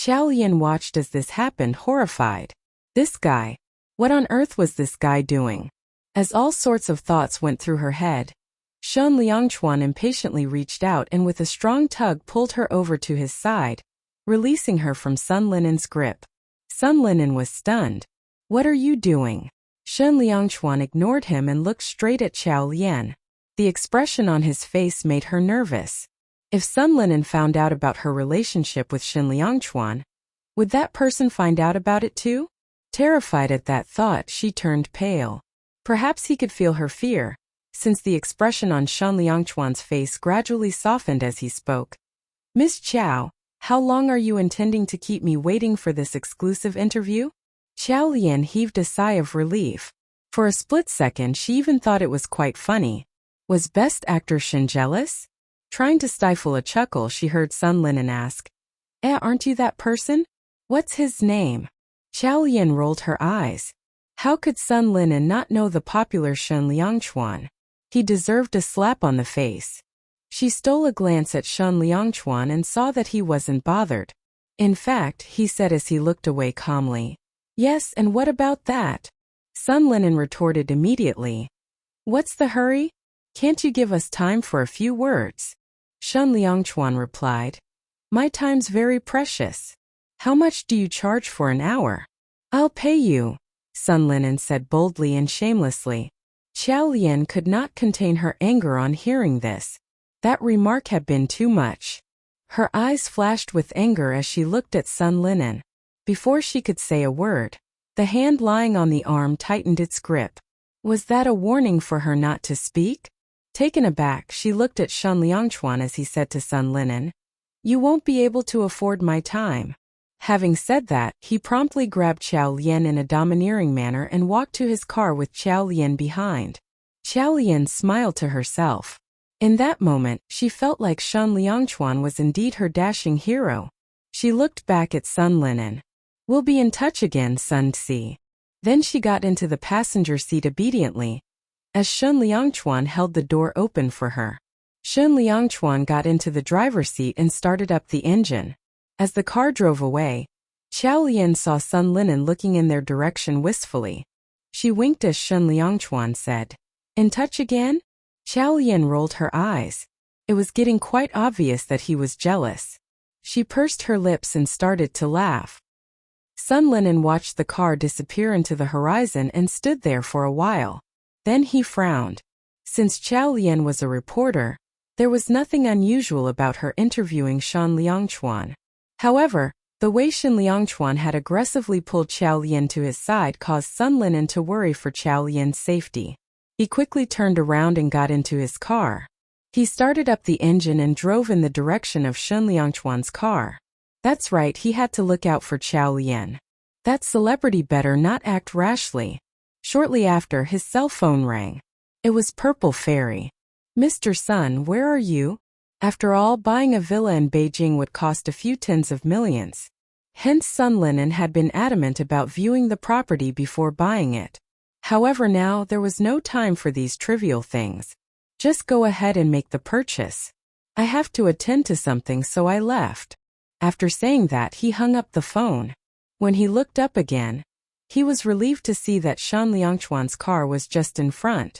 Xiao Lian watched as this happened, horrified. This guy. What on earth was this guy doing? As all sorts of thoughts went through her head, Shen Liangchuan impatiently reached out and with a strong tug pulled her over to his side, releasing her from Sun Linen's grip. Sun Linen was stunned. What are you doing? Shen Liangchuan ignored him and looked straight at Xiao Lian. The expression on his face made her nervous. If Sun Linen found out about her relationship with Shen Liangchuan, would that person find out about it too? Terrified at that thought, she turned pale. Perhaps he could feel her fear, since the expression on Shen Liangchuan's face gradually softened as he spoke. Miss Qiao, how long are you intending to keep me waiting for this exclusive interview? Xiao Lian heaved a sigh of relief. For a split second she even thought it was quite funny. Was Best Actor Shen jealous? Trying to stifle a chuckle, she heard Sun Linen ask, aren't you that person? What's his name? Xiao Lian rolled her eyes. How could Sun Linen not know the popular Shen Liangchuan? He deserved a slap on the face. She stole a glance at Shen Liangchuan and saw that he wasn't bothered. In fact, he said as he looked away calmly, yes, and what about that? Sun Linen retorted immediately. What's the hurry? Can't you give us time for a few words? Shen Liangchuan replied, my time's very precious. How much do you charge for an hour? I'll pay you, Sun Linen said boldly and shamelessly. Xiao Lian could not contain her anger on hearing this. That remark had been too much. Her eyes flashed with anger as she looked at Sun Linen. Before she could say a word, the hand lying on the arm tightened its grip. Was that a warning for her not to speak? Taken aback, she looked at Shen Liangchuan as he said to Sun Linen, you won't be able to afford my time. Having said that, he promptly grabbed Xiao Lian in a domineering manner and walked to his car with Xiao Lian behind. Xiao Lian smiled to herself. In that moment, she felt like Shen Liangchuan was indeed her dashing hero. She looked back at Sun Linen. We'll be in touch again, Sun Tse. Then she got into the passenger seat obediently, as Shen Liangchuan held the door open for her. Shen Liangchuan got into the driver's seat and started up the engine. As the car drove away, Xiao Lian saw Sun Linen looking in their direction wistfully. She winked as Shen Liangchuan said, in touch again? Xiao Lian rolled her eyes. It was getting quite obvious that he was jealous. She pursed her lips and started to laugh. Sun Linen watched the car disappear into the horizon and stood there for a while. Then he frowned. Since Xiao Lian was a reporter, there was nothing unusual about her interviewing Shen Liangchuan. However, the way Shen Liangchuan had aggressively pulled Xiao Lian to his side caused Sun Linen to worry for Xiao Lian's safety. He quickly turned around and got into his car. He started up the engine and drove in the direction of Shen Liangchuan's car. That's right, he had to look out for Xiao Lian. That celebrity better not act rashly. Shortly after, his cell phone rang. It was Purple Fairy. Mr. Sun, where are you? After all, buying a villa in Beijing would cost a few tens of millions. Hence Sun Linen had been adamant about viewing the property before buying it. However, now there was no time for these trivial things. Just go ahead and make the purchase. I have to attend to something, so I left. After saying that, he hung up the phone. When he looked up again, he was relieved to see that Shen Liangchuan's car was just in front.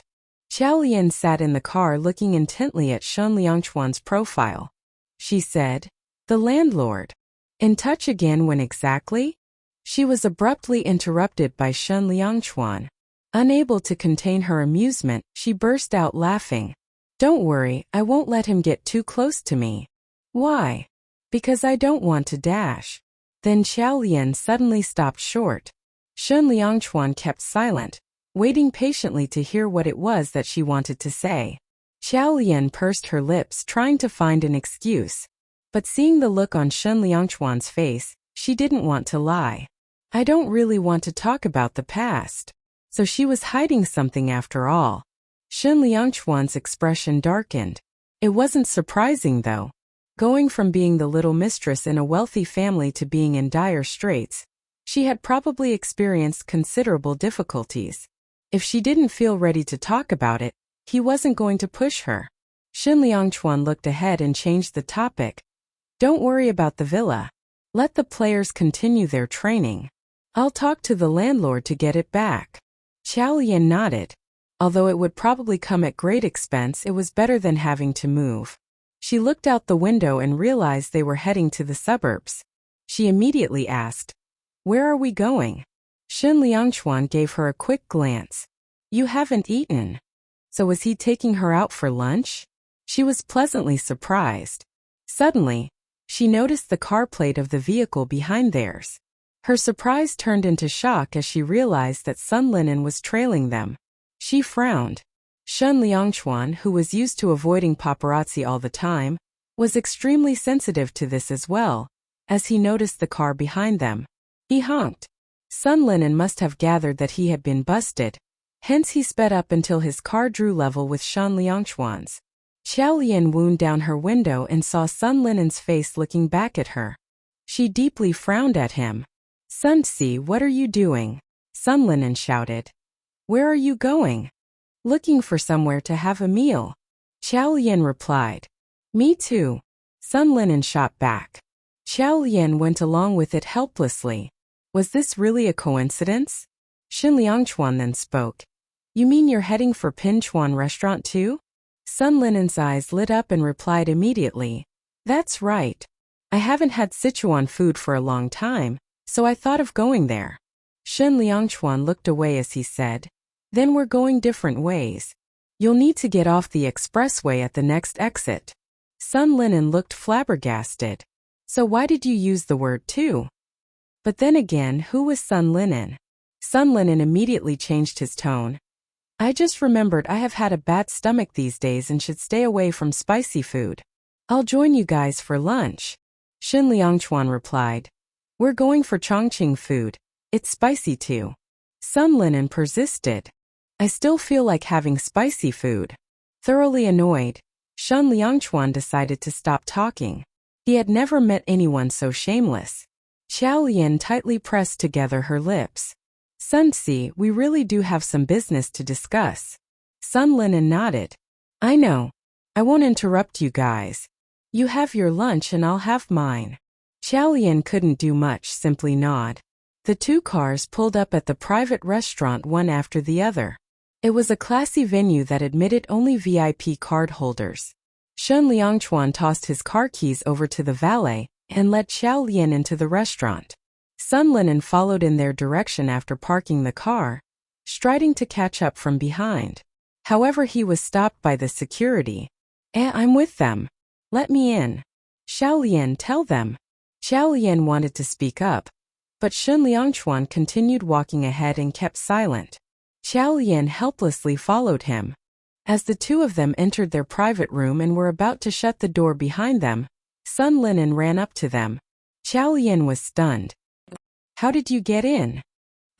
Xiao Lian sat in the car looking intently at Shen Liangchuan's profile. She said, the landlord. In touch again when exactly? She was abruptly interrupted by Shen Liangchuan. Unable to contain her amusement, she burst out laughing. Don't worry, I won't let him get too close to me. Why? Because I don't want to dash. Then Xiao Lian suddenly stopped short. Shen Liangchuan kept silent, waiting patiently to hear what it was that she wanted to say. Xiao Lian pursed her lips trying to find an excuse. But seeing the look on Shen Liangchuan's face, she didn't want to lie. I don't really want to talk about the past. So she was hiding something after all. Shen Liangchuan's expression darkened. It wasn't surprising though. Going from being the little mistress in a wealthy family to being in dire straits, she had probably experienced considerable difficulties. If she didn't feel ready to talk about it, he wasn't going to push her. Shen Liangchuan looked ahead and changed the topic. Don't worry about the villa. Let the players continue their training. I'll talk to the landlord to get it back. Qiao Lian nodded. Although it would probably come at great expense, it was better than having to move. She looked out the window and realized they were heading to the suburbs. She immediately asked, "Where are we going?" Shen Liangchuan gave her a quick glance. "You haven't eaten." So was he taking her out for lunch? She was pleasantly surprised. Suddenly, she noticed the car plate of the vehicle behind theirs. Her surprise turned into shock as she realized that Sun Linen was trailing them. She frowned. Shen Liangchuan, who was used to avoiding paparazzi all the time, was extremely sensitive to this as well. As he noticed the car behind them, he honked. Sun Linen must have gathered that he had been busted. Hence he sped up until his car drew level with Shen Liangchuan's. Qiao Lian wound down her window and saw Sun Linen's face looking back at her. She deeply frowned at him. "Sun Si, what are you doing?" Sun Linen shouted. "Where are you going?" "Looking for somewhere to have a meal." Qiao Lian replied. "Me too." Sun Linen shot back. Qiao Lian went along with it helplessly. Was this really a coincidence? Shen Liangchuan then spoke. "You mean you're heading for Pinchuan restaurant too?" Sun Linen's eyes lit up and replied immediately. "That's right. I haven't had Sichuan food for a long time, so I thought of going there." Shen Liangchuan looked away as he said, "Then we're going different ways. You'll need to get off the expressway at the next exit." Sun Linen looked flabbergasted. "So why did you use the word too?" But then again, who was Sun Linen? Sun Linen immediately changed his tone. "I just remembered I have had a bad stomach these days and should stay away from spicy food. I'll join you guys for lunch." Shen Liangchuan replied. "We're going for Chongqing food. It's spicy too." Sun Linen persisted. "I still feel like having spicy food." Thoroughly annoyed, Shen Liangchuan decided to stop talking. He had never met anyone so shameless. Qiao Lian tightly pressed together her lips. "Sun Si, we really do have some business to discuss." Sun Linen nodded. "I know. I won't interrupt you guys. You have your lunch and I'll have mine." Qiao Lian couldn't do much, simply nod. The two cars pulled up at the private restaurant one after the other. It was a classy venue that admitted only VIP card holders. Shen Liangchuan tossed his car keys over to the valet and led Qiao Lian into the restaurant. Sun Linen followed in their direction after parking the car, striding to catch up from behind. However, he was stopped by the security. I'm with them. Let me in." "Qiao Lian, tell them." Qiao Lian wanted to speak up, but Shen Liangchuan continued walking ahead and kept silent. Qiao Lian helplessly followed him. As the two of them entered their private room and were about to shut the door behind them, Sun Linen ran up to them. Qiao Lian was stunned. "How did you get in?"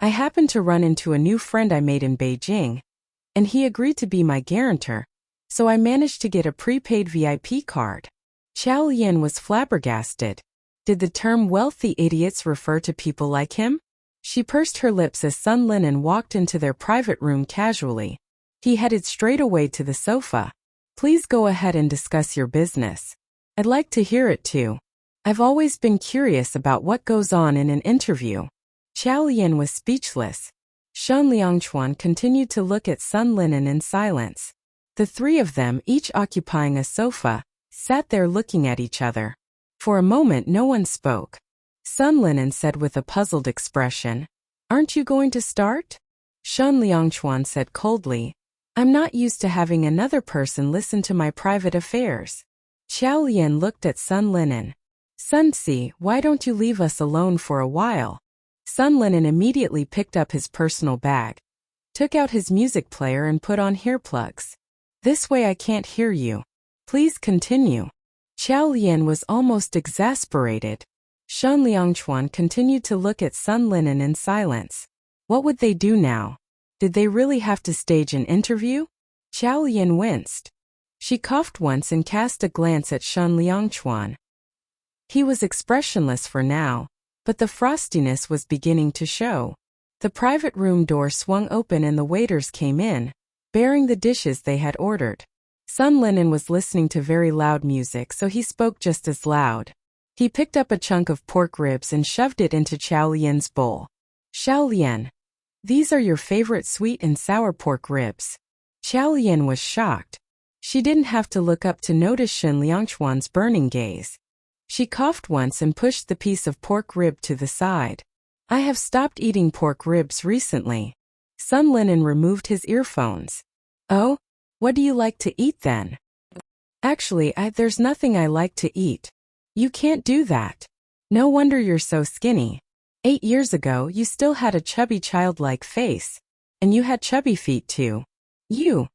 "I happened to run into a new friend I made in Beijing, and he agreed to be my guarantor, so I managed to get a prepaid VIP card." Qiao Lian was flabbergasted. Did the term wealthy idiots refer to people like him? She pursed her lips as Sun Linen walked into their private room casually. He headed straight away to the sofa. "Please go ahead and discuss your business. I'd like to hear it too. I've always been curious about what goes on in an interview." Qiao Lian was speechless. Shen Liangchuan continued to look at Sun Linen in silence. The three of them, each occupying a sofa, sat there looking at each other. For a moment no one spoke. Sun Linen said with a puzzled expression, "Aren't you going to start?" Shen Liangchuan said coldly, "I'm not used to having another person listen to my private affairs." Qiao Lian looked at Sun Linen. "Sun Si, why don't you leave us alone for a while?" Sun Linen immediately picked up his personal bag, took out his music player and put on earplugs. "This way I can't hear you. Please continue." Qiao Lian was almost exasperated. Shen Liangchuan continued to look at Sun Linen in silence. What would they do now? Did they really have to stage an interview? Qiao Lian winced. She coughed once and cast a glance at Shen Liangchuan. He was expressionless for now, but the frostiness was beginning to show. The private room door swung open and the waiters came in, bearing the dishes they had ordered. Sun Linen was listening to very loud music, so he spoke just as loud. He picked up a chunk of pork ribs and shoved it into Xiao Lian's bowl. Xiao Lian, these are your favorite sweet and sour pork ribs. Xiao Lian was shocked. She didn't have to look up to notice Shen Liangchuan's burning gaze. She coughed once and pushed the piece of pork rib to the side. I have stopped eating pork ribs recently. Sun Linen removed his earphones. Oh? What do you like to eat then? Actually, there's nothing I like to eat. You can't do that. No wonder you're so skinny. 8 years ago you still had a chubby childlike face. And you had chubby feet too. You.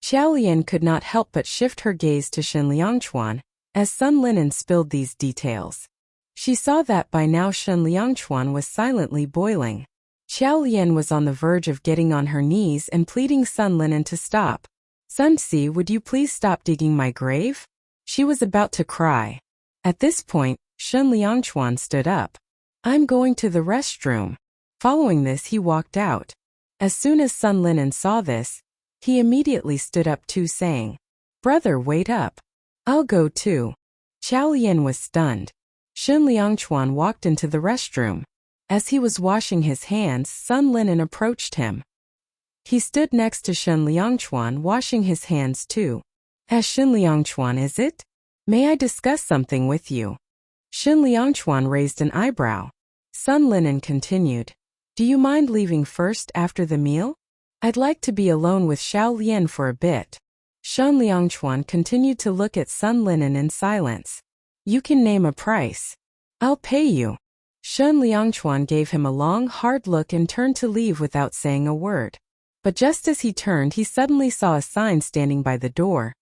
Xiao Lian could not help but shift her gaze to Shen Liangchuan, as Sun Linen spilled these details. She saw that by now Shen Liangchuan was silently boiling. Xiao Lian was on the verge of getting on her knees and pleading Sun Linen to stop. Sun Si, would you please stop digging my grave? She was about to cry. At this point, Shen Liangchuan stood up. I'm going to the restroom. Following this, he walked out. As soon as Sun Linen saw this, he immediately stood up too, saying, Brother, wait up. I'll go too. Xiao Lian was stunned. Shen Liangchuan walked into the restroom. As he was washing his hands, Sun Linen approached him. He stood next to Shen Liangchuan washing his hands too. As Shen Liangchuan, is it? May I discuss something with you? Shen Liangchuan raised an eyebrow. Sun Linen continued. Do you mind leaving first after the meal? I'd like to be alone with Xiao Lian for a bit. Shen Liangchuan continued to look at Sun Linen in silence. You can name a price. I'll pay you. Shen Liangchuan gave him a long, hard look and turned to leave without saying a word. But just as he turned, he suddenly saw a sign standing by the door.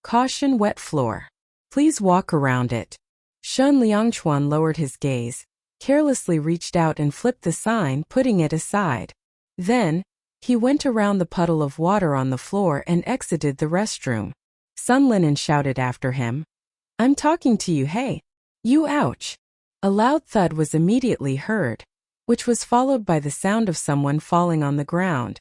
Caution, wet floor. Please walk around it. Shen Liangchuan lowered his gaze, carelessly reached out and flipped the sign, putting it aside. Then, he went around the puddle of water on the floor and exited the restroom. Sun Linen shouted after him. I'm talking to you, hey. You, ouch. A loud thud was immediately heard, which was followed by the sound of someone falling on the ground.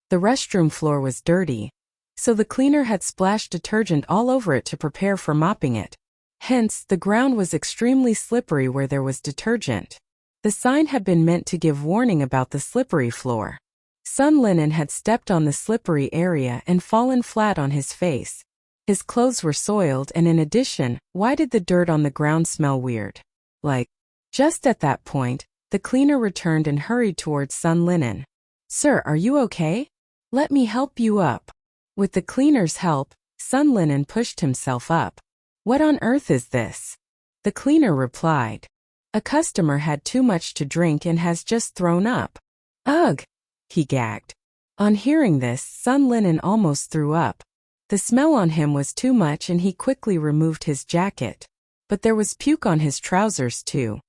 The restroom floor was dirty, so the cleaner had splashed detergent all over it to prepare for mopping it. Hence, the ground was extremely slippery where there was detergent. The sign had been meant to give warning about the slippery floor. Sun Linen had stepped on the slippery area and fallen flat on his face. His clothes were soiled, and in addition, why did the dirt on the ground smell weird? Like. Just at that point, the cleaner returned and hurried towards Sun Linen. Sir, are you okay? Let me help you up. With the cleaner's help, Sun Linen pushed himself up. What on earth is this? The cleaner replied. A customer had too much to drink and has just thrown up. Ugh! He gagged. On hearing this, Sun Linen almost threw up. The smell on him was too much and he quickly removed his jacket. But there was puke on his trousers too.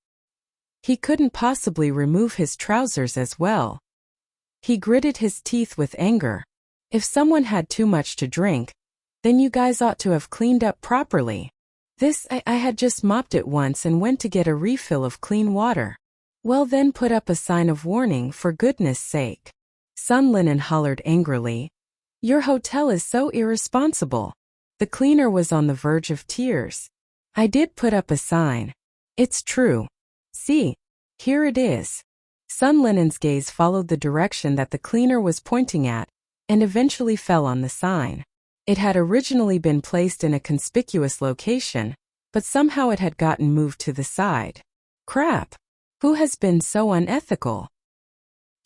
He couldn't possibly remove his trousers as well. He gritted his teeth with anger. If someone had too much to drink, then you guys ought to have cleaned up properly. I had just mopped it once and went to get a refill of clean water. Well then put up a sign of warning for goodness sake. Sun Linen hollered angrily. Your hotel is so irresponsible. The cleaner was on the verge of tears. I did put up a sign. It's true. See, here it is. Sun Linen's gaze followed the direction that the cleaner was pointing at, and eventually fell on the sign. It had originally been placed in a conspicuous location, but somehow it had gotten moved to the side. Crap! Who has been so unethical?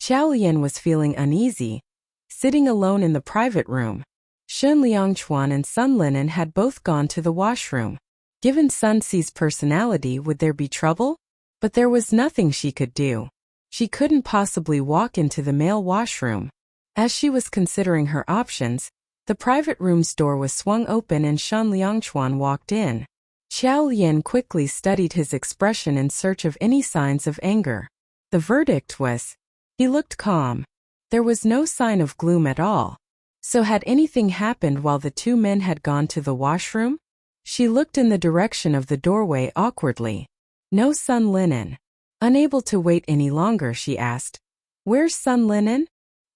Xiao Lian was feeling uneasy, sitting alone in the private room. Shen Liangchuan and Sun Linen had both gone to the washroom. Given Sun Si's personality, would there be trouble? But there was nothing she could do. She couldn't possibly walk into the male washroom. As she was considering her options, the private room's door was swung open and Shen Liangchuan walked in. Xiao Lian quickly studied his expression in search of any signs of anger. The verdict was, he looked calm. There was no sign of gloom at all. So had anything happened while the two men had gone to the washroom? She looked in the direction of the doorway awkwardly. No Sun Linen. Unable to wait any longer, she asked, Where's Sun Linen?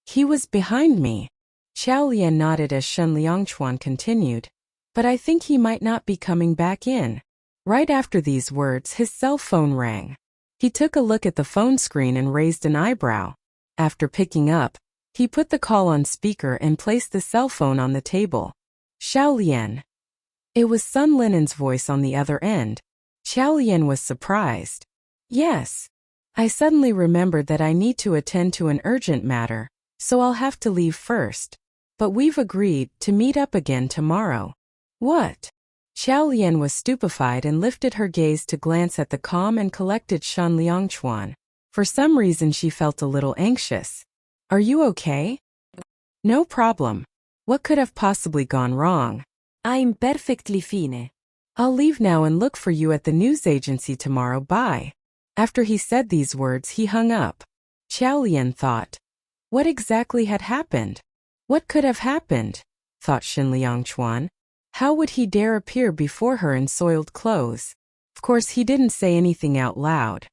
He was behind me. Xiao Lian nodded as Shen Liangchuan continued. But I think he might not be coming back in. Right after these words, his cell phone rang. He took a look at the phone screen and raised an eyebrow. After picking up, he put the call on speaker and placed the cell phone on the table. Xiao Lian. It was Sun Linen's voice on the other end. Xiao Lian was surprised. Yes. I suddenly remembered that I need to attend to an urgent matter, so I'll have to leave first. But we've agreed to meet up again tomorrow. What? Xiao Lian was stupefied and lifted her gaze to glance at the calm and collected Shen Liangchuan. For some reason she felt a little anxious. Are you okay? No problem. What could have possibly gone wrong? I'm perfectly fine. I'll leave now and look for you at the news agency tomorrow. Bye. After he said these words, he hung up. Xiao Lian thought. What exactly had happened? What could have happened? Thought Shen Liangchuan. How would he dare appear before her in soiled clothes? Of course he didn't say anything out loud.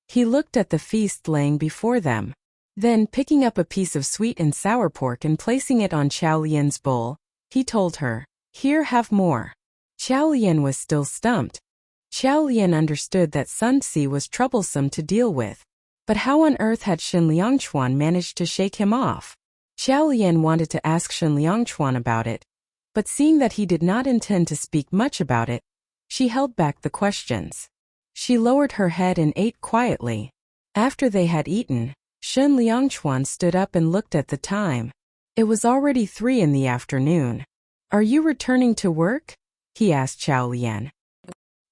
He looked at the feast laying before them. Then, picking up a piece of sweet and sour pork and placing it on Xiao Lian's bowl, he told her, Here, have more. Xiao Lian was still stumped. Xiao Lian understood that Sun Si was troublesome to deal with. But how on earth had Shen Liangchuan managed to shake him off? Xiao Lian wanted to ask Shen Liangchuan about it, but seeing that he did not intend to speak much about it, she held back the questions. She lowered her head and ate quietly. After they had eaten, Shen Liangchuan stood up and looked at the time. It was already 3 in the afternoon. Are you returning to work? He asked Xiao Lian.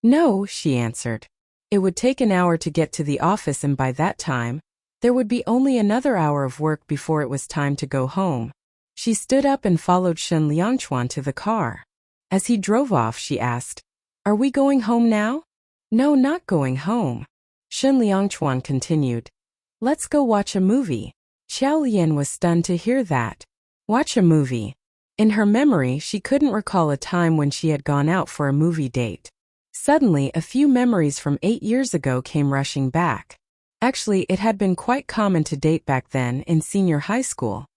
No, she answered. It would take an hour to get to the office, and by that time, there would be only another hour of work before it was time to go home. She stood up and followed Shen Liangchuan to the car. As he drove off, she asked, Are we going home now? No, not going home. Shen Liangchuan continued. Let's go watch a movie. Xiao Lian was stunned to hear that. Watch a movie. In her memory, she couldn't recall a time when she had gone out for a movie date. Suddenly, a few memories from 8 years ago came rushing back. Actually, it had been quite common to date back then in senior high school.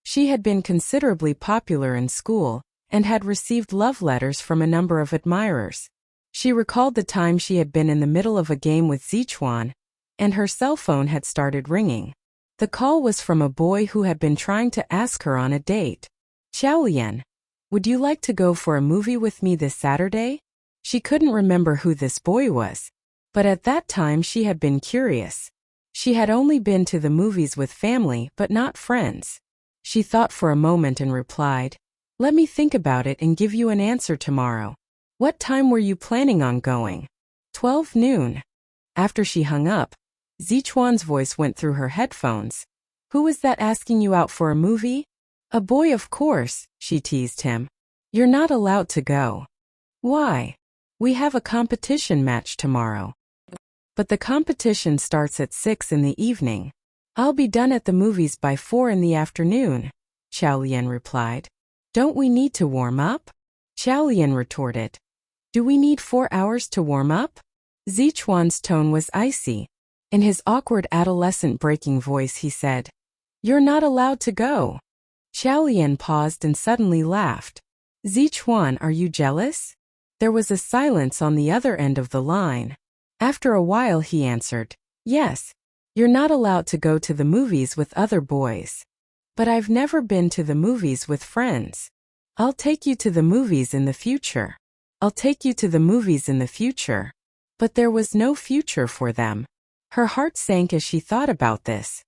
She had been considerably popular in school and had received love letters from a number of admirers. She recalled the time she had been in the middle of a game with Zichuan, and her cell phone had started ringing. The call was from a boy who had been trying to ask her on a date. Xiao Lian, would you like to go for a movie with me this Saturday? She couldn't remember who this boy was, but at that time she had been curious. She had only been to the movies with family but not friends. She thought for a moment and replied, Let me think about it and give you an answer tomorrow. What time were you planning on going? 12 noon. After she hung up, Zichuan's voice went through her headphones. Who was that asking you out for a movie? A boy, of course, she teased him. You're not allowed to go. Why? We have a competition match tomorrow. But the competition starts at 6 in the evening. I'll be done at the movies by 4 in the afternoon, Xiao Lian replied. Don't we need to warm up? Xiao Lian retorted. Do we need 4 hours to warm up? Zichuan's tone was icy. In his awkward adolescent breaking voice he said, You're not allowed to go. Xiao Lian paused and suddenly laughed. Zichuan, are you jealous? There was a silence on the other end of the line. After a while he answered, Yes, you're not allowed to go to the movies with other boys. But I've never been to the movies with friends. I'll take you to the movies in the future. I'll take you to the movies in the future. But there was no future for them. Her heart sank as she thought about this.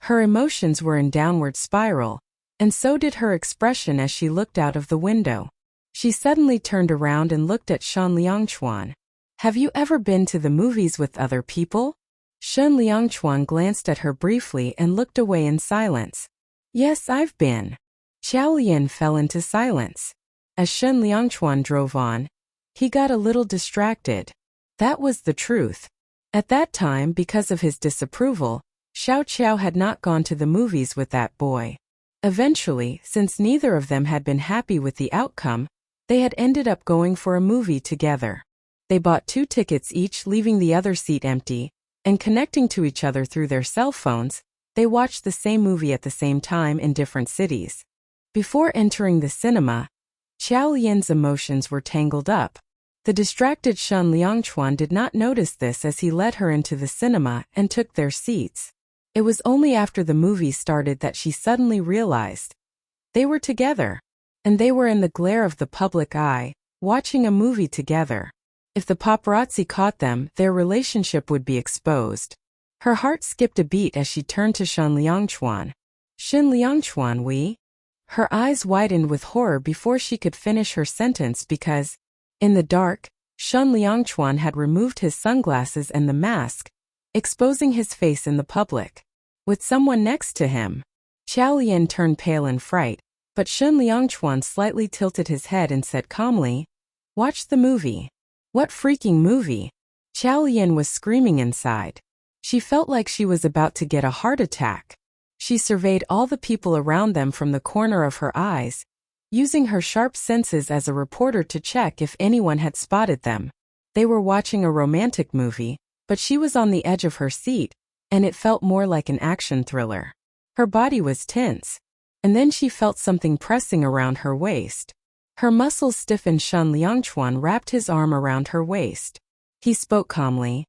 Her emotions were in downward spiral, and so did her expression as she looked out of the window. She suddenly turned around and looked at Shen Liangchuan. Have you ever been to the movies with other people? Shen Liangchuan glanced at her briefly and looked away in silence. Yes, I've been. Xiao Lian fell into silence. As Shen Liangchuan drove on, he got a little distracted. That was the truth. At that time, because of his disapproval, Xiao Qiao had not gone to the movies with that boy. Eventually, since neither of them had been happy with the outcome, they had ended up going for a movie together. They bought 2 tickets each, leaving the other seat empty, and connecting to each other through their cell phones, they watched the same movie at the same time in different cities. Before entering the cinema, Xiao Lian's emotions were tangled up. The distracted Shen Liangchuan did not notice this as he led her into the cinema and took their seats. It was only after the movie started that she suddenly realized they were together. And they were in the glare of the public eye, watching a movie together. If the paparazzi caught them, their relationship would be exposed. Her heart skipped a beat as she turned to Shen Liangchuan. Shen Liangchuan, we? Her eyes widened with horror before she could finish her sentence because, in the dark, Shen Liangchuan had removed his sunglasses and the mask, exposing his face in the public. With someone next to him. Qiao Lian turned pale in fright, but Shen Liangchuan slightly tilted his head and said calmly, "Watch the movie." What freaking movie? Qiao Lian was screaming inside. She felt like she was about to get a heart attack. She surveyed all the people around them from the corner of her eyes, using her sharp senses as a reporter to check if anyone had spotted them. They were watching a romantic movie, but she was on the edge of her seat, and it felt more like an action thriller. Her body was tense, and then she felt something pressing around her waist. Her muscles stiffened. Shen Liangchuan wrapped his arm around her waist. He spoke calmly.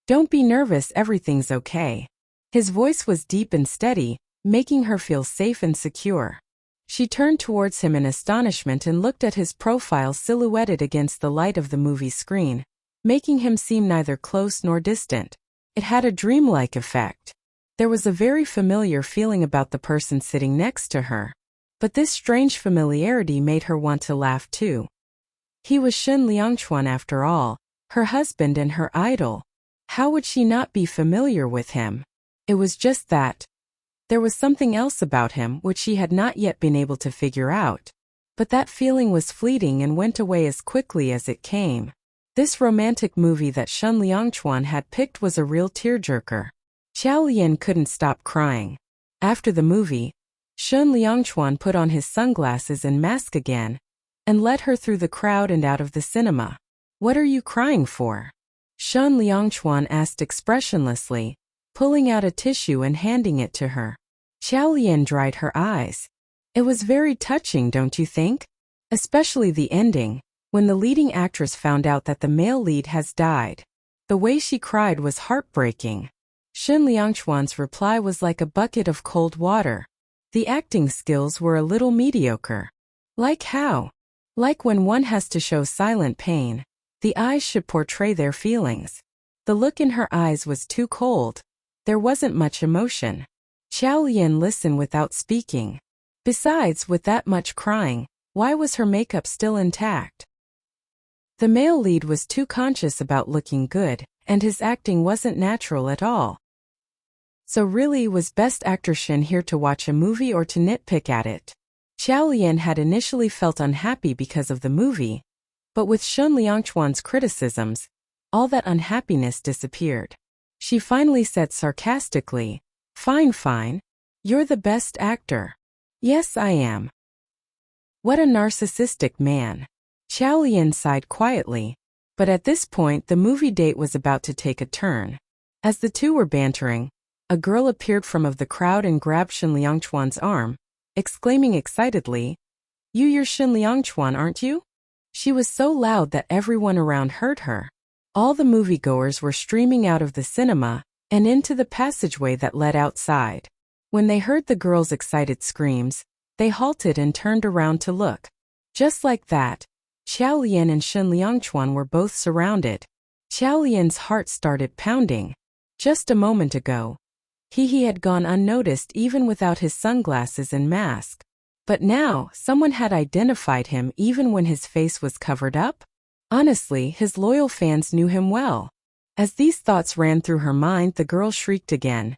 "Don't be nervous, everything's okay." His voice was deep and steady, making her feel safe and secure. She turned towards him in astonishment and looked at his profile silhouetted against the light of the movie screen, making him seem neither close nor distant. It had a dreamlike effect. There was a very familiar feeling about the person sitting next to her. But this strange familiarity made her want to laugh too. He was Shen Liangchuan after all, her husband and her idol. How would she not be familiar with him? It was just that. There was something else about him which she had not yet been able to figure out. But that feeling was fleeting and went away as quickly as it came. This romantic movie that Shen Liangchuan had picked was a real tearjerker. Qiao Lian couldn't stop crying. After the movie, Shen Liangchuan put on his sunglasses and mask again, and led her through the crowd and out of the cinema. "What are you crying for?" Shen Liangchuan asked expressionlessly, pulling out a tissue and handing it to her. Qiao Lian dried her eyes. It was very touching, don't you think? Especially the ending, when the leading actress found out that the male lead has died. The way she cried was heartbreaking. Shen Liangchuan's reply was like a bucket of cold water. The acting skills were a little mediocre. Like how? Like when one has to show silent pain, the eyes should portray their feelings. The look in her eyes was too cold. There wasn't much emotion. Qiao Lian listened without speaking. Besides, with that much crying, why was her makeup still intact? The male lead was too conscious about looking good, and his acting wasn't natural at all. So really, was Best Actor Shen here to watch a movie or to nitpick at it? Qiao Lian had initially felt unhappy because of the movie, but with Shen Liangchuan's criticisms, all that unhappiness disappeared. She finally said sarcastically, "Fine, fine. You're the best actor." "Yes, I am." What a narcissistic man. Qiao Lian sighed quietly, but at this point the movie date was about to take a turn. As the two were bantering, a girl appeared from of the crowd and grabbed Shen Liangchuan's arm, exclaiming excitedly, You're Shen Liangchuan, aren't you?" She was so loud that everyone around heard her. All the moviegoers were streaming out of the cinema and into the passageway that led outside. When they heard the girl's excited screams, they halted and turned around to look. Just like that, Qiao Lian and Shen Liangchuan were both surrounded. Qiao Lian's heart started pounding. Just a moment ago, he had gone unnoticed even without his sunglasses and mask. But now, someone had identified him even when his face was covered up? Honestly, his loyal fans knew him well. As these thoughts ran through her mind, the girl shrieked again.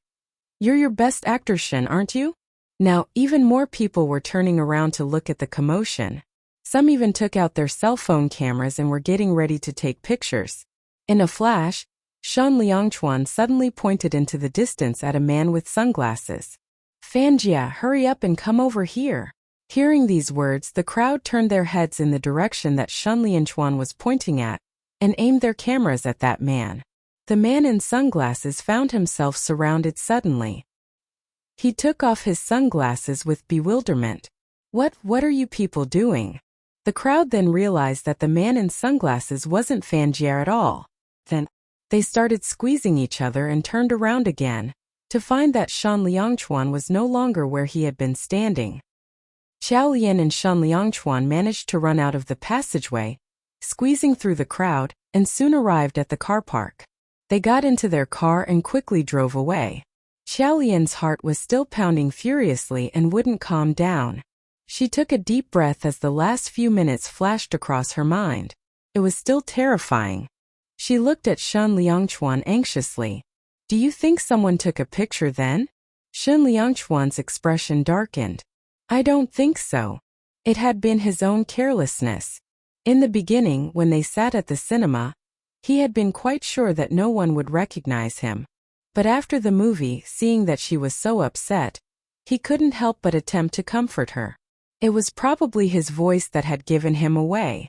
"You're your best actor, Shen, aren't you?" Now, even more people were turning around to look at the commotion. Some even took out their cell phone cameras and were getting ready to take pictures. In a flash, Shen Liangchuan suddenly pointed into the distance at a man with sunglasses. "Fanjia, hurry up and come over here." Hearing these words, the crowd turned their heads in the direction that Shen Liangchuan was pointing at, and aimed their cameras at that man. The man in sunglasses found himself surrounded suddenly. He took off his sunglasses with bewilderment. What are you people doing?" The crowd then realized that the man in sunglasses wasn't Fan Jier at all. Then, they started squeezing each other and turned around again, to find that Shan Liangchuan was no longer where he had been standing. Xiao Lian and Shan Liangchuan managed to run out of the passageway, squeezing through the crowd, and soon arrived at the car park. They got into their car and quickly drove away. Xiao Lian's heart was still pounding furiously and wouldn't calm down. She took a deep breath as the last few minutes flashed across her mind. It was still terrifying. She looked at Shan Liangchuan anxiously. "Do you think someone took a picture then?" Shan Liangchuan's expression darkened. "I don't think so. It had been his own carelessness. In the beginning, when they sat at the cinema, he had been quite sure that no one would recognize him. But after the movie, seeing that she was so upset, he couldn't help but attempt to comfort her. It was probably his voice that had given him away."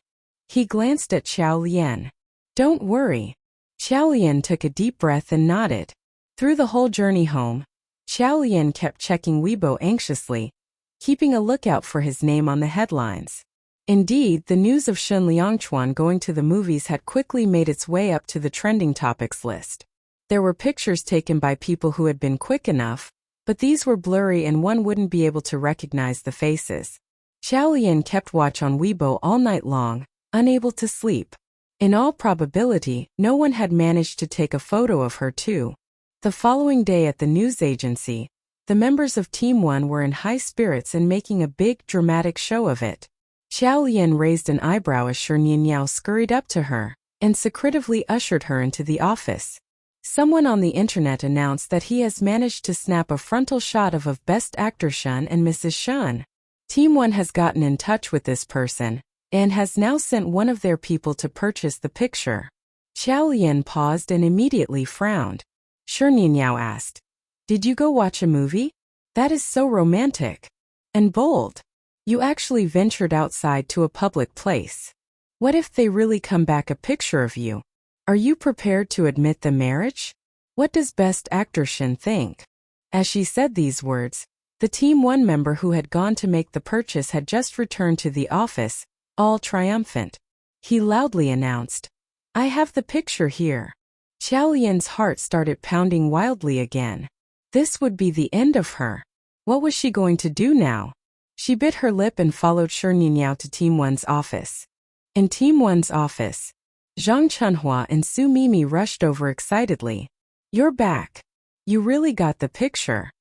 He glanced at Xiao Lian. "Don't worry." Xiao Lian took a deep breath and nodded. Through the whole journey home, Xiao Lian kept checking Weibo anxiously, keeping a lookout for his name on the headlines. Indeed, the news of Shan Liangchuan going to the movies had quickly made its way up to the trending topics list. There were pictures taken by people who had been quick enough, but these were blurry and one wouldn't be able to recognize the faces. Xiao Lian kept watch on Weibo all night long, unable to sleep. In all probability, no one had managed to take a photo of her too. The following day at the news agency, the members of Team 1 were in high spirits and making a big, dramatic show of it. Xiao Lian raised an eyebrow as Shi Nianyao scurried up to her and secretively ushered her into the office. Someone on the internet announced that he has managed to snap a frontal shot of Best Actor Shun and Mrs. Shun. Team 1 has gotten in touch with this person and has now sent one of their people to purchase the picture. Xiao Lian paused and immediately frowned. Shi Nianyao asked, "Did you go watch a movie? That is so romantic. And bold. You actually ventured outside to a public place. What if they really come back a picture of you? Are you prepared to admit the marriage? What does Best Actor Shin think?" As she said these words, the Team 1 member who had gone to make the purchase had just returned to the office, all triumphant. He loudly announced, "I have the picture here." Xiao Lian's heart started pounding wildly again. This would be the end of her. What was she going to do now? She bit her lip and followed Shi Nianyao to Team 1's office. In Team 1's office, Zhang Chunhua and Su Mimi rushed over excitedly. "You're back. You really got the picture."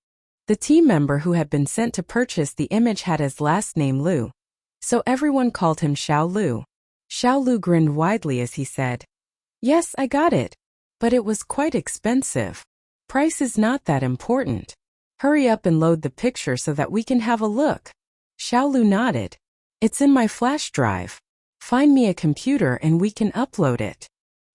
The team member who had been sent to purchase the image had his last name Lu, so everyone called him Xiao Lu. Xiao Lu grinned widely as he said, "Yes, I got it. But it was quite expensive. Price is not that important. Hurry up and load the picture so that we can have a look." Xiao Lu nodded. "It's in my flash drive. Find me a computer and we can upload it."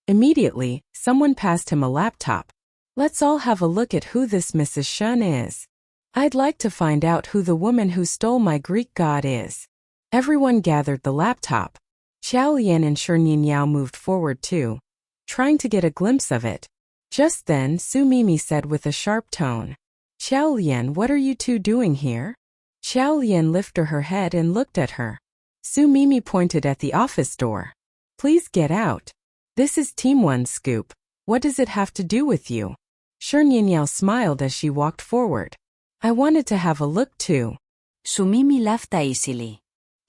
Immediately, someone passed him a laptop. "Let's all have a look at who this Mrs. Shun is. I'd like to find out who the woman who stole my Greek god is." Everyone gathered the laptop. Xiao Lian and Shi Nianyao moved forward too, trying to get a glimpse of it. Just then, Su Mimi said with a sharp tone, "Xiao Lian, what are you two doing here?" Xiao Lian lifted her head and looked at her. Su Mimi pointed at the office door. "Please get out. This is Team 1's scoop. What does it have to do with you?" Shi Nianyao smiled as she walked forward. "I wanted to have a look too." Su Mimi laughed icily.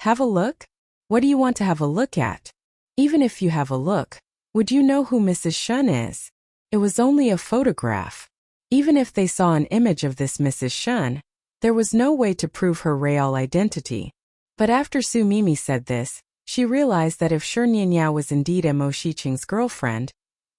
"Have a look? What do you want to have a look at? Even if you have a look, would you know who Mrs. Shun is? It was only a photograph. Even if they saw an image of this Mrs. Shun, there was no way to prove her real identity." But after Su Mimi said this, she realized that if Shi Nianyao was indeed Mo Shiqing's girlfriend,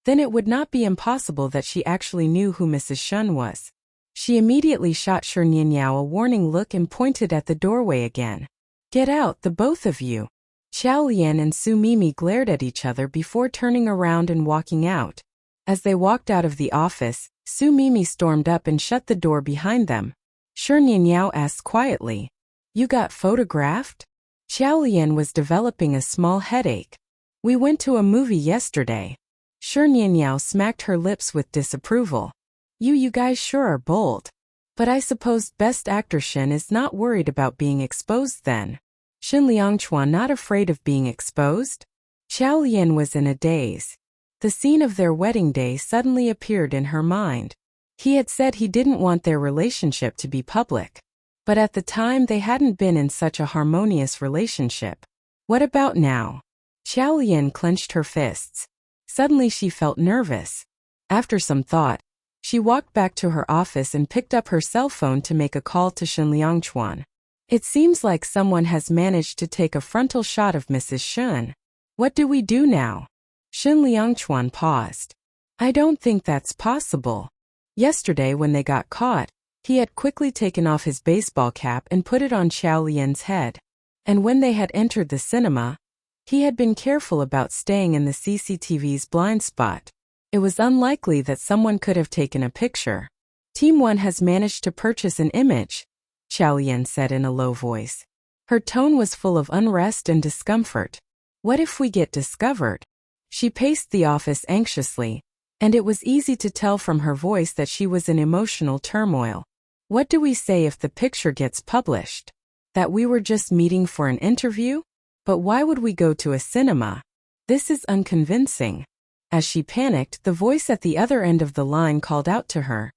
then it would not be impossible that she actually knew who Mrs. Shun was. She immediately shot Shi Nianyao a warning look and pointed at the doorway again. "Get out, the both of you." Xiao Lian and Su Mimi glared at each other before turning around and walking out. As they walked out of the office, Su Mimi stormed up and shut the door behind them. Shi Nianyao asked quietly, "You got photographed?" Xiao Lian was developing a small headache. "We went to a movie yesterday." Shi Nianyao smacked her lips with disapproval. You guys sure are bold. But I suppose Best Actor Shin is not worried about being exposed then." Shin Liangchuan not afraid of being exposed? Qiao Lian was in a daze. The scene of their wedding day suddenly appeared in her mind. He had said he didn't want their relationship to be public. But at the time they hadn't been in such a harmonious relationship. What about now? Qiao Lian clenched her fists. Suddenly she felt nervous. After some thought, she walked back to her office and picked up her cell phone to make a call to Shin Liangchuan. It seems like someone has managed to take a frontal shot of Mrs. Shen. What do we do now? Shin Liangchuan paused. I don't think that's possible. Yesterday when they got caught, he had quickly taken off his baseball cap and put it on Qiao Lian's head. And when they had entered the cinema, he had been careful about staying in the CCTV's blind spot. It was unlikely that someone could have taken a picture. Team 1 has managed to purchase an image, Qiao Lian said in a low voice. Her tone was full of unrest and discomfort. What if we get discovered? She paced the office anxiously, and it was easy to tell from her voice that she was in emotional turmoil. What do we say if the picture gets published? That we were just meeting for an interview? But why would we go to a cinema? This is unconvincing. As she panicked, the voice at the other end of the line called out to her.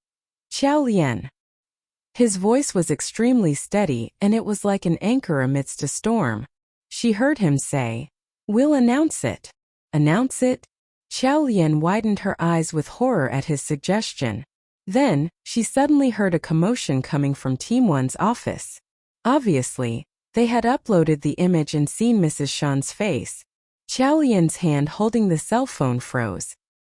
Qiao Lian. His voice was extremely steady, and it was like an anchor amidst a storm. She heard him say, "We'll announce it." Announce it? Qiao Lian widened her eyes with horror at his suggestion. Then, she suddenly heard a commotion coming from Team 1's office. Obviously, they had uploaded the image and seen Mrs. Shan's face. Qiao Lian's hand holding the cell phone froze.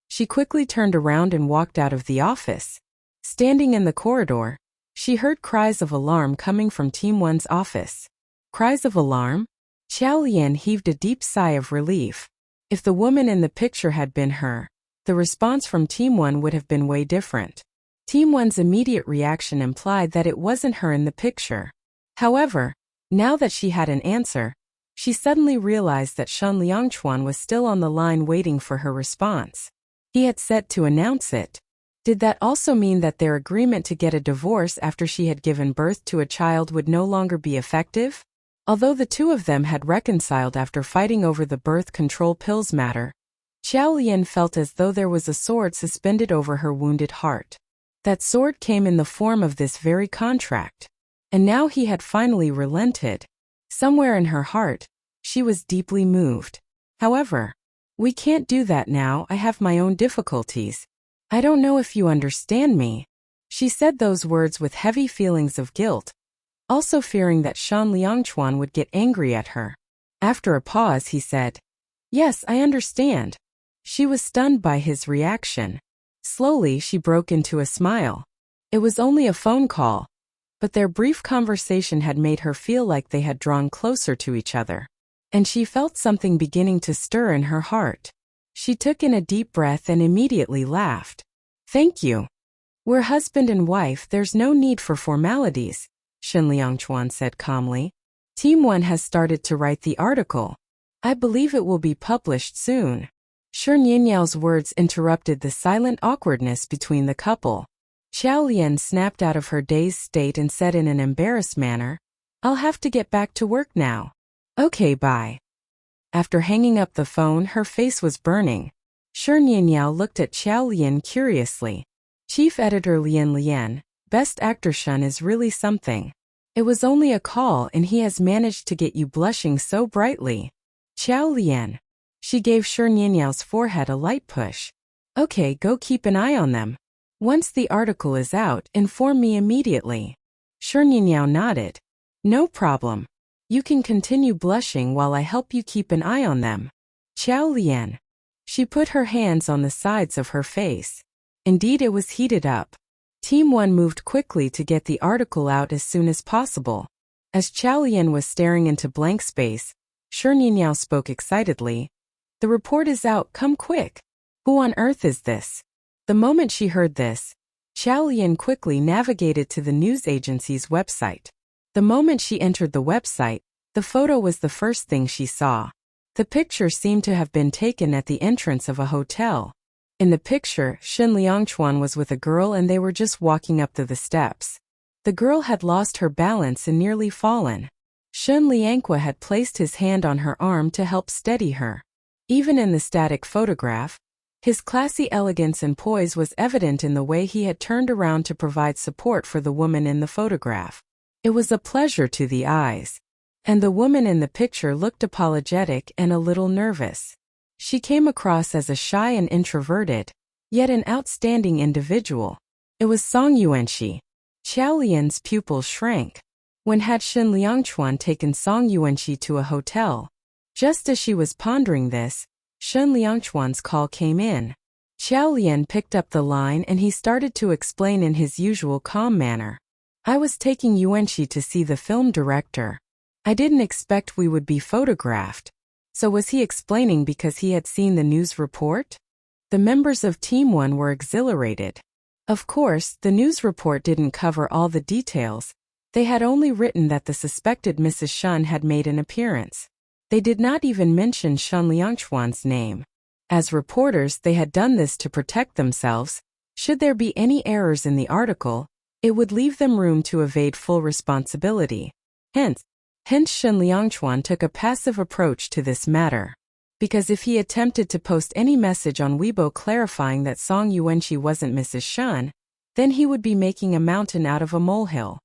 She quickly turned around and walked out of the office. Standing in the corridor, she heard cries of alarm coming from Team 1's office. Cries of alarm? Qiao Lian heaved a deep sigh of relief. If the woman in the picture had been her, the response from Team 1 would have been way different. Team 1's immediate reaction implied that it wasn't her in the picture. However, now that she had an answer, she suddenly realized that Shin Liangchuan was still on the line waiting for her response. He had set to announce it. Did that also mean that their agreement to get a divorce after she had given birth to a child would no longer be effective? Although the two of them had reconciled after fighting over the birth control pills matter, Qiao Lian felt as though there was a sword suspended over her wounded heart. That sword came in the form of this very contract. And now he had finally relented. Somewhere in her heart, she was deeply moved. However, we can't do that now. I have my own difficulties. I don't know if you understand me. She said those words with heavy feelings of guilt, also fearing that Shin Liangchuan would get angry at her. After a pause, he said, "Yes, I understand." She was stunned by his reaction. Slowly, she broke into a smile. It was only a phone call, but their brief conversation had made her feel like they had drawn closer to each other. And she felt something beginning to stir in her heart. She took in a deep breath and immediately laughed. "Thank you. We're husband and wife, there's no need for formalities," Shin Liangchuan said calmly. "Team 1 has started to write the article. I believe it will be published soon." Shen Yinyao's words interrupted the silent awkwardness between the couple. Qiao Lian snapped out of her dazed state and said in an embarrassed manner, "I'll have to get back to work now." "Okay, bye." After hanging up the phone, her face was burning. Shen Yinyao looked at Qiao Lian curiously. "Chief Editor Lian, Best Actor Shen is really something. It was only a call and he has managed to get you blushing so brightly." Qiao Lian. She gave Shen Yinyao's forehead a light push. "Okay, go keep an eye on them. Once the article is out, inform me immediately." Shen Yinyao nodded. "No problem. You can continue blushing while I help you keep an eye on them." Qiao Lian. She put her hands on the sides of her face. Indeed, it was heated up. Team 1 moved quickly to get the article out as soon as possible. As Qiao Lian was staring into blank space, Shen Yinyao spoke excitedly. "The report is out, come quick." "Who on earth is this?" The moment she heard this, Qiao Lian quickly navigated to the news agency's website. The moment she entered the website, the photo was the first thing she saw. The picture seemed to have been taken at the entrance of a hotel. In the picture, Shin Liangchuan was with a girl and they were just walking up to the steps. The girl had lost her balance and nearly fallen. Shun Liangqua had placed his hand on her arm to help steady her. Even in the static photograph, his classy elegance and poise was evident in the way he had turned around to provide support for the woman in the photograph. It was a pleasure to the eyes. And the woman in the picture looked apologetic and a little nervous. She came across as a shy and introverted, yet an outstanding individual. It was Song Yuanxi. Xiao Lian's pupils shrank. When had Shen Liangchuan taken Song Yuanxi to a hotel? Just as she was pondering this, Shen Liangchuan's call came in. Xiao Lian picked up the line and he started to explain in his usual calm manner. I was taking Yuanxi to see the film director. I didn't expect we would be photographed. So was he explaining because he had seen the news report? The members of Team 1 were exhilarated. Of course, the news report didn't cover all the details. They had only written that the suspected Mrs. Shun had made an appearance. They did not even mention Shen Liangchuan's name. As reporters, they had done this to protect themselves. Should there be any errors in the article, it would leave them room to evade full responsibility. Hence Shen Liangchuan took a passive approach to this matter. Because if he attempted to post any message on Weibo clarifying that Song Yuanxi wasn't Mrs. Shun, then he would be making a mountain out of a molehill.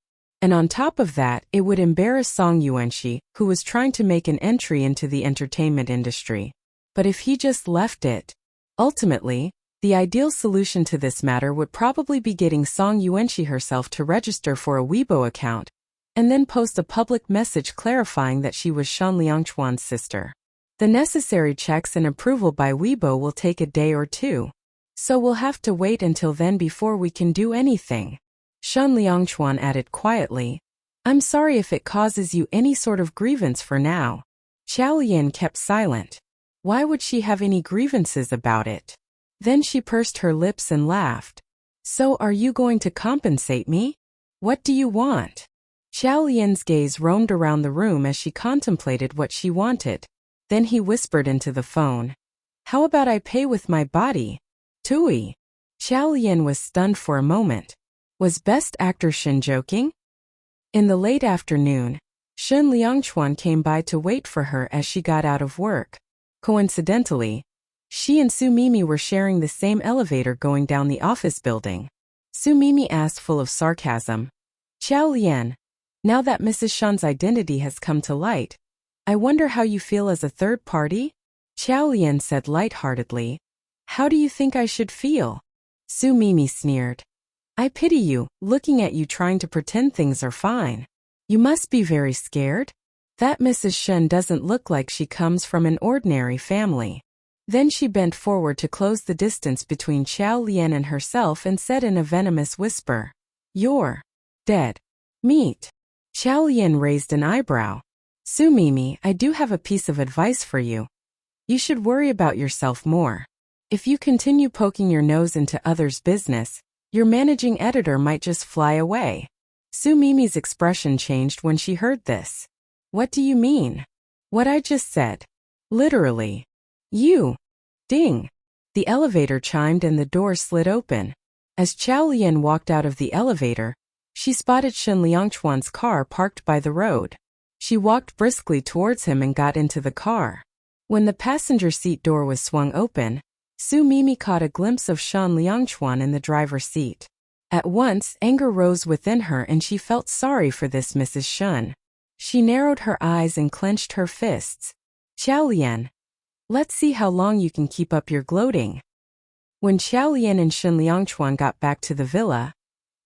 And on top of that, it would embarrass Song Yuanxi, who was trying to make an entry into the entertainment industry. But if he just left it, ultimately, the ideal solution to this matter would probably be getting Song Yuanxi herself to register for a Weibo account, and then post a public message clarifying that she was Shen Liangchuan's sister. The necessary checks and approval by Weibo will take a day or two. So we'll have to wait until then before we can do anything. Shen Liangchuan added quietly, I'm sorry if it causes you any sort of grievance for now. Xiao Lian kept silent. Why would she have any grievances about it? Then she pursed her lips and laughed. So are you going to compensate me? What do you want? Xiao Lian's gaze roamed around the room as she contemplated what she wanted. Then he whispered into the phone. How about I pay with my body? Tui. Xiao Lian was stunned for a moment. Was Best Actor Shen joking? In the late afternoon, Shen Liangchuan came by to wait for her as she got out of work. Coincidentally, she and Su Mimi were sharing the same elevator going down the office building. Su Mimi asked full of sarcasm. Xiao Lian, now that Mrs. Shun's identity has come to light, I wonder how you feel as a third party? Xiao Lian said lightheartedly. How do you think I should feel? Su Mimi sneered. I pity you, looking at you trying to pretend things are fine. You must be very scared. That Mrs. Shen doesn't look like she comes from an ordinary family. Then she bent forward to close the distance between Xiao Lian and herself and said in a venomous whisper. You're dead meat. Xiao Lian raised an eyebrow. Su Mimi, I do have a piece of advice for you. You should worry about yourself more. If you continue poking your nose into others' business, your managing editor might just fly away. Su Mimi's expression changed when she heard this. What do you mean? What I just said. Literally. You. Ding. The elevator chimed and the door slid open. As Xiao Lian walked out of the elevator, she spotted Shen Liangchuan's car parked by the road. She walked briskly towards him and got into the car. When the passenger seat door was swung open, Su Mimi caught a glimpse of Shen Liangchuan in the driver's seat. At once, anger rose within her and she felt sorry for this Mrs. Shun. She narrowed her eyes and clenched her fists. Xiao Lian, let's see how long you can keep up your gloating. When Xiao Lian and Shen Liangchuan got back to the villa,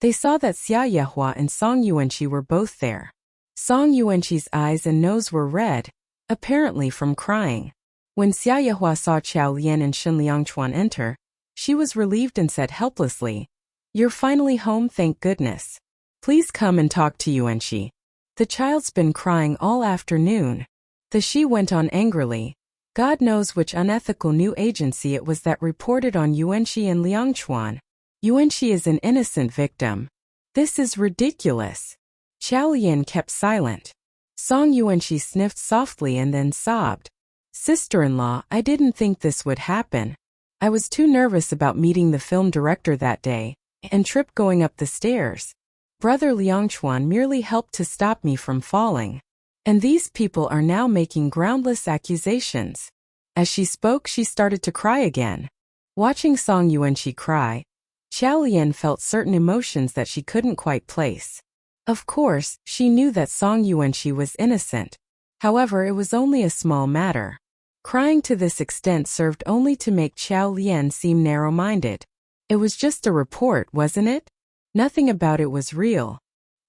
they saw that Xia Yehua and Song Yuanxi were both there. Song Yuanxi's eyes and nose were red, apparently from crying. When Xia Yehua saw Xiao Lian and Shen Liangchuan enter, she was relieved and said helplessly, You're finally home, thank goodness. Please come and talk to Yuanxi. The child's been crying all afternoon. The she went on angrily. God knows which unethical new agency it was that reported on Yuanxi and Liangchuan. Yuanxi is an innocent victim. This is ridiculous. Xiao Lian kept silent. Song Yuanxi sniffed softly and then sobbed. Sister-in-law, I didn't think this would happen. I was too nervous about meeting the film director that day, and tripped going up the stairs. Brother Liangchuan merely helped to stop me from falling. And these people are now making groundless accusations. As she spoke, she started to cry again. Watching Song Yuanqi cry, Xiao Lian felt certain emotions that she couldn't quite place. Of course, she knew that Song Yuanqi was innocent. However, it was only a small matter. Crying to this extent served only to make Xiao Lian seem narrow-minded. It was just a report, wasn't it? Nothing about it was real.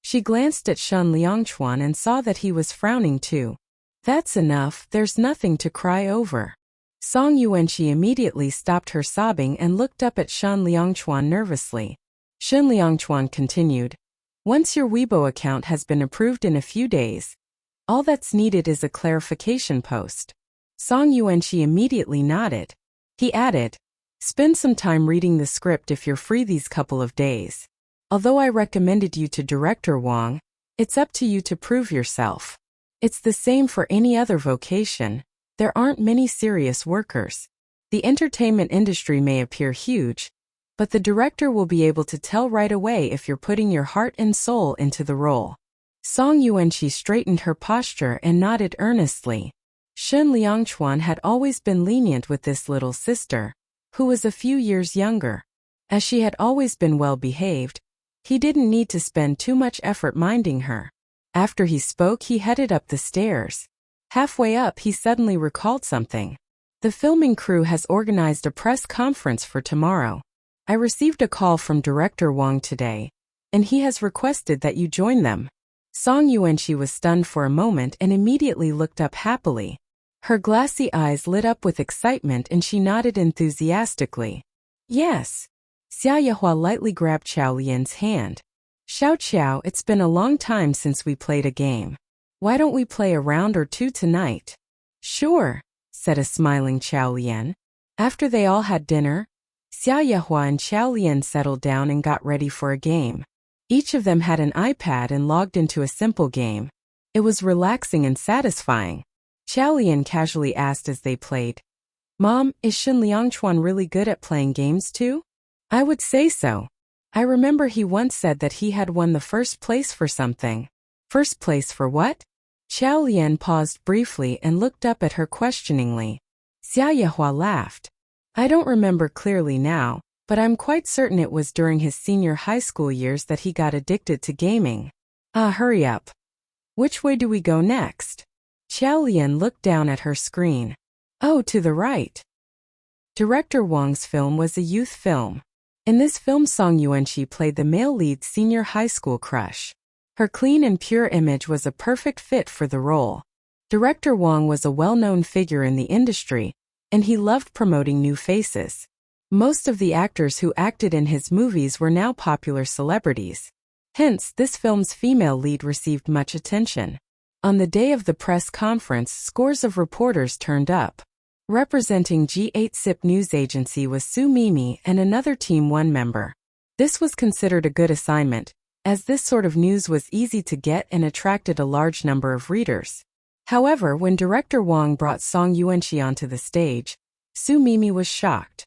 She glanced at Shen Liangchuan and saw that he was frowning too. That's enough, there's nothing to cry over. Song Yuanqi immediately stopped her sobbing and looked up at Shen Liangchuan nervously. Shen Liangchuan continued, once your Weibo account has been approved in a few days, all that's needed is a clarification post. Song Yuanqi immediately nodded. He added, spend some time reading the script if you're free these couple of days. Although I recommended you to Director Wang, it's up to you to prove yourself. It's the same for any other vocation. There aren't many serious workers. The entertainment industry may appear huge, but the director will be able to tell right away if you're putting your heart and soul into the role. Song Yuanqi straightened her posture and nodded earnestly. Shen Liangchuan had always been lenient with this little sister, who was a few years younger. As she had always been well behaved, he didn't need to spend too much effort minding her. After he spoke, he headed up the stairs. Halfway up, he suddenly recalled something. The filming crew has organized a press conference for tomorrow. I received a call from Director Wang today, and he has requested that you join them. Song Yuanqi was stunned for a moment and immediately looked up happily. Her glassy eyes lit up with excitement and she nodded enthusiastically. Yes. Xia Yehua lightly grabbed Xiao Lian's hand. Xiao, it's been a long time since we played a game. Why don't we play a round or two tonight? Sure, said a smiling Xiao Lian. After they all had dinner, Xia Yehua and Xiao Lian settled down and got ready for a game. Each of them had an iPad and logged into a simple game. It was relaxing and satisfying. Xiao Lian casually asked as they played, Mom, is Shen Liangchuan really good at playing games too? I would say so. I remember he once said that he had won the first place for something. First place for what? Xiao Lian paused briefly and looked up at her questioningly. Xia Yehua laughed. I don't remember clearly now, but I'm quite certain it was during his senior high school years that he got addicted to gaming. Hurry up. Which way do we go next? Xiao Lian looked down at her screen. Oh, to the right. Director Wang's film was a youth film. In this film, Song Yuanqi played the male lead senior high school crush. Her clean and pure image was a perfect fit for the role. Director Wang was a well-known figure in the industry, and he loved promoting new faces. Most of the actors who acted in his movies were now popular celebrities. Hence, this film's female lead received much attention. On the day of the press conference, scores of reporters turned up. Representing G8 SIP news agency was Su Mimi and another Team 1 member. This was considered a good assignment, as this sort of news was easy to get and attracted a large number of readers. However, when Director Wang brought Song Yuanqi onto the stage, Su Mimi was shocked.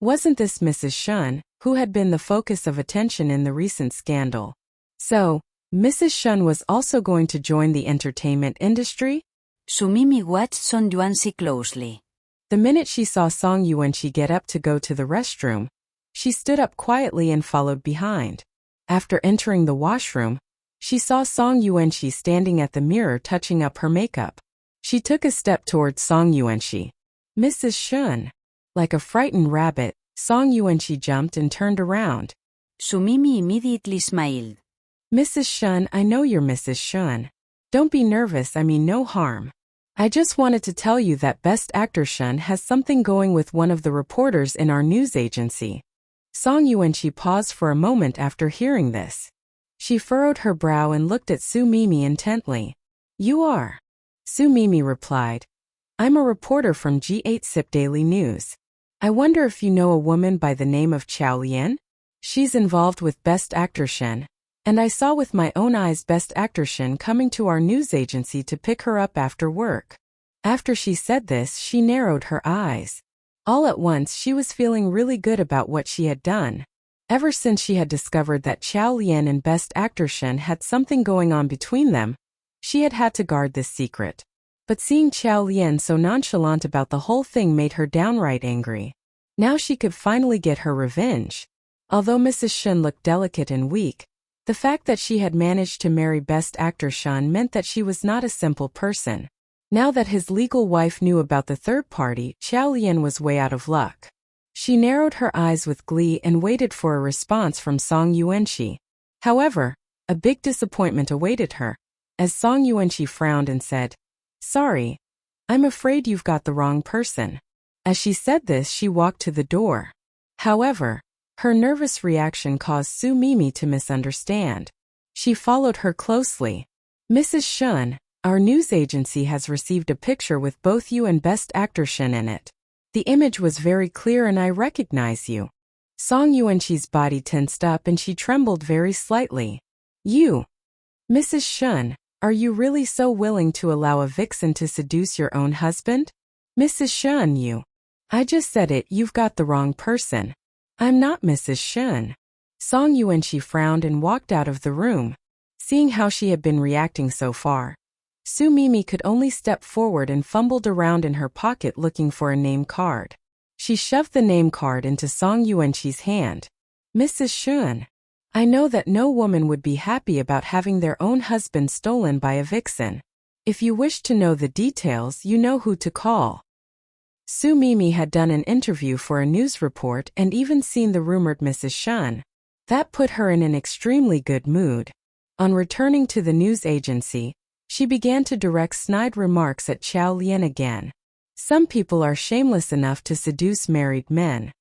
Wasn't this Mrs. Shen, who had been the focus of attention in the recent scandal? So, Mrs. Shen was also going to join the entertainment industry? Su Mimi watched Song Yuanqi closely. The minute she saw Song Yuanqi get up to go to the restroom, she stood up quietly and followed behind. After entering the washroom, she saw Song Yuanqi standing at the mirror touching up her makeup. She took a step towards Song Yuanqi. Mrs. Shen. Like a frightened rabbit, Song Yuanqi jumped and turned around. Su Mimi immediately smiled. Mrs. Shen, I know you're Mrs. Shen. Don't be nervous, I mean no harm. I just wanted to tell you that Best Actor Shen has something going with one of the reporters in our news agency. Song Yuanqi paused for a moment after hearing this. She furrowed her brow and looked at Su Mimi intently. You are? Su Mimi replied. I'm a reporter from G8 SIP Daily News. I wonder if you know a woman by the name of Xiao Lian? She's involved with Best Actor Shen, and I saw with my own eyes Best Actor Shen coming to our news agency to pick her up after work. After she said this, she narrowed her eyes. All at once, she was feeling really good about what she had done. Ever since she had discovered that Xiao Lian and Best Actor Shen had something going on between them, She had had to guard this secret. But seeing Qiao Lian so nonchalant about the whole thing made her downright angry. Now she could finally get her revenge. Although Mrs. Shen looked delicate and weak, the fact that she had managed to marry Best Actor Shen meant that she was not a simple person. Now that his legal wife knew about the third party, Qiao Lian was way out of luck. She narrowed her eyes with glee and waited for a response from Song Yuanqi. However, a big disappointment awaited her, as Song Yuanqi frowned and said, "Sorry, I'm afraid you've got the wrong person." As she said this, she walked to the door. However, her nervous reaction caused Su Mimi to misunderstand. She followed her closely. "Mrs. Shen, our news agency has received a picture with both you and Best Actor Shen in it. The image was very clear and I recognize you." Song Yuanqi's body tensed up and she trembled very slightly. "You? Mrs. Shen, are you really so willing to allow a vixen to seduce your own husband?" "Mrs. Shen, you. I just said it, you've got the wrong person. I'm not Mrs. Shen." Song Yuanqi frowned and walked out of the room. Seeing how she had been reacting so far, Su Mimi could only step forward and fumbled around in her pocket looking for a name card. She shoved the name card into Song Yuanqi's hand. "Mrs. Shen, I know that no woman would be happy about having their own husband stolen by a vixen. If you wish to know the details, you know who to call." Su Mimi had done an interview for a news report and even seen the rumored Mrs. Shen. That put her in an extremely good mood. On returning to the news agency, she began to direct snide remarks at Qiao Lian again. "Some people are shameless enough to seduce married men.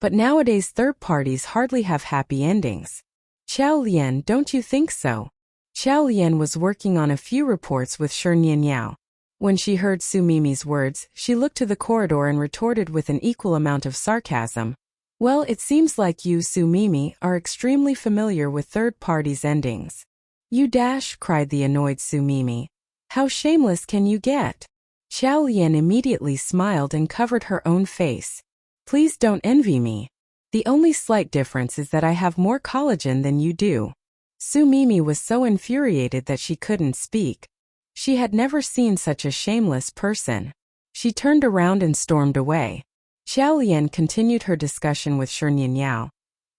But nowadays third parties hardly have happy endings. Qiao Lian, don't you think so?" Qiao Lian was working on a few reports with Shen Yao. When she heard Su Mimi's words, she looked to the corridor and retorted with an equal amount of sarcasm. "Well, it seems like you, Su Mimi, are extremely familiar with third parties' endings." "You dash," cried the annoyed Su Mimi. "How shameless can you get?" Qiao Lian immediately smiled and covered her own face. "Please don't envy me. The only slight difference is that I have more collagen than you do." Su Mimi was so infuriated that she couldn't speak. She had never seen such a shameless person. She turned around and stormed away. Qiao Lian continued her discussion with Shen Yao.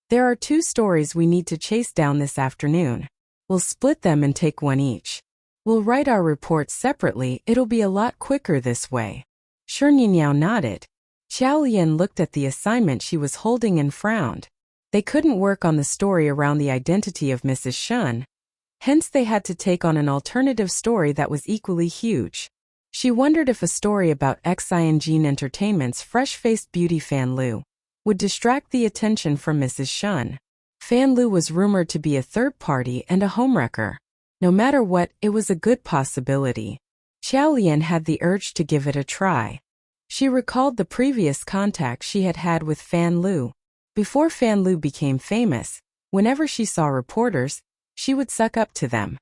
"There are 2 stories we need to chase down this afternoon. We'll split them and take one each. We'll write our reports separately, it'll be a lot quicker this way." Shen Yao nodded. Qiao Lian looked at the assignment she was holding and frowned. They couldn't work on the story around the identity of Mrs. Shen. Hence they had to take on an alternative story that was equally huge. She wondered if a story about Xing Entertainment's fresh-faced beauty Fan Lu would distract the attention from Mrs. Shen. Fan Lu was rumored to be a third party and a homewrecker. No matter what, it was a good possibility. Qiao Lian had the urge to give it a try. She recalled the previous contact she had had with Fan Lu. Before Fan Lu became famous, whenever she saw reporters, she would suck up to them.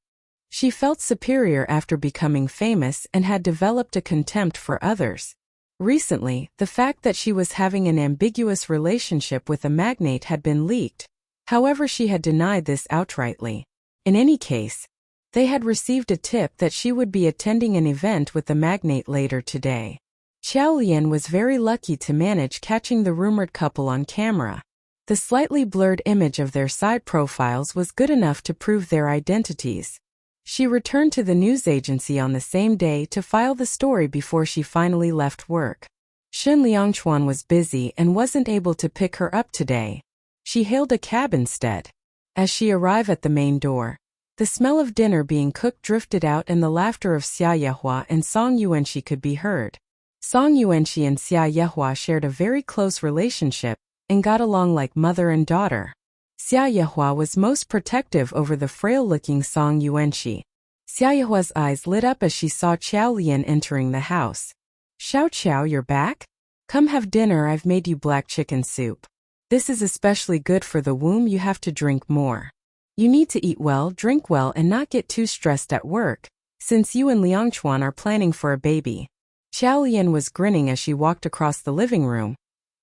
She felt superior after becoming famous and had developed a contempt for others. Recently, the fact that she was having an ambiguous relationship with a magnate had been leaked. However, she had denied this outrightly. In any case, they had received a tip that she would be attending an event with the magnate later today. Qiao Lian was very lucky to manage catching the rumored couple on camera. The slightly blurred image of their side profiles was good enough to prove their identities. She returned to the news agency on the same day to file the story before she finally left work. Shen Liangchuan was busy and wasn't able to pick her up today. She hailed a cab instead. As she arrived at the main door, the smell of dinner being cooked drifted out and the laughter of Xia Yehua and Song Yuanqi could be heard. Song Yuanqi and Xia Yehua shared a very close relationship and got along like mother and daughter. Xia Yehua was most protective over the frail-looking Song Yuanqi. Xia Yehua's eyes lit up as she saw Qiao Lian entering the house. "Xiao Qiao, you're back? Come have dinner, I've made you black chicken soup. This is especially good for the womb, you have to drink more. You need to eat well, drink well and not get too stressed at work, since you and Liangchuan are planning for a baby." Qiao Lian was grinning as she walked across the living room.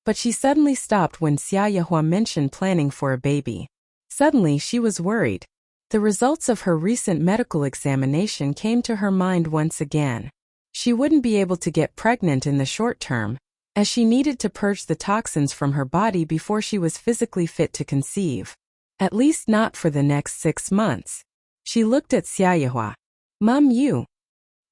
But she suddenly stopped when Xia Yehua mentioned planning for a baby. Suddenly she was worried. The results of her recent medical examination came to her mind once again. She wouldn't be able to get pregnant in the short term, as she needed to purge the toxins from her body before she was physically fit to conceive. At least not for the next 6 months. She looked at Xiaoyehua. Mom, you.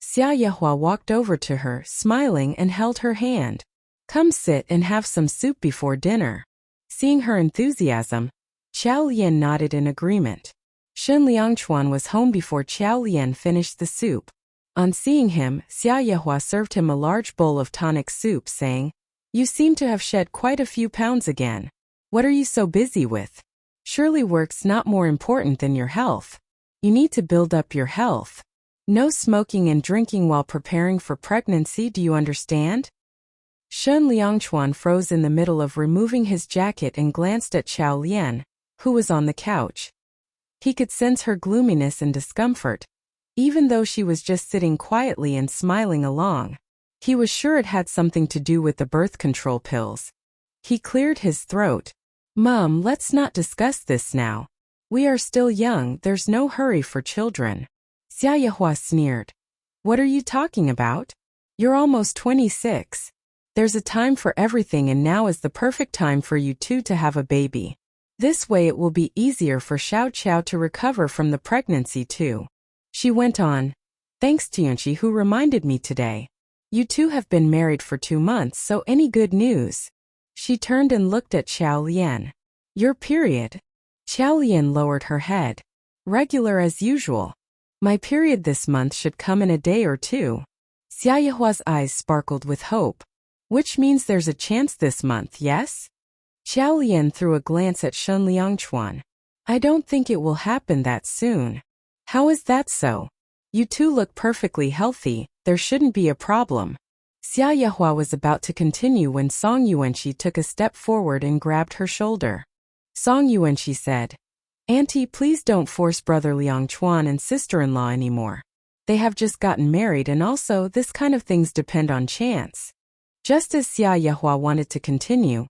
Xiaoyehua walked over to her, smiling, and held her hand. Come sit and have some soup before dinner. Seeing her enthusiasm, Qiao Lian nodded in agreement. Shen Liangchuan was home before Qiao Lian finished the soup. On seeing him, Xiaoyehua served him a large bowl of tonic soup, saying, You seem to have shed quite a few pounds again. What are you so busy with? Surely work's not more important than your health. You need to build up your health. No smoking and drinking while preparing for pregnancy, do you understand? Shen Liangchuan froze in the middle of removing his jacket and glanced at Qiao Lian, who was on the couch. He could sense her gloominess and discomfort, even though she was just sitting quietly and smiling along. He was sure it had something to do with the birth control pills. He cleared his throat. Mom, let's not discuss this now. We are still young, there's no hurry for children. Xiaoyehua sneered. What are you talking about? You're almost 26. There's a time for everything, and now is the perfect time for you two to have a baby. This way it will be easier for Xiao Qiao to recover from the pregnancy too. She went on. Thanks to Yunqi who reminded me today. You two have been married for 2 months, so any good news? She turned and looked at Qiao Lian. Your period? Qiao Lian lowered her head. Regular as usual. My period this month should come in a day or two. Xiaoyehua's eyes sparkled with hope. Which means there's a chance this month, yes? Qiao Lian threw a glance at Shen Liangchuan. I don't think it will happen that soon. How is that so? You two look perfectly healthy, there shouldn't be a problem. Xiaoyehua was about to continue when Song Yuanqi took a step forward and grabbed her shoulder. Song Yuanqi said, Auntie, please don't force brother Liangchuan and sister-in-law anymore. They have just gotten married, and also this kind of things depend on chance. Just as Xiaoyehua wanted to continue,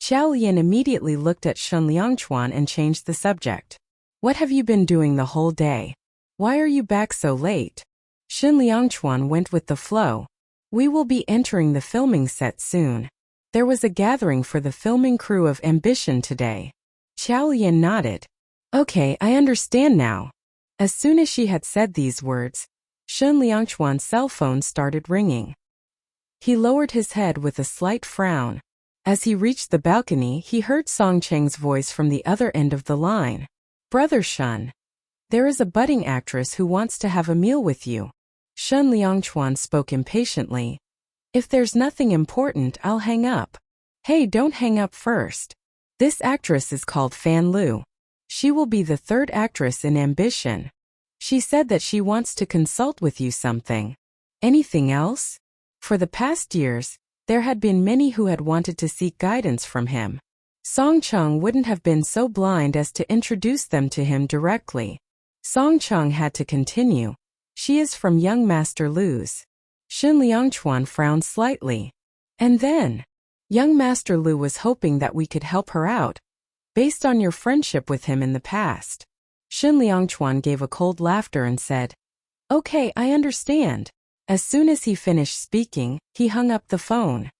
Qiao Lian immediately looked at Shen Liangchuan and changed the subject. What have you been doing the whole day? Why are you back so late? Shen Liangchuan went with the flow. We will be entering the filming set soon. There was a gathering for the filming crew of Ambition today. Qiao Lian nodded. Okay, I understand now. As soon as she had said these words, Shen Liangchuan's cell phone started ringing. He lowered his head with a slight frown. As he reached the balcony, he heard Song Cheng's voice from the other end of the line. Brother Shen, there is a budding actress who wants to have a meal with you. Shen Liangchuan spoke impatiently. If there's nothing important, I'll hang up. Hey, don't hang up first. This actress is called Fan Lu. She will be the 3rd actress in Ambition. She said that she wants to consult with you something. Anything else? For the past years, there had been many who had wanted to seek guidance from him. Song Cheng wouldn't have been so blind as to introduce them to him directly. Song Cheng had to continue. She is from young Master Lu's. Shen Liangchuan frowned slightly. And then, young Master Lu was hoping that we could help her out, based on your friendship with him in the past. Shen Liangchuan gave a cold laughter and said, Okay, I understand. As soon as he finished speaking, he hung up the phone.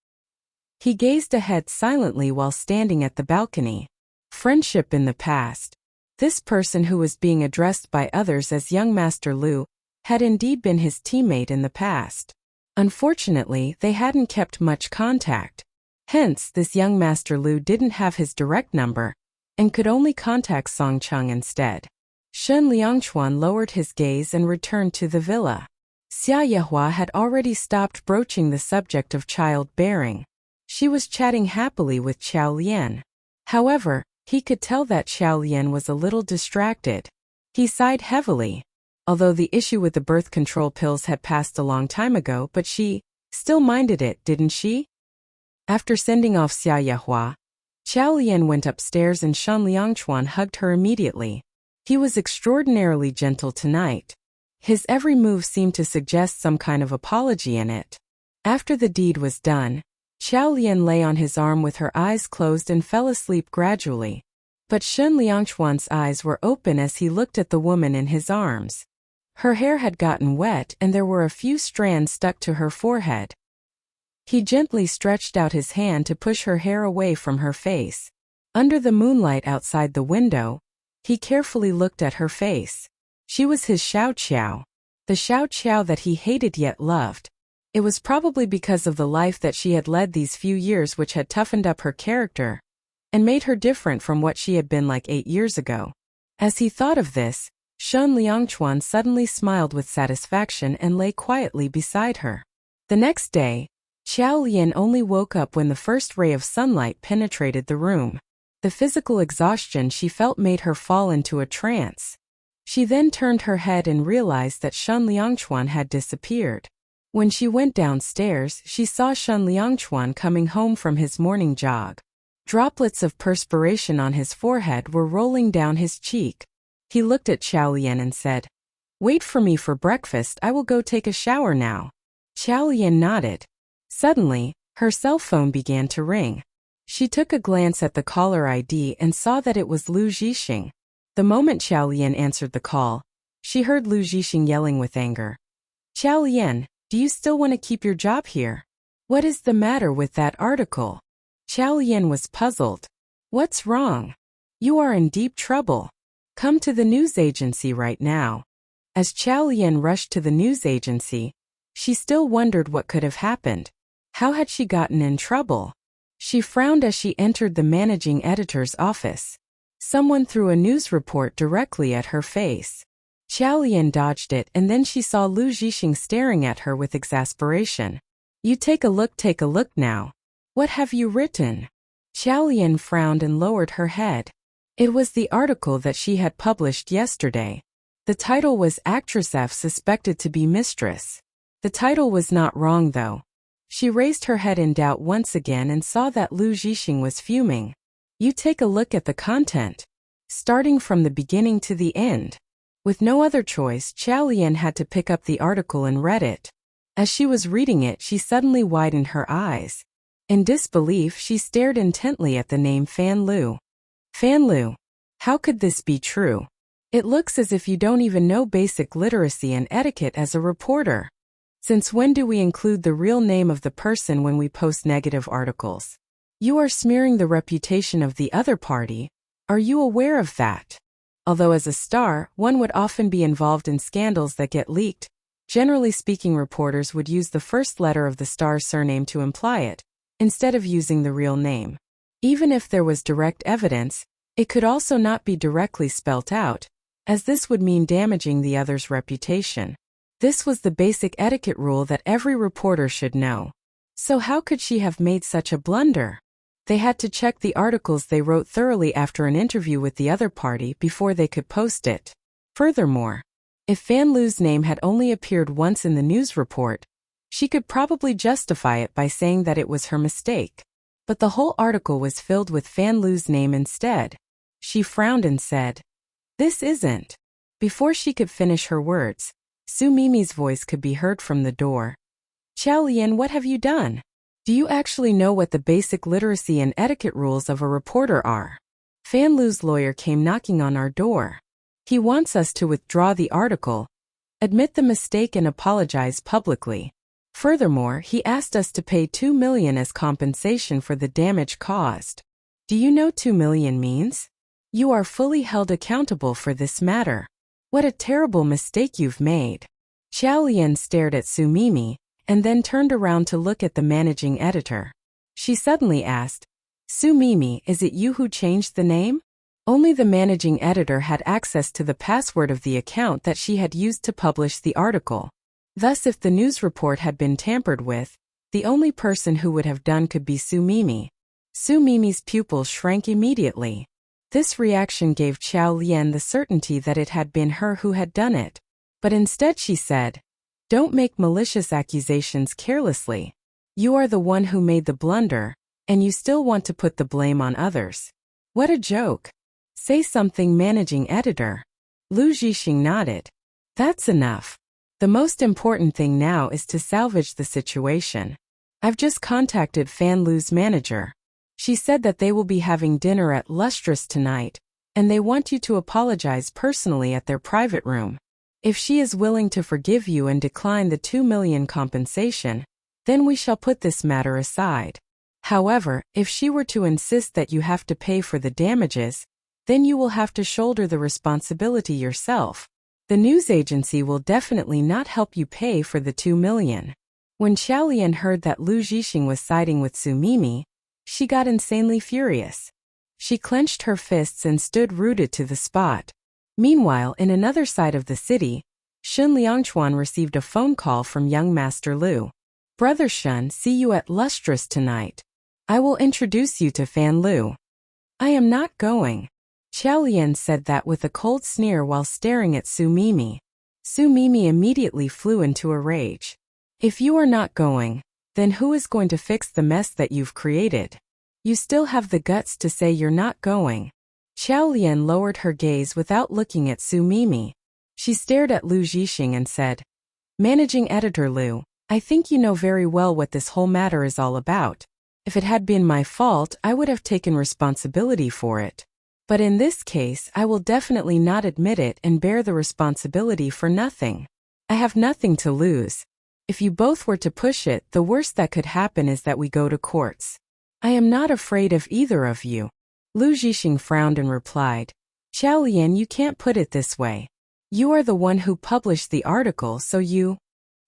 He gazed ahead silently while standing at the balcony. Friendship in the past. This person who was being addressed by others as young Master Lu had indeed been his teammate in the past. Unfortunately, they hadn't kept much contact. Hence, this young Master Lu didn't have his direct number and could only contact Song Cheng instead. Shen Liangchuan lowered his gaze and returned to the villa. Xiaoyehua had already stopped broaching the subject of childbearing. She was chatting happily with Qiao Lian. However, he could tell that Qiao Lian was a little distracted. He sighed heavily. Although the issue with the birth control pills had passed a long time ago, but she still minded it, didn't she? After sending off Xiaoyehua, Qiao Lian went upstairs and Shen Liangchuan hugged her immediately. He was extraordinarily gentle tonight. His every move seemed to suggest some kind of apology in it. After the deed was done, Qiao Lian lay on his arm with her eyes closed and fell asleep gradually. But Shen Liangchuan's eyes were open as he looked at the woman in his arms. Her hair had gotten wet and there were a few strands stuck to her forehead. He gently stretched out his hand to push her hair away from her face. Under the moonlight outside the window, he carefully looked at her face. She was his Xiao Qiao. The Xiao Qiao that he hated yet loved. It was probably because of the life that she had led these few years which had toughened up her character and made her different from what she had been like 8 years ago. As he thought of this, Shen Liangchuan suddenly smiled with satisfaction and lay quietly beside her. The next day, Xiao Lian only woke up when the first ray of sunlight penetrated the room. The physical exhaustion she felt made her fall into a trance. She then turned her head and realized that Shen Liangchuan had disappeared. When she went downstairs, she saw Shen Liangchuan coming home from his morning jog. Droplets of perspiration on his forehead were rolling down his cheek. He looked at Xiao Lian and said, "Wait for me for breakfast, I will go take a shower now." Xiao Lian nodded. Suddenly, her cell phone began to ring. She took a glance at the caller ID and saw that it was Lu Zhixing. The moment Xiao Lian answered the call, she heard Lu Zhixing yelling with anger. "Xiao Lian, do you still want to keep your job here? What is the matter with that article?" Xiao Lian was puzzled. "What's wrong? You are in deep trouble. Come to the news agency right now." As Xiao Lian rushed to the news agency, she still wondered what could have happened. How had she gotten in trouble? She frowned as she entered the managing editor's office. Someone threw a news report directly at her face. Xiao Lian dodged it and then she saw Lu Zhixing staring at her with exasperation. "You take a look now. What have you written?" Xiao Lian frowned and lowered her head. It was the article that she had published yesterday. The title was Actress F Suspected to be Mistress. The title was not wrong though. She raised her head in doubt once again and saw that Lu Zhixing was fuming. "You take a look at the content. Starting from the beginning to the end." With no other choice, Xiao Lian had to pick up the article and read it. As she was reading it, she suddenly widened her eyes. In disbelief, she stared intently at the name Fan Lu. Fan Lu. How could this be true? It looks as if you don't even know basic literacy and etiquette as a reporter. Since when do we include the real name of the person when we post negative articles? You are smearing the reputation of the other party. Are you aware of that? Although as a star, one would often be involved in scandals that get leaked, generally speaking, reporters would use the first letter of the star's surname to imply it, instead of using the real name. Even if there was direct evidence, it could also not be directly spelt out, as this would mean damaging the other's reputation. This was the basic etiquette rule that every reporter should know. So how could she have made such a blunder? They had to check the articles they wrote thoroughly after an interview with the other party before they could post it. Furthermore, if Fan Lu's name had only appeared once in the news report, she could probably justify it by saying that it was her mistake. But the whole article was filled with Fan Lu's name instead. She frowned and said, "This isn't." Before she could finish her words, Su Mimi's voice could be heard from the door. "Xiao Lian, what have you done? Do you actually know what the basic literacy and etiquette rules of a reporter are? Fan Lu's lawyer came knocking on our door. He wants us to withdraw the article, admit the mistake and apologize publicly. Furthermore, he asked us to pay 2 million as compensation for the damage caused. Do you know 2 million means? You are fully held accountable for this matter. What a terrible mistake you've made." Xiao Lian stared at Su Mimi, and then turned around to look at the managing editor. She suddenly asked, "Su Mimi, is it you who changed the name?" Only the managing editor had access to the password of the account that she had used to publish the article. Thus, if the news report had been tampered with, the only person who would have done could be Su Mimi. Su Mimi's pupils shrank immediately. This reaction gave Xiao Lian the certainty that it had been her who had done it. But instead she said, "Don't make malicious accusations carelessly. You are the one who made the blunder, and you still want to put the blame on others. What a joke. Say something, managing editor." Lu Zhixing nodded. "That's enough. The most important thing now is to salvage the situation. I've just contacted Fan Lu's manager. She said that they will be having dinner at Lustrous tonight, and they want you to apologize personally at their private room. If she is willing to forgive you and decline the 2 million compensation, then we shall put this matter aside. However, if she were to insist that you have to pay for the damages, then you will have to shoulder the responsibility yourself. The news agency will definitely not help you pay for the 2 million. When Xiaolian heard that Lu Zhixing was siding with Su Mimi, she got insanely furious. She clenched her fists and stood rooted to the spot. Meanwhile, in another side of the city, Shun Liangchuan received a phone call from young Master Lu. Brother Shun, see you at Lustrous tonight. I will introduce you to Fan Lu. I am not going. Xiaolian said that with a cold sneer while staring at Su Mimi. Su Mimi immediately flew into a rage. If you are not going, then who is going to fix the mess that you've created? You still have the guts to say you're not going. Xiaolian lowered her gaze without looking at Su Mimi. She stared at Lu Zhixing and said, Managing Editor Lu, I think you know very well what this whole matter is all about. If it had been my fault, I would have taken responsibility for it. But in this case, I will definitely not admit it and bear the responsibility for nothing. I have nothing to lose. If you both were to push it, the worst that could happen is that we go to courts. I am not afraid of either of you. Lu Zhixing frowned and replied, Xiaolian, you can't put it this way. You are the one who published the article, so you…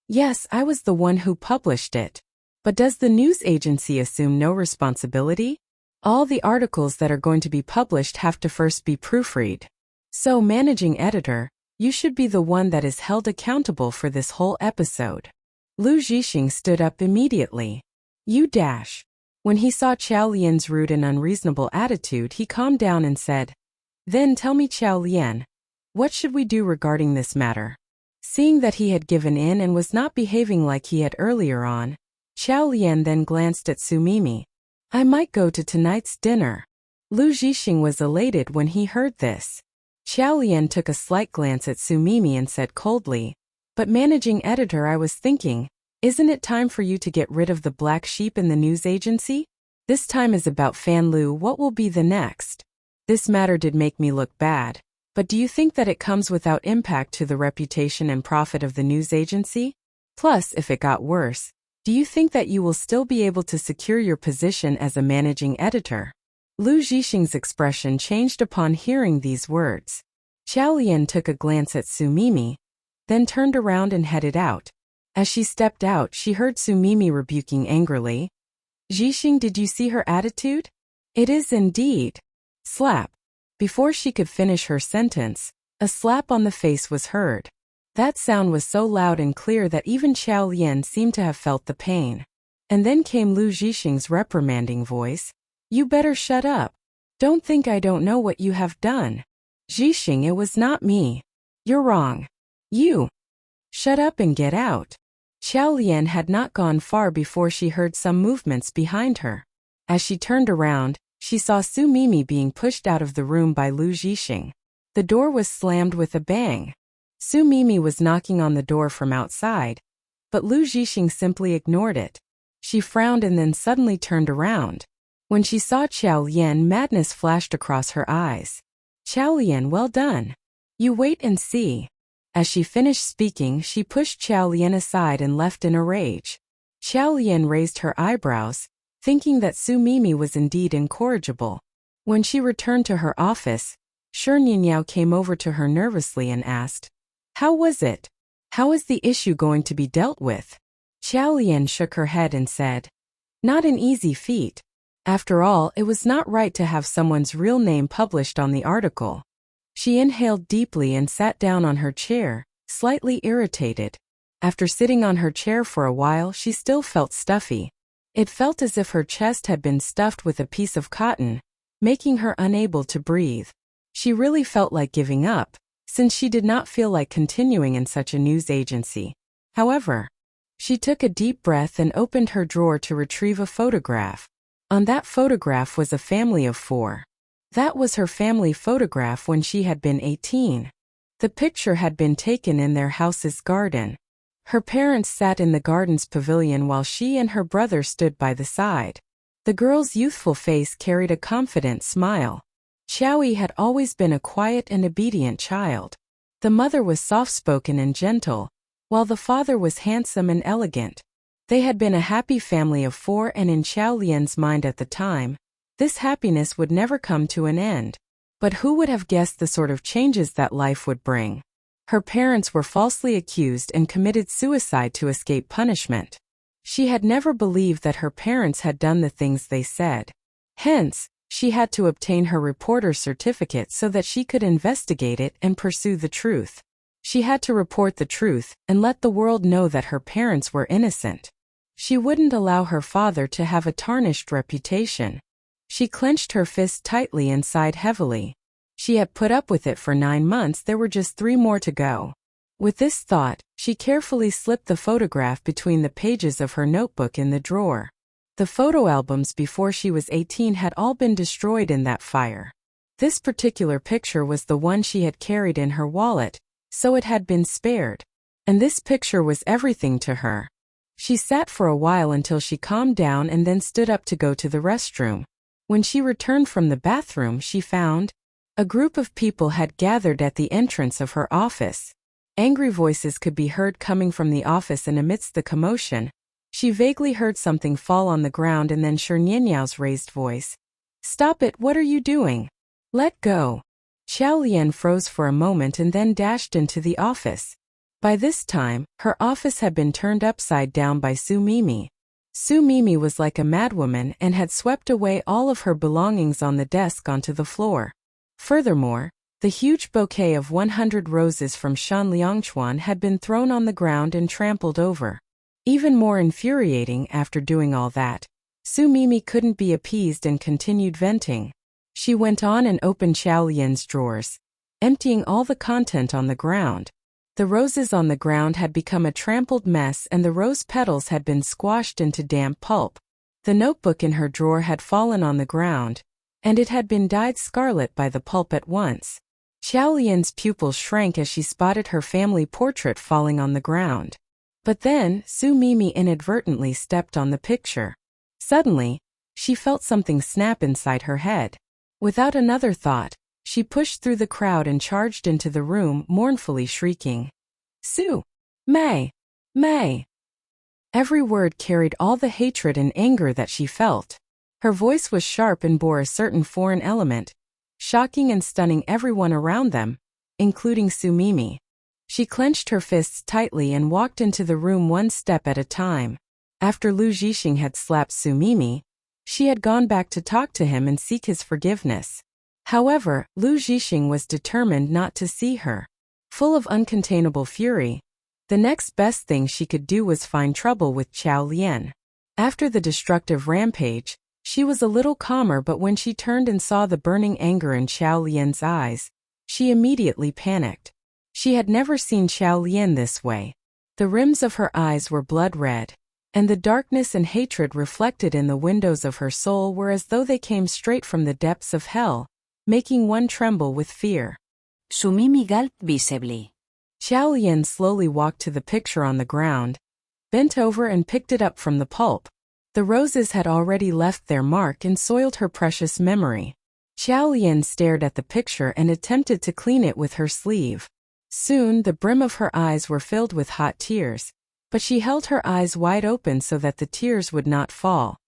Yes, I was the one who published it. But does the news agency assume no responsibility? All the articles that are going to be published have to first be proofread. So, managing editor, you should be the one that is held accountable for this whole episode. Lu Zhixing stood up immediately. You dash. When he saw Xiaolian's rude and unreasonable attitude, he calmed down and said, Then tell me, Xiaolian, what should we do regarding this matter? Seeing that he had given in and was not behaving like he had earlier on, Xiaolian then glanced at Su Mimi. I might go to tonight's dinner. Lu Zhixing was elated when he heard this. Xiaolian took a slight glance at Su Mimi and said coldly, But managing editor, I was thinking, isn't it time for you to get rid of the black sheep in the news agency? This time is about Fan Lu. What will be the next? This matter did make me look bad, but do you think that it comes without impact to the reputation and profit of the news agency? Plus, if it got worse, do you think that you will still be able to secure your position as a managing editor? Lu Zhixing's expression changed upon hearing these words. Xiaolian took a glance at Su Mimi, then turned around and headed out. As she stepped out, she heard Su Mimi rebuking angrily. Zhixing, did you see her attitude? It is indeed. Slap. Before she could finish her sentence, a slap on the face was heard. That sound was so loud and clear that even Xiaolian seemed to have felt the pain. And then came Lu Zhixing's reprimanding voice. You better shut up. Don't think I don't know what you have done. Zhixing, it was not me. You're wrong. You. Shut up and get out. Xiaolian had not gone far before she heard some movements behind her. As she turned around, she saw Su Mimi being pushed out of the room by Lu Zhixing. The door was slammed with a bang. Su Mimi was knocking on the door from outside, but Lu Zhixing simply ignored it. She frowned and then suddenly turned around. When she saw Xiaolian, madness flashed across her eyes. Xiaolian, well done. You wait and see. As she finished speaking, she pushed Xiaolian aside and left in a rage. Xiaolian raised her eyebrows, thinking that Su Mimi was indeed incorrigible. When she returned to her office, Shininyao came over to her nervously and asked, How was it? How is the issue going to be dealt with? Xiaolian shook her head and said, Not an easy feat. After all, it was not right to have someone's real name published on the article. She inhaled deeply and sat down on her chair, slightly irritated. After sitting on her chair for a while, she still felt stuffy. It felt as if her chest had been stuffed with a piece of cotton, making her unable to breathe. She really felt like giving up, since she did not feel like continuing in such a news agency. However, she took a deep breath and opened her drawer to retrieve a photograph. On that photograph was a family of 4. That was her family photograph when she had been 18. The picture had been taken in their house's garden. Her parents sat in the garden's pavilion while she and her brother stood by the side. The girl's youthful face carried a confident smile. Xiaoyi had always been a quiet and obedient child. The mother was soft-spoken and gentle, while the father was handsome and elegant. They had been a happy family of 4, and in Xiao Lian's mind at the time, this happiness would never come to an end. But who would have guessed the sort of changes that life would bring? Her parents were falsely accused and committed suicide to escape punishment. She had never believed that her parents had done the things they said. Hence, she had to obtain her reporter's certificate so that she could investigate it and pursue the truth. She had to report the truth and let the world know that her parents were innocent. She wouldn't allow her father to have a tarnished reputation. She clenched her fist tightly and sighed heavily. She had put up with it for 9 months, there were just 3 more to go. With this thought, she carefully slipped the photograph between the pages of her notebook in the drawer. The photo albums before she was 18 had all been destroyed in that fire. This particular picture was the one she had carried in her wallet, so it had been spared. And this picture was everything to her. She sat for a while until she calmed down and then stood up to go to the restroom. When she returned from the bathroom, she found a group of people had gathered at the entrance of her office. Angry voices could be heard coming from the office, and amidst the commotion, she vaguely heard something fall on the ground and then Shi Nianyao's raised voice. "Stop it, what are you doing? Let go." Xiao Lian froze for a moment and then dashed into the office. By this time, her office had been turned upside down by Su Mimi. Su Mimi was like a madwoman and had swept away all of her belongings on the desk onto the floor. Furthermore, the huge bouquet of 100 roses from Shan Liangchuan had been thrown on the ground and trampled over. Even more infuriating, after doing all that, Su Mimi couldn't be appeased and continued venting. She went on and opened Xiao Lian's drawers, emptying all the content on the ground. The roses on the ground had become a trampled mess and the rose petals had been squashed into damp pulp. The notebook in her drawer had fallen on the ground, and it had been dyed scarlet by the pulp at once. Xiao Lian's pupils shrank as she spotted her family portrait falling on the ground. But then, Su Mimi inadvertently stepped on the picture. Suddenly, she felt something snap inside her head. Without another thought, she pushed through the crowd and charged into the room, mournfully shrieking, "Su! Mei! Mei!" Every word carried all the hatred and anger that she felt. Her voice was sharp and bore a certain foreign element, shocking and stunning everyone around them, including Su Mimi. She clenched her fists tightly and walked into the room one step at a time. After Lu Zhixing had slapped Su Mimi, she had gone back to talk to him and seek his forgiveness. However, Lu Zhixing was determined not to see her. Full of uncontainable fury, the next best thing she could do was find trouble with Xiao Lian. After the destructive rampage, she was a little calmer, but when she turned and saw the burning anger in Xiao Lian's eyes, she immediately panicked. She had never seen Xiao Lian this way. The rims of her eyes were blood red, and the darkness and hatred reflected in the windows of her soul were as though they came straight from the depths of hell, making one tremble with fear. Su Mimi gulped visibly. Xiao Lian slowly walked to the picture on the ground, bent over and picked it up from the pulp. The roses had already left their mark and soiled her precious memory. Xiao Lian stared at the picture and attempted to clean it with her sleeve. Soon the brim of her eyes were filled with hot tears, but she held her eyes wide open so that the tears would not fall.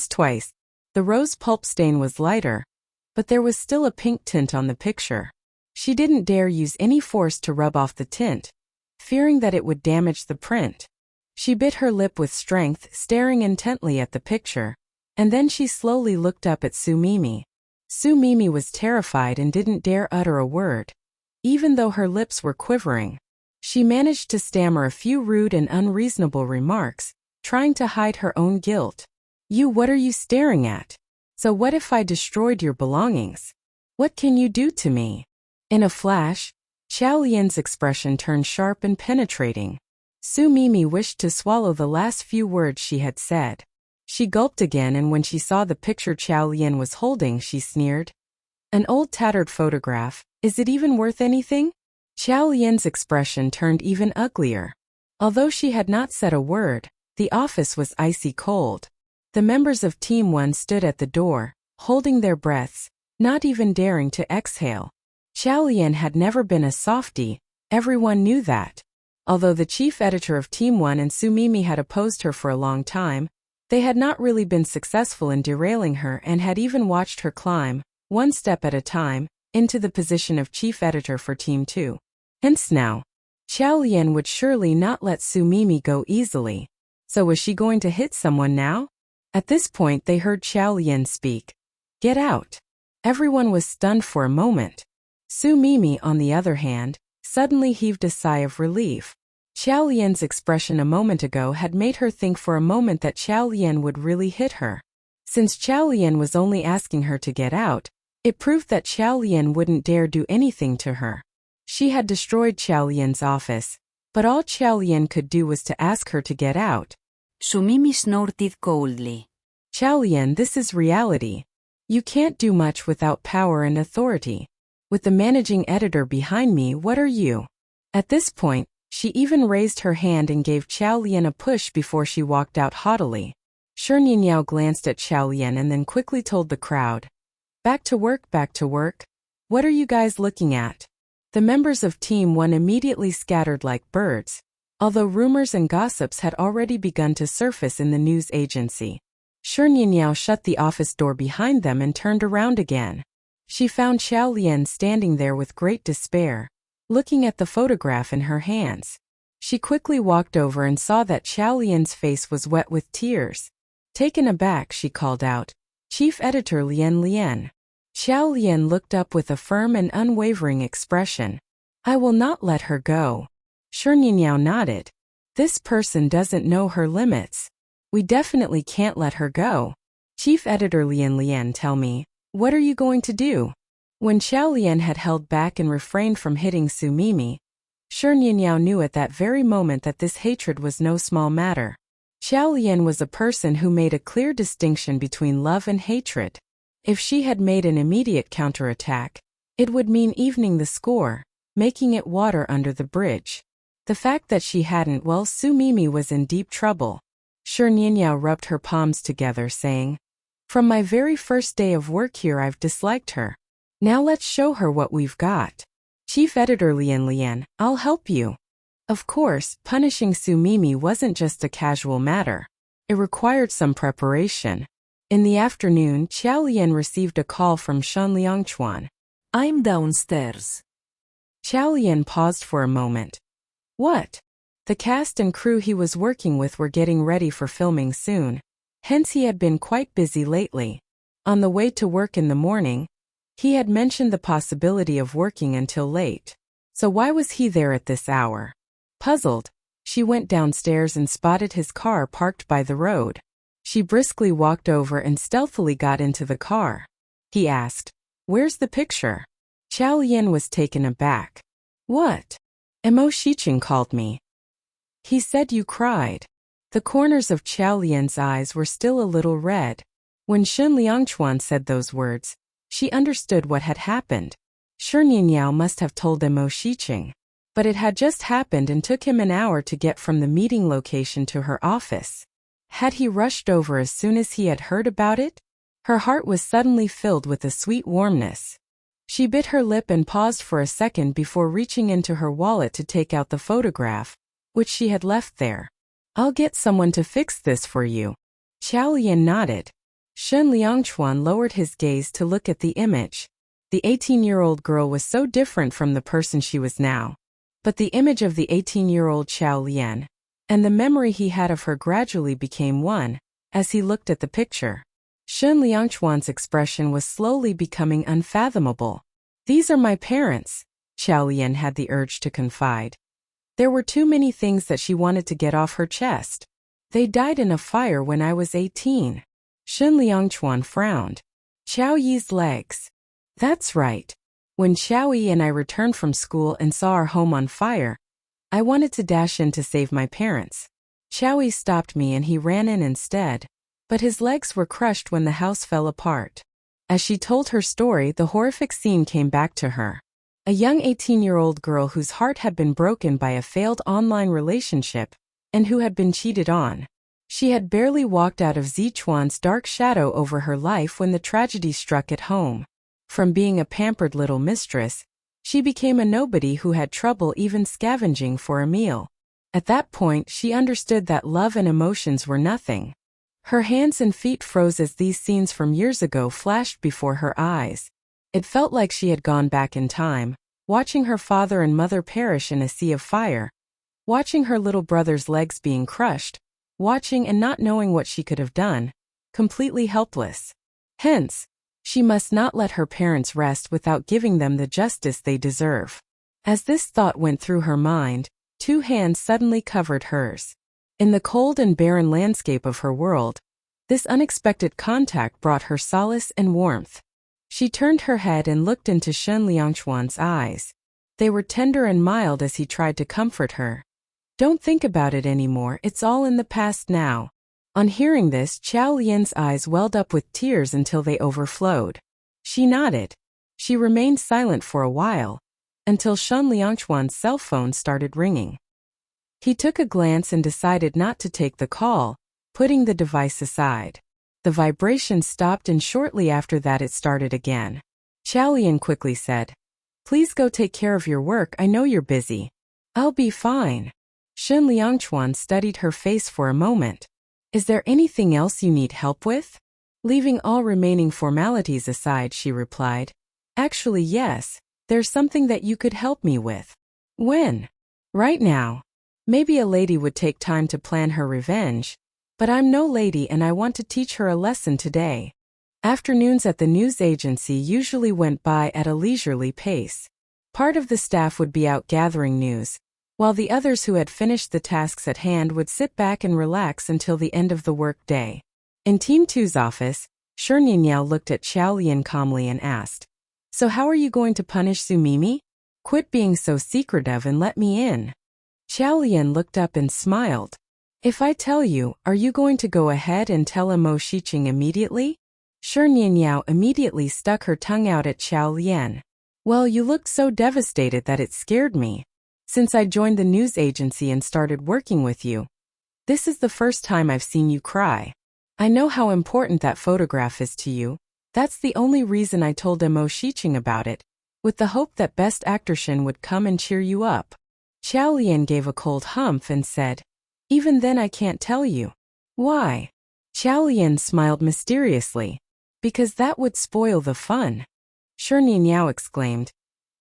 Twice, the rose pulp stain was lighter, but there was still a pink tint on the picture. She didn't dare use any force to rub off the tint, fearing that it would damage the print. She bit her lip with strength, staring intently at the picture, and then she slowly looked up at Su Mimi. Su Mimi was terrified and didn't dare utter a word. Even though her lips were quivering, she managed to stammer a few rude and unreasonable remarks, trying to hide her own guilt. What are you staring at? So what if I destroyed your belongings? What can you do to me?" In a flash, Xiao Lian's expression turned sharp and penetrating. Su Mimi wished to swallow the last few words she had said. She gulped again, and when she saw the picture Xiao Lian was holding, she sneered. "An old tattered photograph, is it even worth anything?" Xiao Lian's expression turned even uglier. Although she had not said a word, the office was icy cold. The members of Team 1 stood at the door, holding their breaths, not even daring to exhale. Xiao Lian had never been a softie, everyone knew that. Although the chief editor of Team 1 and Su Mimi had opposed her for a long time, they had not really been successful in derailing her and had even watched her climb, one step at a time, into the position of chief editor for Team 2. Hence now, Xiao Lian would surely not let Su Mimi go easily. So was she going to hit someone now? At this point they heard Xiao Lian speak. "Get out." Everyone was stunned for a moment. Su Mimi, on the other hand, suddenly heaved a sigh of relief. Xiao Lian's expression a moment ago had made her think for a moment that Xiao Lian would really hit her. Since Xiao Lian was only asking her to get out, it proved that Xiao Lian wouldn't dare do anything to her. She had destroyed Xiao Lian's office, but all Xiao Lian could do was to ask her to get out. Su Mimi snorted coldly. "Xiao Lian, this is reality. You can't do much without power and authority. With the managing editor behind me, what are you?" At this point, she even raised her hand and gave Xiao Lian a push before she walked out haughtily. Shen Yingyao glanced at Xiao Lian and then quickly told the crowd, back to work, back to work. What are you guys looking at?" The members of Team 1 immediately scattered like birds, although rumors and gossips had already begun to surface in the news agency. Shen Yingyao shut the office door behind them and turned around again. She found Xiao Lian standing there with great despair, looking at the photograph in her hands. She quickly walked over and saw that Xiao Lian's face was wet with tears. Taken aback, she called out, "Chief Editor Lian." Xiao Lian looked up with a firm and unwavering expression. "I will not let her go." Shen Yingyao nodded. "This person doesn't know her limits. We definitely can't let her go. Chief Editor Lian, tell me, what are you going to do?" When Xiao Lian had held back and refrained from hitting Su Mimi, Shen Yingyao knew at that very moment that this hatred was no small matter. Xiao Lian was a person who made a clear distinction between love and hatred. If she had made an immediate counterattack, it would mean evening the score, making it water under the bridge. The fact that she hadn't, well, Su Mimi was in deep trouble. Shen Yingyao rubbed her palms together, saying, "From my very first day of work here I've disliked her. Now let's show her what we've got. Chief Editor Lian, I'll help you." Of course, punishing Su Mimi wasn't just a casual matter. It required some preparation. In the afternoon, Xiao Lian received a call from Shen Liangchuan. "I'm downstairs." Xiao Lian paused for a moment. What? The cast and crew he was working with were getting ready for filming soon. Hence he had been quite busy lately. On the way to work in the morning, he had mentioned the possibility of working until late. So why was he there at this hour? Puzzled, she went downstairs and spotted his car parked by the road. She briskly walked over and stealthily got into the car. He asked, "Where's the picture?" Xiao Lian was taken aback. "What? Mo Shiqing called me. He said you cried." The corners of Xiao Lian's eyes were still a little red. When Shen Liangchuan said those words, she understood what had happened. Shen Yingyao must have told Mo Shiqing. But it had just happened and took him an hour to get from the meeting location to her office. Had he rushed over as soon as he had heard about it? Her heart was suddenly filled with a sweet warmness. She bit her lip and paused for a second before reaching into her wallet to take out the photograph, which she had left there. "I'll get someone to fix this for you." Xiao Lian nodded. Shen Liangchuan lowered his gaze to look at the image. The 18-year-old girl was so different from the person she was now. But the image of the 18-year-old Xiao Lian and the memory he had of her gradually became one, as he looked at the picture. Shen Liangchuan's expression was slowly becoming unfathomable. "These are my parents," Xiao Lian had the urge to confide. There were too many things that she wanted to get off her chest. "They died in a fire when I was 18. Shen Liangchuan frowned. "Xiao Yi's legs." "That's right. When Xiao Yi and I returned from school and saw our home on fire, I wanted to dash in to save my parents. Xiao Yi stopped me and he ran in instead, but his legs were crushed when the house fell apart." As she told her story, the horrific scene came back to her. A young 18-year-old girl whose heart had been broken by a failed online relationship and who had been cheated on. She had barely walked out of Zichuan's dark shadow over her life when the tragedy struck at home. From being a pampered little mistress, she became a nobody who had trouble even scavenging for a meal. At that point, she understood that love and emotions were nothing. Her hands and feet froze as these scenes from years ago flashed before her eyes. It felt like she had gone back in time, watching her father and mother perish in a sea of fire, watching her little brother's legs being crushed, watching and not knowing what she could have done, completely helpless. Hence, she must not let her parents rest without giving them the justice they deserve. As this thought went through her mind, two hands suddenly covered hers. In the cold and barren landscape of her world, this unexpected contact brought her solace and warmth. She turned her head and looked into Shen Liangchuan's eyes. They were tender and mild as he tried to comfort her. Don't think about it anymore, it's all in the past now. On hearing this, Qiao Lian's eyes welled up with tears until they overflowed. She nodded. She remained silent for a while, until Shen Liangchuan's cell phone started ringing. He took a glance and decided not to take the call, putting the device aside. The vibration stopped and shortly after that it started again. Qiao Lian quickly said, "Please go take care of your work, I know you're busy." "I'll be fine." Shen Liangchuan studied her face for a moment. "Is there anything else you need help with?" Leaving all remaining formalities aside, she replied, "Actually, yes, there's something that you could help me with." "When?" "Right now. Maybe a lady would take time to plan her revenge, but I'm no lady and I want to teach her a lesson today." Afternoons at the news agency usually went by at a leisurely pace. Part of the staff would be out gathering news, while the others who had finished the tasks at hand would sit back and relax until the end of the work day. In Team 2's office, Shi Nianyao looked at Qiao Lian calmly and asked, "So how are you going to punish Sumimi? Quit being so secretive and let me in." Qiao Lian looked up and smiled. "If I tell you, are you going to go ahead and tell Mo Shiqing immediately?" Shi Nianyao immediately stuck her tongue out at Qiao Lian. "Well, you looked so devastated that it scared me. Since I joined the news agency and started working with you, this is the first time I've seen you cry. I know how important that photograph is to you. That's the only reason I told Mo Shiqing about it, with the hope that Best Actor Shin would come and cheer you up." Qiao Lian gave a cold humph and said, "Even then I can't tell you." "Why?" Qiao Lian smiled mysteriously. "Because that would spoil the fun." Shi Nianyao exclaimed,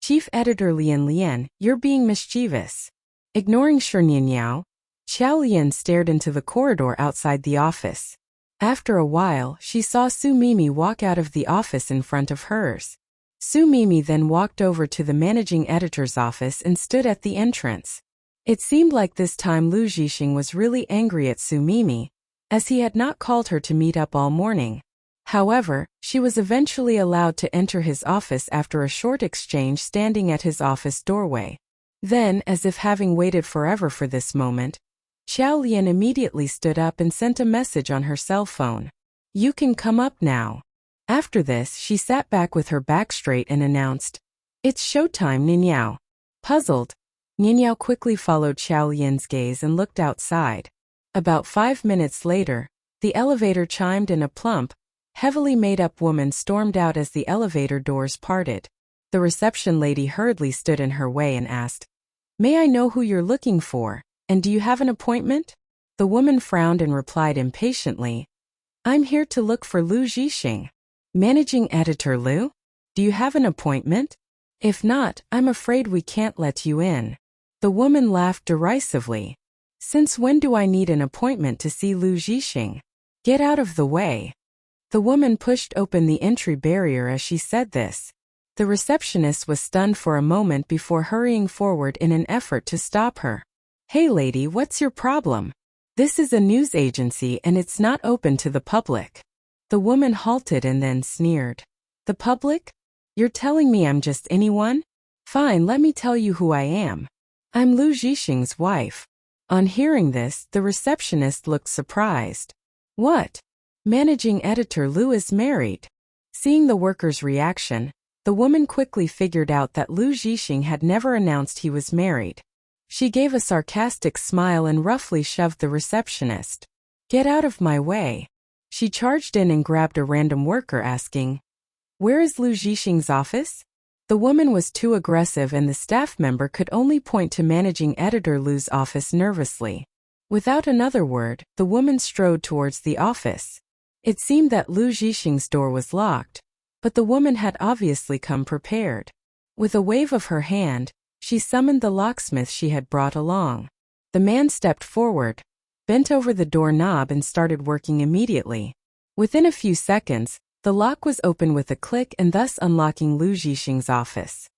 "Chief Editor Lian, you're being mischievous." Ignoring Shi Nianyao, Qiao Lian stared into the corridor outside the office. After a while, she saw Su Mimi walk out of the office in front of hers. Su Mimi then walked over to the managing editor's office and stood at the entrance. It seemed like this time Lu Zhixing was really angry at Su Mimi, as he had not called her to meet up all morning. However, she was eventually allowed to enter his office after a short exchange standing at his office doorway. Then, as if having waited forever for this moment, Qiao Lian immediately stood up and sent a message on her cell phone. "You can come up now." After this, she sat back with her back straight and announced, "It's showtime, Nianyao." Puzzled, Nianyao quickly followed Qiao Lian's gaze and looked outside. About 5 minutes later, the elevator chimed and a plump, heavily made-up woman stormed out as the elevator doors parted. The reception lady hurriedly stood in her way and asked, "May I know who you're looking for, and do you have an appointment?" The woman frowned and replied impatiently, "I'm here to look for Lu Zhixing." "Managing Editor Lu? Do you have an appointment? If not, I'm afraid we can't let you in." The woman laughed derisively. "Since when do I need an appointment to see Lu Zhixing? Get out of the way." The woman pushed open the entry barrier as she said this. The receptionist was stunned for a moment before hurrying forward in an effort to stop her. "Hey lady, what's your problem? This is a news agency and it's not open to the public." The woman halted and then sneered. "The public? You're telling me I'm just anyone? Fine, let me tell you who I am. I'm Lu Zhixing's wife." On hearing this, the receptionist looked surprised. "What? Managing Editor Lu is married?" Seeing the worker's reaction, the woman quickly figured out that Lu Zhixing had never announced he was married. She gave a sarcastic smile and roughly shoved the receptionist. Get out of my way. She charged in and grabbed a random worker asking, Where is Lu Zhixing's office? The woman was too aggressive and the staff member could only point to managing editor Lu's office nervously. Without another word, the woman strode towards the office. It seemed that Lu Zhixing's door was locked, but the woman had obviously come prepared. With a wave of her hand, she summoned the locksmith she had brought along. The man stepped forward, bent over the doorknob and started working immediately. Within a few seconds, the lock was open with a click and thus unlocking Lu Zhixing's office.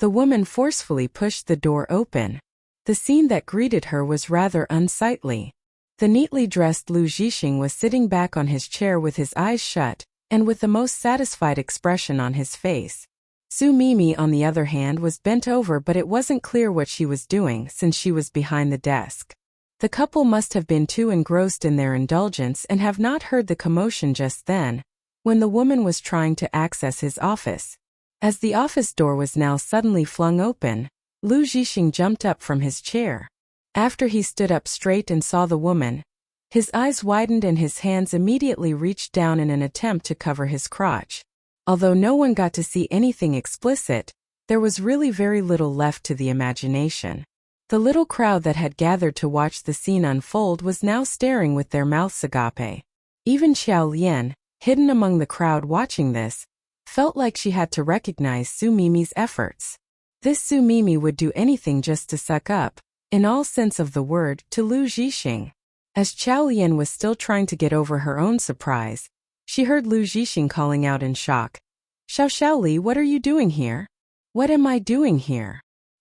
The woman forcefully pushed the door open. The scene that greeted her was rather unsightly. The neatly dressed Lu Zhixing was sitting back on his chair with his eyes shut, and with the most satisfied expression on his face. Su Mimi, on the other hand, was bent over, but it wasn't clear what she was doing since she was behind the desk. The couple must have been too engrossed in their indulgence and have not heard the commotion just then, when the woman was trying to access his office. As the office door was now suddenly flung open, Lu Zhixing jumped up from his chair. After he stood up straight and saw the woman, his eyes widened and his hands immediately reached down in an attempt to cover his crotch. Although no one got to see anything explicit, there was really very little left to the imagination. The little crowd that had gathered to watch the scene unfold was now staring with their mouths agape. Even Xiao Lian, hidden among the crowd watching this, felt like she had to recognize Su Mimi's efforts. This Su Mimi would do anything just to suck up, in all sense of the word, to Lu Zhixing. As Xiao Lian was still trying to get over her own surprise, she heard Lu Zhixing calling out in shock, Xiaoli, what are you doing here? What am I doing here?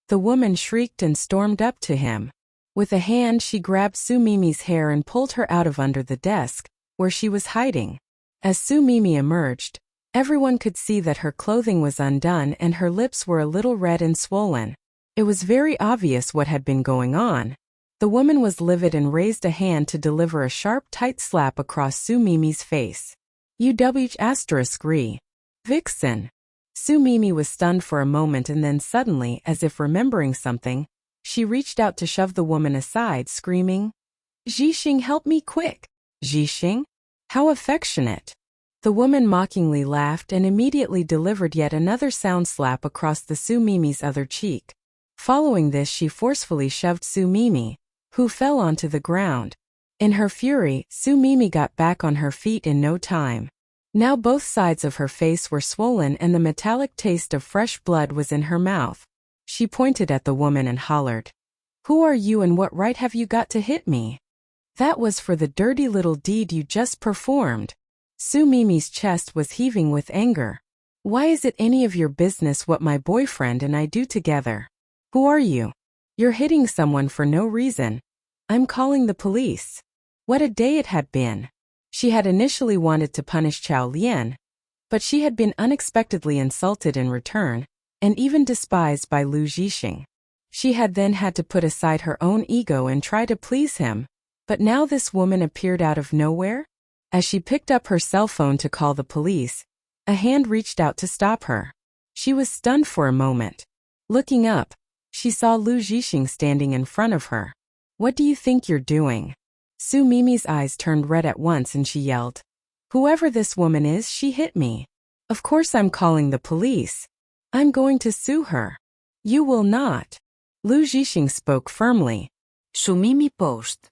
The woman shrieked and stormed up to him. With a hand she grabbed Su Mimi's hair and pulled her out of under the desk, where she was hiding. As Su Mimi emerged, everyone could see that her clothing was undone and her lips were a little red and swollen. It was very obvious what had been going on. The woman was livid and raised a hand to deliver a sharp, tight slap across Su Mimi's face. UW***re. Vixen. Su Mimi was stunned for a moment and then suddenly, as if remembering something, she reached out to shove the woman aside, screaming, Zhixing, help me quick! Zhixing? How affectionate! The woman mockingly laughed and immediately delivered yet another sound slap across the Su Mimi's other cheek. Following this, she forcefully shoved Su Mimi, who fell onto the ground. In her fury, Su Mimi got back on her feet in no time. Now both sides of her face were swollen and the metallic taste of fresh blood was in her mouth. She pointed at the woman and hollered, Who are you and what right have you got to hit me? That was for the dirty little deed you just performed. Su Mimi's chest was heaving with anger. Why is it any of your business what my boyfriend and I do together? Who are you? You're hitting someone for no reason. I'm calling the police. What a day it had been. She had initially wanted to punish Xiao Lian, but she had been unexpectedly insulted in return, and even despised by Lu Zhixing. She had then had to put aside her own ego and try to please him, but now this woman appeared out of nowhere? As she picked up her cell phone to call the police, a hand reached out to stop her. She was stunned for a moment. Looking up, she saw Lu Zhixing standing in front of her. What do you think you're doing? Su Mimi's eyes turned red at once and she yelled, Whoever this woman is, she hit me. Of course I'm calling the police. I'm going to sue her. You will not. Lu Zhixing spoke firmly. Su Mimi post.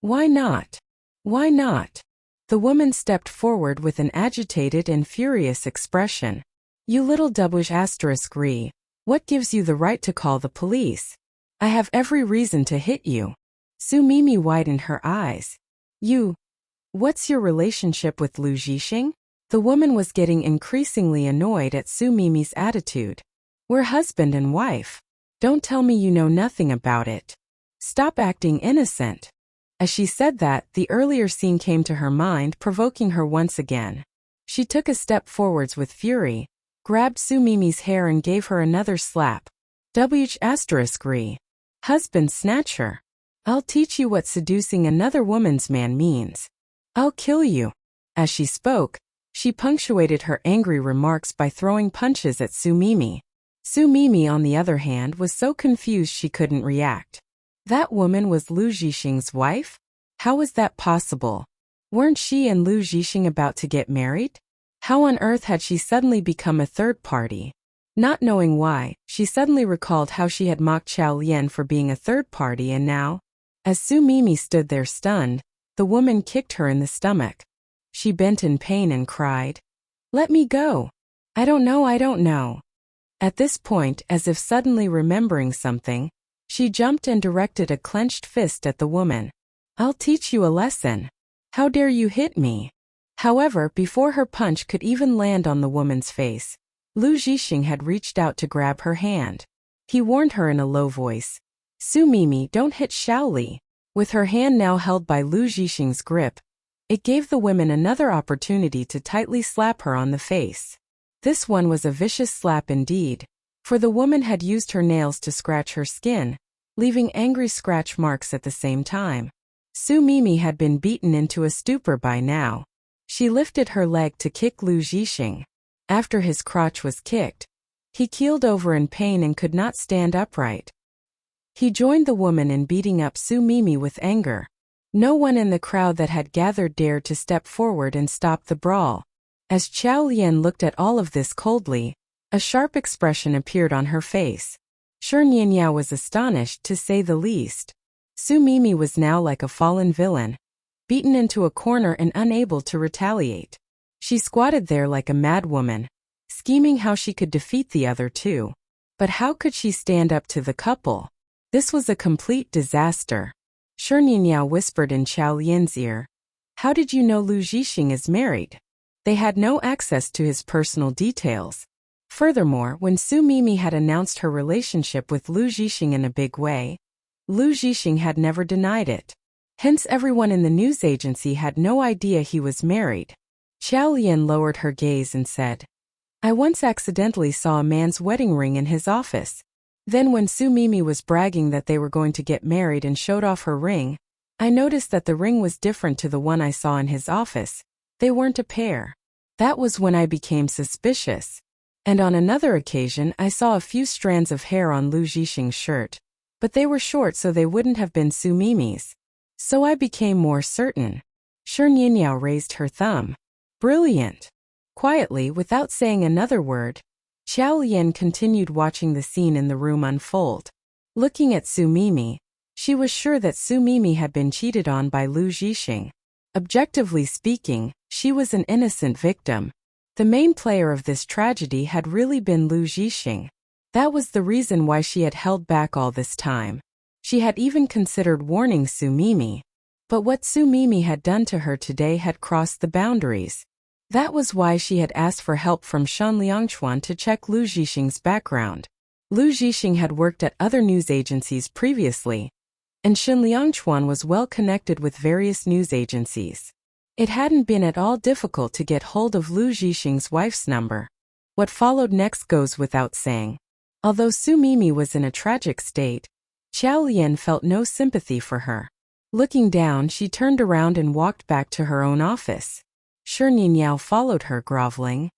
Why not? Why not? The woman stepped forward with an agitated and furious expression. You little ***re. What gives you the right to call the police? I have every reason to hit you. Su Mimi widened her eyes. What's your relationship with Lu Zhixing? The woman was getting increasingly annoyed at Su Mimi's attitude. We're husband and wife. Don't tell me you know nothing about it. Stop acting innocent. As she said that, the earlier scene came to her mind, provoking her once again. She took a step forwards with fury, grabbed Su Mimi's hair and gave her another slap. ***re. Husband snatcher. I'll teach you what seducing another woman's man means. I'll kill you. As she spoke, she punctuated her angry remarks by throwing punches at Su Mimi. Su Mimi, on the other hand, was so confused she couldn't react. That woman was Lu Zhixing's wife? How was that possible? Weren't she and Lu Zhixing about to get married? How on earth had she suddenly become a third party? Not knowing why, she suddenly recalled how she had mocked Qiao Lian for being a third party, and now, as Su Mimi stood there stunned, the woman kicked her in the stomach. She bent in pain and cried, "Let me go. I don't know. At this point, as if suddenly remembering something, she jumped and directed a clenched fist at the woman. "I'll teach you a lesson. How dare you hit me?" However, before her punch could even land on the woman's face, Lu Zhixing had reached out to grab her hand. He warned her in a low voice, "Su Mimi, don't hit Xiaoli." With her hand now held by Lu Zhixing's grip, it gave the woman another opportunity to tightly slap her on the face. This one was a vicious slap indeed, for the woman had used her nails to scratch her skin, leaving angry scratch marks at the same time. Su Mimi had been beaten into a stupor by now. She lifted her leg to kick Lu Zhixing. After his crotch was kicked, he keeled over in pain and could not stand upright. He joined the woman in beating up Su Mimi with anger. No one in the crowd that had gathered dared to step forward and stop the brawl. As Qiao Lian looked at all of this coldly, a sharp expression appeared on her face. Shi Nianyao was astonished, to say the least. Su Mimi was now like a fallen villain, beaten into a corner and unable to retaliate. She squatted there like a mad woman, scheming how she could defeat the other two. But how could she stand up to the couple? This was a complete disaster. Shi Nianyao whispered in Qiao Lian's ear, "How did you know Lu Zhixing is married?" They had no access to his personal details. Furthermore, when Su Mimi had announced her relationship with Lu Zhixing in a big way, Lu Zhixing had never denied it. Hence everyone in the news agency had no idea he was married. Qiao Lian lowered her gaze and said, "I once accidentally saw a man's wedding ring in his office. Then when Su Mimi was bragging that they were going to get married and showed off her ring, I noticed that the ring was different to the one I saw in his office. They weren't a pair. That was when I became suspicious. And on another occasion I saw a few strands of hair on Lu Zhixing's shirt, but they were short so they wouldn't have been Su Mimi's. So I became more certain." Shi Nianyao raised her thumb. "Brilliant." Quietly, without saying another word, Qiao Lian continued watching the scene in the room unfold. Looking at Su Mimi, she was sure that Su Mimi had been cheated on by Lu Zhixing. Objectively speaking, she was an innocent victim. The main player of this tragedy had really been Lu Zhixing. That was the reason why she had held back all this time. She had even considered warning Su Mimi. But what Su Mimi had done to her today had crossed the boundaries. That was why she had asked for help from Shan Liangchuan to check Lu Zhixing's background. Lu Zhixing had worked at other news agencies previously, and Shan Liangchuan was well connected with various news agencies. It hadn't been at all difficult to get hold of Lu Zhixing's wife's number. What followed next goes without saying. Although Su Mimi was in a tragic state, Qiao Lian felt no sympathy for her. Looking down, she turned around and walked back to her own office. Shi Nianyao followed her, groveling.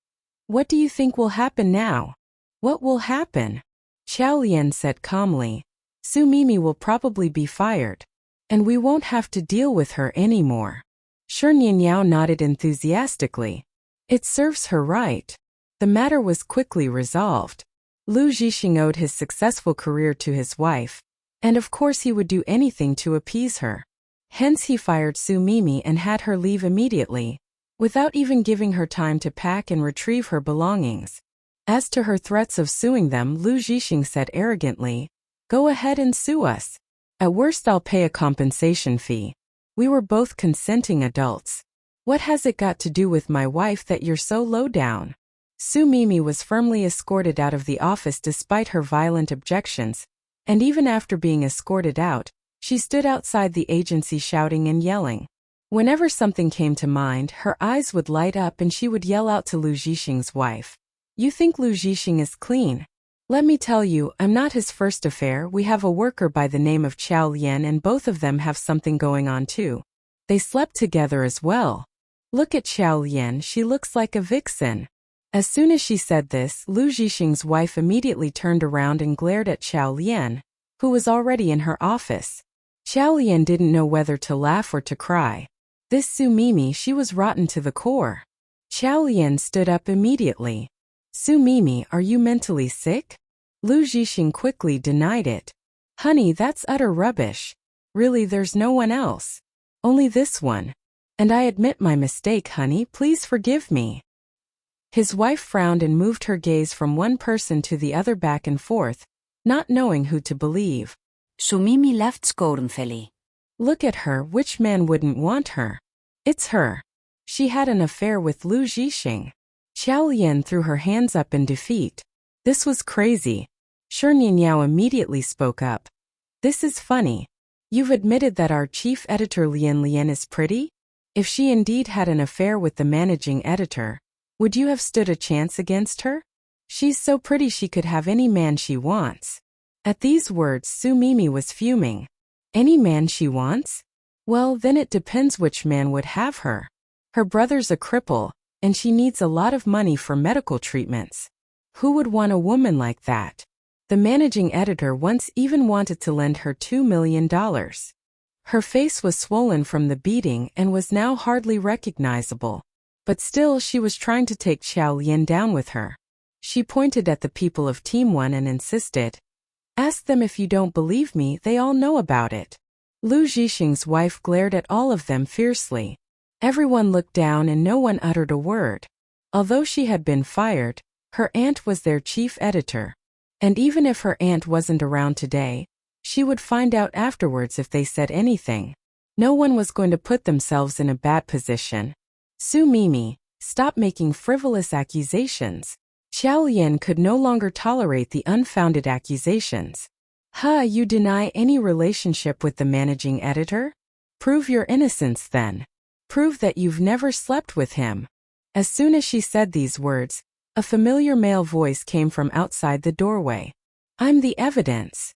"What do you think will happen now?" "What will happen?" Qiao Lian said calmly. "Su Mimi will probably be fired, and we won't have to deal with her anymore." Shi Nianyao nodded enthusiastically. "It serves her right." The matter was quickly resolved. Lu Zhixing owed his successful career to his wife, and of course he would do anything to appease her. Hence he fired Su Mimi and had her leave immediately, without even giving her time to pack and retrieve her belongings. As to her threats of suing them, Lu Zhixing said arrogantly, "Go ahead and sue us. At worst I'll pay a compensation fee. We were both consenting adults. What has it got to do with my wife that you're so low down?" Su Mimi was firmly escorted out of the office despite her violent objections, and even after being escorted out, she stood outside the agency shouting and yelling. Whenever something came to mind, her eyes would light up and she would yell out to Lu Zhixing's wife, "You think Lu Zhixing is clean? Let me tell you, I'm not his first affair. We have a worker by the name of Qiao Lian and both of them have something going on too. They slept together as well. Look at Qiao Lian, she looks like a vixen." As soon as she said this, Lu Zhixing's wife immediately turned around and glared at Qiao Lian, who was already in her office. Qiao Lian didn't know whether to laugh or to cry. This Su Mimi, she was rotten to the core. Qiao Lian stood up immediately. Su Mimi, are you mentally sick? Lu Zhixing quickly denied it. Honey, that's utter rubbish. Really, there's no one else. Only this one. And I admit my mistake, honey, please forgive me. His wife frowned and moved her gaze from one person to the other back and forth, not knowing who to believe. Su Mimi laughed scornfully. Look at her, which man wouldn't want her? It's her. She had an affair with Lu Zhixing. Qiao Lian threw her hands up in defeat. This was crazy. Shinianyao immediately spoke up. This is funny. You've admitted that our chief editor Lian Lian is pretty? If she indeed had an affair with the managing editor, would you have stood a chance against her? She's so pretty she could have any man she wants. At these words, Su Mimi was fuming. Any man she wants? Well, then it depends which man would have her. Her brother's a cripple, and she needs a lot of money for medical treatments. Who would want a woman like that? The managing editor once even wanted to lend her $2 million. Her face was swollen from the beating and was now hardly recognizable. But still she was trying to take Qiao Lian down with her. She pointed at the people of Team 1 and insisted, "Ask them if you don't believe me, they all know about it." Lu Zhixing's wife glared at all of them fiercely. Everyone looked down and no one uttered a word. Although she had been fired, her aunt was their chief editor. And even if her aunt wasn't around today, she would find out afterwards if they said anything. No one was going to put themselves in a bad position. Su Mimi, stop making frivolous accusations. Qiao Lian could no longer tolerate the unfounded accusations. You deny any relationship with the managing editor? Prove your innocence then. Prove that you've never slept with him. As soon as she said these words, a familiar male voice came from outside the doorway. I'm the evidence.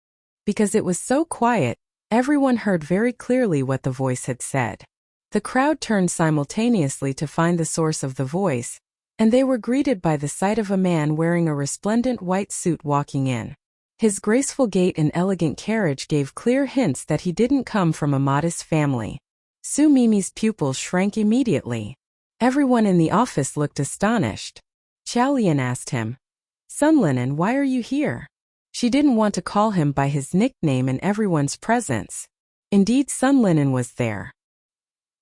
Because it was so quiet, everyone heard very clearly what the voice had said. The crowd turned simultaneously to find the source of the voice, and they were greeted by the sight of a man wearing a resplendent white suit walking in. His graceful gait and elegant carriage gave clear hints that he didn't come from a modest family. Su Mimi's pupils shrank immediately. Everyone in the office looked astonished. Qiao Lian asked him, "Sun Linen, why are you here?" She didn't want to call him by his nickname in everyone's presence. Indeed, Sun Linen was there.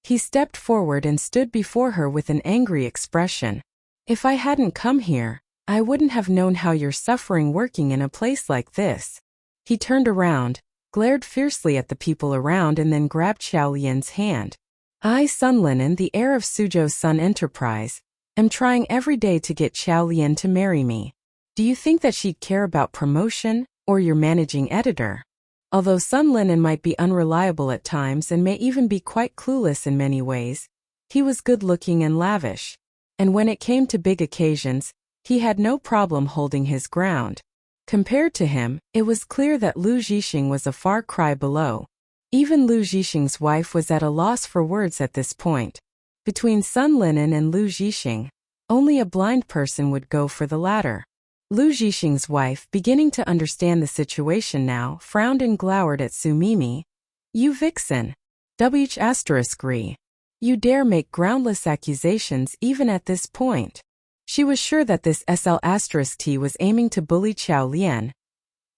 He stepped forward and stood before her with an angry expression. If I hadn't come here, I wouldn't have known how you're suffering working in a place like this. He turned around, glared fiercely at the people around and then grabbed Qiao Lian's hand. I, Sun Linen, the heir of Suzhou's Sun Enterprise, am trying every day to get Qiao Lian to marry me. Do you think that she'd care about promotion, or your managing editor? Although Sun Linen might be unreliable at times and may even be quite clueless in many ways, he was good-looking and lavish. And when it came to big occasions, he had no problem holding his ground. Compared to him, it was clear that Lu Zhixing was a far cry below. Even Lu Zhixing's wife was at a loss for words at this point. Between Sun Linen and Lu Zhixing, only a blind person would go for the latter. Lu Zhixing's wife, beginning to understand the situation now, frowned and glowered at Su Mimi. You vixen! Wh***. You dare make groundless accusations even at this point. She was sure that this SL**T was aiming to bully Qiao Lian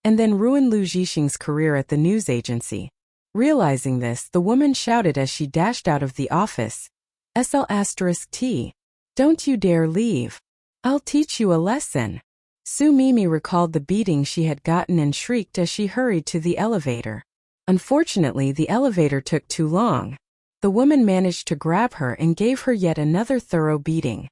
and then ruin Lu Zhixing's career at the news agency. Realizing this, the woman shouted as she dashed out of the office. SL**T. Don't you dare leave. I'll teach you a lesson. Su Mimi recalled the beating she had gotten and shrieked as she hurried to the elevator. Unfortunately, the elevator took too long. The woman managed to grab her and gave her yet another thorough beating.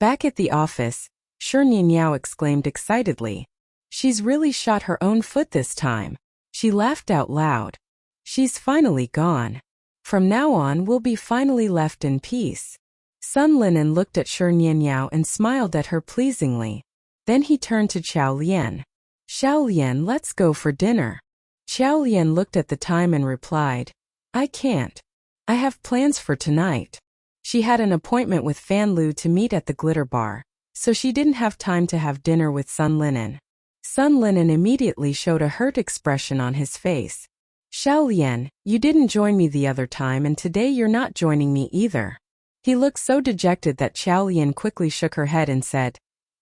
Back at the office, Shinianyao exclaimed excitedly. She's really shot her own foot this time. She laughed out loud. She's finally gone. From now on we'll be finally left in peace. Sun Linen looked at Shinianyao and smiled at her pleasingly. Then he turned to Qiao Lian. Qiao Lian, let's go for dinner. Qiao Lian looked at the time and replied, I can't. I have plans for tonight. She had an appointment with Fan Lu to meet at the glitter bar, so she didn't have time to have dinner with Sun Linen. Sun Linen immediately showed a hurt expression on his face. Xiao Lian, you didn't join me the other time and today you're not joining me either. He looked so dejected that Xiao Lian quickly shook her head and said,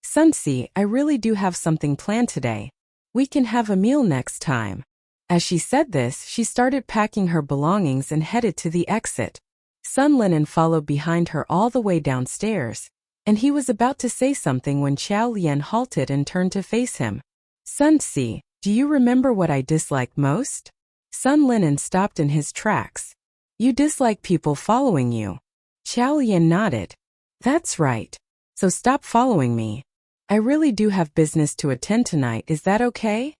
Sunsi, I really do have something planned today. We can have a meal next time. As she said this, she started packing her belongings and headed to the exit. Sun Linen followed behind her all the way downstairs, and he was about to say something when Xiao Lian halted and turned to face him. Sunsi, do you remember what I dislike most? Sun Linen stopped in his tracks. You dislike people following you. Xiao Lian nodded. That's right. So stop following me. I really do have business to attend tonight, is that okay?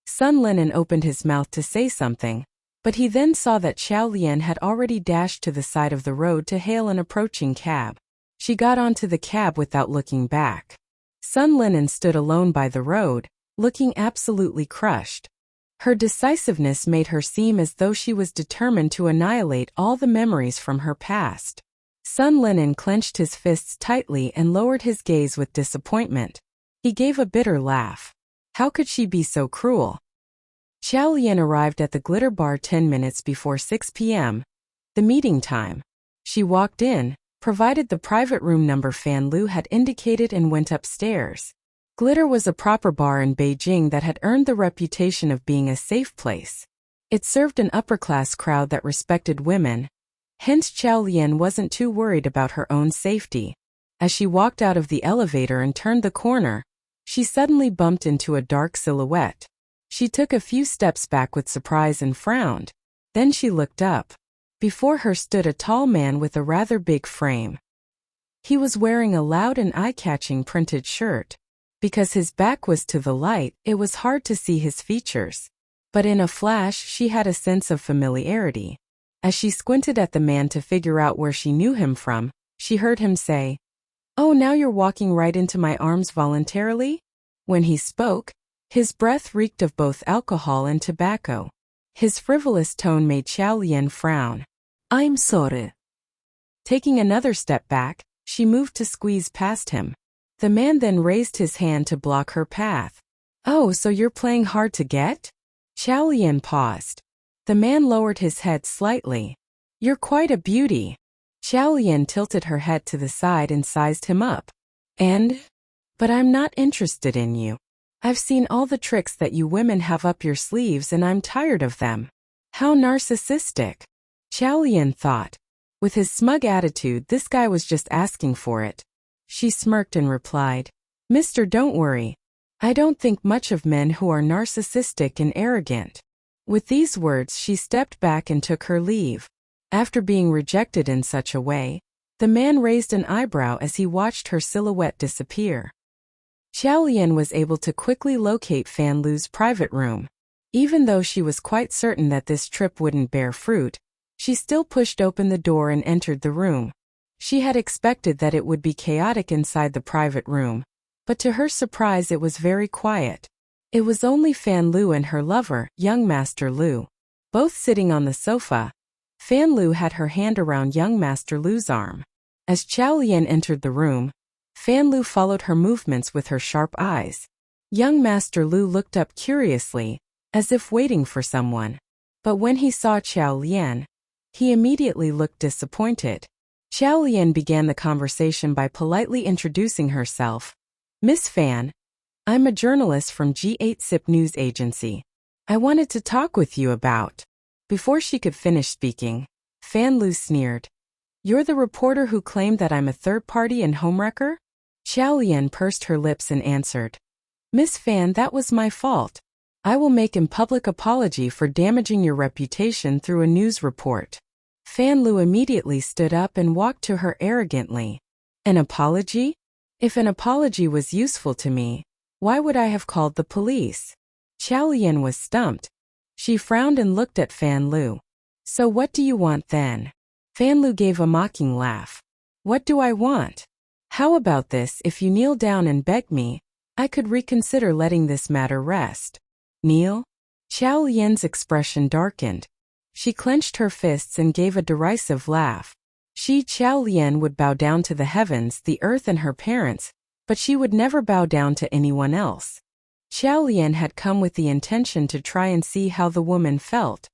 Sun Linen opened his mouth to say something, but he then saw that Xiao Lian had already dashed to the side of the road to hail an approaching cab. She got onto the cab without looking back. Sun Linen stood alone by the road, looking absolutely crushed. Her decisiveness made her seem as though she was determined to annihilate all the memories from her past. Sun Linen clenched his fists tightly and lowered his gaze with disappointment. He gave a bitter laugh. How could she be so cruel? Xiao Lian arrived at the glitter bar 10 minutes before 6 p.m., the meeting time. She walked in, provided the private room number Fan Lu had indicated and went upstairs. Glitter was a proper bar in Beijing that had earned the reputation of being a safe place. It served an upper-class crowd that respected women. Hence Xiao Lian wasn't too worried about her own safety. As she walked out of the elevator and turned the corner, she suddenly bumped into a dark silhouette. She took a few steps back with surprise and frowned. Then she looked up. Before her stood a tall man with a rather big frame. He was wearing a loud and eye-catching printed shirt. Because his back was to the light, it was hard to see his features. But in a flash she had a sense of familiarity. As she squinted at the man to figure out where she knew him from, she heard him say, "Oh, now you're walking right into my arms voluntarily?" When he spoke, his breath reeked of both alcohol and tobacco. His frivolous tone made Xiao Lian frown. "I'm sorry." Taking another step back, she moved to squeeze past him. The man then raised his hand to block her path. "Oh, so you're playing hard to get?" Xiao Lian paused. The man lowered his head slightly. "You're quite a beauty." Xiao Lian tilted her head to the side and sized him up. But I'm not interested in you. I've seen all the tricks that you women have up your sleeves and I'm tired of them." How narcissistic, Xiao Lian thought. With his smug attitude, this guy was just asking for it. She smirked and replied, "Mister, don't worry. I don't think much of men who are narcissistic and arrogant." With these words, she stepped back and took her leave. After being rejected in such a way, the man raised an eyebrow as he watched her silhouette disappear. Xiao Lian was able to quickly locate Fan Lu's private room. Even though she was quite certain that this trip wouldn't bear fruit, she still pushed open the door and entered the room. She had expected that it would be chaotic inside the private room, but to her surprise it was very quiet. It was only Fan Lu and her lover, young Master Lu. Both sitting on the sofa, Fan Lu had her hand around young Master Lu's arm. As Xiao Lian entered the room, Fan Lu followed her movements with her sharp eyes. Young Master Lu looked up curiously, as if waiting for someone. But when he saw Xiao Lian, he immediately looked disappointed. Xiao Lian began the conversation by politely introducing herself. "Miss Fan, I'm a journalist from G8 SIP News Agency. I wanted to talk with you about..." Before she could finish speaking, Fan Lu sneered. "You're the reporter who claimed that I'm a third party and homewrecker?" Xiao Lian pursed her lips and answered, "Miss Fan, that was my fault. I will make a public apology for damaging your reputation through a news report." Fan Lu immediately stood up and walked to her arrogantly. "An apology? If an apology was useful to me, why would I have called the police?" Xiao Lian was stumped. She frowned and looked at Fan Lu. "So what do you want then?" Fan Lu gave a mocking laugh. "What do I want? How about this? If you kneel down and beg me, I could reconsider letting this matter rest." "Kneel?" Xiao Lian's expression darkened. She clenched her fists and gave a derisive laugh. She, Xiao Lian, would bow down to the heavens, the earth and her parents, but she would never bow down to anyone else. Xiao Lian had come with the intention to try and see how the woman felt.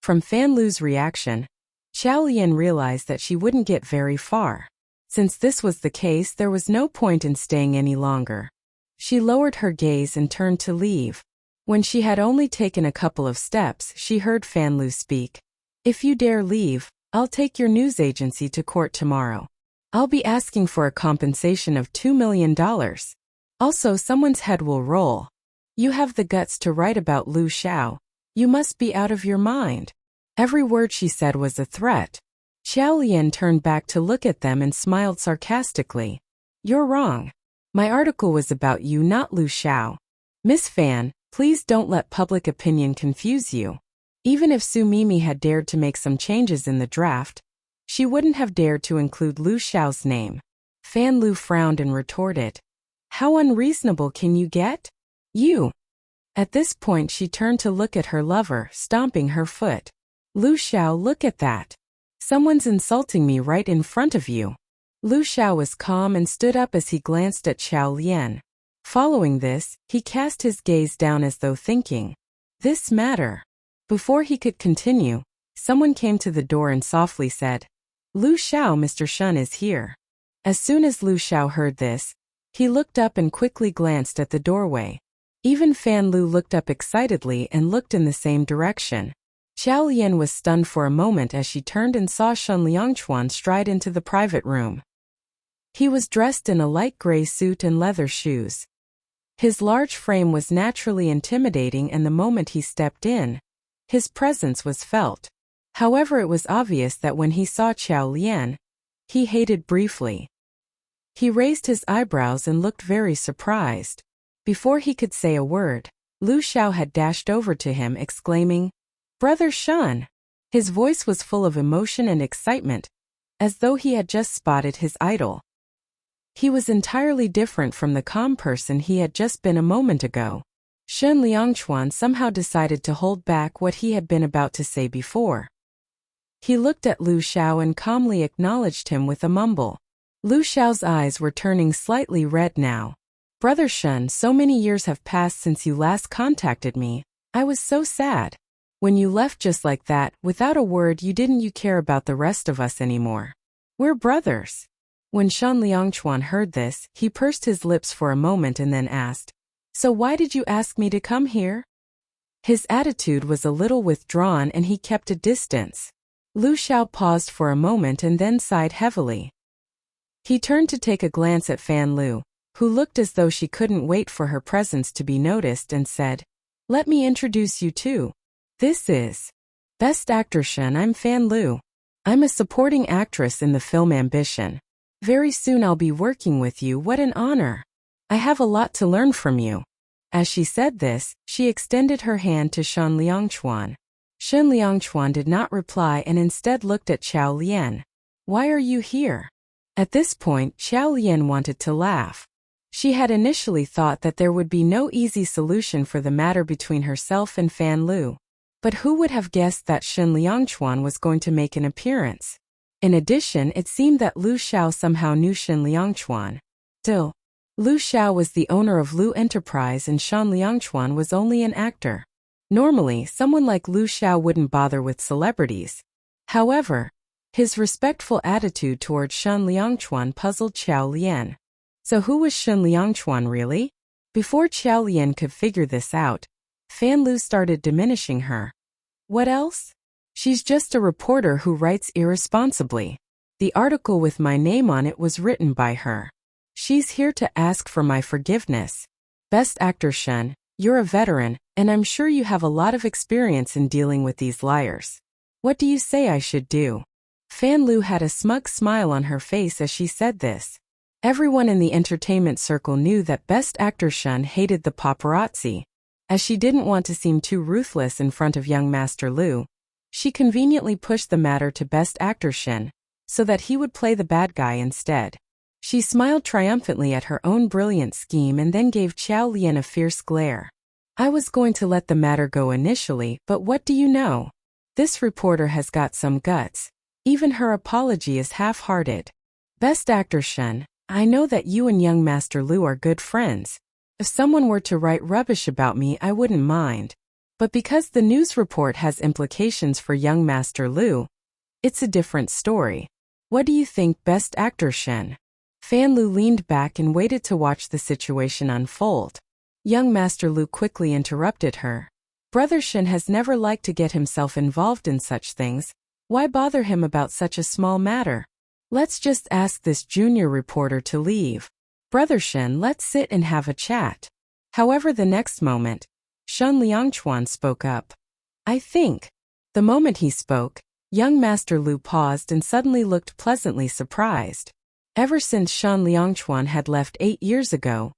From Fan Lu's reaction, Xiao Lian realized that she wouldn't get very far. Since this was the case, there was no point in staying any longer. She lowered her gaze and turned to leave. When she had only taken a couple of steps, she heard Fan Lu speak. "If you dare leave, I'll take your news agency to court tomorrow. I'll be asking for a compensation of $2 million. Also, someone's head will roll. You have the guts to write about Lu Xiao. You must be out of your mind." Every word she said was a threat. Xiao Lian turned back to look at them and smiled sarcastically. "You're wrong. My article was about you, not Lu Xiao. Miss Fan, please don't let public opinion confuse you. Even if Su Mimi had dared to make some changes in the draft, she wouldn't have dared to include Lu Xiao's name." Fan Lu frowned and retorted. "How unreasonable can you get? You." At this point she turned to look at her lover, stomping her foot. "Lu Xiao, look at that. Someone's insulting me right in front of you." Lu Xiao was calm and stood up as he glanced at Xiao Lian. Following this, he cast his gaze down as though thinking, "This matter." Before he could continue, someone came to the door and softly said, "Lu Xiao, Mr. Shun is here." As soon as Lu Xiao heard this, he looked up and quickly glanced at the doorway. Even Fan Lu looked up excitedly and looked in the same direction. Xiao Lian was stunned for a moment as she turned and saw Shun Liangchuan stride into the private room. He was dressed in a light gray suit and leather shoes. His large frame was naturally intimidating, and the moment he stepped in, his presence was felt. However, it was obvious that when he saw Xiao Lian, he hated briefly. He raised his eyebrows and looked very surprised. Before he could say a word, Lu Xiao had dashed over to him, exclaiming, "Brother Shun!" His voice was full of emotion and excitement, as though he had just spotted his idol. He was entirely different from the calm person he had just been a moment ago. Shun Liangchuan somehow decided to hold back what he had been about to say before. He looked at Lu Xiao and calmly acknowledged him with a mumble. Lu Xiao's eyes were turning slightly red now. "Brother Shun, so many years have passed since you last contacted me. I was so sad. When you left just like that, without a word, you care about the rest of us anymore. We're brothers." When Shun Liangchuan heard this, he pursed his lips for a moment and then asked, "So why did you ask me to come here?" His attitude was a little withdrawn and he kept a distance. Lu Xiao paused for a moment and then sighed heavily. He turned to take a glance at Fan Lu, who looked as though she couldn't wait for her presence to be noticed, and said, "Let me introduce you too. This is Best Actor Shun. I'm Fan Lu. I'm a supporting actress in the film Ambition. Very soon I'll be working with you. What an honor. I have a lot to learn from you." As she said this, she extended her hand to Shun Liangchuan. Shun Liangchuan did not reply and instead looked at Xiao Lian. "Why are you here?" At this point, Xiao Lian wanted to laugh. She had initially thought that there would be no easy solution for the matter between herself and Fan Lu. But who would have guessed that Shun Liangchuan was going to make an appearance? In addition, it seemed that Lu Xiao somehow knew Shun Liangchuan. Still, Lu Xiao was the owner of Lu Enterprise and Shun Liangchuan was only an actor. Normally, someone like Lu Xiao wouldn't bother with celebrities. However, his respectful attitude toward Shun Liangchuan puzzled Xiao Lian. So who was Shun Liangchuan really? Before Xiao Lian could figure this out, Fan Lu started diminishing her. "What else? She's just a reporter who writes irresponsibly. The article with my name on it was written by her. She's here to ask for my forgiveness. Best Actor Shun, you're a veteran, and I'm sure you have a lot of experience in dealing with these liars. What do you say I should do?" Fan Lu had a smug smile on her face as she said this. Everyone in the entertainment circle knew that Best Actor Shun hated the paparazzi. As she didn't want to seem too ruthless in front of young Master Lu, she conveniently pushed the matter to Best Actor Shun, so that he would play the bad guy instead. She smiled triumphantly at her own brilliant scheme and then gave Xiao Lian a fierce glare. "I was going to let the matter go initially, but what do you know? This reporter has got some guts. Even her apology is half-hearted. Best Actor Shun, I know that you and young Master Lu are good friends. If someone were to write rubbish about me, I wouldn't mind. But because the news report has implications for young Master Lu, it's a different story. What do you think, Best Actor Shen? Fan Lu leaned back and waited to watch the situation unfold. Young Master Lu quickly interrupted her. Brother Shen has never liked to get himself involved in such things. Why bother him about such a small matter? Let's just ask this junior reporter to leave. Brother Shen, let's sit and have a chat. However, the next moment, Shen Liangchuan spoke up. I think. The moment he spoke, young Master Lu paused and suddenly looked pleasantly surprised. Ever since Shen Liangchuan had left 8 years ago,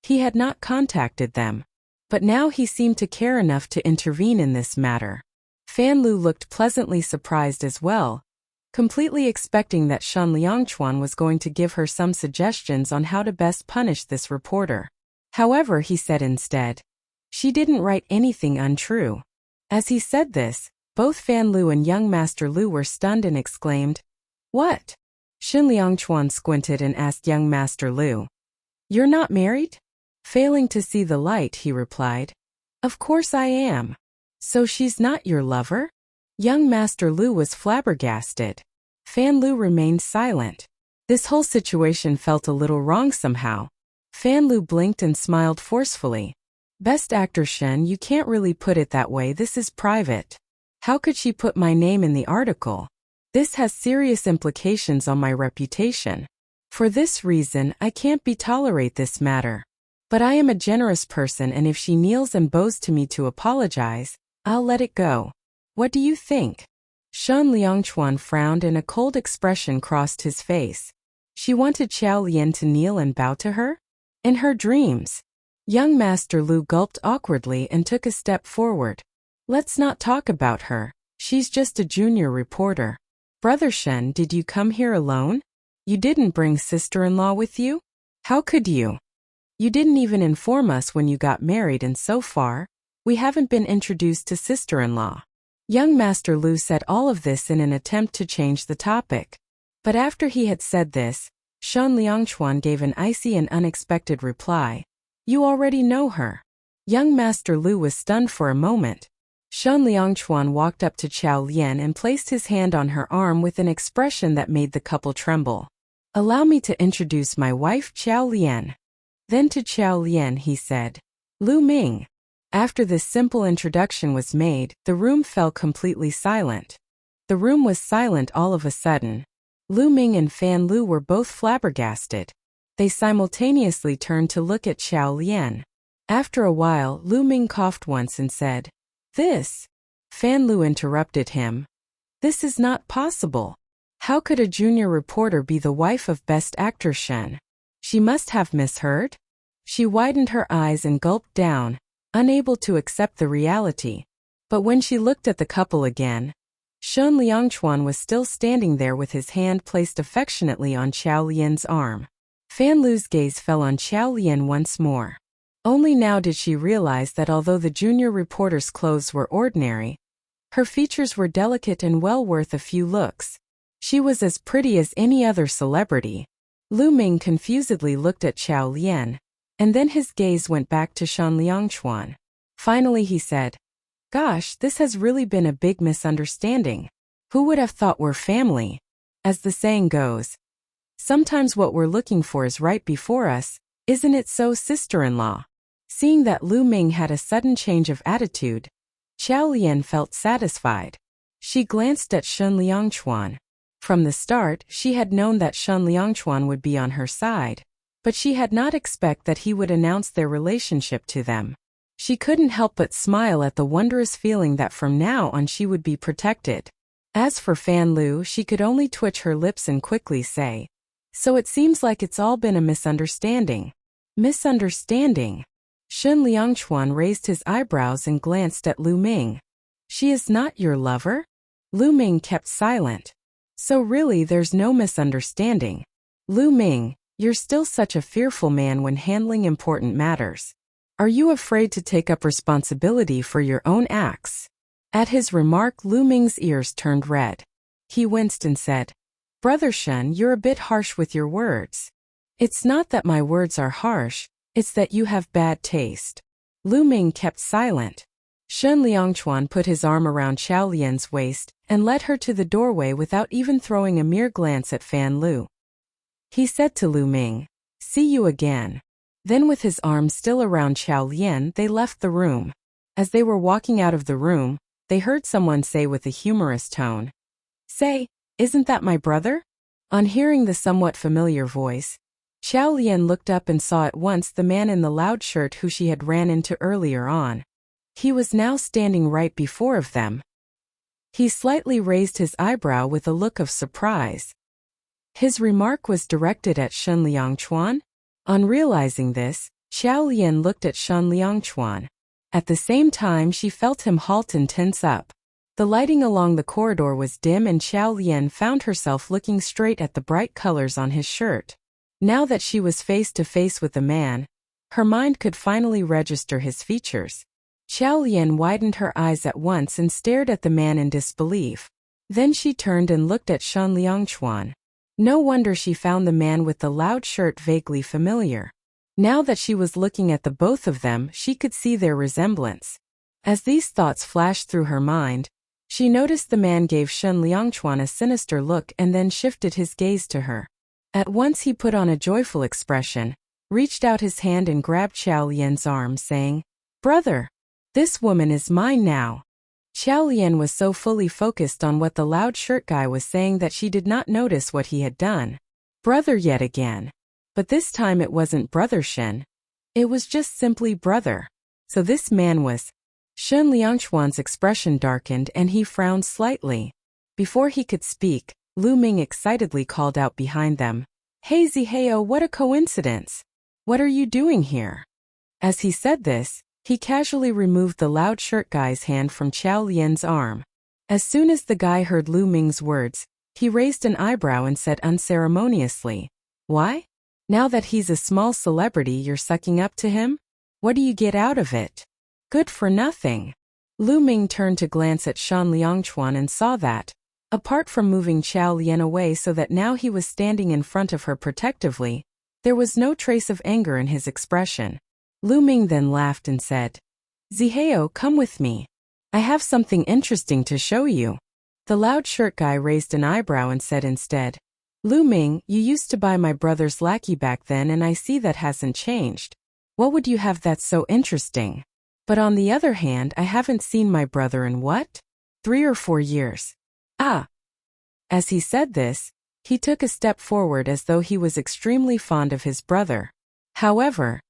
he had not contacted them. But now he seemed to care enough to intervene in this matter. Fan Lu looked pleasantly surprised as well, completely expecting that Shen Liangchuan was going to give her some suggestions on how to best punish this reporter. However, he said instead, she didn't write anything untrue. As he said this, both Fan Lu and young Master Lu were stunned and exclaimed, What? Shen Liangchuan squinted and asked young Master Lu, You're not married? Failing to see the light, he replied, Of course I am. So she's not your lover? Young Master Lu was flabbergasted. Fan Lu remained silent. This whole situation felt a little wrong somehow. Fan Lu blinked and smiled forcefully. Best Actor Shen, you can't really put it that way, this is private. How could she put my name in the article? This has serious implications on my reputation. For this reason, I can't tolerate this matter. But I am a generous person, and if she kneels and bows to me to apologize, I'll let it go. What do you think? Shen Liangchuan frowned and a cold expression crossed his face. She wanted Qiao Lian to kneel and bow to her? In her dreams. Young Master Lu gulped awkwardly and took a step forward. Let's not talk about her. She's just a junior reporter. Brother Shen, did you come here alone? You didn't bring sister-in-law with you? How could you? You didn't even inform us when you got married, and so far, we haven't been introduced to sister-in-law. Young Master Lu said all of this in an attempt to change the topic. But after he had said this, Shen Liangchuan gave an icy and unexpected reply. You already know her. Young Master Lu was stunned for a moment. Shen Liangchuan walked up to Qiao Lian and placed his hand on her arm with an expression that made the couple tremble. Allow me to introduce my wife, Qiao Lian. Then to Qiao Lian he said, Lu Ming. After this simple introduction was made, the room fell completely silent. The room was silent all of a sudden. Lu Ming and Fan Lu were both flabbergasted. They simultaneously turned to look at Qiao Lian. After a while, Lu Ming coughed once and said, This. Fan Lu interrupted him. This is not possible. How could a junior reporter be the wife of Best Actor Shen? She must have misheard? She widened her eyes and gulped down, unable to accept the reality. But when she looked at the couple again, Shen Liangchuan was still standing there with his hand placed affectionately on Qiao Lian's arm. Fan Lu's gaze fell on Qiao Lian once more. Only now did she realize that although the junior reporter's clothes were ordinary, her features were delicate and well worth a few looks. She was as pretty as any other celebrity. Lu Ming confusedly looked at Qiao Lian, and then his gaze went back to Shen Liangchuan. Finally he said, Gosh, this has really been a big misunderstanding. Who would have thought we're family? As the saying goes, sometimes what we're looking for is right before us, isn't it so, sister-in-law? Seeing that Lu Ming had a sudden change of attitude, Qiao Lian felt satisfied. She glanced at Shen Liangchuan. From the start, she had known that Shen Liangchuan would be on her side, but she had not expected that he would announce their relationship to them. She couldn't help but smile at the wondrous feeling that from now on she would be protected. As for Fan Lu, she could only twitch her lips and quickly say, So it seems like it's all been a misunderstanding. Misunderstanding? Shen Liangchuan raised his eyebrows and glanced at Lu Ming. She is not your lover? Lu Ming kept silent. So really there's no misunderstanding. Lu Ming, you're still such a fearful man when handling important matters. Are you afraid to take up responsibility for your own acts? At his remark, Lu Ming's ears turned red. He winced and said, Brother Shen, you're a bit harsh with your words. It's not that my words are harsh, it's that you have bad taste. Lu Ming kept silent. Shen Liangchuan put his arm around Xiao Lian's waist and led her to the doorway without even throwing a mere glance at Fan Lu. He said to Lu Ming, "See you again." Then with his arm still around Xiao Lian, they left the room. As they were walking out of the room, they heard someone say with a humorous tone, "Say, isn't that my brother?" On hearing the somewhat familiar voice, Xiao Lian looked up and saw at once the man in the loud shirt who she had ran into earlier on. He was now standing right before of them. He slightly raised his eyebrow with a look of surprise. His remark was directed at Shen Liangchuan. On realizing this, Xiao Lian looked at Shen Liangchuan. At the same time she felt him halt and tense up. The lighting along the corridor was dim and Xiao Lian found herself looking straight at the bright colors on his shirt. Now that she was face to face with the man, her mind could finally register his features. Xiao Lian widened her eyes at once and stared at the man in disbelief. Then she turned and looked at Shen Liangchuan. No wonder she found the man with the loud shirt vaguely familiar. Now that she was looking at the both of them, she could see their resemblance. As these thoughts flashed through her mind, she noticed the man gave Shen Liangchuan a sinister look and then shifted his gaze to her. At once he put on a joyful expression, reached out his hand and grabbed Xiao Lian's arm, saying, "Brother, this woman is mine now." Xiao Lian was so fully focused on what the loud shirt guy was saying that she did not notice what he had done. Brother yet again. But this time it wasn't Brother Shen. It was just simply brother. So this man was. Shen Liangchuan's expression darkened and he frowned slightly. Before he could speak, Lu Ming excitedly called out behind them, "Hey Zihao, what a coincidence! What are you doing here?" As he said this, he casually removed the loud shirt guy's hand from Xiao Lian's arm. As soon as the guy heard Lu Ming's words, he raised an eyebrow and said unceremoniously, "Why? Now that he's a small celebrity you're sucking up to him? What do you get out of it? Good for nothing." Lu Ming turned to glance at Shen Liangchuan and saw that, apart from moving Xiao Lian away so that now he was standing in front of her protectively, there was no trace of anger in his expression. Lu Ming then laughed and said, "Zihao, come with me. I have something interesting to show you." The loud shirt guy raised an eyebrow and said instead, "Lu Ming, you used to buy my brother's lackey back then and I see that hasn't changed. What would you have that's so interesting? But on the other hand, I haven't seen my brother in what? 3 or 4 years. Ah." As he said this, he took a step forward as though he was extremely fond of his brother. However,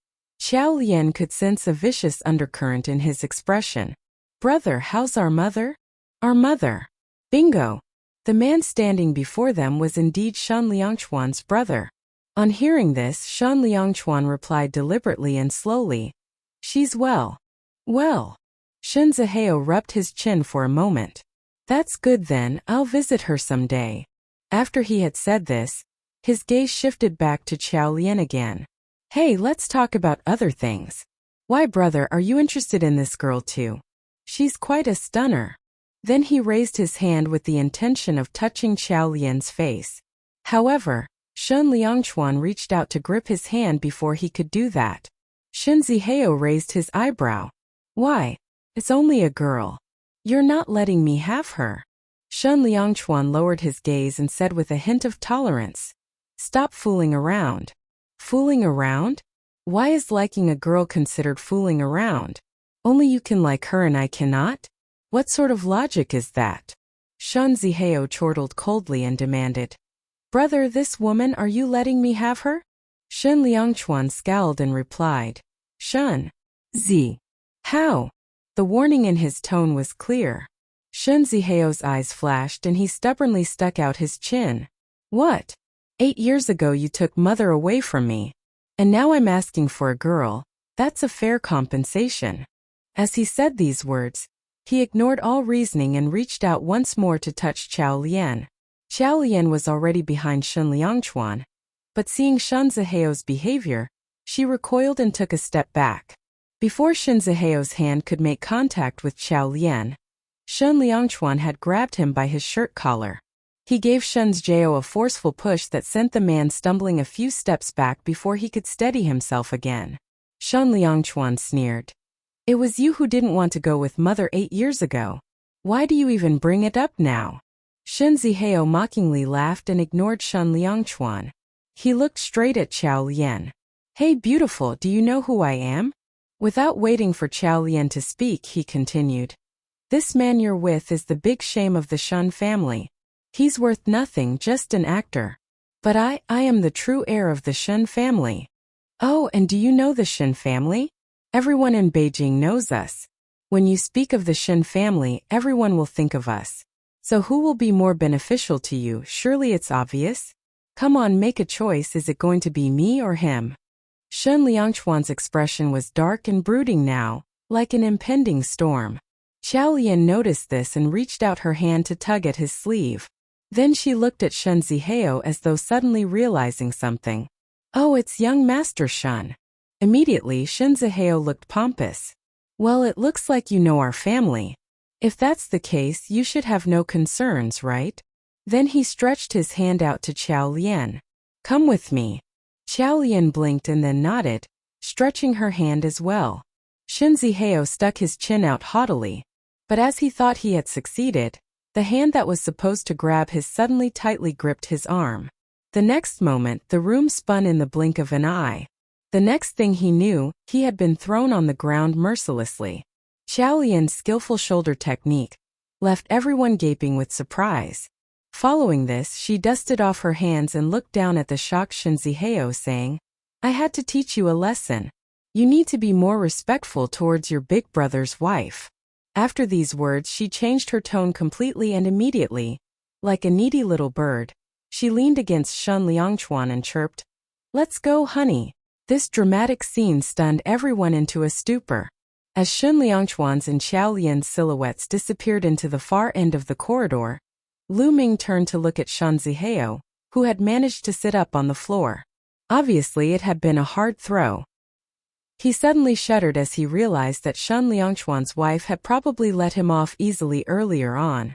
Xiao Lian could sense a vicious undercurrent in his expression. "Brother, how's our mother?" "Our mother." Bingo! The man standing before them was indeed Shen Liangchuan's brother. On hearing this, Shen Liangchuan replied deliberately and slowly, "She's well." "Well." Shen Zihao rubbed his chin for a moment. "That's good then, I'll visit her someday." After he had said this, his gaze shifted back to Xiao Lian again. "Hey, let's talk about other things. Why, brother, are you interested in this girl too? She's quite a stunner." Then he raised his hand with the intention of touching Xiao Lian's face. However, Shen Liangchuan reached out to grip his hand before he could do that. Shen Zihao raised his eyebrow. "Why? It's only a girl. You're not letting me have her." Shen Liangchuan lowered his gaze and said with a hint of tolerance, "Stop fooling around." "Fooling around? Why is liking a girl considered fooling around? Only you can like her and I cannot? What sort of logic is that?" Shen Zihao chortled coldly and demanded, "Brother, this woman, are you letting me have her?" Shen Liangchuan scowled and replied, "Shen Z. How?" The warning in his tone was clear. Shen Zihao's eyes flashed and he stubbornly stuck out his chin. "What? 8 years ago you took mother away from me. And now I'm asking for a girl. That's a fair compensation." As he said these words, he ignored all reasoning and reached out once more to touch Xiao Lian. Xiao Lian was already behind Shen Liangchuan, but seeing Shen Zihao's behavior, she recoiled and took a step back. Before Shen Zihao's hand could make contact with Xiao Lian, Shen Liangchuan had grabbed him by his shirt collar. He gave Shen Zihao a forceful push that sent the man stumbling a few steps back before he could steady himself again. Shen Liangchuan sneered, It was you who didn't want to go with mother 8 years ago. Why do you even bring it up now? Shen Zihao mockingly laughed and ignored Shen Liangchuan. He looked straight at Chao Lian. Hey beautiful, do you know who I am? Without waiting for Chao Lian to speak, he continued. This man you're with is the big shame of the Shen family. He's worth nothing, just an actor. But I am the true heir of the Shen family. Oh, and do you know the Shen family? Everyone in Beijing knows us. When you speak of the Shen family, everyone will think of us. So who will be more beneficial to you? Surely it's obvious. Come on, make a choice. Is it going to be me or him? Shen Liangchuan's expression was dark and brooding now, like an impending storm. Chao Lian noticed this and reached out her hand to tug at his sleeve. Then she looked at Shen Zihao as though suddenly realizing something. Oh, it's young Master Shen. Immediately, Shen Zihao looked pompous. Well, it looks like you know our family. If that's the case, you should have no concerns, right? Then he stretched his hand out to Chao Lian. Come with me. Chao Lian blinked and then nodded, stretching her hand as well. Shen Zihao stuck his chin out haughtily. But as he thought he had succeeded, the hand that was supposed to grab his suddenly tightly gripped his arm. The next moment, the room spun in the blink of an eye. The next thing he knew, he had been thrown on the ground mercilessly. Chao Lian's skillful shoulder technique left everyone gaping with surprise. Following this, she dusted off her hands and looked down at the shocked Shen Zihao, saying, I had to teach you a lesson. You need to be more respectful towards your big brother's wife. After these words, she changed her tone completely and immediately. Like a needy little bird, she leaned against Shen Liangchuan and chirped, Let's go, honey. This dramatic scene stunned everyone into a stupor. As Shen Liangchuan's and Chao Lian's silhouettes disappeared into the far end of the corridor, Lu Ming turned to look at Shen Zihao, who had managed to sit up on the floor. Obviously, it had been a hard throw. He suddenly shuddered as he realized that Shen Liangchuan's wife had probably let him off easily earlier on.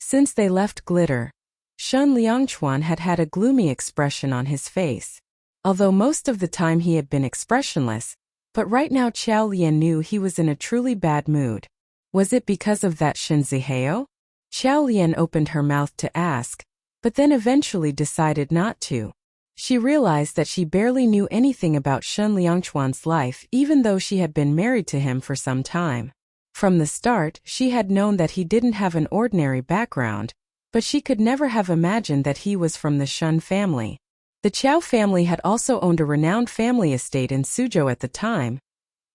Since they left Glitter, Shen Liangchuan had had a gloomy expression on his face. Although most of the time he had been expressionless, but right now Chao Lian knew he was in a truly bad mood. Was it because of that Shen Zihao? Chao Lian opened her mouth to ask, but then eventually decided not to. She realized that she barely knew anything about Shen Liangchuan's life even though she had been married to him for some time. From the start, she had known that he didn't have an ordinary background, but she could never have imagined that he was from the Shen family. The Chao family had also owned a renowned family estate in Suzhou at the time.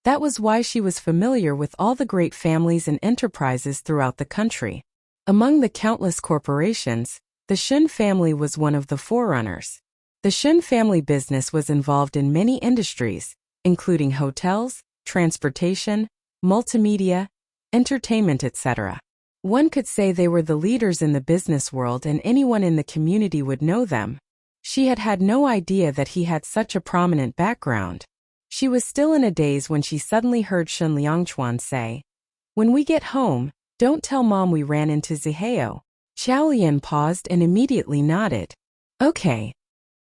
That was why she was familiar with all the great families and enterprises throughout the country. Among the countless corporations, the Shen family was one of the forerunners. The Shen family business was involved in many industries, including hotels, transportation, multimedia, entertainment, etc. One could say they were the leaders in the business world and anyone in the community would know them. She had had no idea that he had such a prominent background. She was still in a daze when she suddenly heard Shen Liangchuan say, When we get home, don't tell Mom we ran into Zihao. Chao Lian paused and immediately nodded. Okay.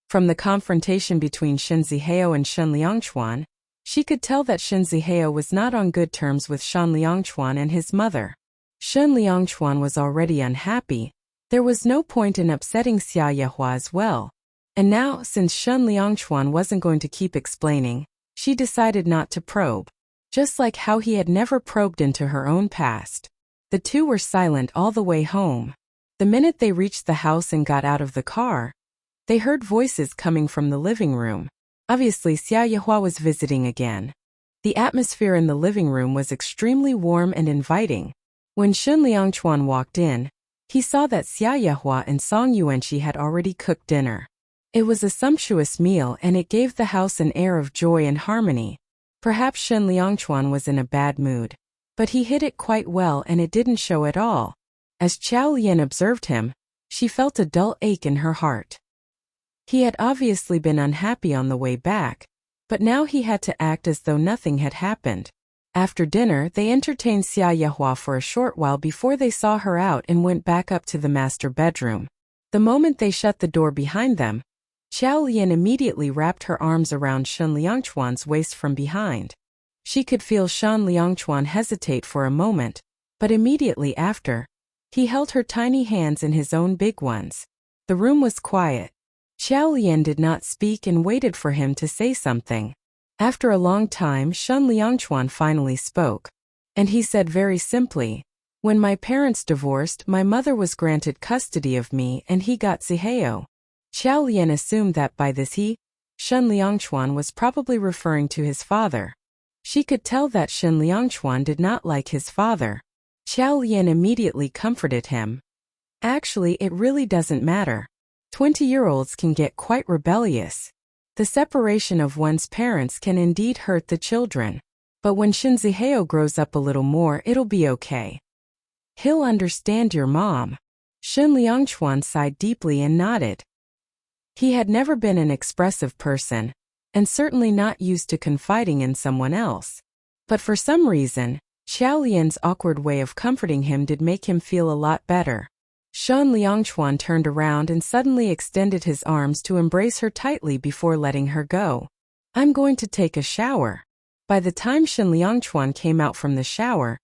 From the confrontation between Shen Zihao and Shen Liangchuan, she could tell that Shen Zihao was not on good terms with Shen Liangchuan and his mother. Shen Liangchuan was already unhappy. There was no point in upsetting Xia Yehua as well. And now, since Shen Liangchuan wasn't going to keep explaining, she decided not to probe. Just like how he had never probed into her own past. The two were silent all the way home. The minute they reached the house and got out of the car, they heard voices coming from the living room. Obviously, Xia Yehua was visiting again. The atmosphere in the living room was extremely warm and inviting. When Shen Liangchuan walked in, he saw that Xia Yehua and Song Yuanqi had already cooked dinner. It was a sumptuous meal and it gave the house an air of joy and harmony. Perhaps Shen Liangchuan was in a bad mood, but he hid it quite well and it didn't show at all. As Chao Lian observed him, she felt a dull ache in her heart. He had obviously been unhappy on the way back, but now he had to act as though nothing had happened. After dinner, they entertained Xia Yehua for a short while before they saw her out and went back up to the master bedroom. The moment they shut the door behind them, Chao Lian immediately wrapped her arms around Shen Liangchuan's waist from behind. She could feel Shan Liangchuan hesitate for a moment, but immediately after, he held her tiny hands in his own big ones. The room was quiet. Xiao Lian did not speak and waited for him to say something. After a long time, Shan Liangchuan finally spoke. And he said very simply, "When my parents divorced, my mother was granted custody of me and he got Zihao." Xiao Lian assumed that by this he, Shan Liangchuan, was probably referring to his father. She could tell that Shan Liangchuan did not like his father. Xiao Lian immediately comforted him. Actually, it really doesn't matter. 20-year-olds can get quite rebellious. The separation of one's parents can indeed hurt the children. But when Shin Zihao grows up a little more, it'll be okay. He'll understand your mom. Shin Liangchuan sighed deeply and nodded. He had never been an expressive person, and certainly not used to confiding in someone else. But for some reason, Xiao Lian's awkward way of comforting him did make him feel a lot better. Shan Liangchuan turned around and suddenly extended his arms to embrace her tightly before letting her go. "I'm going to take a shower." By the time Shan Liangchuan came out from the shower,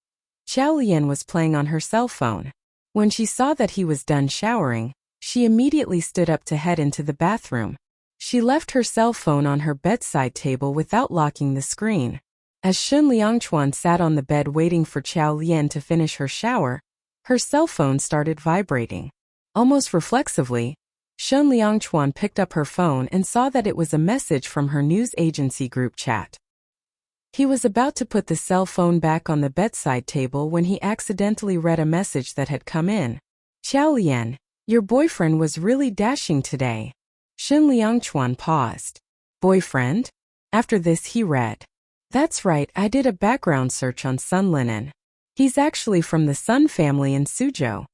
Xiao Lian was playing on her cell phone. When she saw that he was done showering, she immediately stood up to head into the bathroom. She left her cell phone on her bedside table without locking the screen. As Shan Liangchuan sat on the bed waiting for Xiao Lian to finish her shower, her cell phone started vibrating. Almost reflexively, Shan Liangchuan picked up her phone and saw that it was a message from her news agency group chat. He was about to put the cell phone back on the bedside table when he accidentally read a message that had come in. "Xiao Lian, your boyfriend was really dashing today." Shan Liangchuan paused. "Boyfriend?" After this he read, "That's right, I did a background search on Sun Linen. He's actually from the Sun family in Suzhou.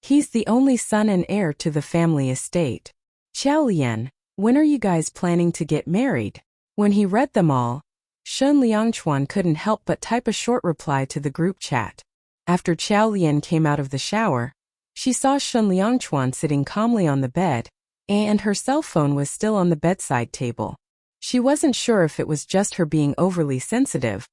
He's the only son and heir to the family estate. Xiao Lian, when are you guys planning to get married?" When he read them all, Shan Liangchuan couldn't help but type a short reply to the group chat. After Xiao Lian came out of the shower, she saw Shan Liangchuan sitting calmly on the bed, and her cell phone was still on the bedside table. She wasn't sure if it was just her being overly sensitive,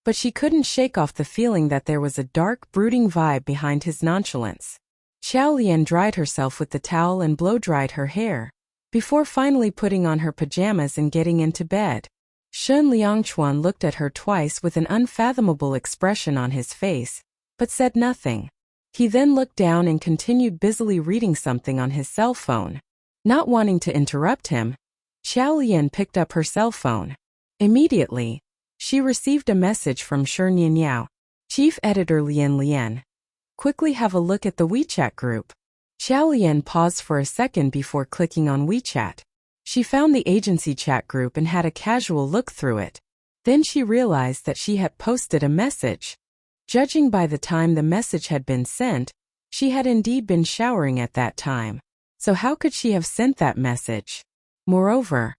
but she couldn't shake off the feeling that there was a dark, brooding vibe behind his nonchalance. Xiao Lian dried herself with the towel and blow-dried her hair, before finally putting on her pajamas and getting into bed. Shan Liangchuan looked at her twice with an unfathomable expression on his face, but said nothing. He then looked down and continued busily reading something on his cell phone. Not wanting to interrupt him, Xiao Lian picked up her cell phone. Immediately, she received a message from Shi Nianyao, Chief Editor Lian. "Quickly have a look at the WeChat group." Xiao Lian paused for a second before clicking on WeChat. She found the agency chat group and had a casual look through it. Then she realized that she had posted a message. Judging by the time the message had been sent, she had indeed been showering at that time. So how could she have sent that message? Moreover,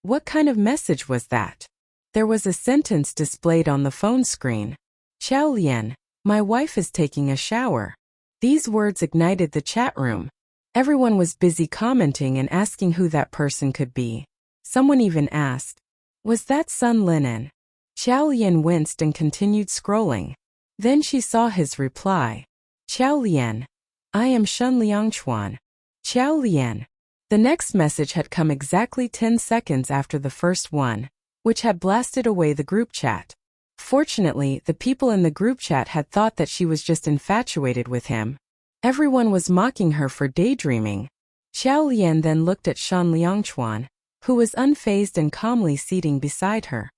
what kind of message was that? There was a sentence displayed on the phone screen. "Xiao Lian, my wife is taking a shower." These words ignited the chat room. Everyone was busy commenting and asking who that person could be. Someone even asked, "Was that Sun Linen?" Xiao Lian winced and continued scrolling. Then she saw his reply. "Xiao Lian, I am Shan Liangchuan." Xiao Lian. The next message had come exactly 10 seconds after the first one, which had blasted away the group chat. Fortunately, the people in the group chat had thought that she was just infatuated with him. Everyone was mocking her for daydreaming. Xiao Lian then looked at Shan Liangchuan, who was unfazed and calmly seating beside her.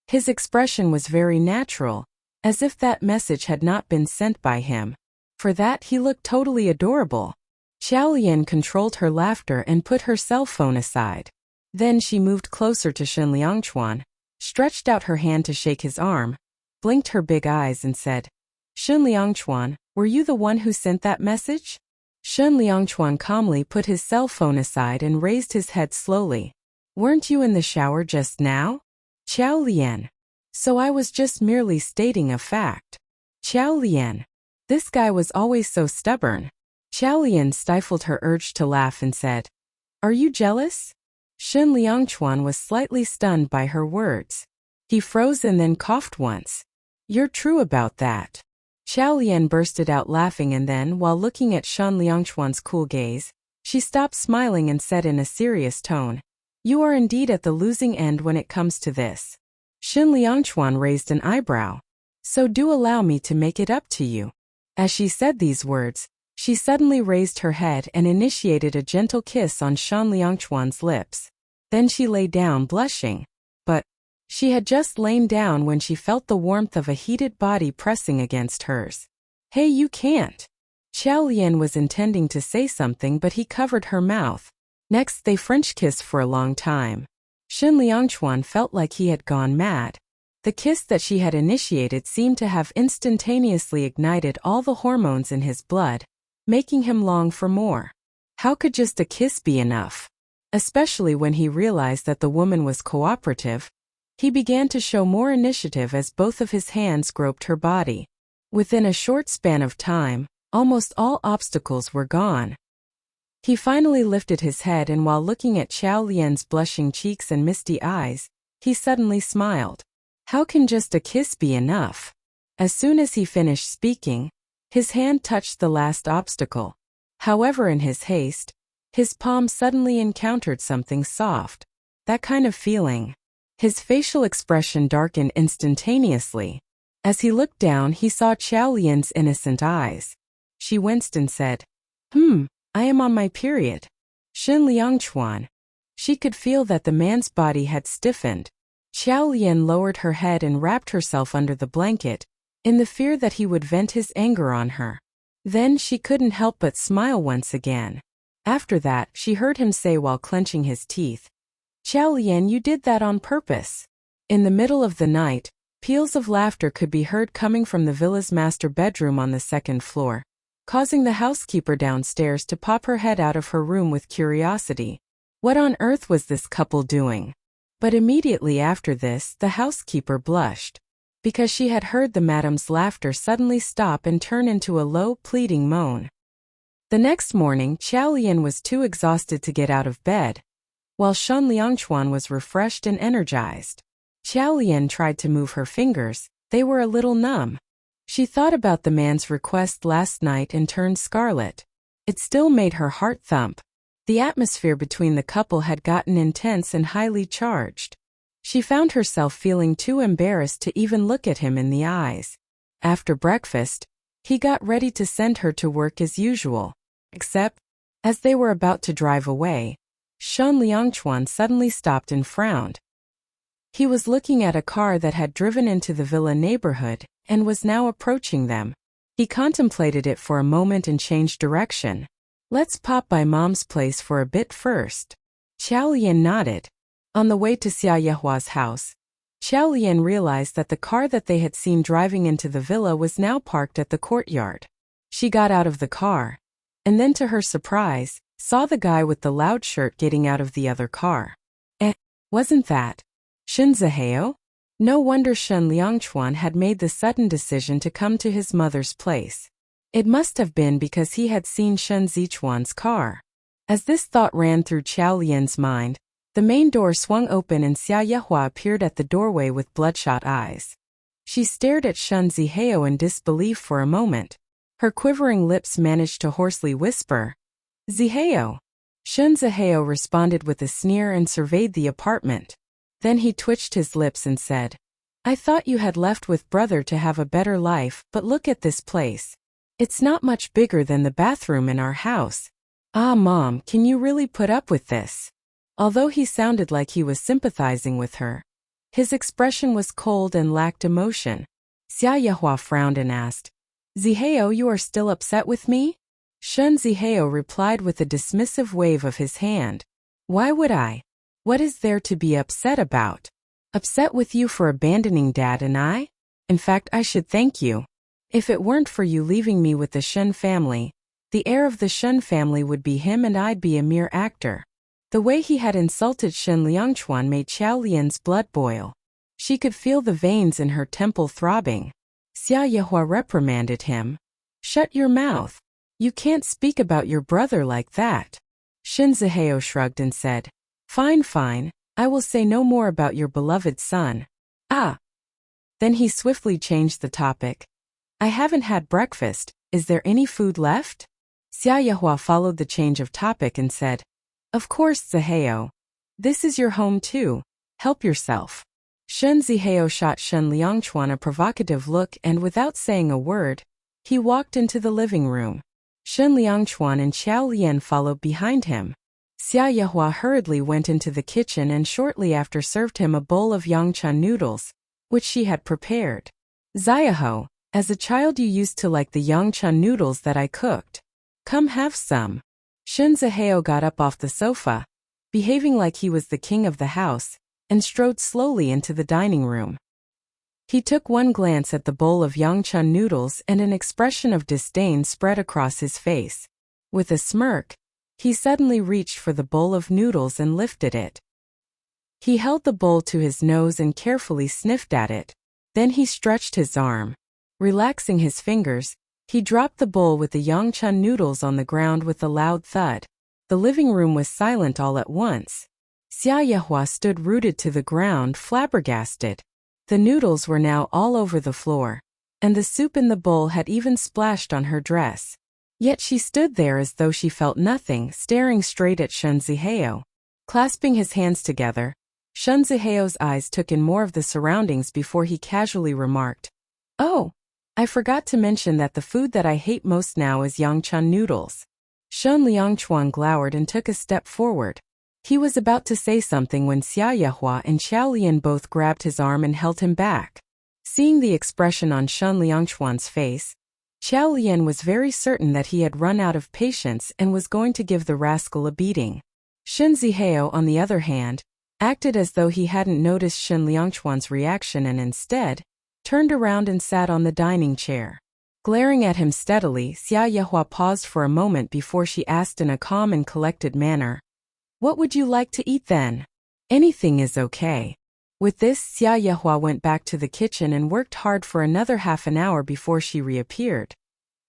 His expression was very natural, as if that message had not been sent by him. For that, he looked totally adorable. Xiao Lian controlled her laughter and put her cell phone aside. Then she moved closer to Shan Liangchuan, stretched out her hand to shake his arm, blinked her big eyes and said, "Shan Liangchuan, were you the one who sent that message?" Shan Liangchuan calmly put his cell phone aside and raised his head slowly. "Weren't you in the shower just now?" "Xiao Lian. So I was just merely stating a fact." "Xiao Lian. This guy was always so stubborn." Xiao Lian stifled her urge to laugh and said, "Are you jealous?" Shan Liangchuan was slightly stunned by her words. He froze and then coughed once. You're true about that. Xiao Lian bursted out laughing, and then, while looking at Shen Liangchuan's cool gaze, she stopped smiling and said in a serious tone, You are indeed at the losing end when it comes to this. Shen Liangchuan raised an eyebrow. So do allow me to make it up to you. As she said these words, she suddenly raised her head and initiated a gentle kiss on Shen Liangchuan's lips. Then she lay down blushing. But she had just lain down when she felt the warmth of a heated body pressing against hers. Hey, you can't. Xiao Lian was intending to say something, but he covered her mouth. Next they French kissed for a long time. Shen Liangchuan felt like he had gone mad. The kiss that she had initiated seemed to have instantaneously ignited all the hormones in his blood, making him long for more. How could just a kiss be enough? Especially when he realized that the woman was cooperative. He began to show more initiative as both of his hands groped her body. Within a short span of time, almost all obstacles were gone. He finally lifted his head, and while looking at Xiao Lian's blushing cheeks and misty eyes, he suddenly smiled. How can just a kiss be enough? As soon as he finished speaking, his hand touched the last obstacle. However, in his haste, his palm suddenly encountered something soft. That kind of feeling. His facial expression darkened instantaneously. As he looked down, he saw Xiao Lian's innocent eyes. She winced and said, I am on my period. Shen Liangchuan. She could feel that the man's body had stiffened. Xiao Lian lowered her head and wrapped herself under the blanket, in the fear that he would vent his anger on her. Then she couldn't help but smile once again. After that, she heard him say while clenching his teeth, Xiao Lian, you did that on purpose. In the middle of the night, peals of laughter could be heard coming from the villa's master bedroom on the second floor, causing the housekeeper downstairs to pop her head out of her room with curiosity. What on earth was this couple doing? But immediately after this, the housekeeper blushed, because she had heard the madam's laughter suddenly stop and turn into a low, pleading moan. The next morning, Xiao Lian was too exhausted to get out of bed, while Shen Liangchuan was refreshed and energized. Xiao Lian tried to move her fingers. They were a little numb. She thought about the man's request last night and turned scarlet. It still made her heart thump. The atmosphere between the couple had gotten intense and highly charged. She found herself feeling too embarrassed to even look at him in the eyes. After breakfast, he got ready to send her to work as usual. Except, as they were about to drive away, Shen Liangchuan suddenly stopped and frowned. He was looking at a car that had driven into the villa neighborhood and was now approaching them. He contemplated it for a moment and changed direction. Let's pop by Mom's place for a bit first. Xiao Lian nodded. On the way to Xia Yehua's house, Xiao Lian realized that the car that they had seen driving into the villa was now parked at the courtyard. She got out of the car, and then to her surprise, saw the guy with the loud shirt getting out of the other car. Wasn't that Shen Zihao? No wonder Shen Liangchuan had made the sudden decision to come to his mother's place. It must have been because he had seen Shen Zichuan's car. As this thought ran through Xiao Lian's mind, the main door swung open and Xia Yehua appeared at the doorway with bloodshot eyes. She stared at Shen Zihao in disbelief for a moment. Her quivering lips managed to hoarsely whisper, Zihao. Shen Zihao responded with a sneer and surveyed the apartment. Then he twitched his lips and said, I thought you had left with brother to have a better life, but look at this place. It's not much bigger than the bathroom in our house. Ah, Mom, can you really put up with this? Although he sounded like he was sympathizing with her, his expression was cold and lacked emotion. Xia Yehua frowned and asked, Zihao, you are still upset with me? Shen Zihao replied with a dismissive wave of his hand. Why would I? What is there to be upset about? Upset with you for abandoning Dad and I? In fact, I should thank you. If it weren't for you leaving me with the Shen family, the heir of the Shen family would be him and I'd be a mere actor. The way he had insulted Shen Liangchuan made Xiao Lian's blood boil. She could feel the veins in her temple throbbing. Xia Yehua reprimanded him. Shut your mouth. You can't speak about your brother like that. Shen Zihao shrugged and said, Fine, I will say no more about your beloved son. Ah. Then he swiftly changed the topic. I haven't had breakfast, is there any food left? Xia Yehua followed the change of topic and said, Of course, Zihao. This is your home too. Help yourself. Shen Zihao shot Shen Liangchuan a provocative look and without saying a word, he walked into the living room. Shen Liangchuan and Xiao Lian followed behind him. Xia Yehua hurriedly went into the kitchen and shortly after served him a bowl of yangchan noodles, which she had prepared. Zihao, as a child you used to like the yangchan noodles that I cooked. Come have some. Shen Zihao got up off the sofa, behaving like he was the king of the house, and strode slowly into the dining room. He took one glance at the bowl of yangchan noodles and an expression of disdain spread across his face. With a smirk, he suddenly reached for the bowl of noodles and lifted it. He held the bowl to his nose and carefully sniffed at it. Then he stretched his arm. Relaxing his fingers, he dropped the bowl with the yangchan noodles on the ground with a loud thud. The living room was silent all at once. Xia Yehua stood rooted to the ground, flabbergasted. The noodles were now all over the floor, and the soup in the bowl had even splashed on her dress. Yet she stood there as though she felt nothing, staring straight at Shen Zihao. Clasping his hands together, Shen Zihao's eyes took in more of the surroundings before he casually remarked, Oh, I forgot to mention that the food that I hate most now is yangchan noodles. Shen Liangchuan glowered and took a step forward. He was about to say something when Xia Yehua and Xiao Lian both grabbed his arm and held him back. Seeing the expression on Shen Liangchuan's face, Xiao Lian was very certain that he had run out of patience and was going to give the rascal a beating. Shen Zihao, on the other hand, acted as though he hadn't noticed Shen Liangchuan's reaction and instead turned around and sat on the dining chair. Glaring at him steadily, Xia Yehua paused for a moment before she asked in a calm and collected manner, What would you like to eat then? Anything is okay. With this, Xia Yehua went back to the kitchen and worked hard for another half an hour before she reappeared.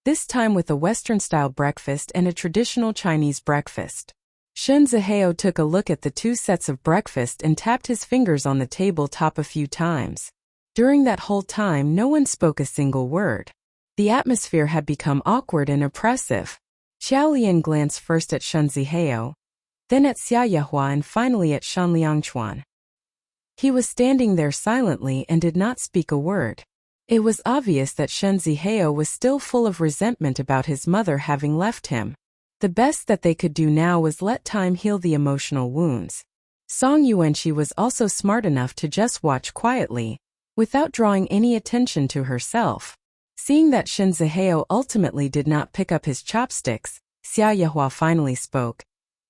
This time with a Western-style breakfast and a traditional Chinese breakfast. Shen Zihao took a look at the two sets of breakfast and tapped his fingers on the tabletop a few times. During that whole time, no one spoke a single word. The atmosphere had become awkward and oppressive. Xiao Lian glanced first at Shen Zihao, then at Xia Yehua and finally at Shen Liangchuan. He was standing there silently and did not speak a word. It was obvious that Shen Zihao was still full of resentment about his mother having left him. The best that they could do now was let time heal the emotional wounds. Song Yuanqi was also smart enough to just watch quietly, without drawing any attention to herself. Seeing that Shen Zihao ultimately did not pick up his chopsticks, Xia Yehua finally spoke.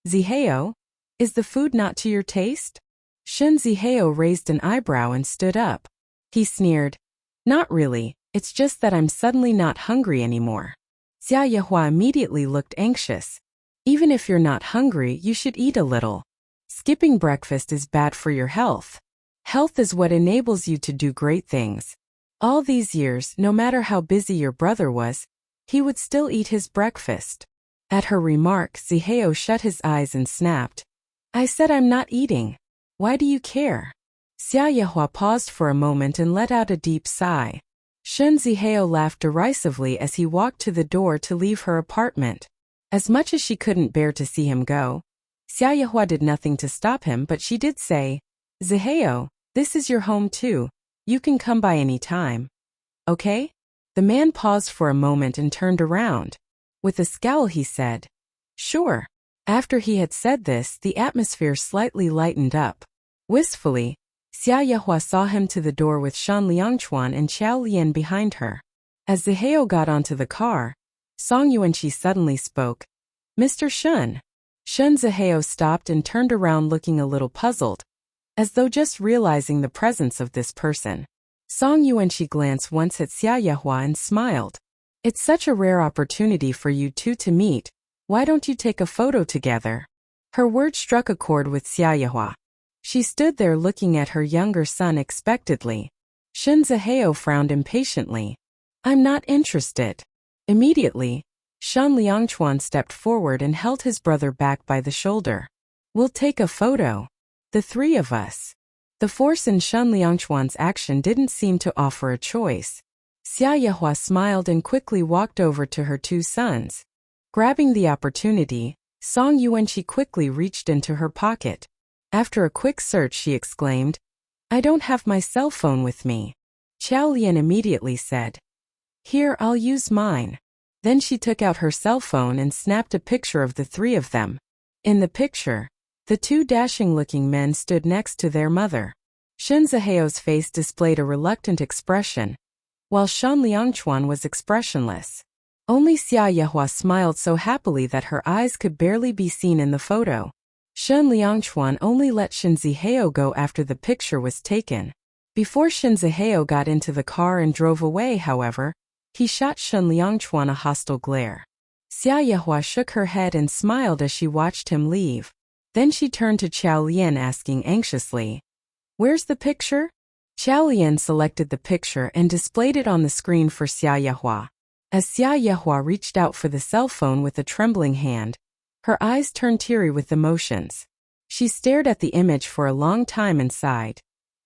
Zihao, is the food not to your taste? Shen Zihao raised an eyebrow and stood up. He sneered. Not really, it's just that I'm suddenly not hungry anymore. Xia Yehua immediately looked anxious. Even if you're not hungry, you should eat a little. Skipping breakfast is bad for your health. Health is what enables you to do great things. All these years, no matter how busy your brother was, he would still eat his breakfast. At her remark, Zihao shut his eyes and snapped. I said I'm not eating. Why do you care? Xia Yehua paused for a moment and let out a deep sigh. Shen Zihao laughed derisively as he walked to the door to leave her apartment. As much as she couldn't bear to see him go, Xia Yehua did nothing to stop him, but she did say, Zihao, this is your home too. You can come by any time. Okay? The man paused for a moment and turned around. With a scowl he said, Sure. After he had said this, the atmosphere slightly lightened up. Wistfully, Xia Yehua saw him to the door with Shen Liangchuan and Xiao Lian behind her. As Zihao got onto the car, Song Yuanqi suddenly spoke. Mr. Shen. Shen Zihao stopped and turned around looking a little puzzled, as though just realizing the presence of this person. Song Yuanqi glanced once at Xia Yehua and smiled. It's such a rare opportunity for you two to meet. Why don't you take a photo together? Her words struck a chord with Xia Yehua. She stood there looking at her younger son expectantly. Shen Zihao frowned impatiently. I'm not interested. Immediately, Shen Liangchuan stepped forward and held his brother back by the shoulder. We'll take a photo. The three of us. The force in Shen Liangchuan's action didn't seem to offer a choice. Xia Yehua smiled and quickly walked over to her two sons. Grabbing the opportunity, Song Yuanqi quickly reached into her pocket. After a quick search, she exclaimed, "I don't have my cell phone with me." Qiao Lian immediately said, "Here, I'll use mine." Then she took out her cell phone and snapped a picture of the three of them. In the picture, the two dashing-looking men stood next to their mother. Shen Zihao's face displayed a reluctant expression, while Shen Liangchuan was expressionless. Only Xia Yehua smiled so happily that her eyes could barely be seen in the photo. Shen Liangchuan only let Shen Zihao go after the picture was taken. Before Shen Zihao got into the car and drove away, however, he shot Shen Liangchuan a hostile glare. Xia Yehua shook her head and smiled as she watched him leave. Then she turned to Qiao Lian asking anxiously, "Where's the picture?" Qiao Lian selected the picture and displayed it on the screen for Xia Yehua. As Xia Yehua reached out for the cell phone with a trembling hand, her eyes turned teary with emotions. She stared at the image for a long time and sighed.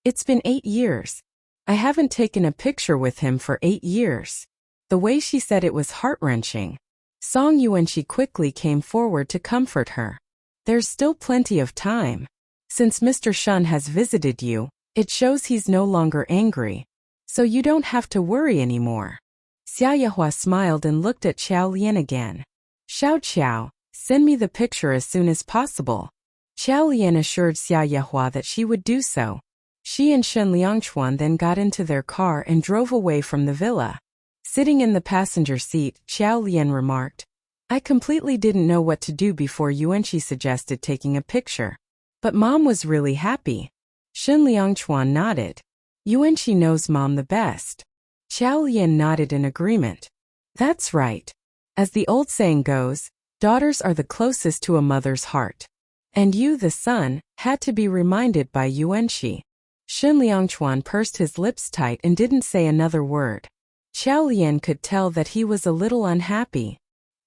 "It's been 8 years. I haven't taken a picture with him for 8 years. The way she said it was heart-wrenching. Song Yuanqi quickly came forward to comfort her. "There's still plenty of time. Since Mr. Shen has visited you, it shows he's no longer angry. So you don't have to worry anymore." Xia Yehua smiled and looked at Qiao Lian again. "Xiao Qiao, send me the picture as soon as possible." Qiao Lian assured Xia Yehua that she would do so. She and Shen Liangchuan then got into their car and drove away from the villa. Sitting in the passenger seat, Qiao Lian remarked, "I completely didn't know what to do before Yuanqi suggested taking a picture. But Mom was really happy." Shen Liangchuan nodded. "Yuanqi knows Mom the best." Qiao Lian nodded in agreement. "That's right. As the old saying goes, daughters are the closest to a mother's heart. And you, the son, had to be reminded by Yuanqi." Shen Liangchuan pursed his lips tight and didn't say another word. Qiao Lian could tell that he was a little unhappy.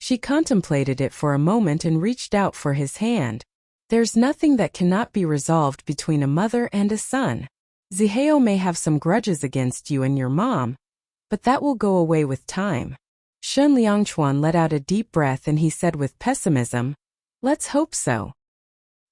She contemplated it for a moment and reached out for his hand. "There's nothing that cannot be resolved between a mother and a son. Zihao may have some grudges against you and your mom, but that will go away with time." Shen Liangchuan let out a deep breath and he said with pessimism, "Let's hope so."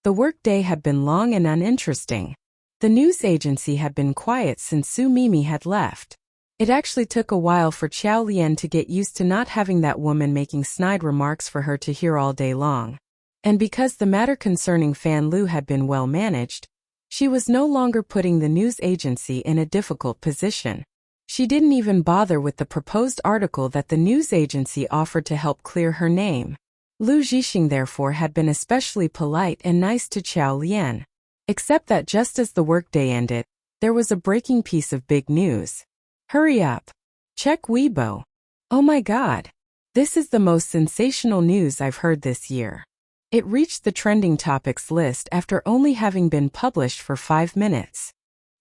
The workday had been long and uninteresting. The news agency had been quiet since Su Mimi had left. It actually took a while for Qiao Lian to get used to not having that woman making snide remarks for her to hear all day long. And because the matter concerning Fan Lu had been well managed, she was no longer putting the news agency in a difficult position. She didn't even bother with the proposed article that the news agency offered to help clear her name. Lu Zhixing therefore had been especially polite and nice to Qiao Lian. Except that just as the workday ended, there was a breaking piece of big news. "Hurry up. Check Weibo. Oh my god. This is the most sensational news I've heard this year." It reached the trending topics list after only having been published for 5 minutes.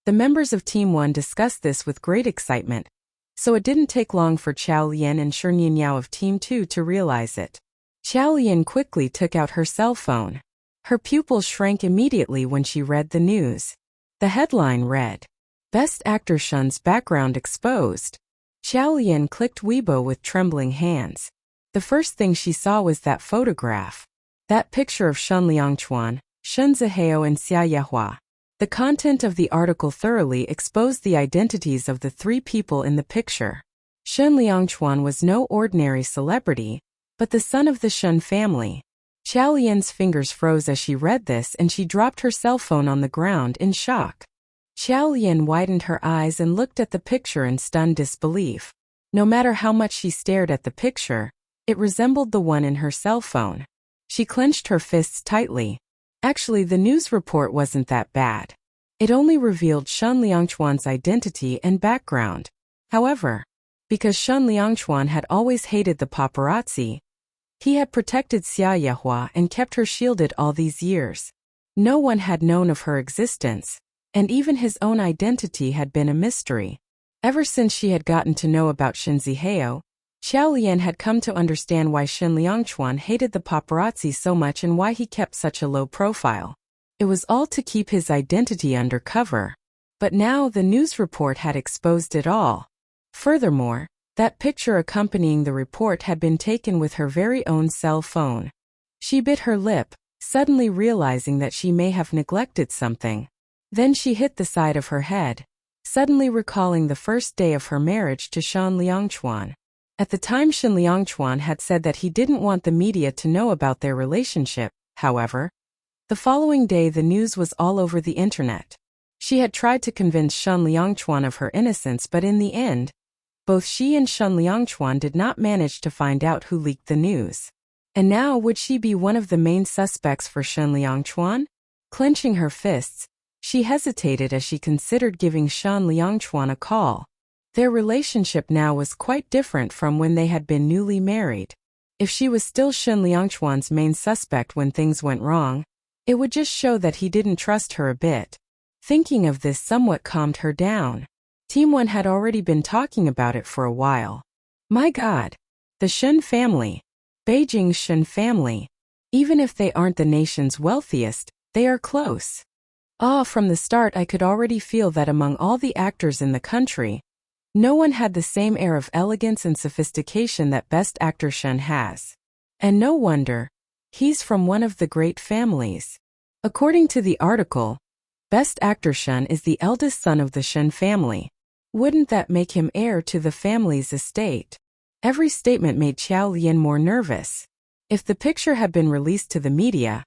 The members of Team 1 discussed this with great excitement, so it didn't take long for Qiao Lian and Shen Yao of Team 2 to realize it. Qiao Lian quickly took out her cell phone. Her pupils shrank immediately when she read the news. The headline read, "Best Actor Shen's Background Exposed." Qiao Lian clicked Weibo with trembling hands. The first thing she saw was that photograph. That picture of Shen Liangchuan, Shen Zihao and Xia Yehua. The content of the article thoroughly exposed the identities of the 3 people in the picture. Shen Liangchuan was no ordinary celebrity, but the son of the Shen family. Qiao Lian's fingers froze as she read this and she dropped her cell phone on the ground in shock. Qiao Lian widened her eyes and looked at the picture in stunned disbelief. No matter how much she stared at the picture, it resembled the one in her cell phone. She clenched her fists tightly. Actually, the news report wasn't that bad. It only revealed Shen Liangchuan's identity and background. However, because Shen Liangchuan had always hated the paparazzi, he had protected Xia Yehua and kept her shielded all these years. No one had known of her existence, and even his own identity had been a mystery. Ever since she had gotten to know about Shen Zihao, Qiao Lian had come to understand why Shen Liangchuan hated the paparazzi so much and why he kept such a low profile. It was all to keep his identity undercover. But now the news report had exposed it all. Furthermore, that picture accompanying the report had been taken with her very own cell phone. She bit her lip, suddenly realizing that she may have neglected something. Then she hit the side of her head, suddenly recalling the first day of her marriage to Shan Liangchuan. At the time, Shan Liangchuan had said that he didn't want the media to know about their relationship. However, the following day the news was all over the internet. She had tried to convince Shan Liangchuan of her innocence, but in the end, both she and Shan Liangchuan did not manage to find out who leaked the news. And now would she be one of the main suspects for Shan Liangchuan? Clenching her fists, she hesitated as she considered giving Shan Liangchuan a call. Their relationship now was quite different from when they had been newly married. If she was still Shan Liangchuan's main suspect when things went wrong, it would just show that he didn't trust her a bit. Thinking of this somewhat calmed her down. Team 1 had already been talking about it for a while. My God! The Shen family. Beijing's Shen family. Even if they aren't the nation's wealthiest, they are close. From the start I could already feel that among all the actors in the country, no one had the same air of elegance and sophistication that Best Actor Shen has. And no wonder. He's from one of the great families. According to the article, Best Actor Shen is the eldest son of the Shen family. Wouldn't that make him heir to the family's estate? Every statement made Qiao Lian more nervous. If the picture had been released to the media,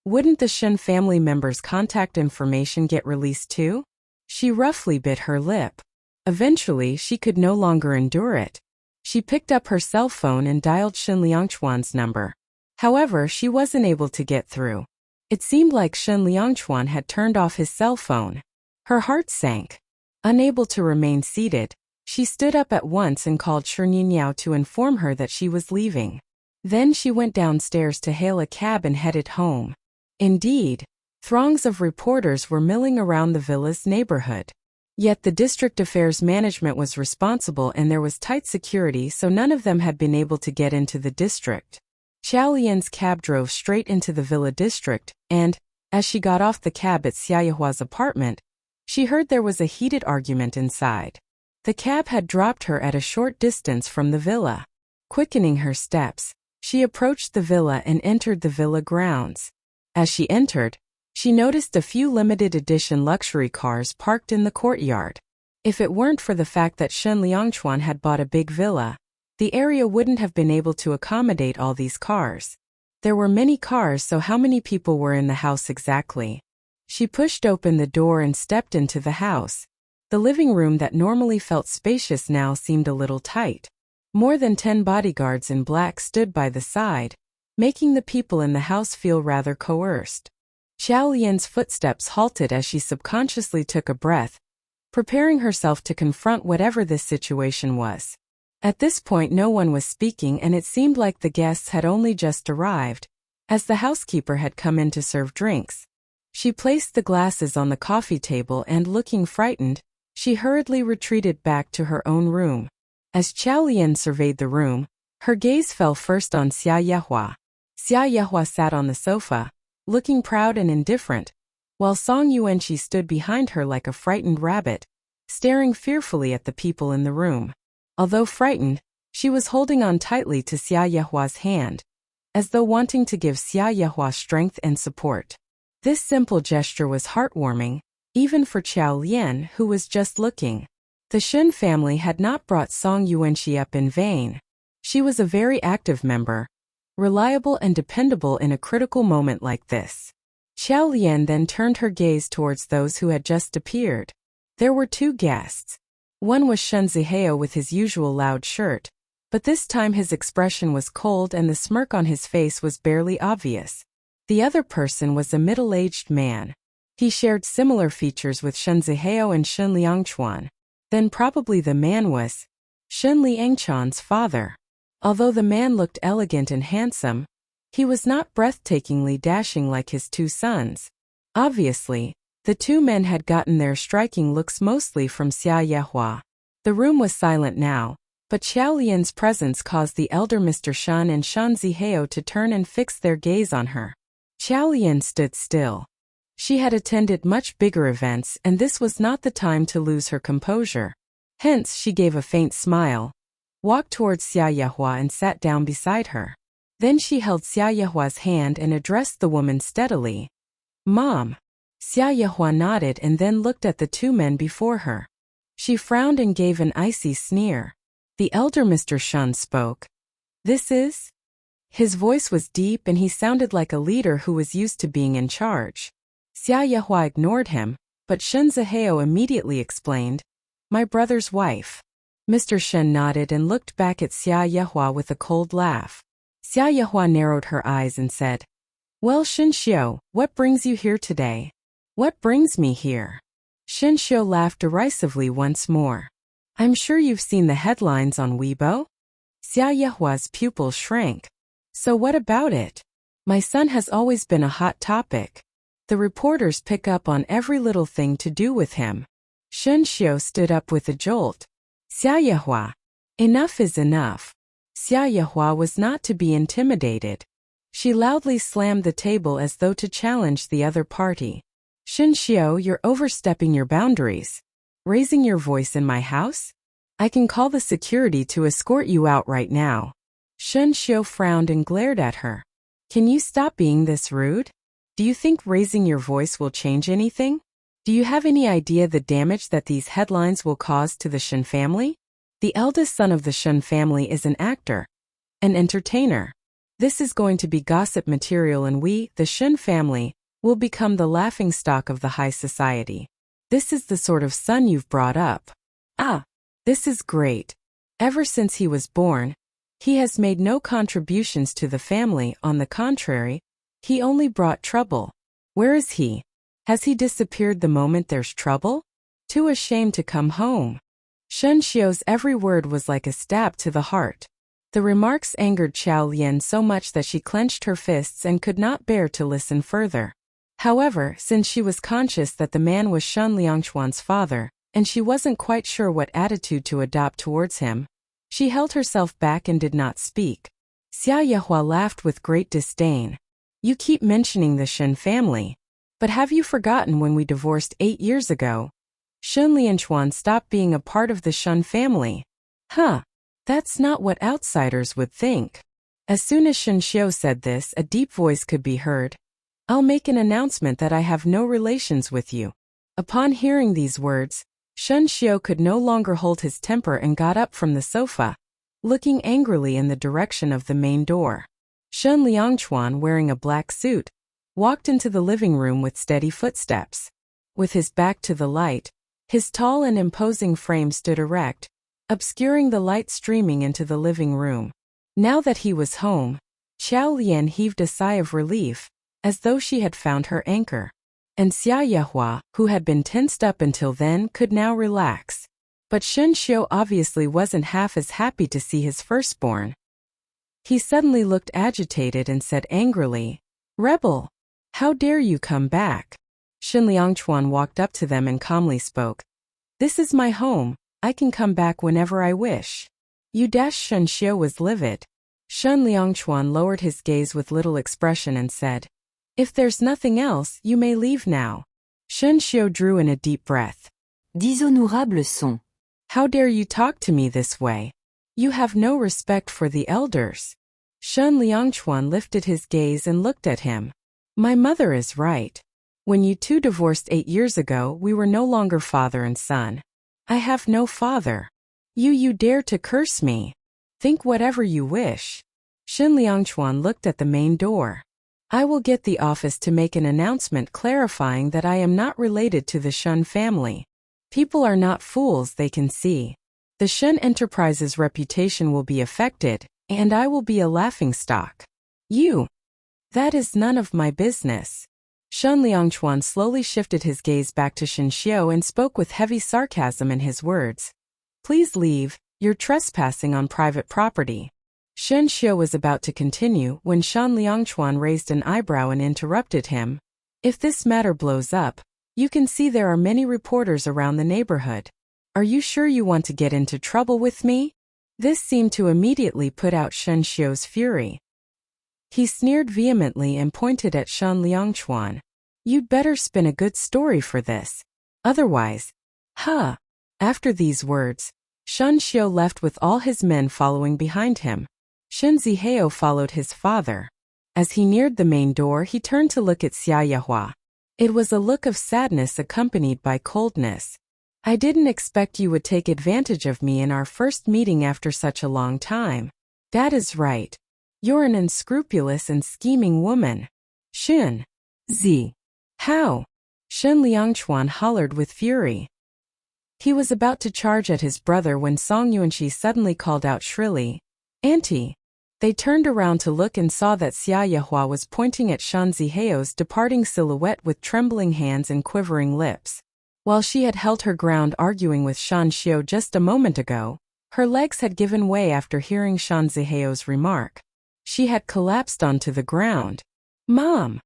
wouldn't the Shen family members' contact information get released too? She roughly bit her lip. Eventually, she could no longer endure it. She picked up her cell phone and dialed Shen Liangchuan's number. However, she wasn't able to get through. It seemed like Shen Liangchuan had turned off his cell phone. Her heart sank. Unable to remain seated, she stood up at once and called Shininyao to inform her that she was leaving. Then she went downstairs to hail a cab and headed home. Indeed, throngs of reporters were milling around the villa's neighborhood. Yet the district affairs management was responsible and there was tight security, so none of them had been able to get into the district. Qiao Lian's cab drove straight into the villa district, and, as she got off the cab at Xia Yehua's apartment, she heard there was a heated argument inside. The cab had dropped her at a short distance from the villa. Quickening her steps, she approached the villa and entered the villa grounds. As she entered, she noticed a few limited edition luxury cars parked in the courtyard. If it weren't for the fact that Shen Liangchuan had bought a big villa, the area wouldn't have been able to accommodate all these cars. There were many cars, so how many people were in the house exactly? She pushed open the door and stepped into the house. The living room that normally felt spacious now seemed a little tight. More than 10 bodyguards in black stood by the side, making the people in the house feel rather coerced. Qiao Lian's footsteps halted as she subconsciously took a breath, preparing herself to confront whatever this situation was. At this point no one was speaking and it seemed like the guests had only just arrived, as the housekeeper had come in to serve drinks. She placed the glasses on the coffee table and, looking frightened, she hurriedly retreated back to her own room. As Qiao Lian surveyed the room, her gaze fell first on Xia Yehua. Xia Yehua sat on the sofa, looking proud and indifferent, while Song Yuanqi stood behind her like a frightened rabbit, staring fearfully at the people in the room. Although frightened, she was holding on tightly to Xia Yehua's hand, as though wanting to give Xia Yehua strength and support. This simple gesture was heartwarming, even for Qiao Lian, who was just looking. The Shen family had not brought Song Yuanqi up in vain. She was a very active member, reliable and dependable in a critical moment like this. Qiao Lian then turned her gaze towards those who had just appeared. There were 2 guests. One was Shen Zihao with his usual loud shirt, but this time his expression was cold and the smirk on his face was barely obvious. The other person was a middle-aged man. He shared similar features with Shen Zihao and Shen Liangchuan. Then probably the man was Shen Liangchuan's father. Although the man looked elegant and handsome, he was not breathtakingly dashing like his 2 sons. Obviously, the 2 men had gotten their striking looks mostly from Xia Yehua. The room was silent now, but Qiao Lian's presence caused the elder Mr. Shan and Shan Zihao to turn and fix their gaze on her. Qiao Lian stood still. She had attended much bigger events, and this was not the time to lose her composure. Hence, she gave a faint smile, walked towards Xia Yehua and sat down beside her. Then she held Xia Yehua's hand and addressed the woman steadily. "Mom." Xia Yehua nodded and then looked at the two men before her. She frowned and gave an icy sneer. The elder Mr. Shun spoke. "This is?" His voice was deep and he sounded like a leader who was used to being in charge. Xia Yehua ignored him, but Shen Zihao immediately explained, "My brother's wife." Mr. Shen nodded and looked back at Xia Yehua with a cold laugh. Xia Yehua narrowed her eyes and said, "Well, Shen Xiu, what brings you here today?" "What brings me here?" Shen Xiu laughed derisively once more. "I'm sure you've seen the headlines on Weibo?" Xia Yehua's pupils shrank. "So what about it?" "My son has always been a hot topic. The reporters pick up on every little thing to do with him." Shen Xiu stood up with a jolt. "Xia Yehua, enough is enough." Xia Yehua was not to be intimidated. She loudly slammed the table as though to challenge the other party. "Shen Xiu, you're overstepping your boundaries. Raising your voice in my house? I can call the security to escort you out right now." Shen Xiu frowned and glared at her. "Can you stop being this rude? Do you think raising your voice will change anything? Do you have any idea the damage that these headlines will cause to the Shen family? The eldest son of the Shen family is an actor, an entertainer. This is going to be gossip material and we, the Shen family, will become the laughingstock of the high society. This is the sort of son you've brought up. Ah, this is great. Ever since he was born, he has made no contributions to the family. On the contrary, he only brought trouble. Where is he? Has he disappeared the moment there's trouble? Too ashamed to come home." Shen Xiu's every word was like a stab to the heart. The remarks angered Xiao Lian so much that she clenched her fists and could not bear to listen further. However, since she was conscious that the man was Shen Liangchuan's father, and she wasn't quite sure what attitude to adopt towards him, she held herself back and did not speak. Xia Yehua laughed with great disdain. "You keep mentioning the Shen family. But have you forgotten when we divorced 8 years ago? Shen Lianchuan stopped being a part of the Shen family." "Huh. That's not what outsiders would think." As soon as Shen Xiu said this, a deep voice could be heard. "I'll make an announcement that I have no relations with you." Upon hearing these words, Shen Xiu could no longer hold his temper and got up from the sofa, looking angrily in the direction of the main door. Shen Liangchuan, wearing a black suit, walked into the living room with steady footsteps. With his back to the light, his tall and imposing frame stood erect, obscuring the light streaming into the living room. Now that he was home, Xiao Lian heaved a sigh of relief, as though she had found her anchor. And Xia Yehua, who had been tensed up until then, could now relax. But Shen Xiu obviously wasn't half as happy to see his firstborn. He suddenly looked agitated and said angrily, "Rebel! How dare you come back?" Shen Liangchuan walked up to them and calmly spoke. "This is my home. I can come back whenever I wish." Shen Xiu was livid. Shen Liangchuan lowered his gaze with little expression and said, "If there's nothing else, you may leave now." Shen Xiu drew in a deep breath. Dishonorable son. "How dare you talk to me this way? You have no respect for the elders." Shen Liangchuan lifted his gaze and looked at him. "My mother is right. When you two divorced 8 years ago, we were no longer father and son. I have no father. You dare to curse me. Think whatever you wish." Shen Liangchuan looked at the main door. "I will get the office to make an announcement clarifying that I am not related to the Shen family. People are not fools, they can see. The Shen Enterprises' reputation will be affected, and I will be a laughingstock. You. That is none of my business." Shen Liangchuan slowly shifted his gaze back to Shen Xiu and spoke with heavy sarcasm in his words. "Please leave, you're trespassing on private property." Shen Xiu was about to continue when Shen Liangchuan raised an eyebrow and interrupted him. "If this matter blows up, you can see there are many reporters around the neighborhood. Are you sure you want to get into trouble with me?" This seemed to immediately put out Shen Xiu's fury. He sneered vehemently and pointed at Shen Liangchuan. You'd better spin a good story for this. Otherwise, huh? After these words, Shen Xiu left with all his men following behind him. Shen Zihao followed his father. As he neared the main door, he turned to look at Xia Yehua. It was a look of sadness accompanied by coldness. I didn't expect you would take advantage of me in our first meeting after such a long time. That is right. You're an unscrupulous and scheming woman. Shen. Z. How? Shen Liangchuan hollered with fury. He was about to charge at his brother when Song Yuanqi suddenly called out shrilly, "Auntie!" They turned around to look and saw that Xia Yehua was pointing at Shen Zihao's departing silhouette with trembling hands and quivering lips. While she had held her ground arguing with Shen Xiu just a moment ago, her legs had given way after hearing Shen Zihao's remark. She had collapsed onto the ground. "Mom!"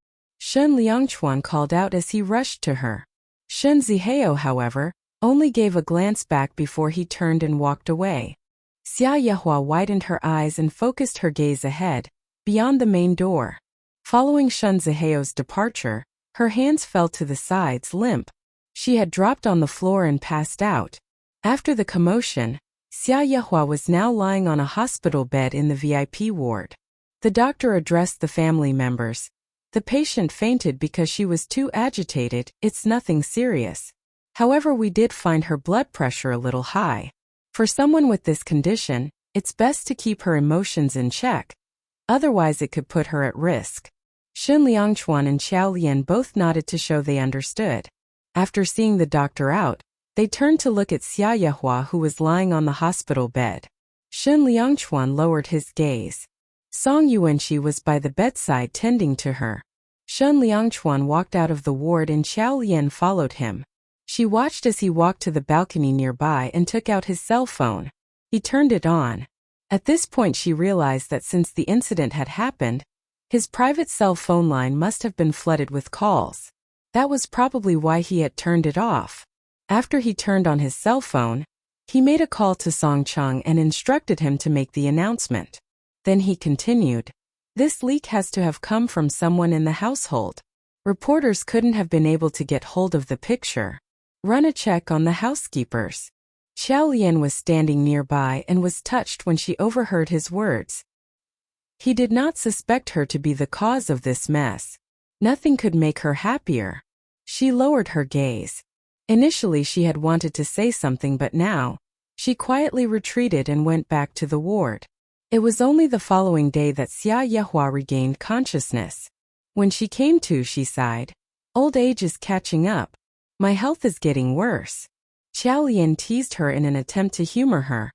Shen Liangchuan called out as he rushed to her. Shen Zihao, however, only gave a glance back before he turned and walked away. Xia Yehua widened her eyes and focused her gaze ahead, beyond the main door. Following Shen Zihao's departure, her hands fell to the sides limp. She had dropped on the floor and passed out. After the commotion, Xia Yehua was now lying on a hospital bed in the VIP ward. The doctor addressed the family members. The patient fainted because she was too agitated. It's nothing serious. However, we did find her blood pressure a little high. For someone with this condition, it's best to keep her emotions in check. Otherwise it could put her at risk. Shen Liangchuan and Qiao Lian both nodded to show they understood. After seeing the doctor out, they turned to look at Xia Yehua, who was lying on the hospital bed. Shen Liangchuan lowered his gaze. Song Yuanqi was by the bedside tending to her. Shen Liangchuan walked out of the ward and Qiao Lian followed him. She watched as he walked to the balcony nearby and took out his cell phone. He turned it on. At this point she realized that since the incident had happened, his private cell phone line must have been flooded with calls. That was probably why he had turned it off. After he turned on his cell phone, he made a call to Song Cheng and instructed him to make the announcement. Then he continued, "This leak has to have come from someone in the household. Reporters couldn't have been able to get hold of the picture. Run a check on the housekeepers." Qiao Lian was standing nearby and was touched when she overheard his words. He did not suspect her to be the cause of this mess. Nothing could make her happier. She lowered her gaze. Initially she had wanted to say something, but now, she quietly retreated and went back to the ward. It was only the following day that Xia Yehua regained consciousness. When she came to, she sighed. "Old age is catching up. My health is getting worse." Qiao Lian teased her in an attempt to humor her.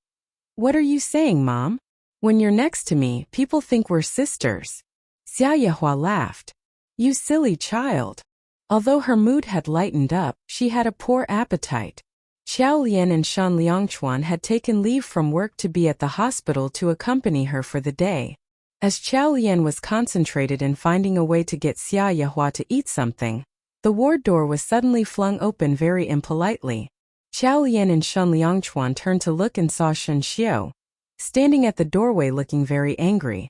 "What are you saying, Mom? When you're next to me, people think we're sisters." Xia Yehua laughed. "You silly child." Although her mood had lightened up, she had a poor appetite. Qiao Lian and Shen Liangchuan had taken leave from work to be at the hospital to accompany her for the day. As Qiao Lian was concentrated in finding a way to get Xia Yehua to eat something, the ward door was suddenly flung open very impolitely. Qiao Lian and Shen Liangchuan turned to look and saw Shen Xiu, standing at the doorway looking very angry.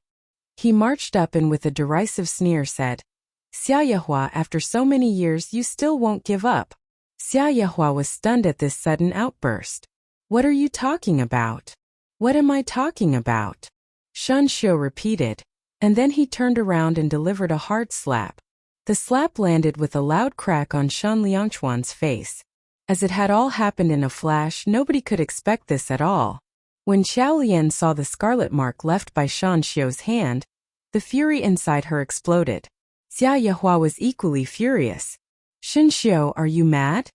He marched up and with a derisive sneer said, "Xia Yehua, after so many years you still won't give up." Xia Yehua was stunned at this sudden outburst. "What are you talking about? What am I talking about?" Shen Xiu repeated, and then he turned around and delivered a hard slap. The slap landed with a loud crack on Shen Liangchuan's face. As it had all happened in a flash, nobody could expect this at all. When Qiao Lian saw the scarlet mark left by Shen Xiu's hand, the fury inside her exploded. Xia Yehua was equally furious. "Shen Xiu, are you mad?"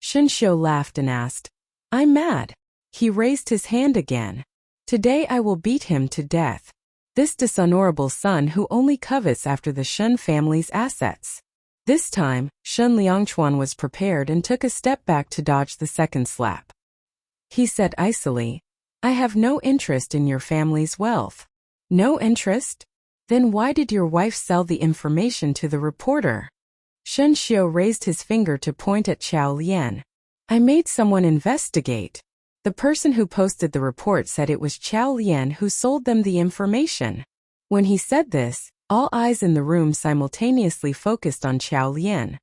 Shen Xiu laughed and asked, "I'm mad." He raised his hand again. "Today I will beat him to death. This dishonorable son who only covets after the Shen family's assets." This time, Shen Liangchuan was prepared and took a step back to dodge the second slap. He said icily, "I have no interest in your family's wealth." "No interest? Then why did your wife sell the information to the reporter?" Shen Xiu raised his finger to point at Qiao Lian. "I made someone investigate. The person who posted the report said it was Qiao Lian who sold them the information." When he said this, All eyes in the room simultaneously focused on Qiao Lian.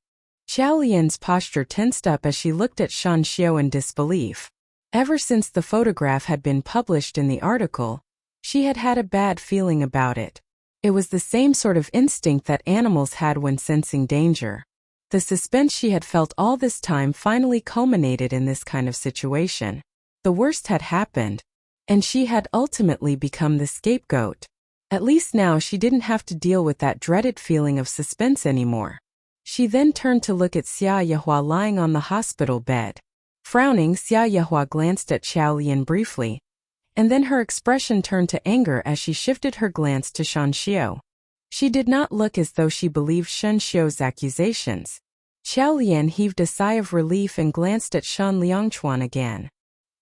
Qiao Lian's posture tensed up as she looked at Shan Xiao in disbelief. Ever since the photograph had been published in the article, she had had a bad feeling about it. It was the same sort of instinct that animals had when sensing danger. The suspense she had felt all this time finally culminated in this kind of situation. The worst had happened, and she had ultimately become the scapegoat. At least now she didn't have to deal with that dreaded feeling of suspense anymore. She then turned to look at Xia Yehua lying on the hospital bed. Frowning, Xia Yehua glanced at Qiao Lian briefly, and then her expression turned to anger as she shifted her glance to Shan Xiao. She did not look as though she believed Shan Xiao's accusations. Qiao Lian heaved a sigh of relief and glanced at Shan Liangchuan again.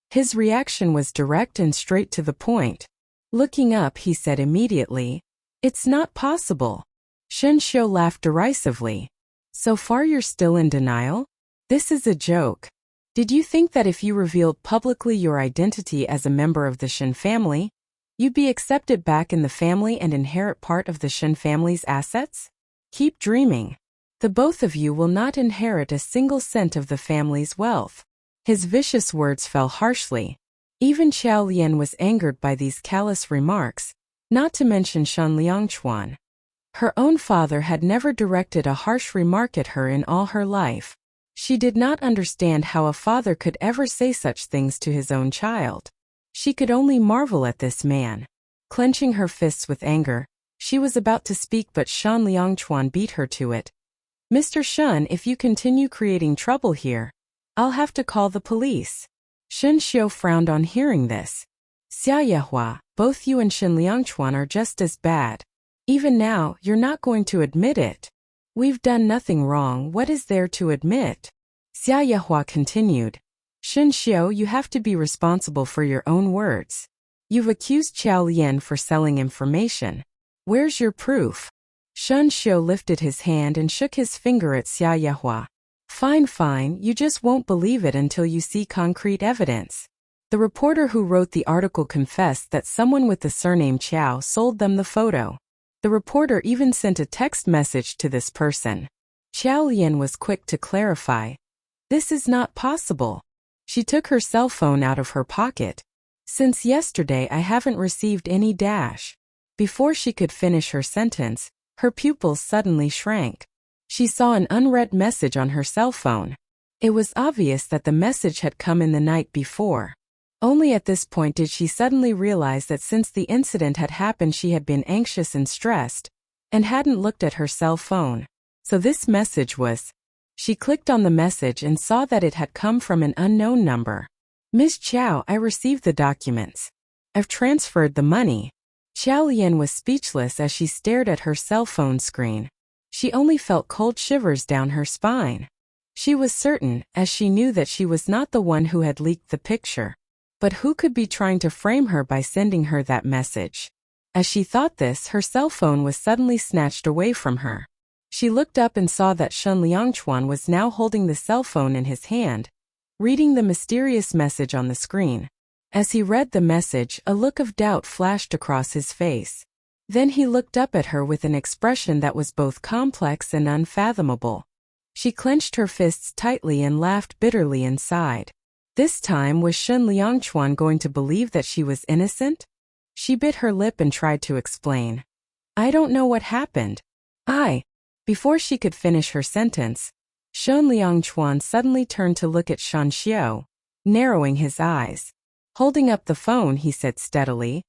His reaction was direct and straight to the point. Looking up, he said immediately, "It's not possible." Shan Xiao laughed derisively. "So far you're still in denial? This is a joke. Did you think that if you revealed publicly your identity as a member of the Shen family, you'd be accepted back in the family and inherit part of the Shen family's assets? Keep dreaming. The both of you will not inherit a single cent of the family's wealth." His vicious words fell harshly. Even Qiao Lian was angered by these callous remarks, not to mention Shan Liangchuan. Her own father had never directed a harsh remark at her in all her life. She did not understand how a father could ever say such things to his own child. She could only marvel at this man. Clenching her fists with anger, she was about to speak, but Shan Liangchuan beat her to it. "Mr. Shen, if you continue creating trouble here, I'll have to call the police." Shan Xiao frowned on hearing this. "Xia Yehua, both you and Shan Liangchuan are just as bad. Even now, you're not going to admit it. We've done nothing wrong, what is there to admit?" Xia Yehua continued. "Shan Xiao, you have to be responsible for your own words. You've accused Qiao Lian for selling information. Where's your proof?" Shan Xiao lifted his hand and shook his finger at Xia Yehua. Fine, you just won't believe it until you see concrete evidence." The reporter who wrote the article confessed that someone with the surname Qiao sold them the photo. The reporter even sent a text message to this person. Qiao Lian was quick to clarify. "This is not possible." She took her cell phone out of her pocket. "Since yesterday I haven't received any dash." Before she could finish her sentence, her pupils suddenly shrank. She saw an unread message on her cell phone. It was obvious that the message had come in the night before. Only at this point did she suddenly realize that since the incident had happened she had been anxious and stressed, and hadn't looked at her cell phone. So this message was... She clicked on the message and saw that it had come from an unknown number. "Miss Qiao, I received the documents. I've transferred the money." Qiao Lian was speechless as she stared at her cell phone screen. She only felt cold shivers down her spine. She was certain, as she knew, that she was not the one who had leaked the picture. But who could be trying to frame her by sending her that message? As she thought this, her cell phone was suddenly snatched away from her. She looked up and saw that Shan Liangchuan was now holding the cell phone in his hand, reading the mysterious message on the screen. As he read the message, a look of doubt flashed across his face. Then he looked up at her with an expression that was both complex and unfathomable. She clenched her fists tightly and laughed bitterly inside. This time, was Shan Liangchuan going to believe that she was innocent? She bit her lip and tried to explain. "I don't know what happened. Before she could finish her sentence, Shan Liangchuan suddenly turned to look at Shan Xiao, narrowing his eyes. Holding up the phone, he said steadily,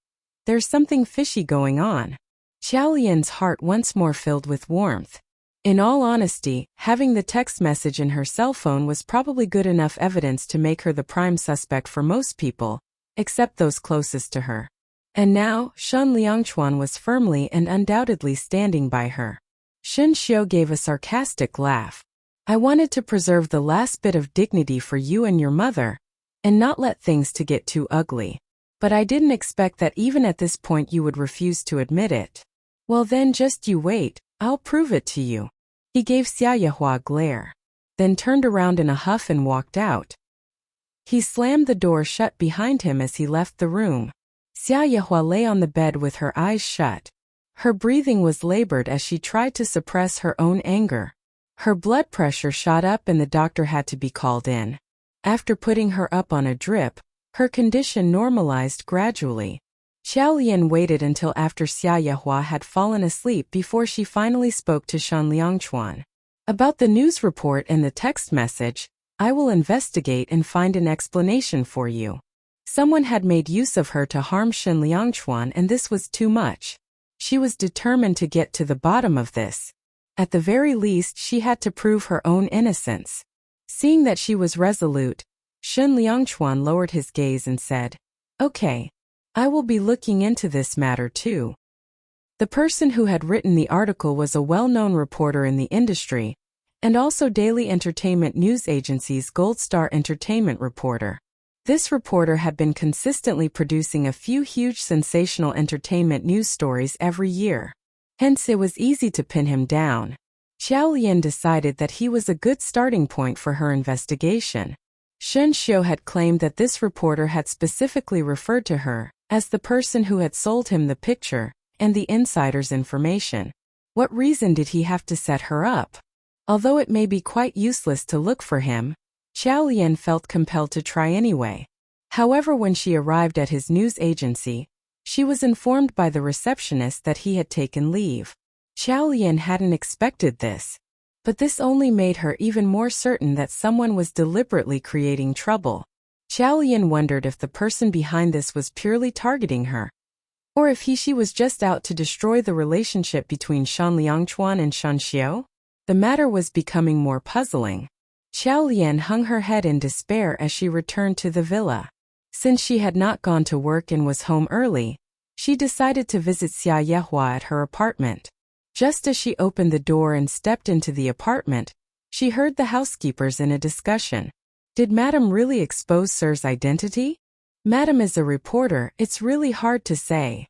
"There's something fishy going on." Qiao Lian's heart once more filled with warmth. In all honesty, having the text message in her cell phone was probably good enough evidence to make her the prime suspect for most people, except those closest to her. And now, Shan Liangchuan was firmly and undoubtedly standing by her. Shan Xiao gave a sarcastic laugh. "I wanted to preserve the last bit of dignity for you and your mother, and not let things to get too ugly. But I didn't expect that even at this point you would refuse to admit it. Well then, just you wait, I'll prove it to you." He gave Xia Yehua a glare, then turned around in a huff and walked out. He slammed the door shut behind him as he left the room. Xia Yehua lay on the bed with her eyes shut. Her breathing was labored as she tried to suppress her own anger. Her blood pressure shot up and the doctor had to be called in. After putting her up on a drip, her condition normalized gradually. Xiaolian waited until after Xia Yehua had fallen asleep before she finally spoke to Shan Liangchuan. About the news report and the text message, I will investigate and find an explanation for you. Someone had made use of her to harm Shan Liangchuan and this was too much. She was determined to get to the bottom of this. At the very least she had to prove her own innocence. Seeing that she was resolute, Shan Liangchuan lowered his gaze and said, "Okay. I will be looking into this matter too." The person who had written the article was a well-known reporter in the industry, and also daily entertainment news agency's Gold Star Entertainment reporter. This reporter had been consistently producing a few huge sensational entertainment news stories every year. Hence it was easy to pin him down. Xiaolian decided that he was a good starting point for her investigation. Shen Xiu had claimed that this reporter had specifically referred to her as the person who had sold him the picture and the insider's information. What reason did he have to set her up? Although it may be quite useless to look for him, Xiaolian felt compelled to try anyway. However, when she arrived at his news agency, she was informed by the receptionist that he had taken leave. Xiaolian hadn't expected this, but this only made her even more certain that someone was deliberately creating trouble. Xiaolian wondered if the person behind this was purely targeting her, or if she was just out to destroy the relationship between Shan Liangchuan and Shan Xiu. The matter was becoming more puzzling. Xiaolian hung her head in despair as she returned to the villa. Since she had not gone to work and was home early, she decided to visit Xia Yehua at her apartment. Just as she opened the door and stepped into the apartment, she heard the housekeepers in a discussion. Did Madame really expose Sir's identity? Madame is a reporter, it's really hard to say.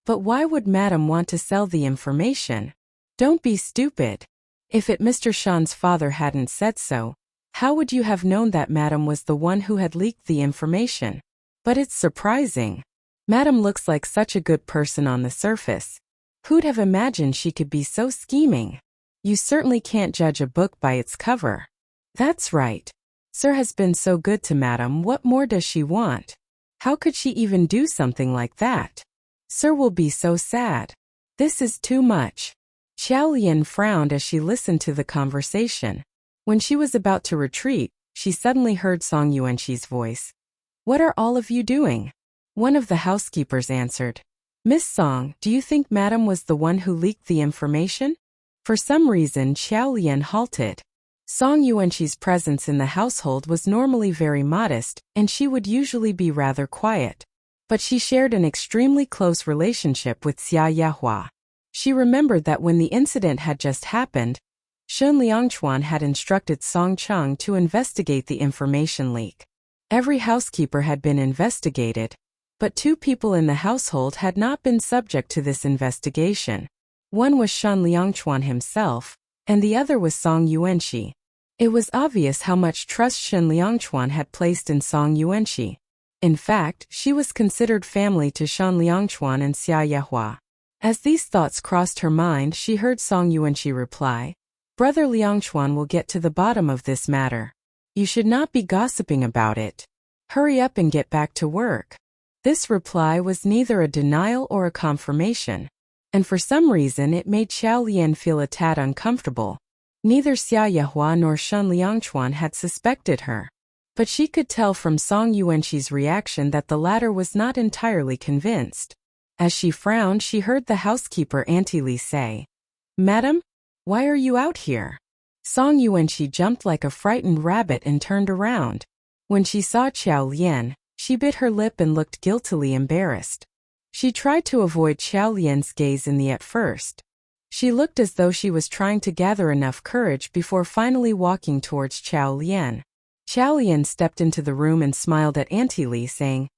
But why would Madame want to sell the information? Don't be stupid. If Mr. Shan's father hadn't said so, how would you have known that Madame was the one who had leaked the information? But it's surprising. Madame looks like such a good person on the surface. Who'd have imagined she could be so scheming? You certainly can't judge a book by its cover. That's right. Sir has been so good to Madame, what more does she want? How could she even do something like that? Sir will be so sad. This is too much. Xiaolian frowned as she listened to the conversation. When she was about to retreat, she suddenly heard Song Yuanqi's voice. "What are all of you doing?" One of the housekeepers answered. "Miss Song, do you think Madame was the one who leaked the information?" For some reason, Xiaolian halted. Song Yuanqi's presence in the household was normally very modest, and she would usually be rather quiet. But she shared an extremely close relationship with Xia Yehua. She remembered that when the incident had just happened, Shan Liangchuan had instructed Song Cheng to investigate the information leak. Every housekeeper had been investigated, but two people in the household had not been subject to this investigation. One was Shan Liangchuan himself, and the other was Song Yuanqi. It was obvious how much trust Shan Liangchuan had placed in Song Yuanqi. In fact, she was considered family to Shan Liangchuan and Xia Yehua. As these thoughts crossed her mind, she heard Song Yuanqi reply, "Brother Liangchuan will get to the bottom of this matter. You should not be gossiping about it. Hurry up and get back to work." This reply was neither a denial or a confirmation, and for some reason it made Xiaolian feel a tad uncomfortable. Neither Xia Yehua nor Shan Liangchuan had suspected her, but she could tell from Song Yuanqi's reaction that the latter was not entirely convinced. As she frowned, she heard the housekeeper Auntie Li say, "Madam, why are you out here?" Song Yuanqi jumped like a frightened rabbit and turned around. When she saw Xiaolian, she bit her lip and looked guiltily embarrassed. She tried to avoid Xiaolian's gaze at first. She looked as though she was trying to gather enough courage before finally walking towards Xiaolian. Xiaolian stepped into the room and smiled at Auntie Li, saying,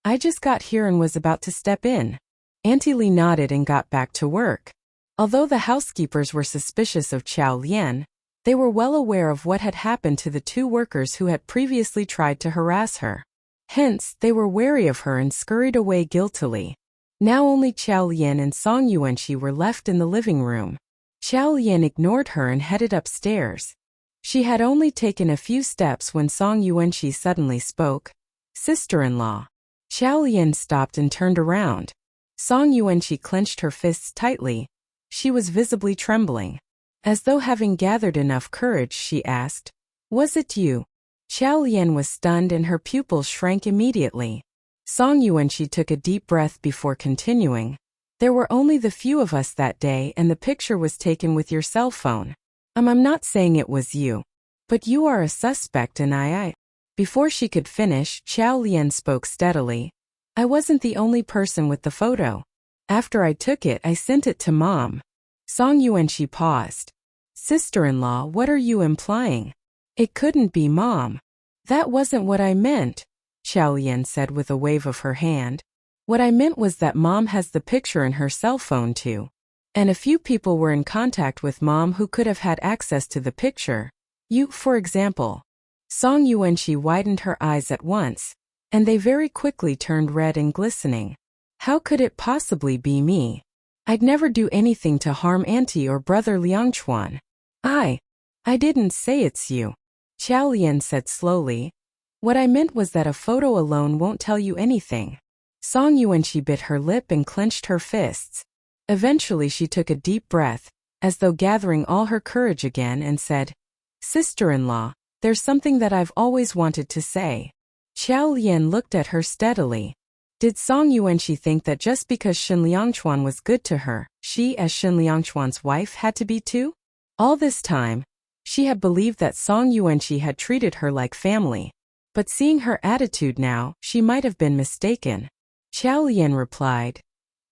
"I just got here and was about to step in." Auntie Li nodded and got back to work. Although the housekeepers were suspicious of Xiaolian, they were well aware of what had happened to the two workers who had previously tried to harass her. Hence, they were wary of her and scurried away guiltily. Now only Xiao Lian and Song Yuanqi were left in the living room. Xiao Lian ignored her and headed upstairs. She had only taken a few steps when Song Yuanqi suddenly spoke. Sister-in-law. Xiao Lian stopped and turned around. Song Yuanqi clenched her fists tightly. She was visibly trembling. As though having gathered enough courage, she asked, "Was it you?" Xiao Lian was stunned and her pupils shrank immediately. Song Yuanqi took a deep breath before continuing. "There were only the few of us that day and the picture was taken with your cell phone. I'm not saying it was you. But you are a suspect and I. Before she could finish, Xiao Lian spoke steadily. "I wasn't the only person with the photo. After I took it, I sent it to Mom." Song Yuanqi paused. "Sister-in-law, what are you implying? It couldn't be Mom." "That wasn't what I meant," Xiao Lian said with a wave of her hand. "What I meant was that Mom has the picture in her cell phone too. And a few people were in contact with Mom who could have had access to the picture. You, for example." Song Yuanqi widened her eyes at once, and they very quickly turned red and glistening. "How could it possibly be me? I'd never do anything to harm Auntie or Brother Liangchuan. I didn't say it's you," Xiao Lian said slowly. "What I meant was that a photo alone won't tell you anything." Song Yuanqi bit her lip and clenched her fists. Eventually she took a deep breath, as though gathering all her courage again, and said, "Sister-in-law, there's something that I've always wanted to say." Xiao Lian looked at her steadily. Did Song Yuanqi think that just because Shen Liangchuan was good to her, she, as Shen Liangchuan's wife, had to be too? All this time, she had believed that Song Yuanqi had treated her like family. But seeing her attitude now, she might have been mistaken. Xiao Lian replied,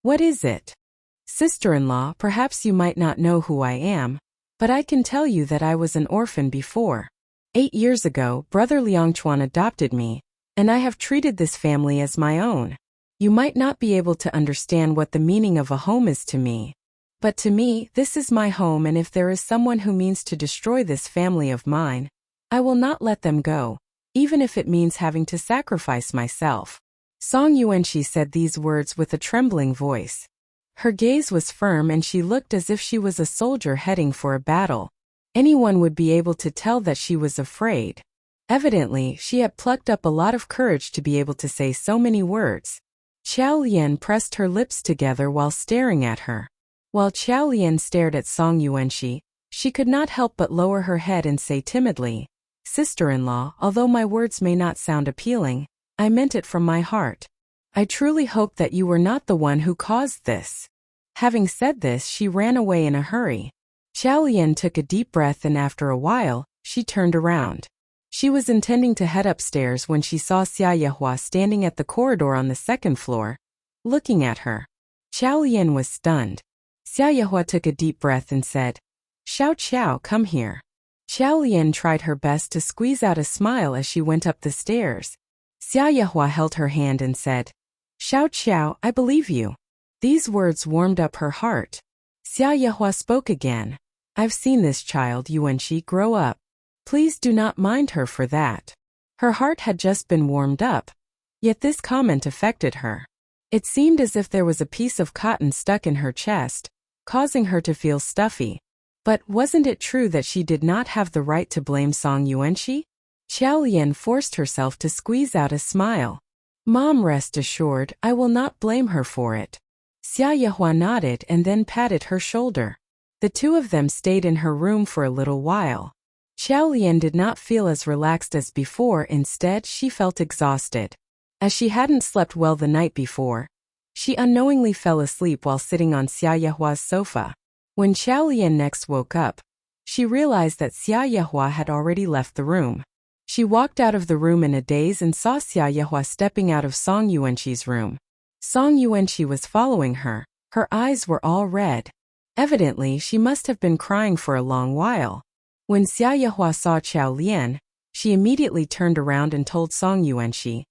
"What is it?" "Sister-in-law, perhaps you might not know who I am, but I can tell you that I was an orphan before. 8 years ago, Brother Liangchuan adopted me, and I have treated this family as my own. You might not be able to understand what the meaning of a home is to me. But to me, this is my home, and if there is someone who means to destroy this family of mine, I will not let them go, even if it means having to sacrifice myself." Song Yuanqi said these words with a trembling voice. Her gaze was firm and she looked as if she was a soldier heading for a battle. Anyone would be able to tell that she was afraid. Evidently, she had plucked up a lot of courage to be able to say so many words. Xiao Lian pressed her lips together while staring at her. While Xiao Lian stared at Song Yuanqi, she could not help but lower her head and say timidly, "Sister-in-law, although my words may not sound appealing, I meant it from my heart. I truly hope that you were not the one who caused this." Having said this, she ran away in a hurry. Xiao Lian took a deep breath and after a while, she turned around. She was intending to head upstairs when she saw Xia Yehua standing at the corridor on the second floor, looking at her. Xiao Lian was stunned. Xia Yehua took a deep breath and said, "Xiao Qiao, come here." Xiao Lian tried her best to squeeze out a smile as she went up the stairs. Xia Yehua held her hand and said, "Xiao Qiao, I believe you." These words warmed up her heart. Xia Yehua spoke again. "I've seen this child, Yuanqi, grow up. Please do not mind her for that." Her heart had just been warmed up. Yet this comment affected her. It seemed as if there was a piece of cotton stuck in her chest, causing her to feel stuffy. But wasn't it true that she did not have the right to blame Song Yuanqi? Xiao Lian forced herself to squeeze out a smile. "Mom, rest assured, I will not blame her for it." Xia Yehua nodded and then patted her shoulder. The two of them stayed in her room for a little while. Xiao Lian did not feel as relaxed as before, instead she felt exhausted. As she hadn't slept well the night before, she unknowingly fell asleep while sitting on Xia Yehua's sofa. When Xiao Lian next woke up, she realized that Xia Yehua had already left the room. She walked out of the room in a daze and saw Xia Yehua stepping out of Song Yuanqi's room. Song Yuanqi was following her. Her eyes were all red. Evidently, she must have been crying for a long while. When Xia Yehua saw Xiao Lian, she immediately turned around and told Song Yuanqi,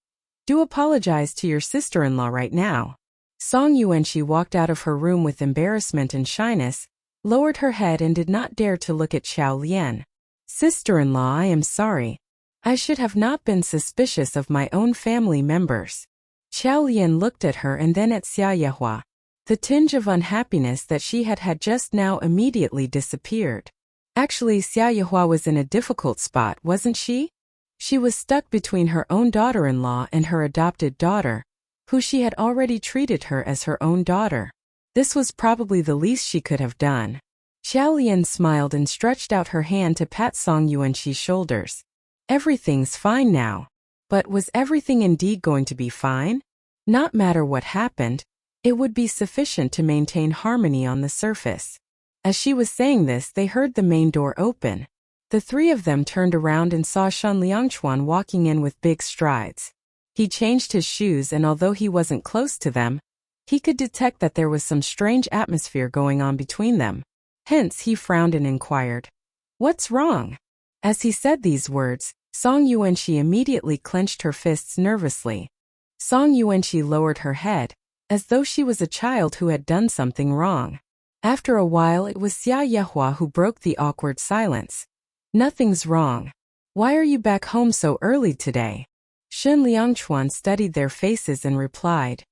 "Do apologize to your sister-in-law right now." Song Yuanqi walked out of her room with embarrassment and shyness, lowered her head and did not dare to look at Xiao Lian. "Sister-in-law, I am sorry. I should have not been suspicious of my own family members." Xiao Lian looked at her and then at Xia Yehua. The tinge of unhappiness that she had just now immediately disappeared. Actually, Xia Yehua was in a difficult spot, wasn't she? She was stuck between her own daughter-in-law and her adopted daughter, who she had already treated her as her own daughter. This was probably the least she could have done. Xiao Lian smiled and stretched out her hand to pat Song Yuanxi's shoulders. Everything's fine now. But was everything indeed going to be fine? Not matter what happened, it would be sufficient to maintain harmony on the surface. As she was saying this, they heard the main door open. The three of them turned around and saw Shen Liangchuan walking in with big strides. He changed his shoes, and although he wasn't close to them, he could detect that there was some strange atmosphere going on between them. Hence, he frowned and inquired, "What's wrong?" As he said these words, Song Yuanxi immediately clenched her fists nervously. Song Yuanxi lowered her head, as though she was a child who had done something wrong. After a while, it was Xia Yehua who broke the awkward silence. "Nothing's wrong. Why are you back home so early today?" Shen Liangchuan studied their faces and replied,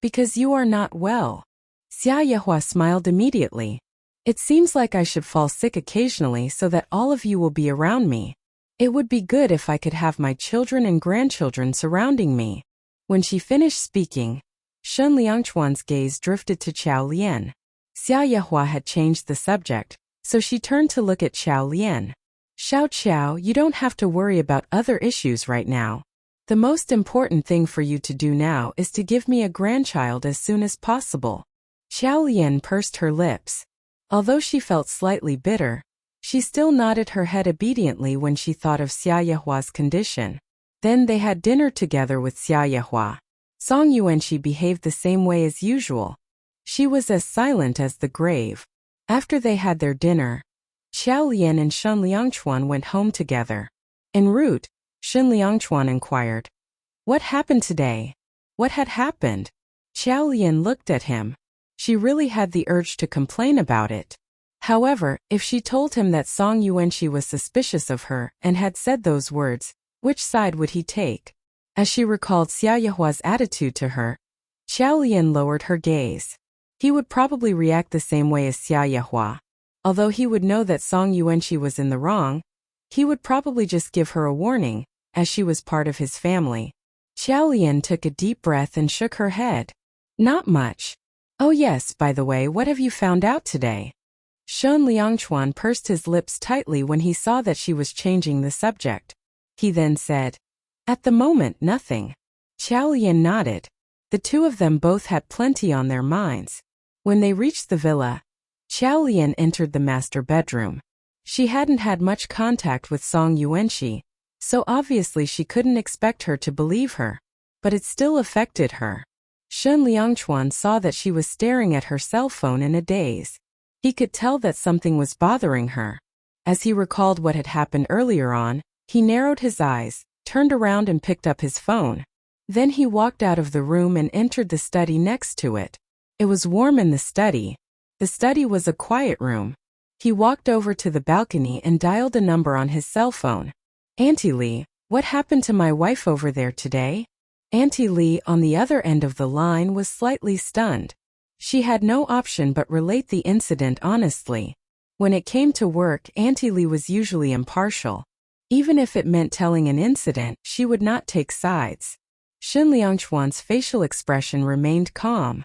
Because you are not well." Xia Yehua smiled immediately. "It seems like I should fall sick occasionally so that all of you will be around me. It would be good if I could have my children and grandchildren surrounding me." When she finished speaking, Shen Liangchuan's gaze drifted to Xiao Lian. Xia Yehua had changed the subject, so she turned to look at Xiao Lian. "Xiao, you don't have to worry about other issues right now. The most important thing for you to do now is to give me a grandchild as soon as possible." Xiao Lian pursed her lips. Although she felt slightly bitter, she still nodded her head obediently when she thought of Xia Yehua's condition. Then they had dinner together with Xia Yehua. Song Yuanxi behaved the same way as usual. She was as silent as the grave. After they had their dinner, Xiao Lian and Shen Liangchuan went home together. En route, Shen Liangchuan inquired, "What happened today?" What had happened? Xiao Lian looked at him. She really had the urge to complain about it. However, if she told him that Song Yuanxi was suspicious of her and had said those words, which side would he take? As she recalled Xia Yehua's attitude to her, Xiao Lian lowered her gaze. He would probably react the same way as Xia Yehua. Although he would know that Song Yuanxi was in the wrong, he would probably just give her a warning, as she was part of his family. Xiao Lian took a deep breath and shook her head. "Not much. Oh yes, by the way, what have you found out today?" Shen Liangchuan pursed his lips tightly when he saw that she was changing the subject. He then said, "At the moment, nothing." Xiao Lian nodded. The two of them both had plenty on their minds. When they reached the villa, Xiao Lian entered the master bedroom. She hadn't had much contact with Song Yuanxi, so obviously she couldn't expect her to believe her. But it still affected her. Shen Liangchuan saw that she was staring at her cell phone in a daze. He could tell that something was bothering her. As he recalled what had happened earlier on, he narrowed his eyes, turned around and picked up his phone. Then he walked out of the room and entered the study next to it. It was warm in the study. The study was a quiet room. He walked over to the balcony and dialed a number on his cell phone. "Auntie Lee, what happened to my wife over there today?" Auntie Lee, on the other end of the line, was slightly stunned. She had no option but relate the incident honestly. When it came to work, Auntie Lee was usually impartial. Even if it meant telling an incident, she would not take sides. Shen Liangchuan's facial expression remained calm.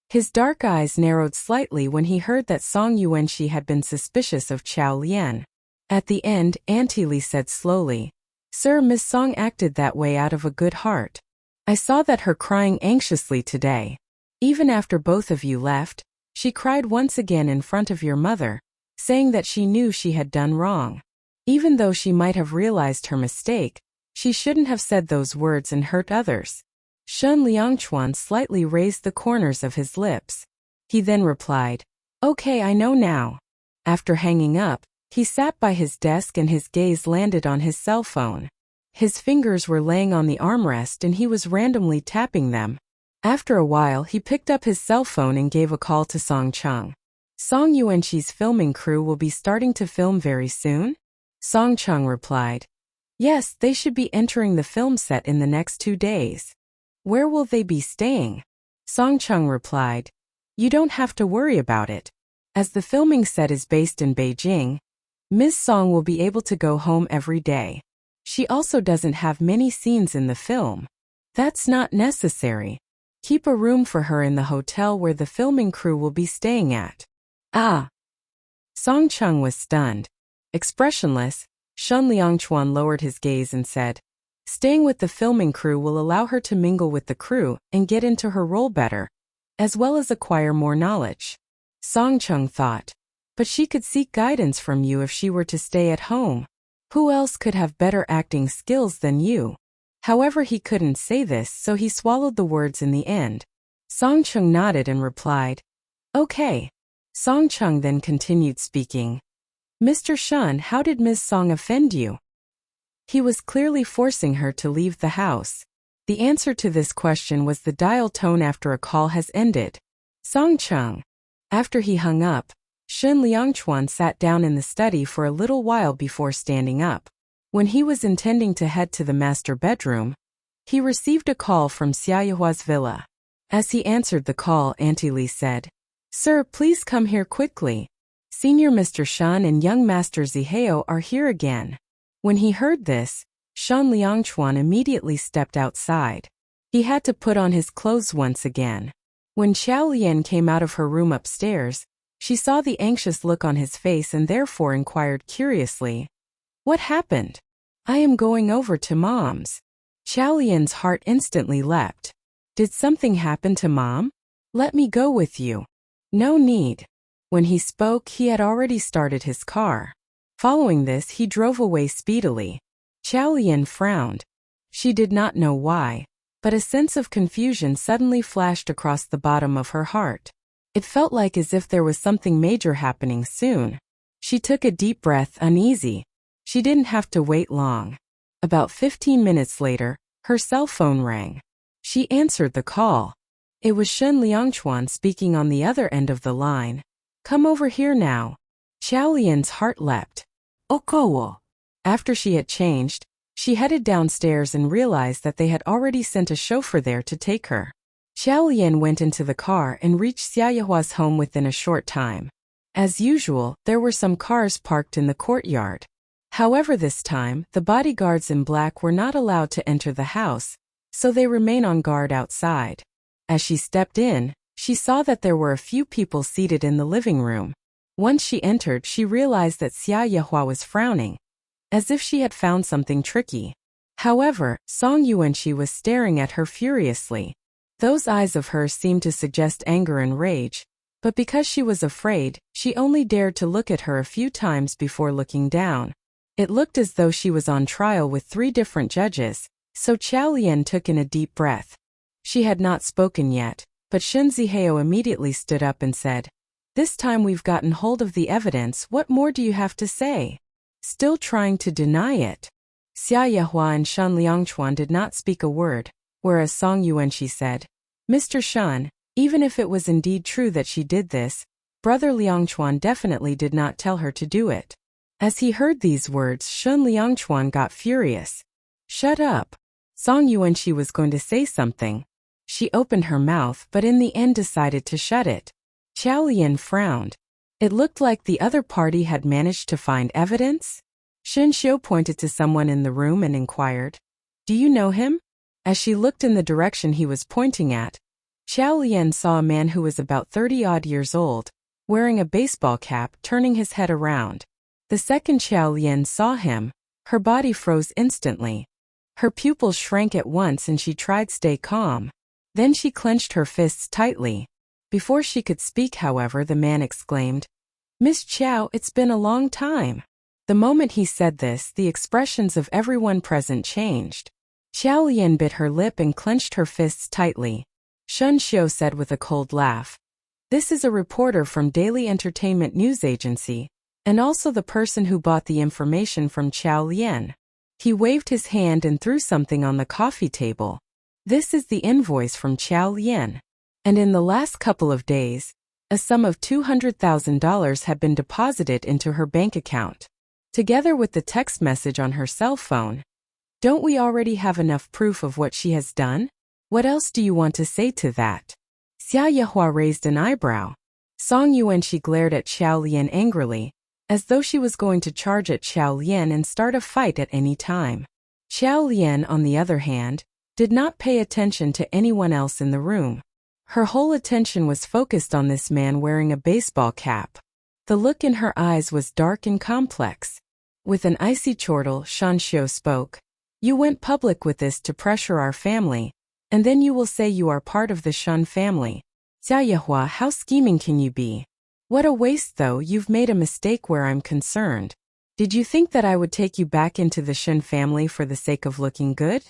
His dark eyes narrowed slightly when he heard that Song Yuanxi had been suspicious of Xiao Lian. At the end, Auntie Lee said slowly, "Sir, Miss Song acted that way out of a good heart. I saw that her crying anxiously today. Even after both of you left, she cried once again in front of your mother, saying that she knew she had done wrong. Even though she might have realized her mistake, she shouldn't have said those words and hurt others." Shen Liangchuan slightly raised the corners of his lips. He then replied, "Okay, I know now." After hanging up, he sat by his desk and his gaze landed on his cell phone. His fingers were laying on the armrest and he was randomly tapping them. After a while, he picked up his cell phone and gave a call to Song Cheng. "Song Yuanxi's filming crew will be starting to film very soon?" Song Cheng replied, "Yes, they should be entering the film set in the next 2 days." Where will they be staying? Song Chung replied, You don't have to worry about it. As the filming set is based in Beijing, Ms. Song will be able to go home every day. She also doesn't have many scenes in the film. That's not necessary. Keep a room for her in the hotel where the filming crew will be staying at. Ah! Song Chung was stunned. Expressionless, Shun Liangchuan lowered his gaze and said, Staying with the filming crew will allow her to mingle with the crew and get into her role better, as well as acquire more knowledge. Song Chung thought, But she could seek guidance from you if she were to stay at home. Who else could have better acting skills than you? However, he couldn't say this, so he swallowed the words in the end. Song Chung nodded and replied, Okay. Song Chung then continued speaking. Mr. Shun, how did Ms. Song offend you? He was clearly forcing her to leave the house. The answer to this question was the dial tone after a call has ended. Song Chung. After he hung up, Shun Liangchuan sat down in the study for a little while before standing up. When he was intending to head to the master bedroom, he received a call from Xia Yuhua's villa. As he answered the call, Auntie Li said, Sir, please come here quickly. Senior Mr. Shun and young Master Zihao are here again. When he heard this, Shun Liangchuan immediately stepped outside. He had to put on his clothes once again. When Xiao Lian came out of her room upstairs, she saw the anxious look on his face and therefore inquired curiously, What happened? I am going over to Mom's. Xiao Lian's heart instantly leapt. Did something happen to Mom? Let me go with you. No need. When he spoke, he had already started his car. Following this, he drove away speedily. Xiao Lian frowned. She did not know why, but a sense of confusion suddenly flashed across the bottom of her heart. It felt like as if there was something major happening soon. She took a deep breath, uneasy. She didn't have to wait long. About 15 minutes later, her cell phone rang. She answered the call. It was Shun Liangchuan speaking on the other end of the line. Come over here now. Xiao Lian's heart leapt. Okowo. After she had changed, she headed downstairs and realized that they had already sent a chauffeur there to take her. Xiao Lian went into the car and reached Xia Yuhua's home within a short time. As usual, there were some cars parked in the courtyard. However, this time, the bodyguards in black were not allowed to enter the house, so they remain on guard outside. As she stepped in, she saw that there were a few people seated in the living room. Once she entered, she realized that Xia Yuhua was frowning, as if she had found something tricky. However, Song Yuanqi was staring at her furiously. Those eyes of hers seemed to suggest anger and rage, but because she was afraid, she only dared to look at her a few times before looking down. It looked as though she was on trial with 3 different judges, so Xiao Lian took in a deep breath. She had not spoken yet, but Shun Zihao immediately stood up and said, This time we've gotten hold of the evidence, what more do you have to say? Still trying to deny it. Xia Yuhua and Shun Liangchuan did not speak a word, whereas Song Yuanqi said, Mr. Shun, even if it was indeed true that she did this, Brother Liangchuan definitely did not tell her to do it. As he heard these words, Shun Liangchuan got furious. Shut up. Song Yuanqi was going to say something. She opened her mouth but in the end decided to shut it. Xiao Lian frowned. It looked like the other party had managed to find evidence. Shen Xiu pointed to someone in the room and inquired, Do you know him? As she looked in the direction he was pointing at, Xiao Lian saw a man who was about 30-odd years old, wearing a baseball cap, turning his head around. The second Xiao Lian saw him, her body froze instantly. Her pupils shrank at once and she tried to stay calm. Then she clenched her fists tightly. Before she could speak, however, the man exclaimed, Miss Chow, it's been a long time. The moment he said this, the expressions of everyone present changed. Xiao Lian bit her lip and clenched her fists tightly. Shun Xiu said with a cold laugh, This is a reporter from Daily Entertainment News Agency, and also the person who bought the information from Xiao Lian. He waved his hand and threw something on the coffee table. This is the invoice from Xiao Lian. And in the last couple of days, a sum of $200,000 had been deposited into her bank account, together with the text message on her cell phone. Don't we already have enough proof of what she has done? What else do you want to say to that? Xia Yehua raised an eyebrow. Song Yuanqi glared at Xiao Lian angrily, as though she was going to charge at Xiao Lian and start a fight at any time. Xiao Lian, on the other hand, did not pay attention to anyone else in the room. Her whole attention was focused on this man wearing a baseball cap. The look in her eyes was dark and complex. With an icy chortle, Shan Xiu spoke. You went public with this to pressure our family, and then you will say you are part of the Shan family. Xia Yehua, how scheming can you be? What a waste though, you've made a mistake where I'm concerned. Did you think that I would take you back into the Shan family for the sake of looking good?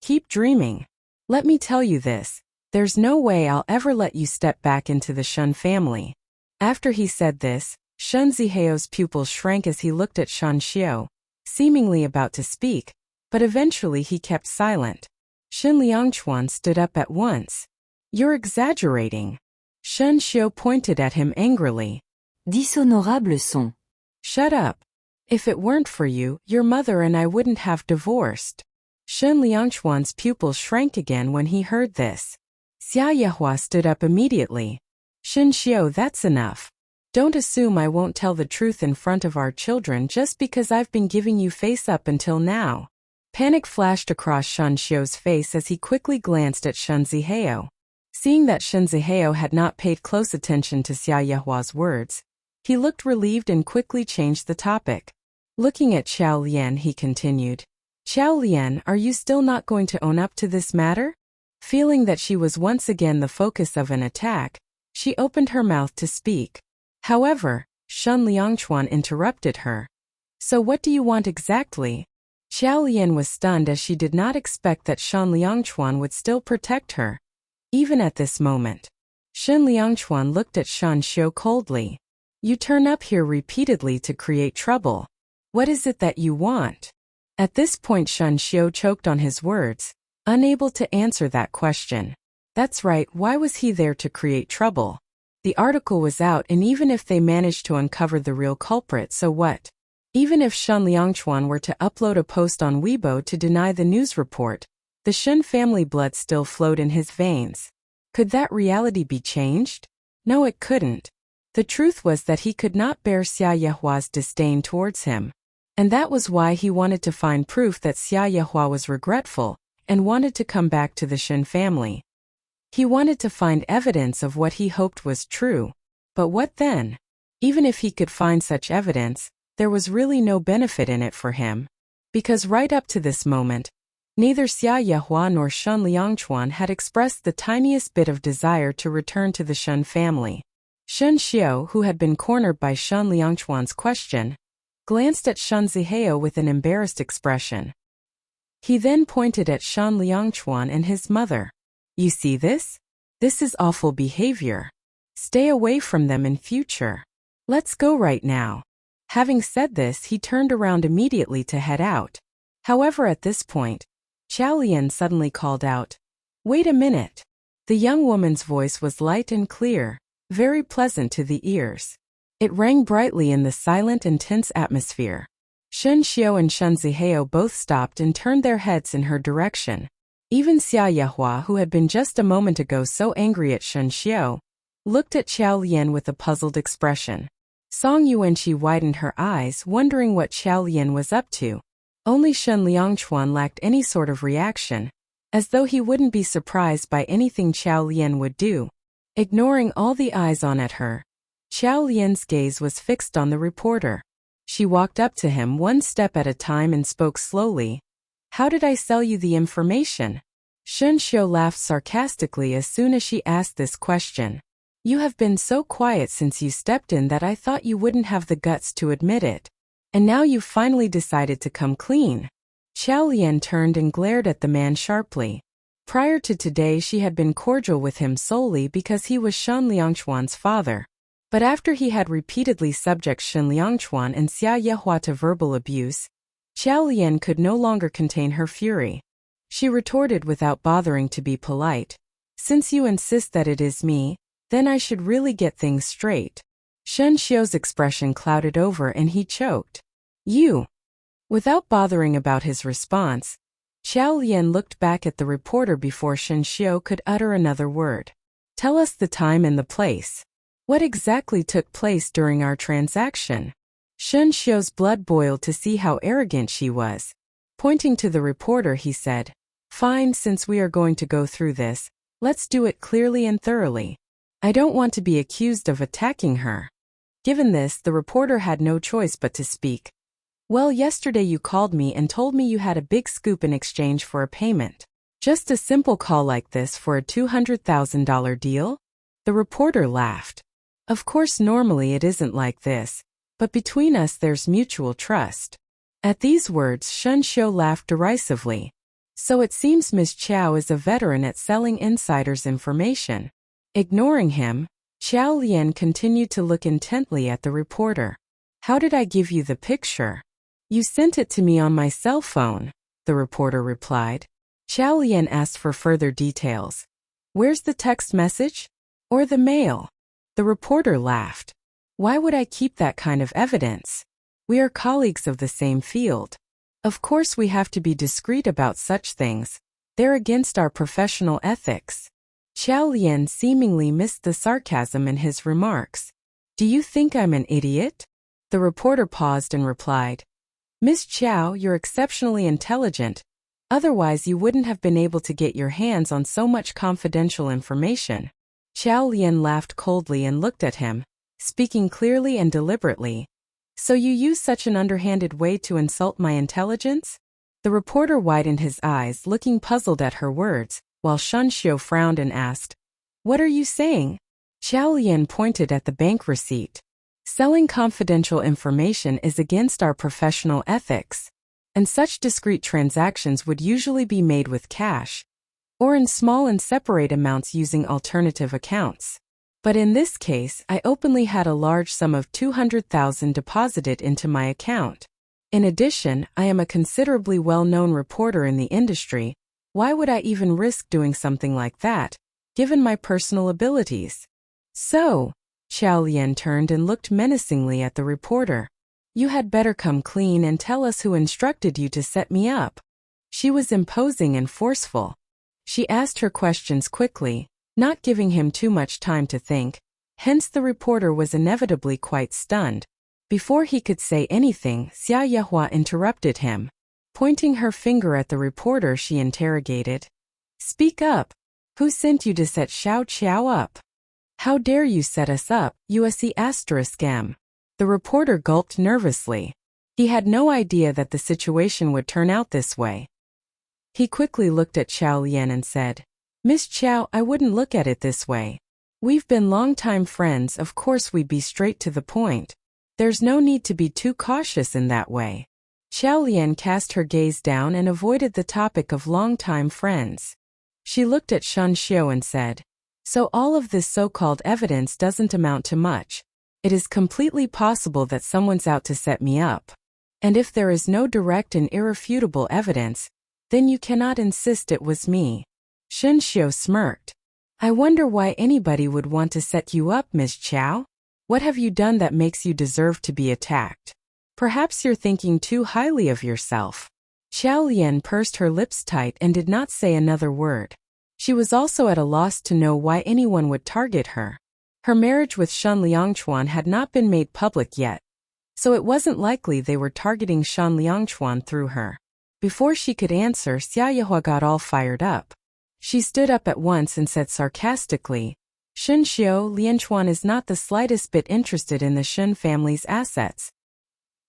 Keep dreaming. Let me tell you this, there's no way I'll ever let you step back into the Shan family. After he said this, Shen Ziheo's pupils shrank as he looked at Shan Xiu, seemingly about to speak, but eventually he kept silent. Shen Liangchuan stood up at once. You're exaggerating. Shen Xiu pointed at him angrily. Dishonorable sont. Shut up. If it weren't for you, your mother and I wouldn't have divorced. Shen Liangchuan's pupils shrank again when he heard this. Xia Yehua stood up immediately. Shen Xiu, that's enough. Don't assume I won't tell the truth in front of our children just because I've been giving you face up until now. Panic flashed across Shan Xiu's face as he quickly glanced at Shen Ziheo. Seeing that Shen Ziheo had not paid close attention to Xia Yehua's words, he looked relieved and quickly changed the topic. Looking at Xiao Lian, he continued. Xiao Lian, are you still not going to own up to this matter? Feeling that she was once again the focus of an attack, she opened her mouth to speak. However, Shen Liangchuan interrupted her. So what do you want exactly? Xiao Lian was stunned as she did not expect that Shen Liangchuan would still protect her. Even at this moment, Shen Liangchuan looked at Shan Xiu coldly. You turn up here repeatedly to create trouble. What is it that you want? At this point Shan Xiu choked on his words, unable to answer that question. That's right, why was he there to create trouble? The article was out, and even if they managed to uncover the real culprit, so what? Even if Shen Liangchuan were to upload a post on Weibo to deny the news report, the Shen family blood still flowed in his veins. Could that reality be changed? No, it couldn't. The truth was that he could not bear Xia Yehua's disdain towards him. And that was why he wanted to find proof that Xia Yehua was regretful and wanted to come back to the Shen family. He wanted to find evidence of what he hoped was true. But what then? Even if he could find such evidence, there was really no benefit in it for him. Because right up to this moment, neither Xia Yehua nor Shen Liangchuan had expressed the tiniest bit of desire to return to the Shen family. Shen Xiu, who had been cornered by Shen Liangchuan's question, glanced at Shen Ziheo with an embarrassed expression. He then pointed at Shen Liangchuan and his mother. You see this? This is awful behavior. Stay away from them in future. Let's go right now. Having said this, he turned around immediately to head out. However, at this point, Xiao Lian suddenly called out, Wait a minute. The young woman's voice was light and clear, very pleasant to the ears. It rang brightly in the silent and tense atmosphere. Shen Xiu and Shen Ziheo both stopped and turned their heads in her direction. Even Xia Yehua, who had been just a moment ago so angry at Shen Xiu, looked at Xiao Lian with a puzzled expression. Song Yuanqi widened her eyes, wondering what Xiao Lian was up to. Only Shen Liangchuan lacked any sort of reaction, as though he wouldn't be surprised by anything Xiao Lian would do. Ignoring all the eyes on at her, Xiao Lian's gaze was fixed on the reporter. She walked up to him one step at a time and spoke slowly. How did I sell you the information? Shen Xiu laughed sarcastically as soon as she asked this question. You have been so quiet since you stepped in that I thought you wouldn't have the guts to admit it. And now you've finally decided to come clean. Xiao Lian turned and glared at the man sharply. Prior to today she had been cordial with him solely because he was Shen Liangchuan's father. But after he had repeatedly subjected Shen Liangchuan and Xia Yehua to verbal abuse, Xiao Lian could no longer contain her fury. She retorted without bothering to be polite. Since you insist that it is me, then I should really get things straight. Shen Xiu's expression clouded over and he choked. You. Without bothering about his response, Xiao Lian looked back at the reporter before Shen Xiu could utter another word. Tell us the time and the place. What exactly took place during our transaction? Shen Xiu's blood boiled to see how arrogant she was. Pointing to the reporter, he said, Fine, since we are going to go through this, let's do it clearly and thoroughly. I don't want to be accused of attacking her. Given this, the reporter had no choice but to speak. Well, yesterday you called me and told me you had a big scoop in exchange for a payment. Just a simple call like this for a $200,000 deal? The reporter laughed. Of course, normally it isn't like this, but between us there's mutual trust. At these words, Shen Xiu laughed derisively. So it seems Miss Qiao is a veteran at selling insiders' information. Ignoring him, Xiao Lian continued to look intently at the reporter. How did I give you the picture? You sent it to me on my cell phone, the reporter replied. Xiao Lian asked for further details. Where's the text message? Or the mail? The reporter laughed. Why would I keep that kind of evidence? We are colleagues of the same field. Of course we have to be discreet about such things. They're against our professional ethics. Xiao Lian seemingly missed the sarcasm in his remarks. Do you think I'm an idiot? The reporter paused and replied. Miss Qiao, you're exceptionally intelligent. Otherwise you wouldn't have been able to get your hands on so much confidential information. Xiao Lian laughed coldly and looked at him, speaking clearly and deliberately. So you use such an underhanded way to insult my intelligence? The reporter widened his eyes, looking puzzled at her words, while Shen Xiu frowned and asked, What are you saying? Xiao Lian pointed at the bank receipt. Selling confidential information is against our professional ethics, and such discreet transactions would usually be made with cash, or in small and separate amounts using alternative accounts. But in this case, I openly had a large sum of 200,000 deposited into my account. In addition, I am a considerably well-known reporter in the industry. Why would I even risk doing something like that, given my personal abilities? So, Xiao Lian turned and looked menacingly at the reporter. You had better come clean and tell us who instructed you to set me up. She was imposing and forceful. She asked her questions quickly, not giving him too much time to think. Hence the reporter was inevitably quite stunned. Before he could say anything, Xia Yehua interrupted him. Pointing her finger at the reporter, she interrogated. Speak up. Who sent you to set Xiao Qiao up? How dare you set us up, USC*M? The reporter gulped nervously. He had no idea that the situation would turn out this way. He quickly looked at Xiao Lian and said, Miss Qiao, I wouldn't look at it this way. We've been long-time friends, of course we'd be straight to the point. There's no need to be too cautious in that way. Xiao Lian cast her gaze down and avoided the topic of long-time friends. She looked at Shen Xiu and said, So all of this so-called evidence doesn't amount to much. It is completely possible that someone's out to set me up. And if there is no direct and irrefutable evidence, then you cannot insist it was me. Shen Xiu smirked. I wonder why anybody would want to set you up, Miss Qiao? What have you done that makes you deserve to be attacked? Perhaps you're thinking too highly of yourself. Xiao Lian pursed her lips tight and did not say another word. She was also at a loss to know why anyone would target her. Her marriage with Shen Liangchuan had not been made public yet, so it wasn't likely they were targeting Shen Liangchuan through her. Before she could answer, Xia Yehua got all fired up. She stood up at once and said sarcastically, Shen Xiu, Lianchuan is not the slightest bit interested in the Shen family's assets.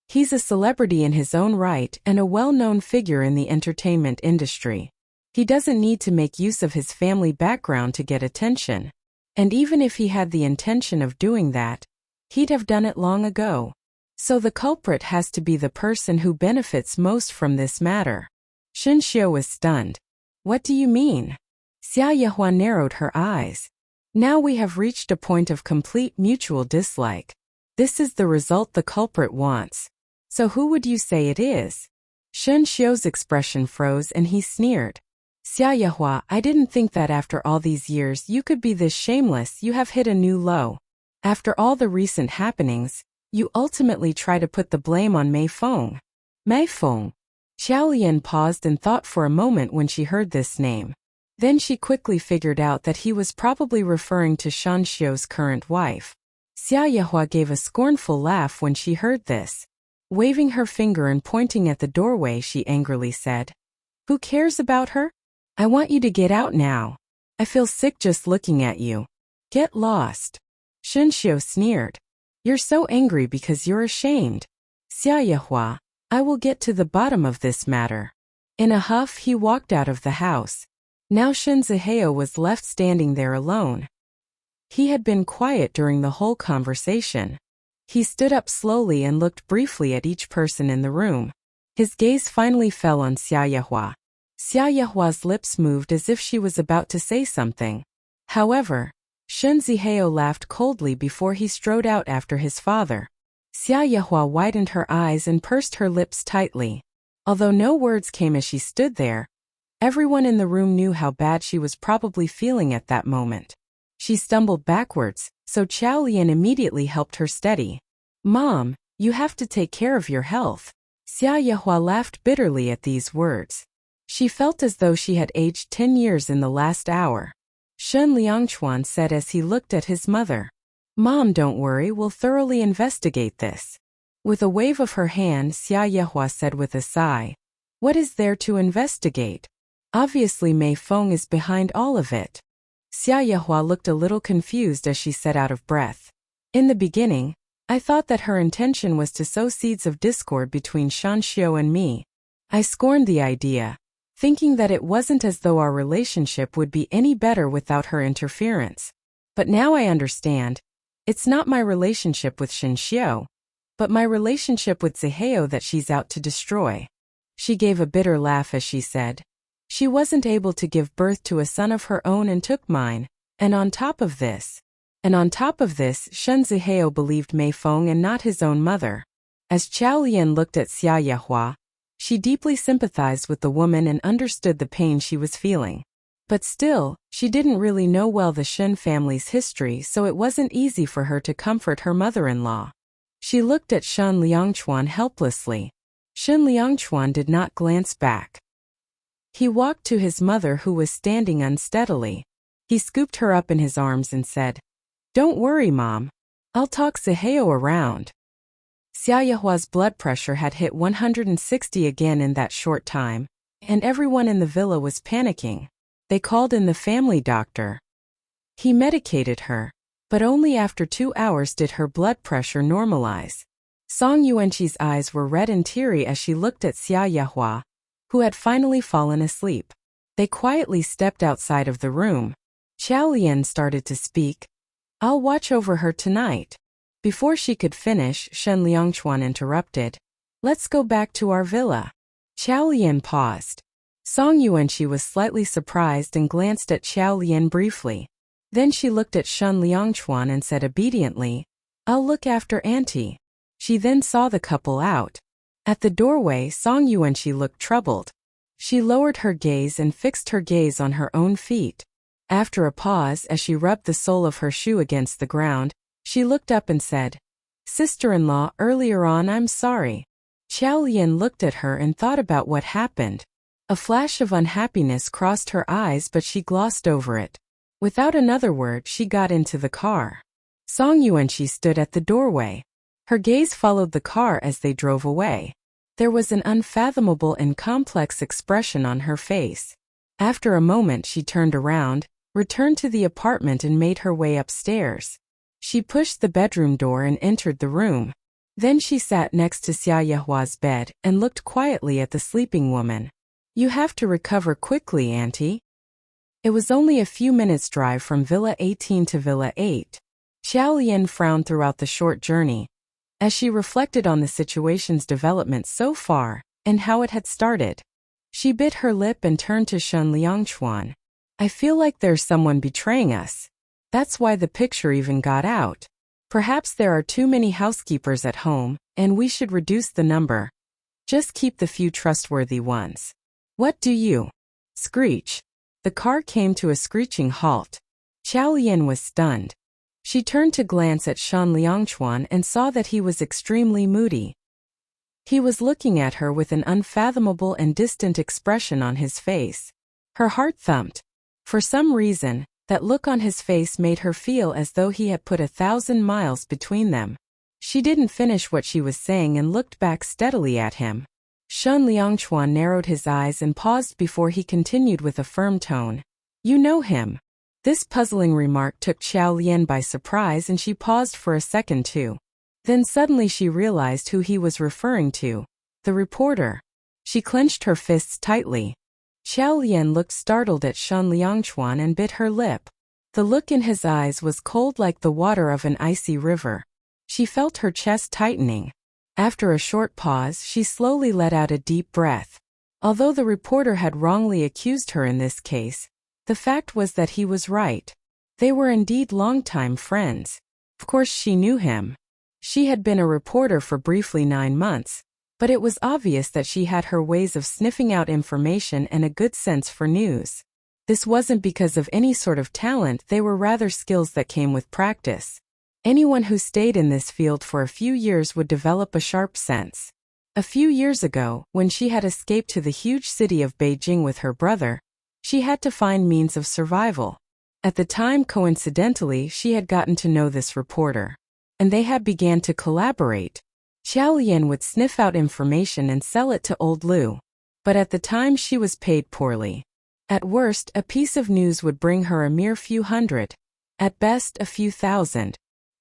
He's a celebrity in his own right and a well-known figure in the entertainment industry. He doesn't need to make use of his family background to get attention. And even if he had the intention of doing that, he'd have done it long ago. So the culprit has to be the person who benefits most from this matter. Shen Xiu was stunned. What do you mean? Xia Yehua narrowed her eyes. Now we have reached a point of complete mutual dislike. This is the result the culprit wants. So who would you say it is? Shen Xiu's expression froze and he sneered. Xia Yehua, I didn't think that after all these years you could be this shameless. You have hit a new low. After all the recent happenings, you ultimately try to put the blame on Mei Feng. Mei Feng. Xiao Lian paused and thought for a moment when she heard this name. Then she quickly figured out that he was probably referring to Shan Xiu's current wife. Xia Yehua gave a scornful laugh when she heard this. Waving her finger and pointing at the doorway, she angrily said, "Who cares about her? I want you to get out now. I feel sick just looking at you. Get lost." Shan Xiu sneered. "You're so angry because you're ashamed. Xia Yehua, I will get to the bottom of this matter." In a huff, he walked out of the house. Now Shen Zihao was left standing there alone. He had been quiet during the whole conversation. He stood up slowly and looked briefly at each person in the room. His gaze finally fell on Xia Yehua. Xia Yehua's lips moved as if she was about to say something. However, Shen Zihao laughed coldly before he strode out after his father. Xia Yehua widened her eyes and pursed her lips tightly. Although no words came as she stood there, everyone in the room knew how bad she was probably feeling at that moment. She stumbled backwards, so Xiao Lian immediately helped her steady. "Mom, you have to take care of your health." Xia Yehua laughed bitterly at these words. She felt as though she had aged 10 years in the last hour. Shen Liangchuan said as he looked at his mother, "Mom, don't worry, we'll thoroughly investigate this." With a wave of her hand, Xia Yehua said with a sigh, "What is there to investigate? Obviously Mei Feng is behind all of it." Xia Yehua looked a little confused as she said out of breath, "In the beginning, I thought that her intention was to sow seeds of discord between Shan Xiu and me. I scorned the idea, thinking that it wasn't as though our relationship would be any better without her interference. But now I understand. It's not my relationship with Shan Xiu, but my relationship with Zihao that she's out to destroy." She gave a bitter laugh as she said, "She wasn't able to give birth to a son of her own and took mine, and on top of this, Shen Zihao believed Mei Feng and not his own mother." As Xiao Lian looked at Xia Yehua, she deeply sympathized with the woman and understood the pain she was feeling. But still, she didn't really know well the Shen family's history, so it wasn't easy for her to comfort her mother-in-law. She looked at Shen Liangchuan helplessly. Shen Liangchuan did not glance back. He walked to his mother, who was standing unsteadily. He scooped her up in his arms and said, "Don't worry, Mom. I'll talk Zihao around." Xia Yehua's blood pressure had hit 160 again in that short time, and everyone in the villa was panicking. They called in the family doctor. He medicated her, but only after 2 hours did her blood pressure normalize. Song Yuanqi's eyes were red and teary as she looked at Xia Yehua, who had finally fallen asleep. They quietly stepped outside of the room. Xiao Lian started to speak. "I'll watch over her tonight." Before she could finish, Shen Liangchuan interrupted, "Let's go back to our villa." Xiao Lian paused. Song Yuanqi was slightly surprised and glanced at Xiao Lian briefly. Then she looked at Shen Liangchuan and said obediently, "I'll look after Auntie." She then saw the couple out. At the doorway, Song Yuanqi looked troubled. She lowered her gaze and fixed her gaze on her own feet. After a pause, as she rubbed the sole of her shoe against the ground, she looked up and said, "Sister-in-law, earlier on I'm sorry." Xiao Lian looked at her and thought about what happened. A flash of unhappiness crossed her eyes, but she glossed over it. Without another word, she got into the car. Song Yuanqi stood at the doorway. Her gaze followed the car as they drove away. There was an unfathomable and complex expression on her face. After a moment, she turned around, returned to the apartment and made her way upstairs. She pushed the bedroom door and entered the room. Then she sat next to Xia Yehua's bed and looked quietly at the sleeping woman. "You have to recover quickly, Auntie." It was only a few minutes' drive from Villa 18 to Villa 8. Xiao Lian frowned throughout the short journey, as she reflected on the situation's development so far, and how it had started. She bit her lip and turned to Shen Liangchuan. "I feel like there's someone betraying us. That's why the picture even got out. Perhaps there are too many housekeepers at home, and we should reduce the number. Just keep the few trustworthy ones." "What do you?" Screech. The car came to a screeching halt. Xiao Lian was stunned. She turned to glance at Shen Liangchuan and saw that he was extremely moody. He was looking at her with an unfathomable and distant expression on his face. Her heart thumped. For some reason, that look on his face made her feel as though he had put 1,000 miles between them. She didn't finish what she was saying and looked back steadily at him. Shen Liangchuan narrowed his eyes and paused before he continued with a firm tone. You know him. This puzzling remark took Xiao Lian by surprise and she paused for a second too. Then suddenly she realized who he was referring to. The reporter. She clenched her fists tightly. Xiao Lian looked startled at Shen Liangchuan and bit her lip. The look in his eyes was cold like the water of an icy river. She felt her chest tightening. After a short pause, she slowly let out a deep breath. Although the reporter had wrongly accused her in this case, the fact was that he was right. They were indeed longtime friends. Of course she knew him. She had been a reporter for briefly 9 months, but it was obvious that she had her ways of sniffing out information and a good sense for news. This wasn't because of any sort of talent, they were rather skills that came with practice. Anyone who stayed in this field for a few years would develop a sharp sense. A few years ago, when she had escaped to the huge city of Beijing with her brother, she had to find means of survival. At the time, coincidentally, she had gotten to know this reporter. And they had began to collaborate. Xiao Lian would sniff out information and sell it to old Lu. But at the time she was paid poorly. At worst, a piece of news would bring her a mere few hundred. At best, a few thousand.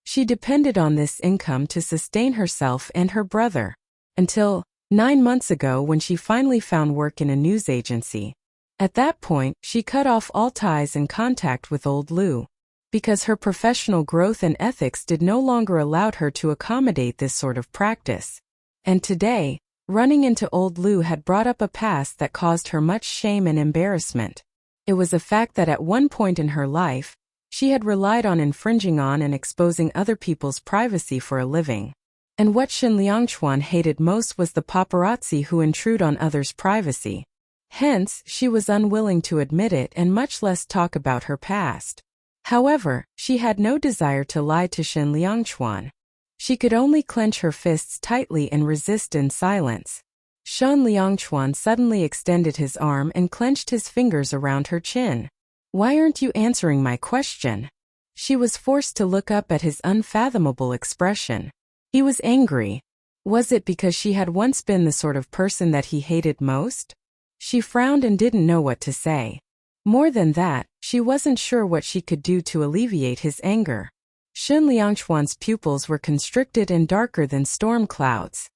She depended on this income to sustain herself and her brother. Until 9 months ago when she finally found work in a news agency. At that point, she cut off all ties and contact with old Lu. Because her professional growth and ethics did no longer allow her to accommodate this sort of practice. And today, running into old Lu had brought up a past that caused her much shame and embarrassment. It was a fact that at one point in her life, she had relied on infringing on and exposing other people's privacy for a living. And what Shen Liangchuan hated most was the paparazzi who intrude on others' privacy. Hence, she was unwilling to admit it and much less talk about her past. However, she had no desire to lie to Shen Liangchuan. She could only clench her fists tightly and resist in silence. Shen Liangchuan suddenly extended his arm and clenched his fingers around her chin. Why aren't you answering my question? She was forced to look up at his unfathomable expression. He was angry. Was it because she had once been the sort of person that he hated most? She frowned and didn't know what to say. More than that, she wasn't sure what she could do to alleviate his anger. Shen Liangchuan's pupils were constricted and darker than storm clouds.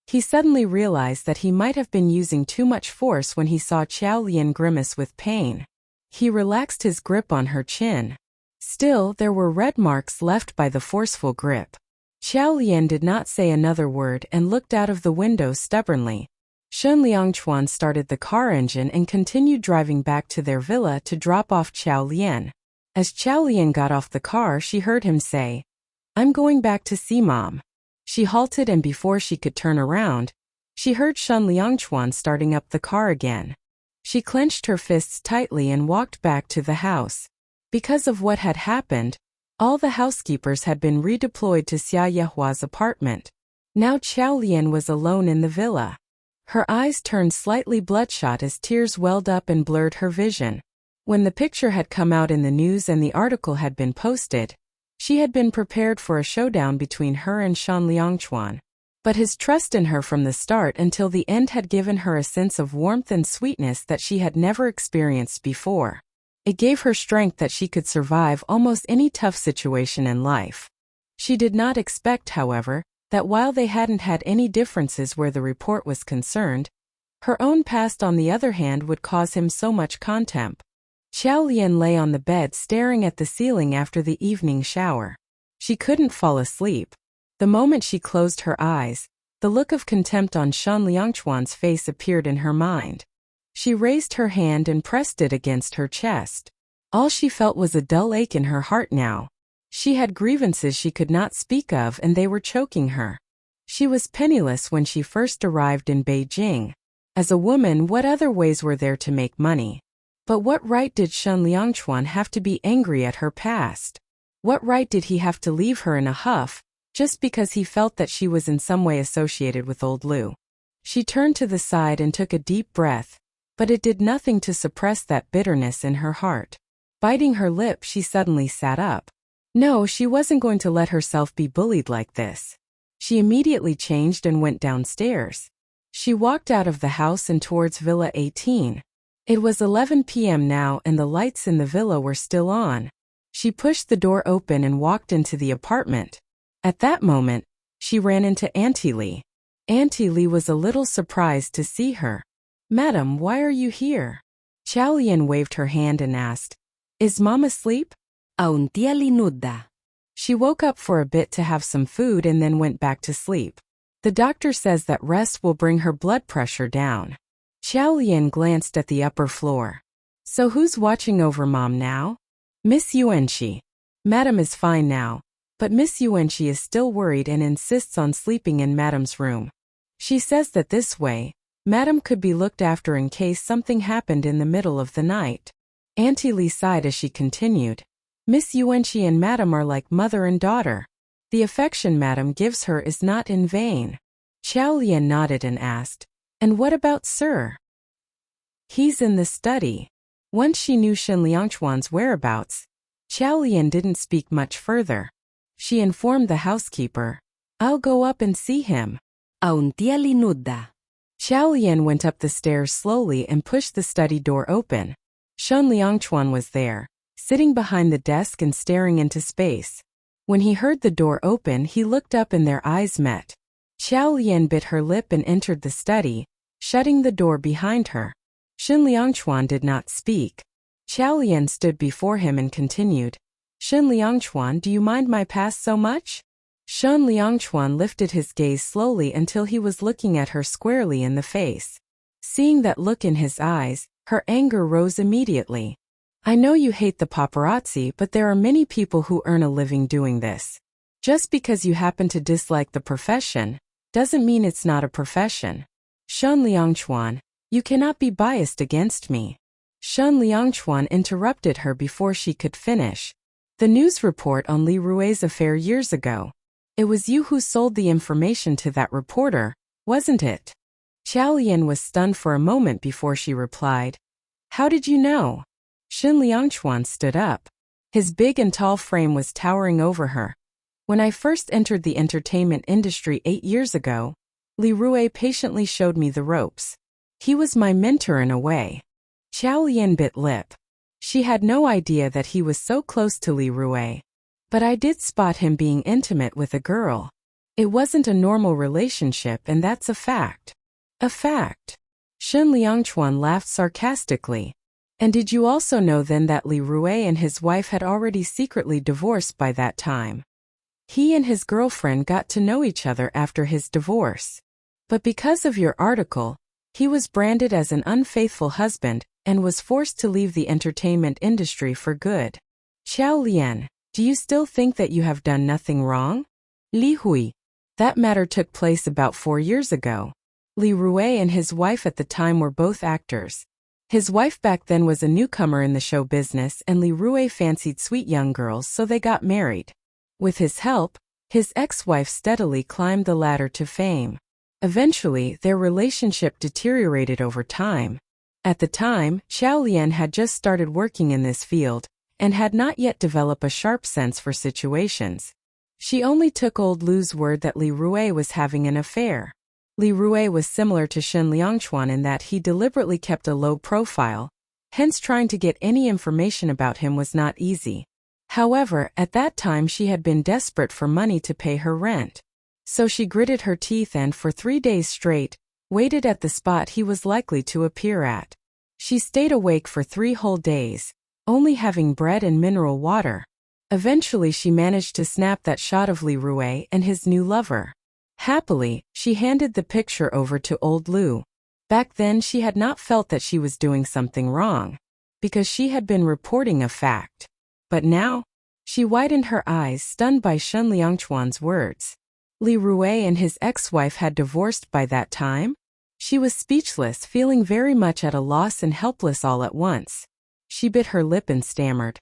He suddenly realized that he might have been using too much force when he saw Xiao Lian grimace with pain. He relaxed his grip on her chin. Still, there were red marks left by the forceful grip. Xiao Lian did not say another word and looked out of the window stubbornly. Shen Liangchuan started the car engine and continued driving back to their villa to drop off Xiao Lian. As Xiao Lian got off the car, she heard him say, "I'm going back to see Mom." She halted and before she could turn around, she heard Shen Liangchuan starting up the car again. She clenched her fists tightly and walked back to the house. Because of what had happened, all the housekeepers had been redeployed to Xia Yehua's apartment. Now Xiao Lian was alone in the villa. Her eyes turned slightly bloodshot as tears welled up and blurred her vision. When the picture had come out in the news and the article had been posted, she had been prepared for a showdown between her and Shen Liangchuan. But his trust in her from the start until the end had given her a sense of warmth and sweetness that she had never experienced before. It gave her strength that she could survive almost any tough situation in life. She did not expect, however, that while they hadn't had any differences where the report was concerned, her own past on the other hand would cause him so much contempt. Xiao Lian lay on the bed staring at the ceiling after the evening shower. She couldn't fall asleep. The moment she closed her eyes, the look of contempt on Shen Liangchuan's face appeared in her mind. She raised her hand and pressed it against her chest. All she felt was a dull ache in her heart now. She had grievances she could not speak of and they were choking her. She was penniless when she first arrived in Beijing. As a woman, what other ways were there to make money? But what right did Shen Liangchuan have to be angry at her past? What right did he have to leave her in a huff, just because he felt that she was in some way associated with old Lu. She turned to the side and took a deep breath, but it did nothing to suppress that bitterness in her heart. Biting her lip, she suddenly sat up. No, she wasn't going to let herself be bullied like this. She immediately changed and went downstairs. She walked out of the house and towards Villa 18. It was 11 p.m. now and the lights in the villa were still on. She pushed the door open and walked into the apartment. At that moment, she ran into Auntie Lee. Auntie Lee was a little surprised to see her. "Madam, why are you here?" Chow Lien waved her hand and asked, "Is Mom asleep?" Aún tía Linuda. She woke up for a bit to have some food and then went back to sleep. The doctor says that rest will bring her blood pressure down. Chow Lien glanced at the upper floor. So who's watching over Mom now? Miss Yuanqi. Madam is fine now, but Miss Yuanqi is still worried and insists on sleeping in Madam's room. She says that this way, Madam could be looked after in case something happened in the middle of the night. Auntie Lee sighed as she continued. Miss Yuanqi and Madam are like mother and daughter. The affection Madam gives her is not in vain. Chow Lien nodded and asked, "And what about Sir?" "He's in the study." Once she knew Shen Liangchuan's whereabouts, Chow Lien didn't speak much further. She informed the housekeeper, "I'll go up and see him." Aún tía Linuda. Chow Lien went up the stairs slowly and pushed the study door open. Shen Liangchuan was there, sitting behind the desk and staring into space. When he heard the door open, he looked up and their eyes met. Chow Lien bit her lip and entered the study, shutting the door behind her. Shen Liangchuan did not speak. Chow Lien stood before him and continued, "Shen Liangchuan, do you mind my past so much?" Shen Liangchuan lifted his gaze slowly until he was looking at her squarely in the face. Seeing that look in his eyes, her anger rose immediately. "I know you hate the paparazzi, but there are many people who earn a living doing this. Just because you happen to dislike the profession, doesn't mean it's not a profession. Shen Liangchuan, you cannot be biased against me." Shen Liangchuan interrupted her before she could finish. "The news report on Li Rui's affair years ago. It was you who sold the information to that reporter, wasn't it?" Chow Lien was stunned for a moment before she replied, "How did you know?" Shen Liangchuan stood up. His big and tall frame was towering over her. "When I first entered the entertainment industry 8 years ago, Li Rui patiently showed me the ropes. He was my mentor in a way." Chow Lien bit lip. She had no idea that he was so close to Li Rui. "But I did spot him being intimate with a girl. It wasn't a normal relationship and that's a fact." "A fact?" Shen Liangchuan laughed sarcastically. "And did you also know then that Li Rui and his wife had already secretly divorced by that time? He and his girlfriend got to know each other after his divorce. But because of your article, he was branded as an unfaithful husband and was forced to leave the entertainment industry for good. Chow Lien, do you still think that you have done nothing wrong?" "Li Hui. That matter took place about 4 years ago. Li Rui and his wife at the time were both actors. His wife back then was a newcomer in the show business and Li Rui fancied sweet young girls, so they got married. With his help, his ex-wife steadily climbed the ladder to fame. Eventually, their relationship deteriorated over time. At the time, Chow Lien had just started working in this field and had not yet developed a sharp sense for situations. She only took old Lu's word that Li Rui was having an affair. Li Rui was similar to Shen Liangchuan in that he deliberately kept a low profile, hence trying to get any information about him was not easy. However, at that time she had been desperate for money to pay her rent. So she gritted her teeth and, for 3 days straight, waited at the spot he was likely to appear at. She stayed awake for 3 whole days, only having bread and mineral water. Eventually she managed to snap that shot of Li Rui and his new lover. Happily, she handed the picture over to old Lu. Back then she had not felt that she was doing something wrong, because she had been reporting a fact. But now, she widened her eyes, stunned by Shen Liangchuan's words. Li Rui and his ex-wife had divorced by that time? She was speechless, feeling very much at a loss and helpless all at once. She bit her lip and stammered.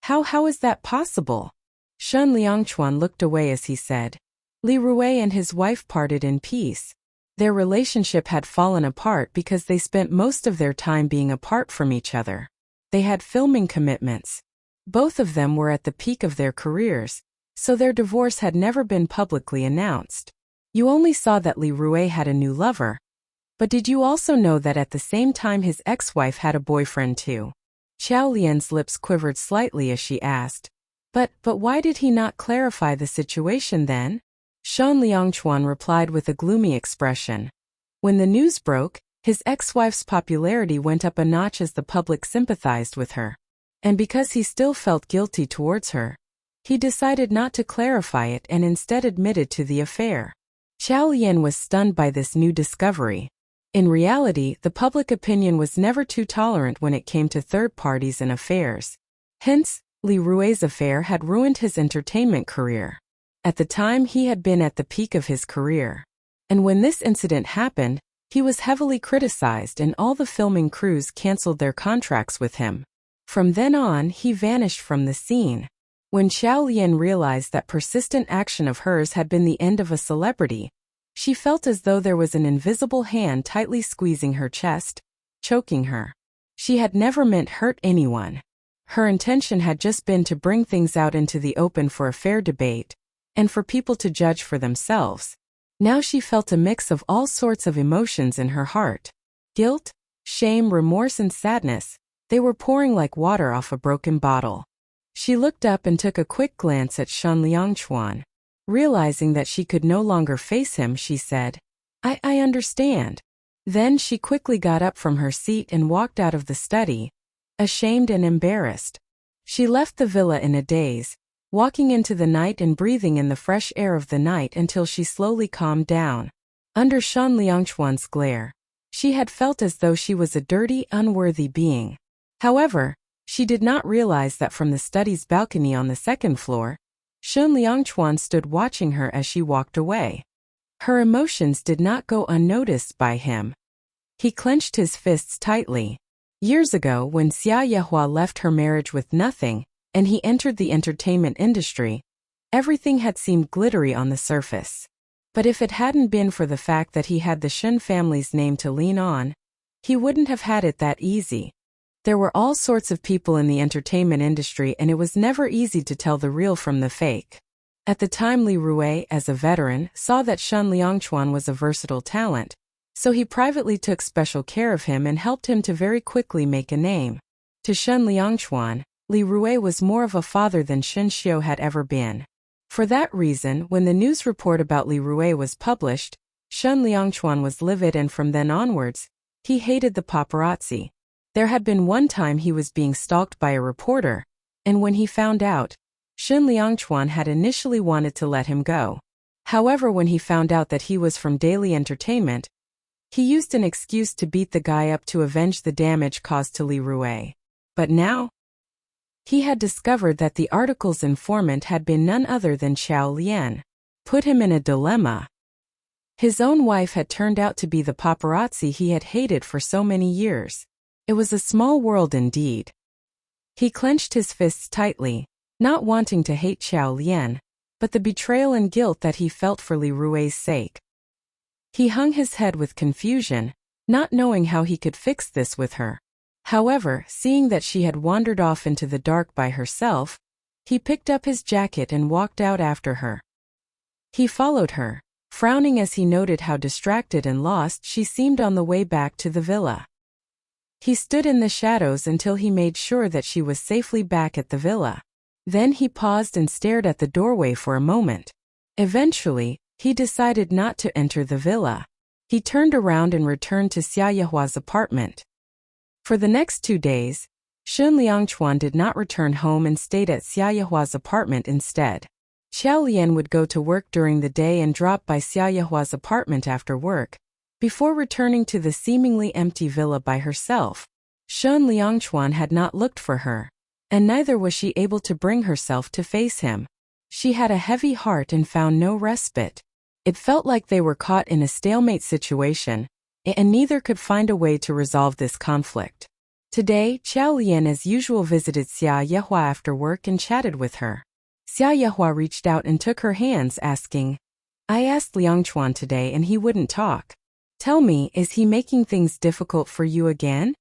How is that possible?" Shen Liangchuan looked away as he said, Li Rue and his wife parted in peace. Their relationship had fallen apart because they spent most of their time being apart from each other. They had filming commitments. Both of them were at the peak of their careers, so their divorce had never been publicly announced. You only saw that Li Rue had a new lover. But did you also know that at the same time his ex-wife had a boyfriend too? Xiao Lian's lips quivered slightly as she asked. But why did he not clarify the situation then? Shan Liangchuan replied with a gloomy expression. When the news broke, his ex-wife's popularity went up a notch as the public sympathized with her. And because he still felt guilty towards her, he decided not to clarify it and instead admitted to the affair. Xiao Lian was stunned by this new discovery. In reality, the public opinion was never too tolerant when it came to third parties and affairs. Hence, Li Rue's affair had ruined his entertainment career. At the time, he had been at the peak of his career. And when this incident happened, he was heavily criticized and all the filming crews canceled their contracts with him. From then on, he vanished from the scene. When Xiao Lian realized that persistent action of hers had been the end of a celebrity, she felt as though there was an invisible hand tightly squeezing her chest, choking her. She had never meant hurt anyone. Her intention had just been to bring things out into the open for a fair debate, and for people to judge for themselves. Now she felt a mix of all sorts of emotions in her heart. Guilt, shame, remorse and sadness. They were pouring like water off a broken bottle. She looked up and took a quick glance at Shan Liangchuan. Realizing that she could no longer face him, she said, I understand. Then she quickly got up from her seat and walked out of the study, ashamed and embarrassed. She left the villa in a daze, walking into the night and breathing in the fresh air of the night until she slowly calmed down. Under Shan Liangchuan's glare, she had felt as though she was a dirty, unworthy being. However, she did not realize that from the study's balcony on the second floor, Shan Liangchuan stood watching her as she walked away. Her emotions did not go unnoticed by him. He clenched his fists tightly. Years ago, when Xia Yehua left her marriage with nothing, and he entered the entertainment industry, everything had seemed glittery on the surface. But if it hadn't been for the fact that he had the Shen family's name to lean on, he wouldn't have had it that easy. There were all sorts of people in the entertainment industry and it was never easy to tell the real from the fake. At the time, Li Rue, as a veteran, saw that Shan Liangchuan was a versatile talent, so he privately took special care of him and helped him to very quickly make a name. To Shan Liangchuan, Li Rue was more of a father than Shen Xiu had ever been. For that reason, when the news report about Li Rue was published, Shan Liangchuan was livid and from then onwards, he hated the paparazzi. There had been one time he was being stalked by a reporter, and when he found out, Shan Liangchuan had initially wanted to let him go. However, when he found out that he was from Daily Entertainment, he used an excuse to beat the guy up to avenge the damage caused to Li Rue. But now, he had discovered that the article's informant had been none other than Xiao Lian. Put him in a dilemma. His own wife had turned out to be the paparazzi he had hated for so many years. It was a small world indeed. He clenched his fists tightly, not wanting to hate Xiao Lian, but the betrayal and guilt that he felt for Li Rue's sake. He hung his head with confusion, not knowing how he could fix this with her. However, seeing that she had wandered off into the dark by herself, he picked up his jacket and walked out after her. He followed her, frowning as he noted how distracted and lost she seemed on the way back to the villa. He stood in the shadows until he made sure that she was safely back at the villa. Then he paused and stared at the doorway for a moment. Eventually, he decided not to enter the villa. He turned around and returned to Xia Yehua's apartment. For the next 2 days, Shan Liangchuan did not return home and stayed at Xia Yehua's apartment instead. Xiao Lian would go to work during the day and drop by Xia Yehua's apartment after work, before returning to the seemingly empty villa by herself. Shan Liangchuan had not looked for her, and neither was she able to bring herself to face him. She had a heavy heart and found no respite. It felt like they were caught in a stalemate situation, and neither could find a way to resolve this conflict. Today, Xiao Lian as usual visited Xia Yehua after work and chatted with her. Xia Yehua reached out and took her hands, asking, I asked Liangchuan today and he wouldn't talk. Tell me, is he making things difficult for you again?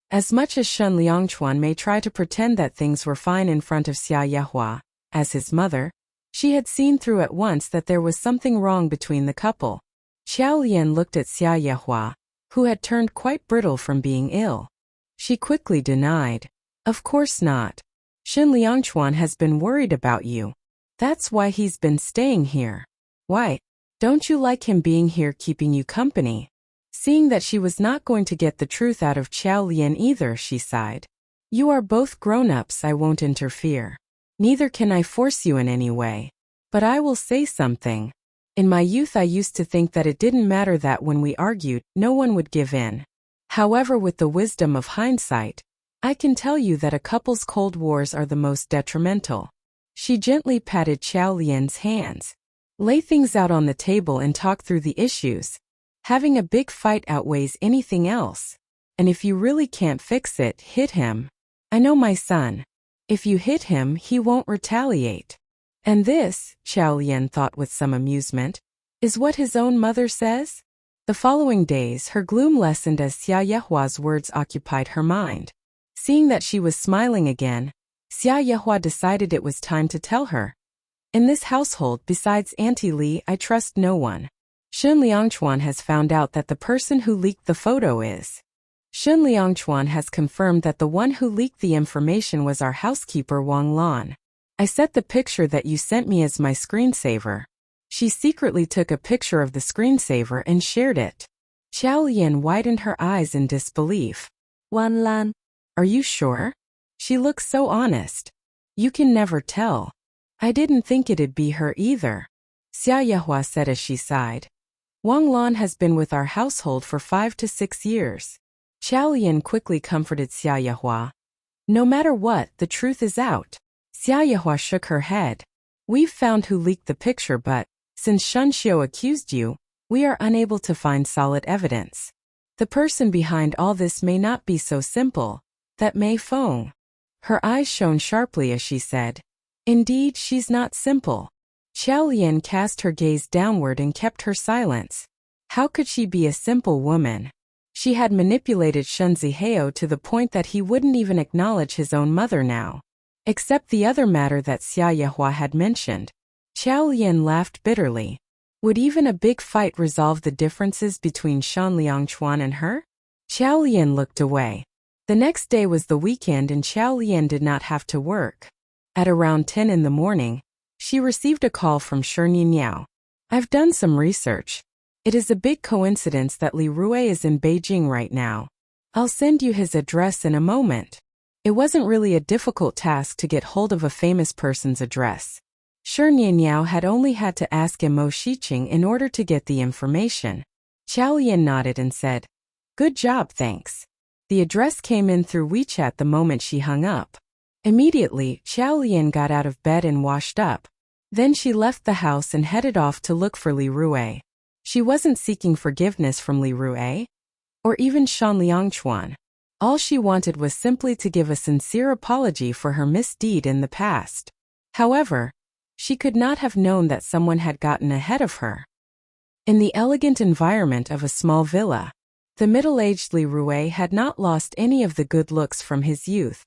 As much as Shen Liangchuan may try to pretend that things were fine in front of Xia Yehua, as his mother, she had seen through at once that there was something wrong between the couple. Xiao Lian looked at Xia Yehua, who had turned quite brittle from being ill. She quickly denied. Of course not. Shen Liangchuan has been worried about you. That's why he's been staying here. Why? Don't you like him being here keeping you company? Seeing that she was not going to get the truth out of Xiao Lian either, she sighed. You are both grown-ups, I won't interfere. Neither can I force you in any way. But I will say something. In my youth I used to think that it didn't matter that when we argued, no one would give in. However, with the wisdom of hindsight, I can tell you that a couple's cold wars are the most detrimental. She gently patted Xiao Lian's hands. Lay things out on the table and talk through the issues. Having a big fight outweighs anything else. And if you really can't fix it, hit him. I know my son. If you hit him, he won't retaliate. And this, Xiao Lian thought with some amusement, is what his own mother says? The following days her gloom lessened as Xia Yehua's words occupied her mind. Seeing that she was smiling again, Xia Yehua decided it was time to tell her. In this household, besides Auntie Li, I trust no one. Shen Liangchuan has found out that the person who leaked the photo is. Shen Liangchuan has confirmed that the one who leaked the information was our housekeeper Wang Lan. I set the picture that you sent me as my screensaver. She secretly took a picture of the screensaver and shared it. Xiao Lian widened her eyes in disbelief. Wang Lan. Are you sure? She looks so honest. You can never tell. I didn't think it'd be her either. Xia Yehua said as she sighed. Wang Lan has been with our household for 5 to 6 years. Xiao Lian quickly comforted Xia Yehua. No matter what, the truth is out. Xia Yehua shook her head. We've found who leaked the picture, but, since Shen Xiu accused you, we are unable to find solid evidence. The person behind all this may not be so simple. That Mei Feng. Her eyes shone sharply as she said. Indeed, she's not simple. Xiao Lian cast her gaze downward and kept her silence. How could she be a simple woman? She had manipulated Shen Zihao to the point that he wouldn't even acknowledge his own mother now. Except the other matter that Xia Yehua had mentioned. Xiao Lian laughed bitterly. Would even a big fight resolve the differences between Shen Liangchuan and her? Xiao Lian looked away. The next day was the weekend and Xiao Lian did not have to work. At around 10 in the morning, she received a call from Shi Niao. I've done some research. It is a big coincidence that Li Rui is in Beijing right now. I'll send you his address in a moment. It wasn't really a difficult task to get hold of a famous person's address. Shi Niao had only had to ask Mo Shiqing in order to get the information. Xiao Lian nodded and said, Good job, thanks. The address came in through WeChat the moment she hung up. Immediately, Xiao Lian got out of bed and washed up. Then she left the house and headed off to look for Li Rui. She wasn't seeking forgiveness from Li Rui, or even Shen Liangchuan. All she wanted was simply to give a sincere apology for her misdeed in the past. However, she could not have known that someone had gotten ahead of her. In the elegant environment of a small villa, the middle-aged Li Rui had not lost any of the good looks from his youth.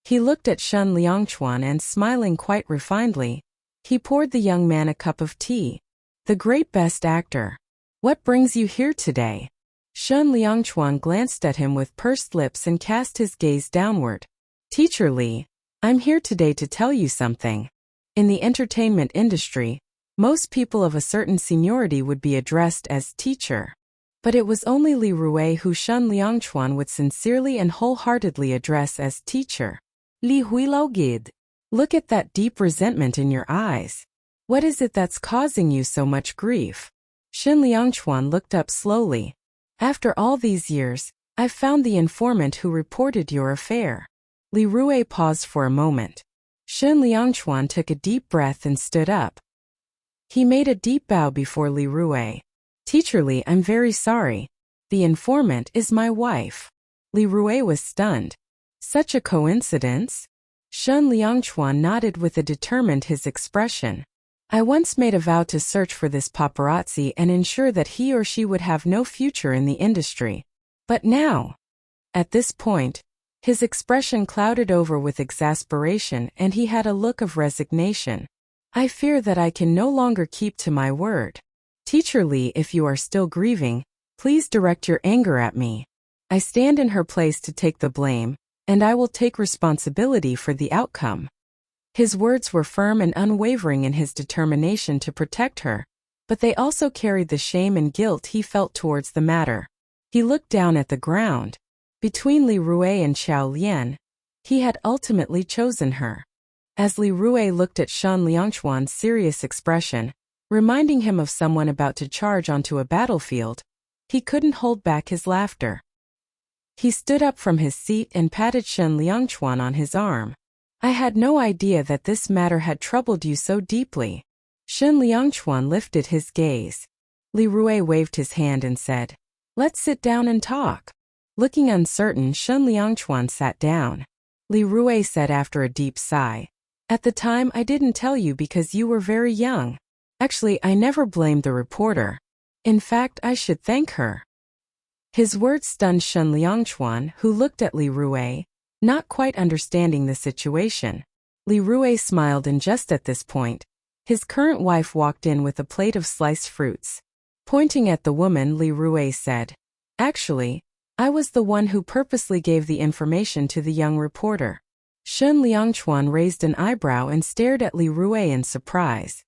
He looked at Shen Liangchuan and, smiling quite refinedly, he poured the young man a cup of tea. The great best actor. What brings you here today? Shen Liangchuan glanced at him with pursed lips and cast his gaze downward. Teacher Li, I'm here today to tell you something. In the entertainment industry, most people of a certain seniority would be addressed as teacher. But it was only Li Rui who Shen Liangchuan would sincerely and wholeheartedly address as teacher. Li Huilao Gid. Look at that deep resentment in your eyes. What is it that's causing you so much grief? Shen Liangchuan looked up slowly. After all these years, I've found the informant who reported your affair. Li Rui paused for a moment. Shen Liangchuan took a deep breath and stood up. He made a deep bow before Li Rui. Teacher Li, I'm very sorry. The informant is my wife. Li Rui was stunned. Such a coincidence? Shen Liangchuan nodded with a determined his expression. I once made a vow to search for this paparazzi and ensure that he or she would have no future in the industry. But now, at this point, his expression clouded over with exasperation and he had a look of resignation. I fear that I can no longer keep to my word. Teacher Lee, if you are still grieving, please direct your anger at me. I stand in her place to take the blame, and I will take responsibility for the outcome. His words were firm and unwavering in his determination to protect her, but they also carried the shame and guilt he felt towards the matter. He looked down at the ground. Between Li Rue and Xiao Lian, he had ultimately chosen her. As Li Rue looked at Shen Liangchuan's serious expression, reminding him of someone about to charge onto a battlefield, he couldn't hold back his laughter. He stood up from his seat and patted Shen Liangchuan on his arm. I had no idea that this matter had troubled you so deeply. Shen Liangchuan lifted his gaze. Li Rue waved his hand and said, "Let's sit down and talk." Looking uncertain, Shen Liangchuan sat down. Li Rue said after a deep sigh, "At the time I didn't tell you because you were very young. Actually, I never blamed the reporter. In fact, I should thank her." His words stunned Shen Liangchuan, who looked at Li Rue, not quite understanding the situation. Li Rue smiled, and just at this point, his current wife walked in with a plate of sliced fruits. Pointing at the woman, Li Rue said, "Actually, I was the one who purposely gave the information to the young reporter." Shen Liangchuan raised an eyebrow and stared at Li Rue in surprise.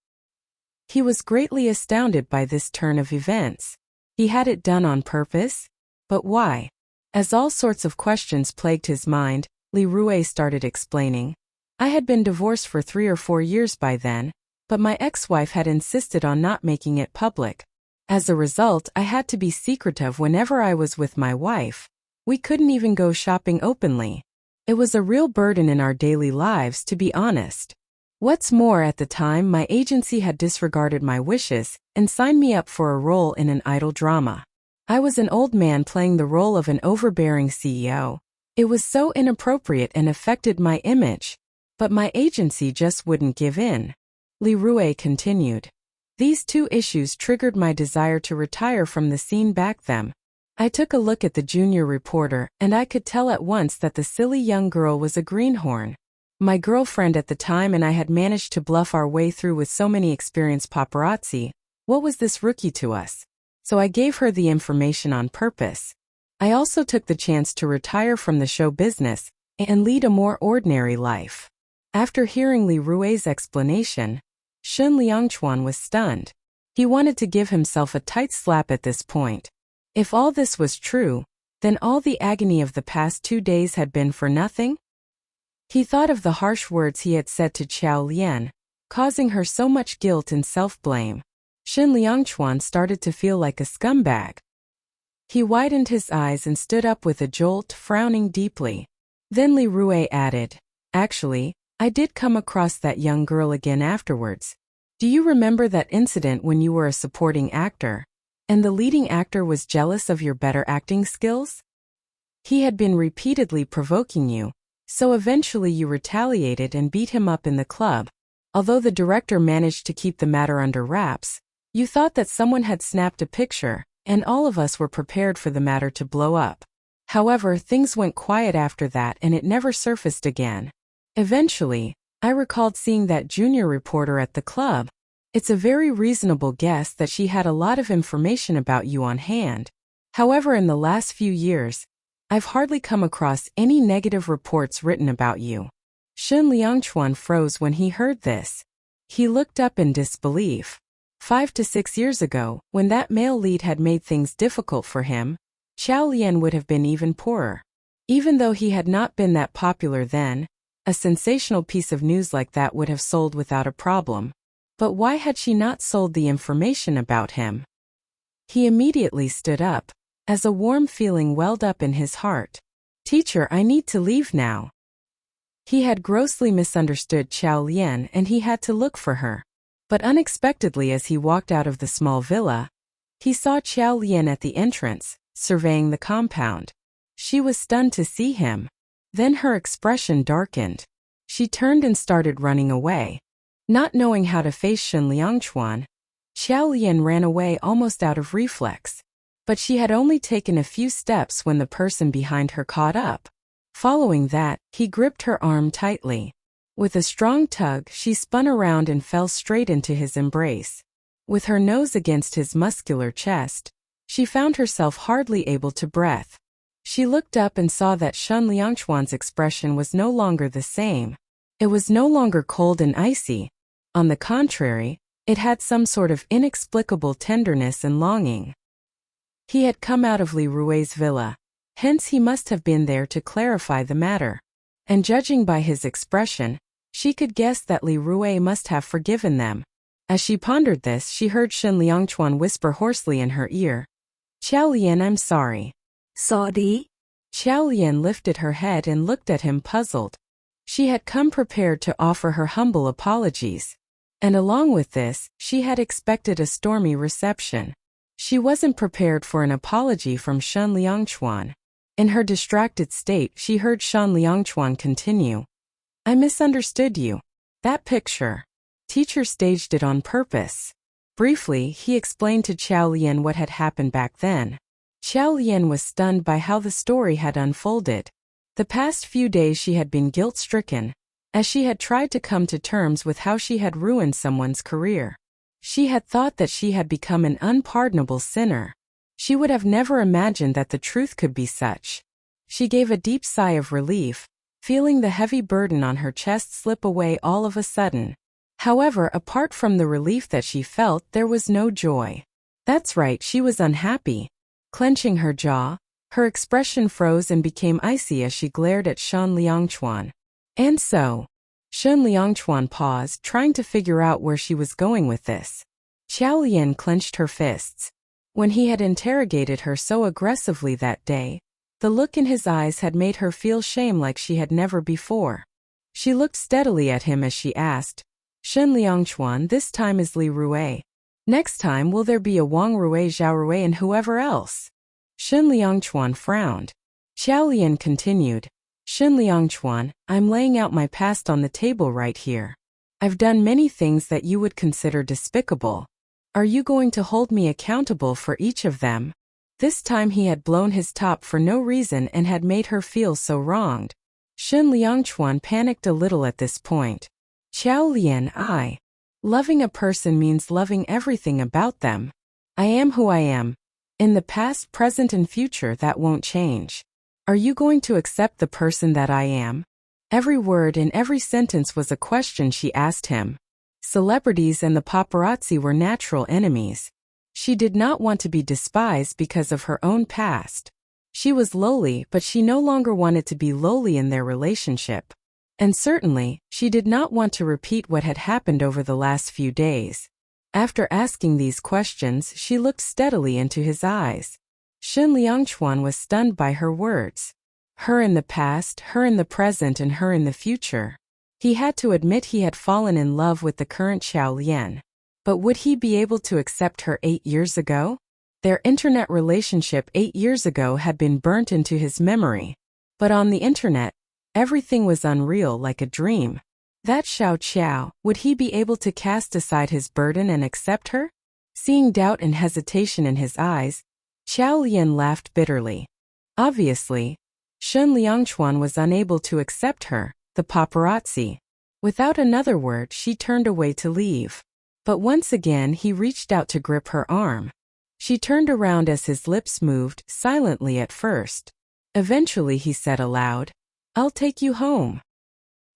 He was greatly astounded by this turn of events. He had it done on purpose? But why? As all sorts of questions plagued his mind, Li Rue started explaining. "I had been divorced for 3 or 4 years by then, but my ex-wife had insisted on not making it public. As a result, I had to be secretive whenever I was with my wife. We couldn't even go shopping openly. It was a real burden in our daily lives, to be honest. What's more, at the time my agency had disregarded my wishes and signed me up for a role in an idol drama. I was an old man playing the role of an overbearing CEO. It was so inappropriate and affected my image. But my agency just wouldn't give in." Li Rue continued. "These 2 issues triggered my desire to retire from the scene back then. I took a look at the junior reporter, and I could tell at once that the silly young girl was a greenhorn. My girlfriend at the time and I had managed to bluff our way through with so many experienced paparazzi. What was this rookie to us? So I gave her the information on purpose. I also took the chance to retire from the show business and lead a more ordinary life." After hearing Li Rue's explanation, Shen Liangchuan was stunned. He wanted to give himself a tight slap at this point. If all this was true, then all the agony of the past 2 days had been for nothing? He thought of the harsh words he had said to Xiao Lian, causing her so much guilt and self-blame. Shen Liangchuan started to feel like a scumbag. He widened his eyes and stood up with a jolt, frowning deeply. Then Li Rue added, "Actually, I did come across that young girl again afterwards. Do you remember that incident when you were a supporting actor, and the leading actor was jealous of your better acting skills? He had been repeatedly provoking you, so eventually you retaliated and beat him up in the club. Although the director managed to keep the matter under wraps, you thought that someone had snapped a picture, and all of us were prepared for the matter to blow up. However, things went quiet after that and it never surfaced again. Eventually, I recalled seeing that junior reporter at the club. It's a very reasonable guess that she had a lot of information about you on hand. However, in the last few years, I've hardly come across any negative reports written about you." Shen Liangchuan froze when he heard this. He looked up in disbelief. 5 to 6 years ago, when that male lead had made things difficult for him, Xiao Lian would have been even poorer. Even though he had not been that popular then, a sensational piece of news like that would have sold without a problem. But why had she not sold the information about him? He immediately stood up, as a warm feeling welled up in his heart. "Teacher, I need to leave now." He had grossly misunderstood Xiao Lian and he had to look for her. But unexpectedly, as he walked out of the small villa, he saw Xiao Lian at the entrance, surveying the compound. She was stunned to see him. Then her expression darkened. She turned and started running away. Not knowing how to face Shen Liangchuan, Xiao Lian ran away almost out of reflex. But she had only taken a few steps when the person behind her caught up. Following that, he gripped her arm tightly. With a strong tug, she spun around and fell straight into his embrace. With her nose against his muscular chest, she found herself hardly able to breathe. She looked up and saw that Shen Liangchuan's expression was no longer the same. It was no longer cold and icy. On the contrary, it had some sort of inexplicable tenderness and longing. He had come out of Li Rui's villa. Hence he must have been there to clarify the matter. And judging by his expression, she could guess that Li Rui must have forgiven them. As she pondered this, she heard Shen Liangchuan whisper hoarsely in her ear, "Xiao Lian, I'm sorry." Sorry? Xiao Lian lifted her head and looked at him puzzled. She had come prepared to offer her humble apologies. And along with this, she had expected a stormy reception. She wasn't prepared for an apology from Shen Liangchuan. In her distracted state, she heard Shen Liangchuan continue, "I misunderstood you. That picture. Teacher staged it on purpose." Briefly, he explained to Xiao Lian what had happened back then. Xiao Lian was stunned by how the story had unfolded. The past few days she had been guilt-stricken, as she had tried to come to terms with how she had ruined someone's career. She had thought that she had become an unpardonable sinner. She would have never imagined that the truth could be such. She gave a deep sigh of relief, feeling the heavy burden on her chest slip away all of a sudden. However, apart from the relief that she felt, there was no joy. That's right, she was unhappy. Clenching her jaw, her expression froze and became icy as she glared at Shen Liangchuan. And so, Shen Liangchuan paused, trying to figure out where she was going with this. Xiao Lian clenched her fists. When he had interrogated her so aggressively that day, the look in his eyes had made her feel shame like she had never before. She looked steadily at him as she asked, "Shen Liangchuan, this time is Li Rui. Next time will there be a Wang Rui, Zhao Rui and whoever else?" Shen Liangchuan frowned. Xiao Lian continued, "Shen Liangchuan, I'm laying out my past on the table right here. I've done many things that you would consider despicable. Are you going to hold me accountable for each of them?" This time he had blown his top for no reason and had made her feel so wronged. Shen Liangchuan panicked a little at this point. "Xiao Lian, loving a person means loving everything about them. I am who I am. In the past, present and future, that won't change. Are you going to accept the person that I am?" Every word in every sentence was a question she asked him. Celebrities and the paparazzi were natural enemies. She did not want to be despised because of her own past. She was lowly, but she no longer wanted to be lowly in their relationship. And certainly, she did not want to repeat what had happened over the last few days. After asking these questions, she looked steadily into his eyes. Shen Liangchuan was stunned by her words. Her in the past, her in the present, and her in the future. He had to admit he had fallen in love with the current Xiao Lian. But would he be able to accept her 8 years ago? Their internet relationship 8 years ago had been burnt into his memory. But on the internet, everything was unreal, like a dream. That Xiao, would he be able to cast aside his burden and accept her? Seeing doubt and hesitation in his eyes, Xiao Lian laughed bitterly. Obviously, Shen Liangchuan was unable to accept her, the paparazzi. Without another word, she turned away to leave. But once again he reached out to grip her arm. She turned around as his lips moved, silently at first. Eventually he said aloud, "I'll take you home."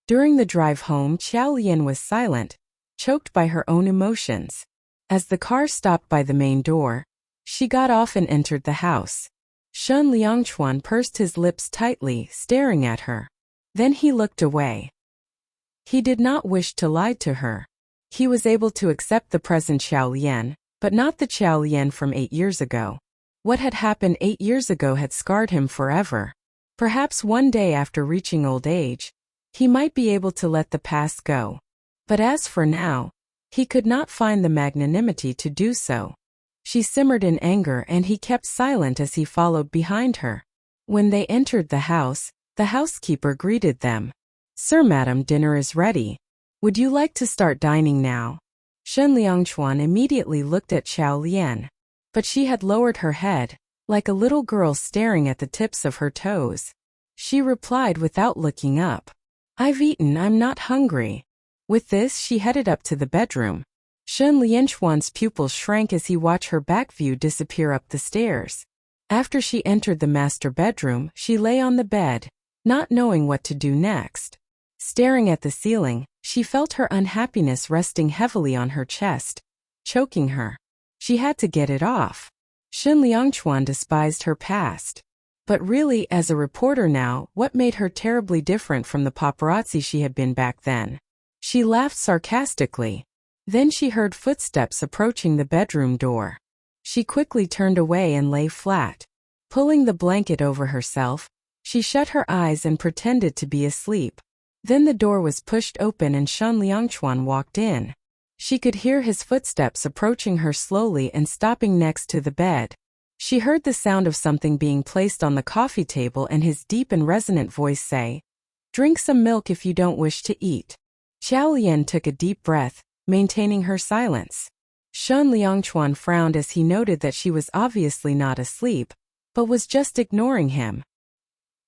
During the drive home, Xiao Lian was silent, choked by her own emotions. As the car stopped by the main door, she got off and entered the house. Shen Liangchuan pursed his lips tightly, staring at her. Then he looked away. He did not wish to lie to her. He was able to accept the present Xiao Lian, but not the Xiao Lian from 8 years ago. What had happened 8 years ago had scarred him forever. Perhaps one day after reaching old age, he might be able to let the past go. But as for now, he could not find the magnanimity to do so. She simmered in anger and he kept silent as he followed behind her. When they entered the house, the housekeeper greeted them. "Sir, madam, dinner is ready. Would you like to start dining now? Shen Liangchuan immediately looked at Xiao Lian. But she had lowered her head, like a little girl staring at the tips of her toes. She replied without looking up. I've eaten, I'm not hungry. With this, she headed up to the bedroom. Shen Lianchuan's pupils shrank as he watched her back view disappear up the stairs. After she entered the master bedroom, she lay on the bed, not knowing what to do next. Staring at the ceiling, she felt her unhappiness resting heavily on her chest, choking her. She had to get it off. Shen Liangchuan despised her past. But really, as a reporter now, what made her terribly different from the paparazzi she had been back then? She laughed sarcastically. Then she heard footsteps approaching the bedroom door. She quickly turned away and lay flat. Pulling the blanket over herself, she shut her eyes and pretended to be asleep. Then the door was pushed open and Shen Liangchuan walked in. She could hear his footsteps approaching her slowly and stopping next to the bed. She heard the sound of something being placed on the coffee table and his deep and resonant voice say, "Drink some milk if you don't wish to eat." Xiao Lian took a deep breath, maintaining her silence. Shen Liangchuan frowned as he noted that she was obviously not asleep, but was just ignoring him.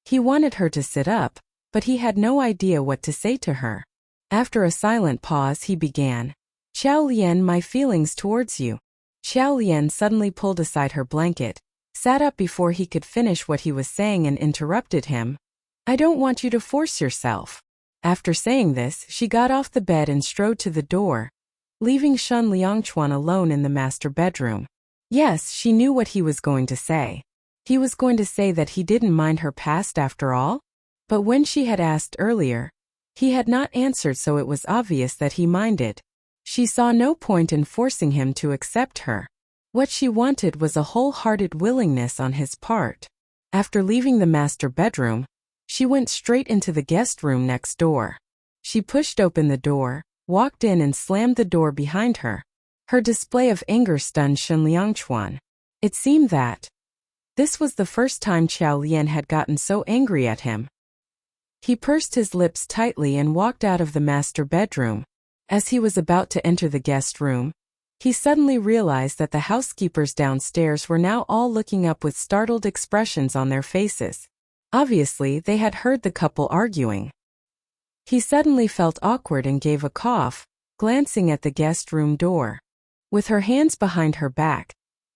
He wanted her to sit up, but he had no idea what to say to her. After a silent pause, he began, "Xiao Lian, my feelings towards you." Xiao Lian suddenly pulled aside her blanket, sat up before he could finish what he was saying and interrupted him. "I don't want you to force yourself." After saying this, she got off the bed and strode to the door, leaving Shen Liangchuan alone in the master bedroom. Yes, she knew what he was going to say. He was going to say that he didn't mind her past after all? But when she had asked earlier, he had not answered, so it was obvious that he minded. She saw no point in forcing him to accept her. What she wanted was a wholehearted willingness on his part. After leaving the master bedroom, she went straight into the guest room next door. She pushed open the door, walked in and slammed the door behind her. Her display of anger stunned Shen Liangchuan. It seemed that this was the first time Xiao Lian had gotten so angry at him. He pursed his lips tightly and walked out of the master bedroom. As he was about to enter the guest room, he suddenly realized that the housekeepers downstairs were now all looking up with startled expressions on their faces. Obviously, they had heard the couple arguing. He suddenly felt awkward and gave a cough, glancing at the guest room door. With her hands behind her back,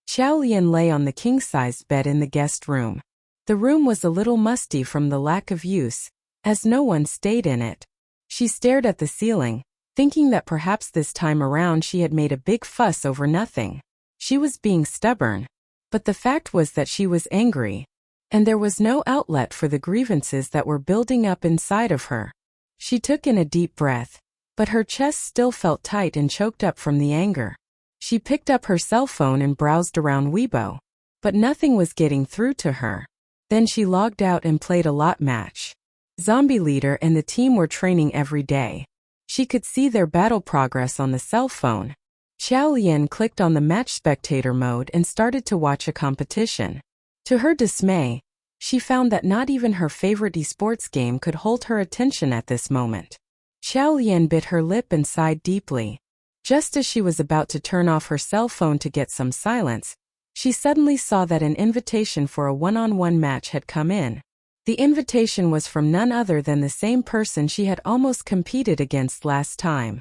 Xiao Lian lay on the king-sized bed in the guest room. The room was a little musty from the lack of use, as no one stayed in it. She stared at the ceiling, thinking that perhaps this time around she had made a big fuss over nothing. She was being stubborn, but the fact was that she was angry, and there was no outlet for the grievances that were building up inside of her. She took in a deep breath, but her chest still felt tight and choked up from the anger. She picked up her cell phone and browsed around Weibo, but nothing was getting through to her. Then she logged out and played a lot match. Zombie Leader and the team were training every day. She could see their battle progress on the cell phone. Xiao Lian clicked on the match spectator mode and started to watch a competition. To her dismay, she found that not even her favorite esports game could hold her attention at this moment. Xiao Lian bit her lip and sighed deeply. Just as she was about to turn off her cell phone to get some silence, she suddenly saw that an invitation for a one-on-one match had come in. The invitation was from none other than the same person she had almost competed against last time,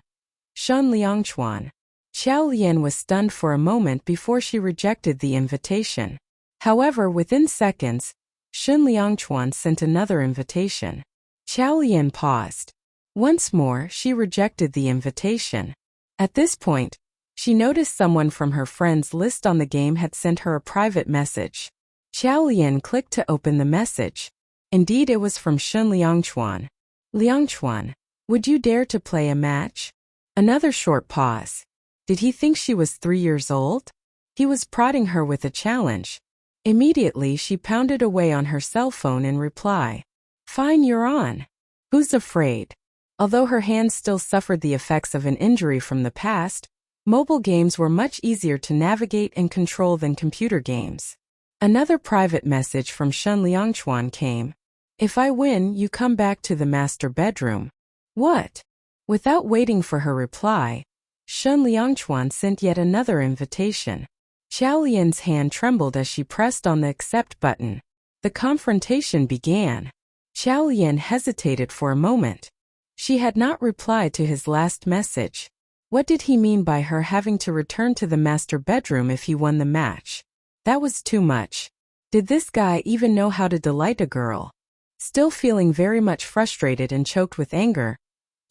Shen Liangchuan. Xiao Lian was stunned for a moment before she rejected the invitation. However, within seconds, Shen Liangchuan sent another invitation. Xiao Lian paused. Once more, she rejected the invitation. At this point, she noticed someone from her friends list on the game had sent her a private message. Xiao Lian clicked to open the message. Indeed, it was from Shen Liangchuan. "Liangchuan, would you dare to play a match?" Another short pause. Did he think she was 3 years old? He was prodding her with a challenge. Immediately, she pounded away on her cell phone in reply. "Fine, you're on. Who's afraid?" Although her hands still suffered the effects of an injury from the past, mobile games were much easier to navigate and control than computer games. Another private message from Shen Liangchuan came. "If I win, you come back to the master bedroom." "What? Without waiting for her reply, Shen Liangchuan sent yet another invitation. Xiao Lian's hand trembled as she pressed on the accept button. The confrontation began. Xiao Lian hesitated for a moment. She had not replied to his last message. What did he mean by her having to return to the master bedroom if he won the match? That was too much. Did this guy even know how to delight a girl? Still feeling very much frustrated and choked with anger,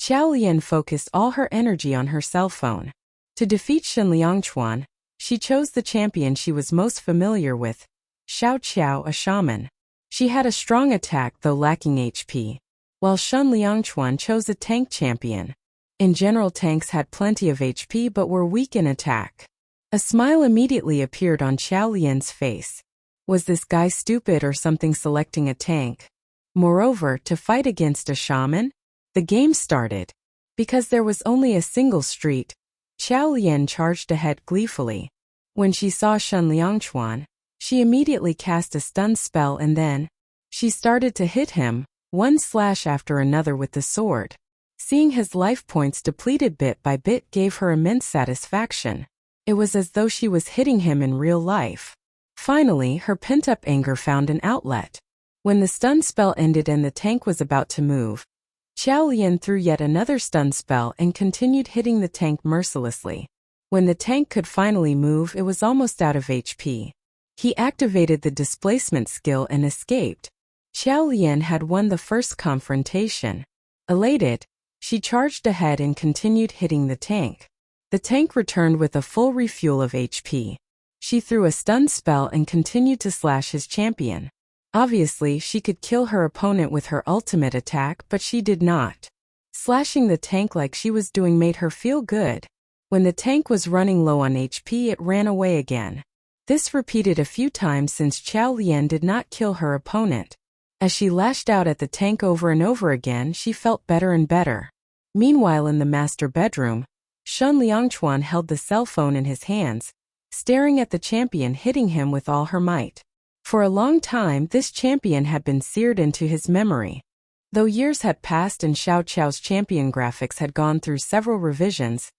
Xiao Lian focused all her energy on her cell phone. To defeat Shen Liangchuan, she chose the champion she was most familiar with, Xiao Qiao, a shaman. She had a strong attack though lacking HP, while Shen Liangchuan chose a tank champion. In general, tanks had plenty of HP but were weak in attack. A smile immediately appeared on Xiao Lian's face. Was this guy stupid or something selecting a tank? Moreover, to fight against a shaman? The game started. Because there was only a single street, Xiao Lian charged ahead gleefully. When she saw Shen Liangchuan, she immediately cast a stun spell and then she started to hit him, one slash after another with the sword. Seeing his life points depleted bit by bit gave her immense satisfaction. It was as though she was hitting him in real life. Finally, her pent-up anger found an outlet. When the stun spell ended and the tank was about to move, Xiao Lian threw yet another stun spell and continued hitting the tank mercilessly. When the tank could finally move, it was almost out of HP. He activated the displacement skill and escaped. Xiao Lian had won the first confrontation. Elated, she charged ahead and continued hitting the tank. The tank returned with a full refuel of HP. She threw a stun spell and continued to slash his champion. Obviously, she could kill her opponent with her ultimate attack, but she did not. Slashing the tank like she was doing made her feel good. When the tank was running low on HP, it ran away again. This repeated a few times since Xiao Lian did not kill her opponent. As she lashed out at the tank over and over again, she felt better and better. Meanwhile, in the master bedroom, Shen Liangchuan held the cell phone in his hands, staring at the champion hitting him with all her might. For a long time, this champion had been seared into his memory. Though years had passed and Xiao Qiao's champion graphics had gone through several revisions,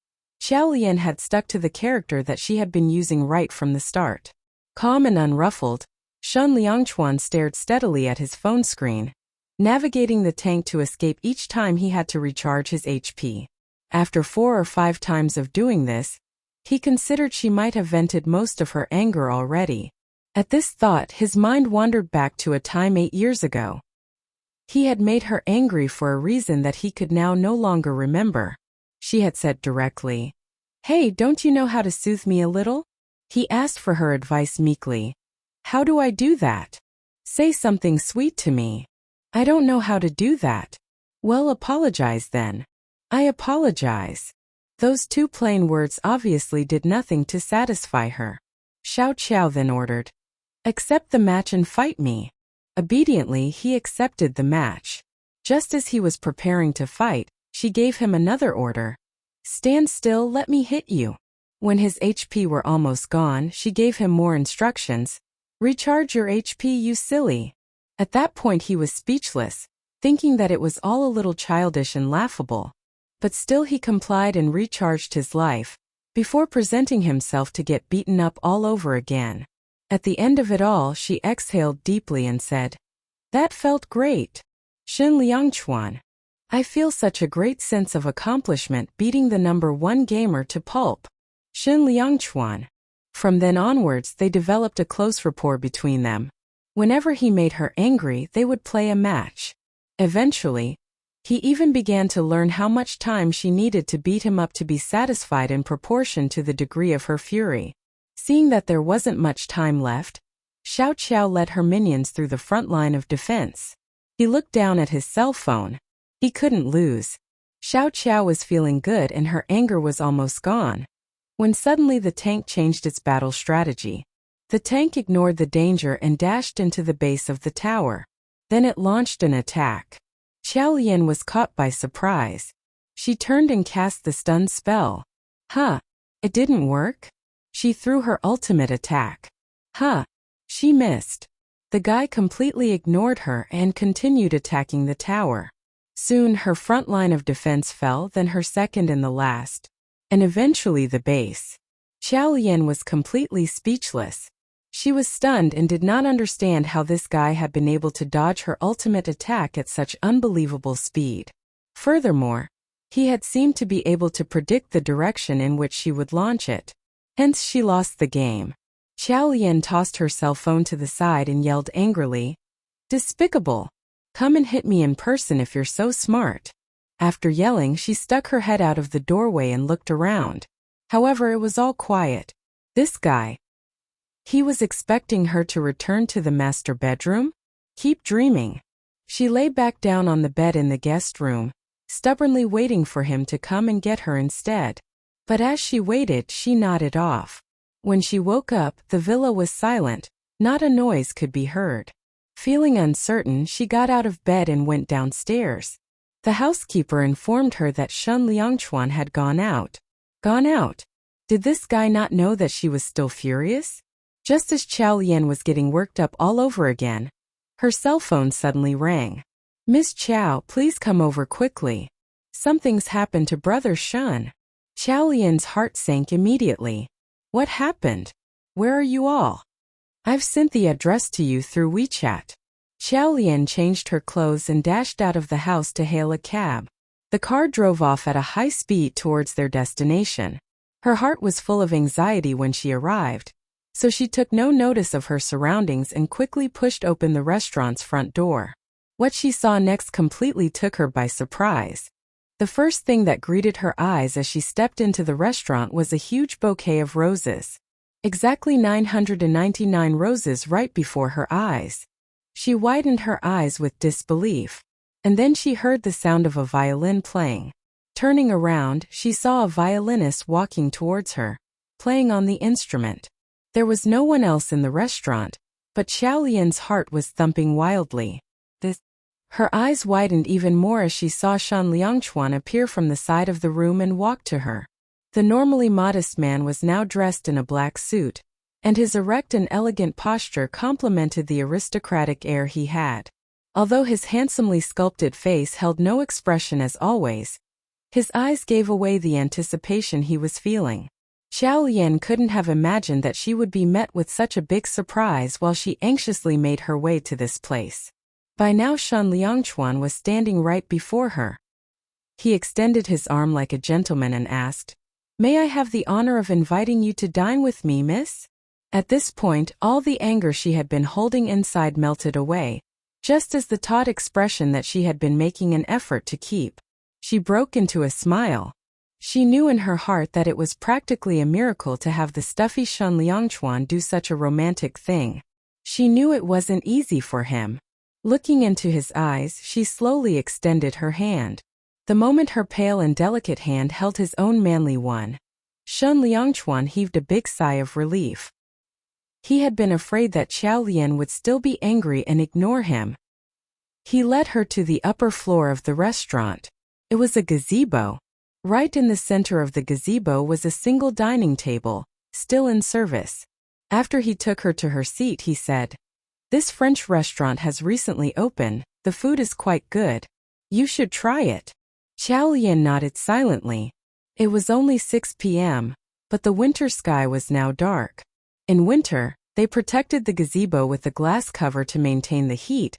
Xiao Lian had stuck to the character that she had been using right from the start. Calm and unruffled, Shen Liangchuan stared steadily at his phone screen, navigating the tank to escape each time he had to recharge his HP. After 4 or 5 times of doing this, he considered she might have vented most of her anger already. At this thought, his mind wandered back to a time 8 years ago. He had made her angry for a reason that he could now no longer remember. She had said directly, "Hey, don't you know how to soothe me a little?" He asked for her advice meekly. "How do I do that? Say something sweet to me." "I don't know how to do that." "Well, apologize then." "I apologize." Those 2 plain words obviously did nothing to satisfy her. Xiao Qiao then ordered, "Accept the match and fight me." Obediently, he accepted the match. Just as he was preparing to fight, she gave him another order. "Stand still, let me hit you." When his HP were almost gone, she gave him more instructions. "Recharge your HP, you silly." At that point he was speechless, thinking that it was all a little childish and laughable. But still he complied and recharged his life, before presenting himself to get beaten up all over again. At the end of it all, she exhaled deeply and said, "That felt great. Shen Liangchuan. I feel such a great sense of accomplishment beating the #1 gamer to pulp. Shen Liangchuan." From then onwards they developed a close rapport between them. Whenever he made her angry, they would play a match. Eventually, he even began to learn how much time she needed to beat him up to be satisfied in proportion to the degree of her fury. Seeing that there wasn't much time left, Xiao Qiao led her minions through the front line of defense. He looked down at his cell phone. He couldn't lose. Xiao Qiao was feeling good and her anger was almost gone. When suddenly the tank changed its battle strategy. The tank ignored the danger and dashed into the base of the tower. Then it launched an attack. Xiao Lian was caught by surprise. She turned and cast the stun spell. It didn't work? She threw her ultimate attack. She missed. The guy completely ignored her and continued attacking the tower. Soon her front line of defense fell, then her second and the last, and eventually the base. Qiao Lian was completely speechless. She was stunned and did not understand how this guy had been able to dodge her ultimate attack at such unbelievable speed. Furthermore, he had seemed to be able to predict the direction in which she would launch it. Hence she lost the game. Qiao Lian tossed her cell phone to the side and yelled angrily, "Despicable! Come and hit me in person if you're so smart." After yelling, she stuck her head out of the doorway and looked around. However, it was all quiet. This guy. He was expecting her to return to the master bedroom? Keep dreaming. She lay back down on the bed in the guest room, stubbornly waiting for him to come and get her instead. But as she waited, she nodded off. When she woke up, the villa was silent, not a noise could be heard. Feeling uncertain, she got out of bed and went downstairs. The housekeeper informed her that Shen Liangchuan had gone out. Gone out? Did this guy not know that she was still furious? Just as Qiao Lian was getting worked up all over again, her cell phone suddenly rang. "Miss Qiao, please come over quickly. Something's happened to Brother Shen." Qiao Lian's heart sank immediately. What happened? Where are you all? I've sent the address to you through WeChat. Qiao Lian changed her clothes and dashed out of the house to hail a cab. The car drove off at a high speed towards their destination. Her heart was full of anxiety when she arrived, so she took no notice of her surroundings and quickly pushed open the restaurant's front door. What she saw next completely took her by surprise. The first thing that greeted her eyes as she stepped into the restaurant was a huge bouquet of roses. Exactly 999 roses right before her eyes. She widened her eyes with disbelief, and then she heard the sound of a violin playing. Turning around, she saw a violinist walking towards her, playing on the instrument. There was no one else in the restaurant, but Qiao Lian's heart was thumping wildly. Her eyes widened even more as she saw Shen Liangchuan appear from the side of the room and walk to her. The normally modest man was now dressed in a black suit, and his erect and elegant posture complemented the aristocratic air he had. Although his handsomely sculpted face held no expression as always, his eyes gave away the anticipation he was feeling. Qiao Lian couldn't have imagined that she would be met with such a big surprise while she anxiously made her way to this place. By now Shen Liangchuan was standing right before her. He extended his arm like a gentleman and asked, "May I have the honor of inviting you to dine with me, miss?" At this point, all the anger she had been holding inside melted away, just as the taut expression that she had been making an effort to keep. She broke into a smile. She knew in her heart that it was practically a miracle to have the stuffy Shen Liangchuan do such a romantic thing. She knew it wasn't easy for him. Looking into his eyes, she slowly extended her hand. The moment her pale and delicate hand held his own manly one, Shen Liangchuan heaved a big sigh of relief. He had been afraid that Qiao Lian would still be angry and ignore him. He led her to the upper floor of the restaurant. It was a gazebo. Right in the center of the gazebo was a single dining table, still in service. After he took her to her seat, he said, "This French restaurant has recently opened. The food is quite good. You should try it." Qiao Lian nodded silently. It was only 6 p.m., but the winter sky was now dark. In winter, they protected the gazebo with a glass cover to maintain the heat,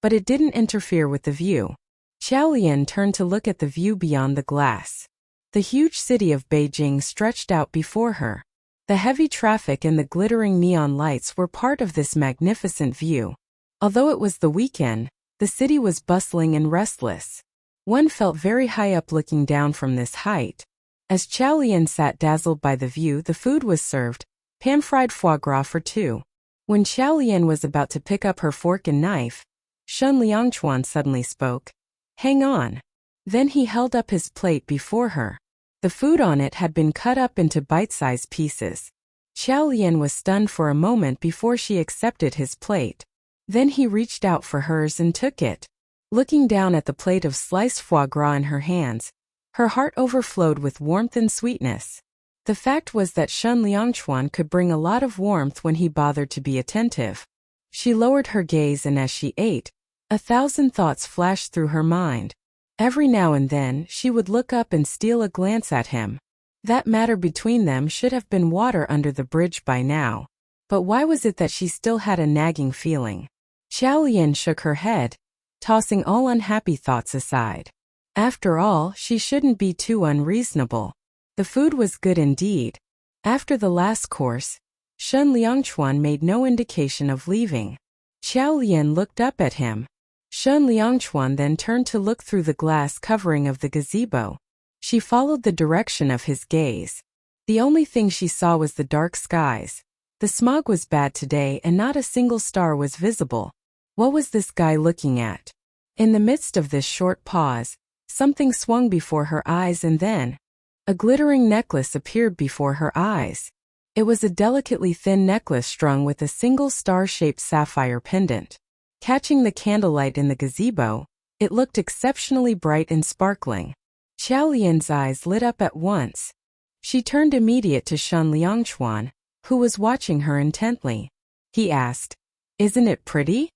but it didn't interfere with the view. Qiao Lian turned to look at the view beyond the glass. The huge city of Beijing stretched out before her. The heavy traffic and the glittering neon lights were part of this magnificent view. Although it was the weekend, the city was bustling and restless. One felt very high up looking down from this height. As Qiao Lian sat dazzled by the view, the food was served, pan-fried foie gras for two. When Qiao Lian was about to pick up her fork and knife, Shen Liangchuan suddenly spoke. "Hang on." Then he held up his plate before her. The food on it had been cut up into bite-sized pieces. Qiao Lian was stunned for a moment before she accepted his plate. Then he reached out for hers and took it. Looking down at the plate of sliced foie gras in her hands, her heart overflowed with warmth and sweetness. The fact was that Shen Liangchuan could bring a lot of warmth when he bothered to be attentive. She lowered her gaze, and as she ate, 1,000 thoughts flashed through her mind. Every now and then, she would look up and steal a glance at him. That matter between them should have been water under the bridge by now. But why was it that she still had a nagging feeling? Xiao Lian shook her head, tossing all unhappy thoughts aside. After all, she shouldn't be too unreasonable. The food was good indeed. After the last course, Shen Liangchuan made no indication of leaving. Xiao Lian looked up at him. Shen Liangchuan then turned to look through the glass covering of the gazebo. She followed the direction of his gaze. The only thing she saw was the dark skies. The smog was bad today and not a single star was visible. What was this guy looking at? In the midst of this short pause, something swung before her eyes and then a glittering necklace appeared before her eyes. It was a delicately thin necklace strung with a single star-shaped sapphire pendant. Catching the candlelight in the gazebo, it looked exceptionally bright and sparkling. Xiao Lian's eyes lit up at once. She turned immediate to Shen Liangchuan, who was watching her intently. He asked, "Isn't it pretty?"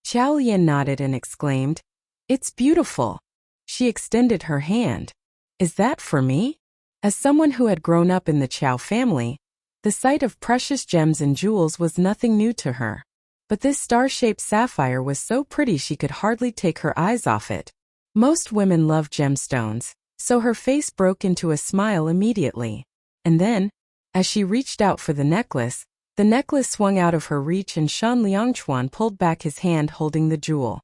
Xiao Lian nodded and exclaimed, "It's beautiful." She extended her hand. "Is that for me?" As someone who had grown up in the Chow family, the sight of precious gems and jewels was nothing new to her. But this star-shaped sapphire was so pretty she could hardly take her eyes off it. Most women love gemstones, so her face broke into a smile immediately. And then, as she reached out for the necklace swung out of her reach and Shen Liangchuan pulled back his hand holding the jewel.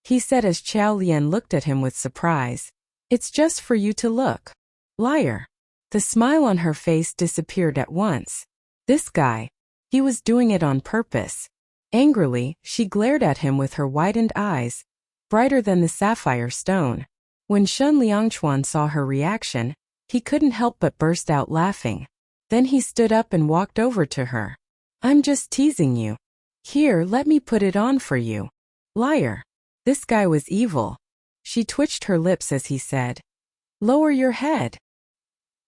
He said as Xiao Lian looked at him with surprise, "It's just for you to look." Liar. The smile on her face disappeared at once. This guy. He was doing it on purpose. Angrily, she glared at him with her widened eyes, brighter than the sapphire stone. When Shen Liangchuan saw her reaction, he couldn't help but burst out laughing. Then he stood up and walked over to her. "I'm just teasing you. Here, let me put it on for you." Liar. This guy was evil. She twitched her lips as he said, "Lower your head."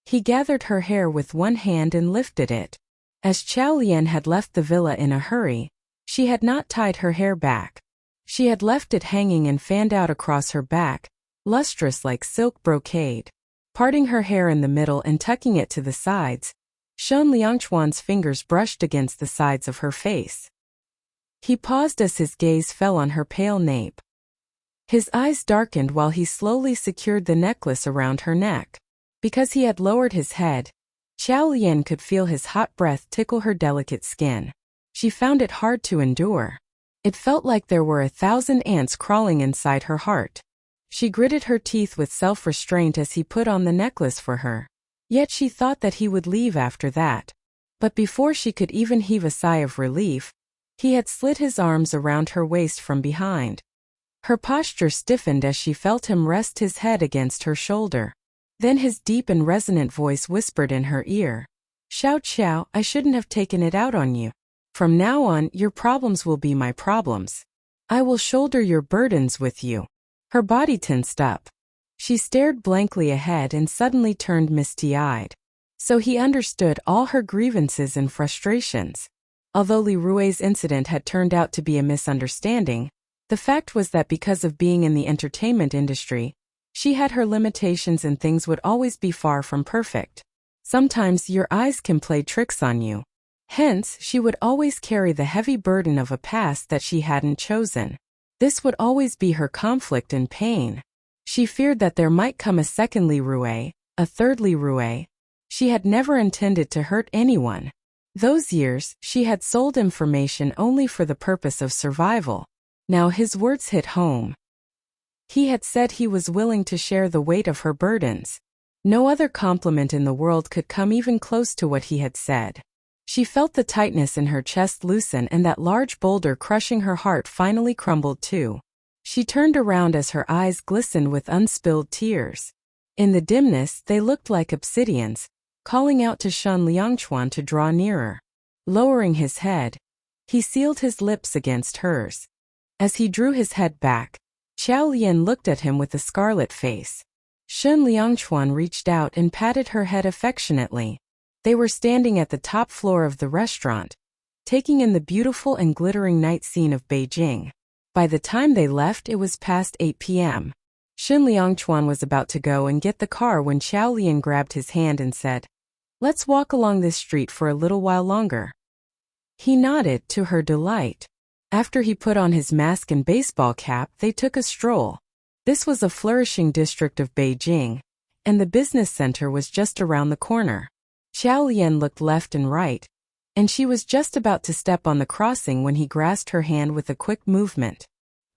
He gathered her hair with one hand and lifted it. As Xiao Lian had left the villa in a hurry, she had not tied her hair back. She had left it hanging and fanned out across her back, lustrous like silk brocade. Parting her hair in the middle and tucking it to the sides, Shen Liangchuan's fingers brushed against the sides of her face. He paused as his gaze fell on her pale nape. His eyes darkened while he slowly secured the necklace around her neck. Because he had lowered his head, Xiao Lian could feel his hot breath tickle her delicate skin. She found it hard to endure. It felt like there were 1,000 ants crawling inside her heart. She gritted her teeth with self-restraint as he put on the necklace for her. Yet she thought that he would leave after that. But before she could even heave a sigh of relief, he had slid his arms around her waist from behind. Her posture stiffened as she felt him rest his head against her shoulder. Then his deep and resonant voice whispered in her ear, "Xiao Xiao, I shouldn't have taken it out on you. From now on, your problems will be my problems. I will shoulder your burdens with you." Her body tensed up. She stared blankly ahead and suddenly turned misty-eyed. So he understood all her grievances and frustrations. Although Li Rui's incident had turned out to be a misunderstanding, the fact was that because of being in the entertainment industry, she had her limitations and things would always be far from perfect. Sometimes your eyes can play tricks on you. Hence, she would always carry the heavy burden of a past that she hadn't chosen. This would always be her conflict and pain. She feared that there might come a second Li Rui, a third Li Rui. She had never intended to hurt anyone. Those years, she had sold information only for the purpose of survival. Now his words hit home. He had said he was willing to share the weight of her burdens. No other compliment in the world could come even close to what he had said. She felt the tightness in her chest loosen and that large boulder crushing her heart finally crumbled too. She turned around as her eyes glistened with unspilled tears. In the dimness, they looked like obsidians, calling out to Shen Liangchuan to draw nearer. Lowering his head, he sealed his lips against hers. As he drew his head back, Xiao Lian looked at him with a scarlet face. Shen Liangchuan reached out and patted her head affectionately. They were standing at the top floor of the restaurant, taking in the beautiful and glittering night scene of Beijing. By the time they left, it was past 8 p.m. Shen Liangchuan was about to go and get the car when Xiao Lian grabbed his hand and said, "Let's walk along this street for a little while longer." He nodded to her delight. After he put on his mask and baseball cap, they took a stroll. This was a flourishing district of Beijing, and the business center was just around the corner. Xiao Lian looked left and right, and she was just about to step on the crossing when he grasped her hand with a quick movement.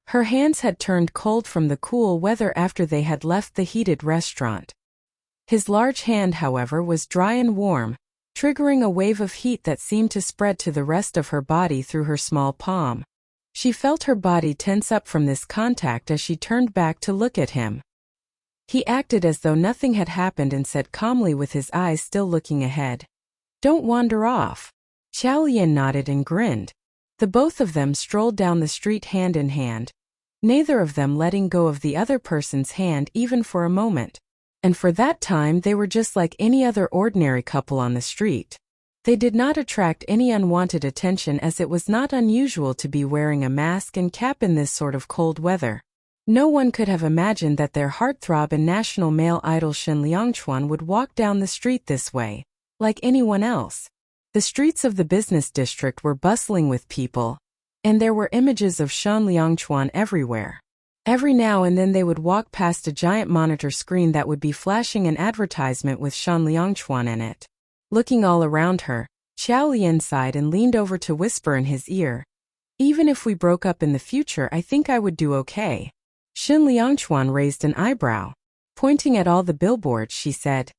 Her hands had turned cold from the cool weather after they had left the heated restaurant. His large hand, however, was dry and warm, triggering a wave of heat that seemed to spread to the rest of her body through her small palm. She felt her body tense up from this contact as she turned back to look at him. He acted as though nothing had happened and said calmly with his eyes still looking ahead, "Don't wander off." Xiao Lian nodded and grinned. The both of them strolled down the street hand in hand, neither of them letting go of the other person's hand even for a moment. And for that time they were just like any other ordinary couple on the street. They did not attract any unwanted attention as it was not unusual to be wearing a mask and cap in this sort of cold weather. No one could have imagined that their heartthrob and national male idol Shen Liangchuan would walk down the street this way, like anyone else. The streets of the business district were bustling with people, and there were images of Shen Liangchuan everywhere. Every now and then they would walk past a giant monitor screen that would be flashing an advertisement with Shen Liangchuan in it. Looking all around her, Xiao Lian sighed and leaned over to whisper in his ear, "Even if we broke up in the future, I think I would do okay." Shen Liangchuan raised an eyebrow. Pointing at all the billboards, she said,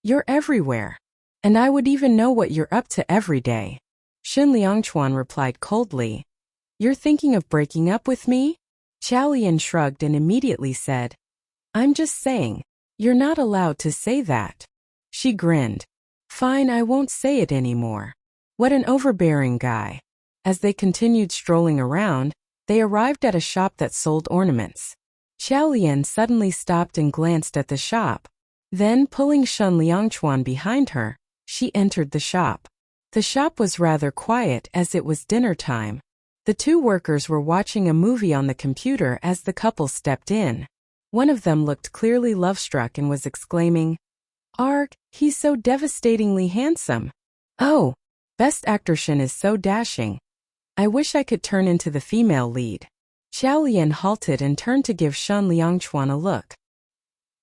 "You're everywhere. And I would even know what you're up to every day." Shen Liangchuan replied coldly, "You're thinking of breaking up with me?" Xiao Lian shrugged and immediately said, "I'm just saying, you're not allowed to say that." She grinned. "Fine, I won't say it anymore." What an overbearing guy. As they continued strolling around, they arrived at a shop that sold ornaments. Xiao Lian suddenly stopped and glanced at the shop. Then, pulling Shen Liangchuan behind her, she entered the shop. The shop was rather quiet as it was dinner time. The two workers were watching a movie on the computer as the couple stepped in. One of them looked clearly love-struck and was exclaiming, "Arg, he's so devastatingly handsome. Oh, best actor Shen is so dashing. I wish I could turn into the female lead." Xiao Lian halted and turned to give Shen Liangchuan a look.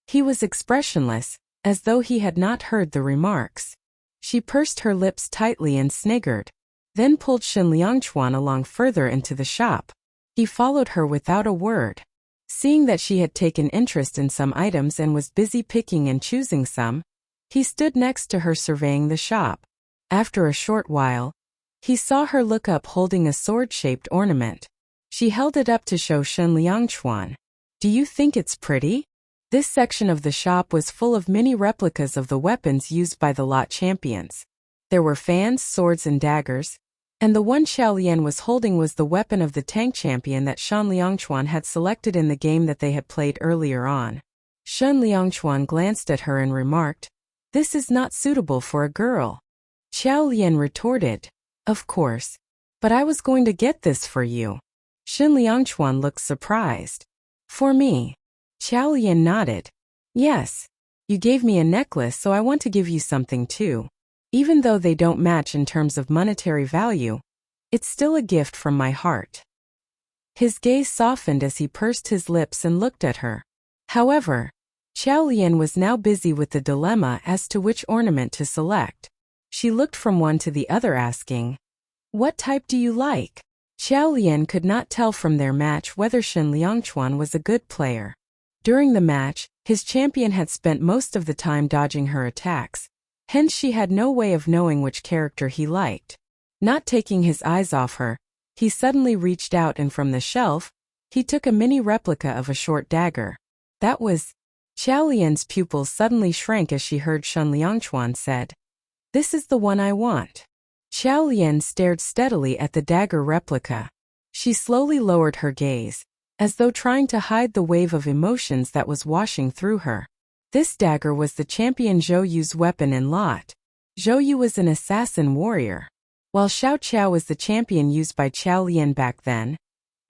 He was expressionless, as though he had not heard the remarks. She pursed her lips tightly and sniggered, then pulled Shen Liangchuan along further into the shop. He followed her without a word. Seeing that she had taken interest in some items and was busy picking and choosing some, he stood next to her surveying the shop. After a short while, he saw her look up holding a sword-shaped ornament. She held it up to show Shen Liangchuan. "Do you think it's pretty?" This section of the shop was full of mini replicas of the weapons used by the lot champions. There were fans, swords, and daggers, and the one Xiao Lian was holding was the weapon of the tank champion that Shen Liangchuan had selected in the game that they had played earlier on. Shen Liangchuan glanced at her and remarked, "This is not suitable for a girl." Xiao Lian retorted, "Of course, but I was going to get this for you." Shen Liangchuan looked surprised. "For me?" Xiao Lian nodded. "Yes. You gave me a necklace, so I want to give you something too. Even though they don't match in terms of monetary value, it's still a gift from my heart." His gaze softened as he pursed his lips and looked at her. However, Xiao Lian was now busy with the dilemma as to which ornament to select. She looked from one to the other asking, "What type do you like?" Xiao Lian could not tell from their match whether Shen Liangchuan was a good player. During the match, his champion had spent most of the time dodging her attacks, hence she had no way of knowing which character he liked. Not taking his eyes off her, he suddenly reached out and from the shelf, he took a mini replica of a short dagger. That was... Xiao Lian's pupils suddenly shrank as she heard Shen Liangchuan said, "This is the one I want." Xiao Lian stared steadily at the dagger replica. She slowly lowered her gaze, as though trying to hide the wave of emotions that was washing through her. This dagger was the champion Zhou Yu's weapon in lot. Zhou Yu was an assassin warrior. While Xiao Qiao was the champion used by Qiao Lian back then,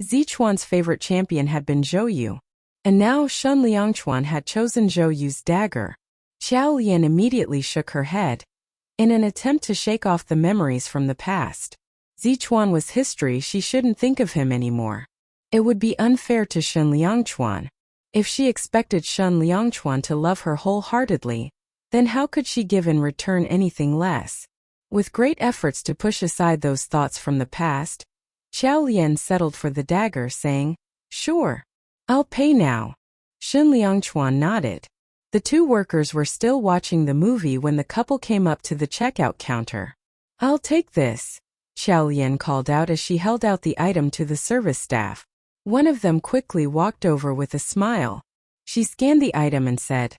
Zichuan's favorite champion had been Zhou Yu. And now Shun Liangchuan had chosen Zhou Yu's dagger. Xiao Lian immediately shook her head, in an attempt to shake off the memories from the past. Zichuan was history, she shouldn't think of him anymore. It would be unfair to Shun Liangchuan. If she expected Shun Liangchuan to love her wholeheartedly, then how could she give in return anything less? With great efforts to push aside those thoughts from the past, Xiao Lian settled for the dagger, saying, "Sure. I'll pay now." Shun Liangchuan nodded. The two workers were still watching the movie when the couple came up to the checkout counter. "I'll take this," Xiao Lian called out as she held out the item to the service staff. One of them quickly walked over with a smile. She scanned the item and said,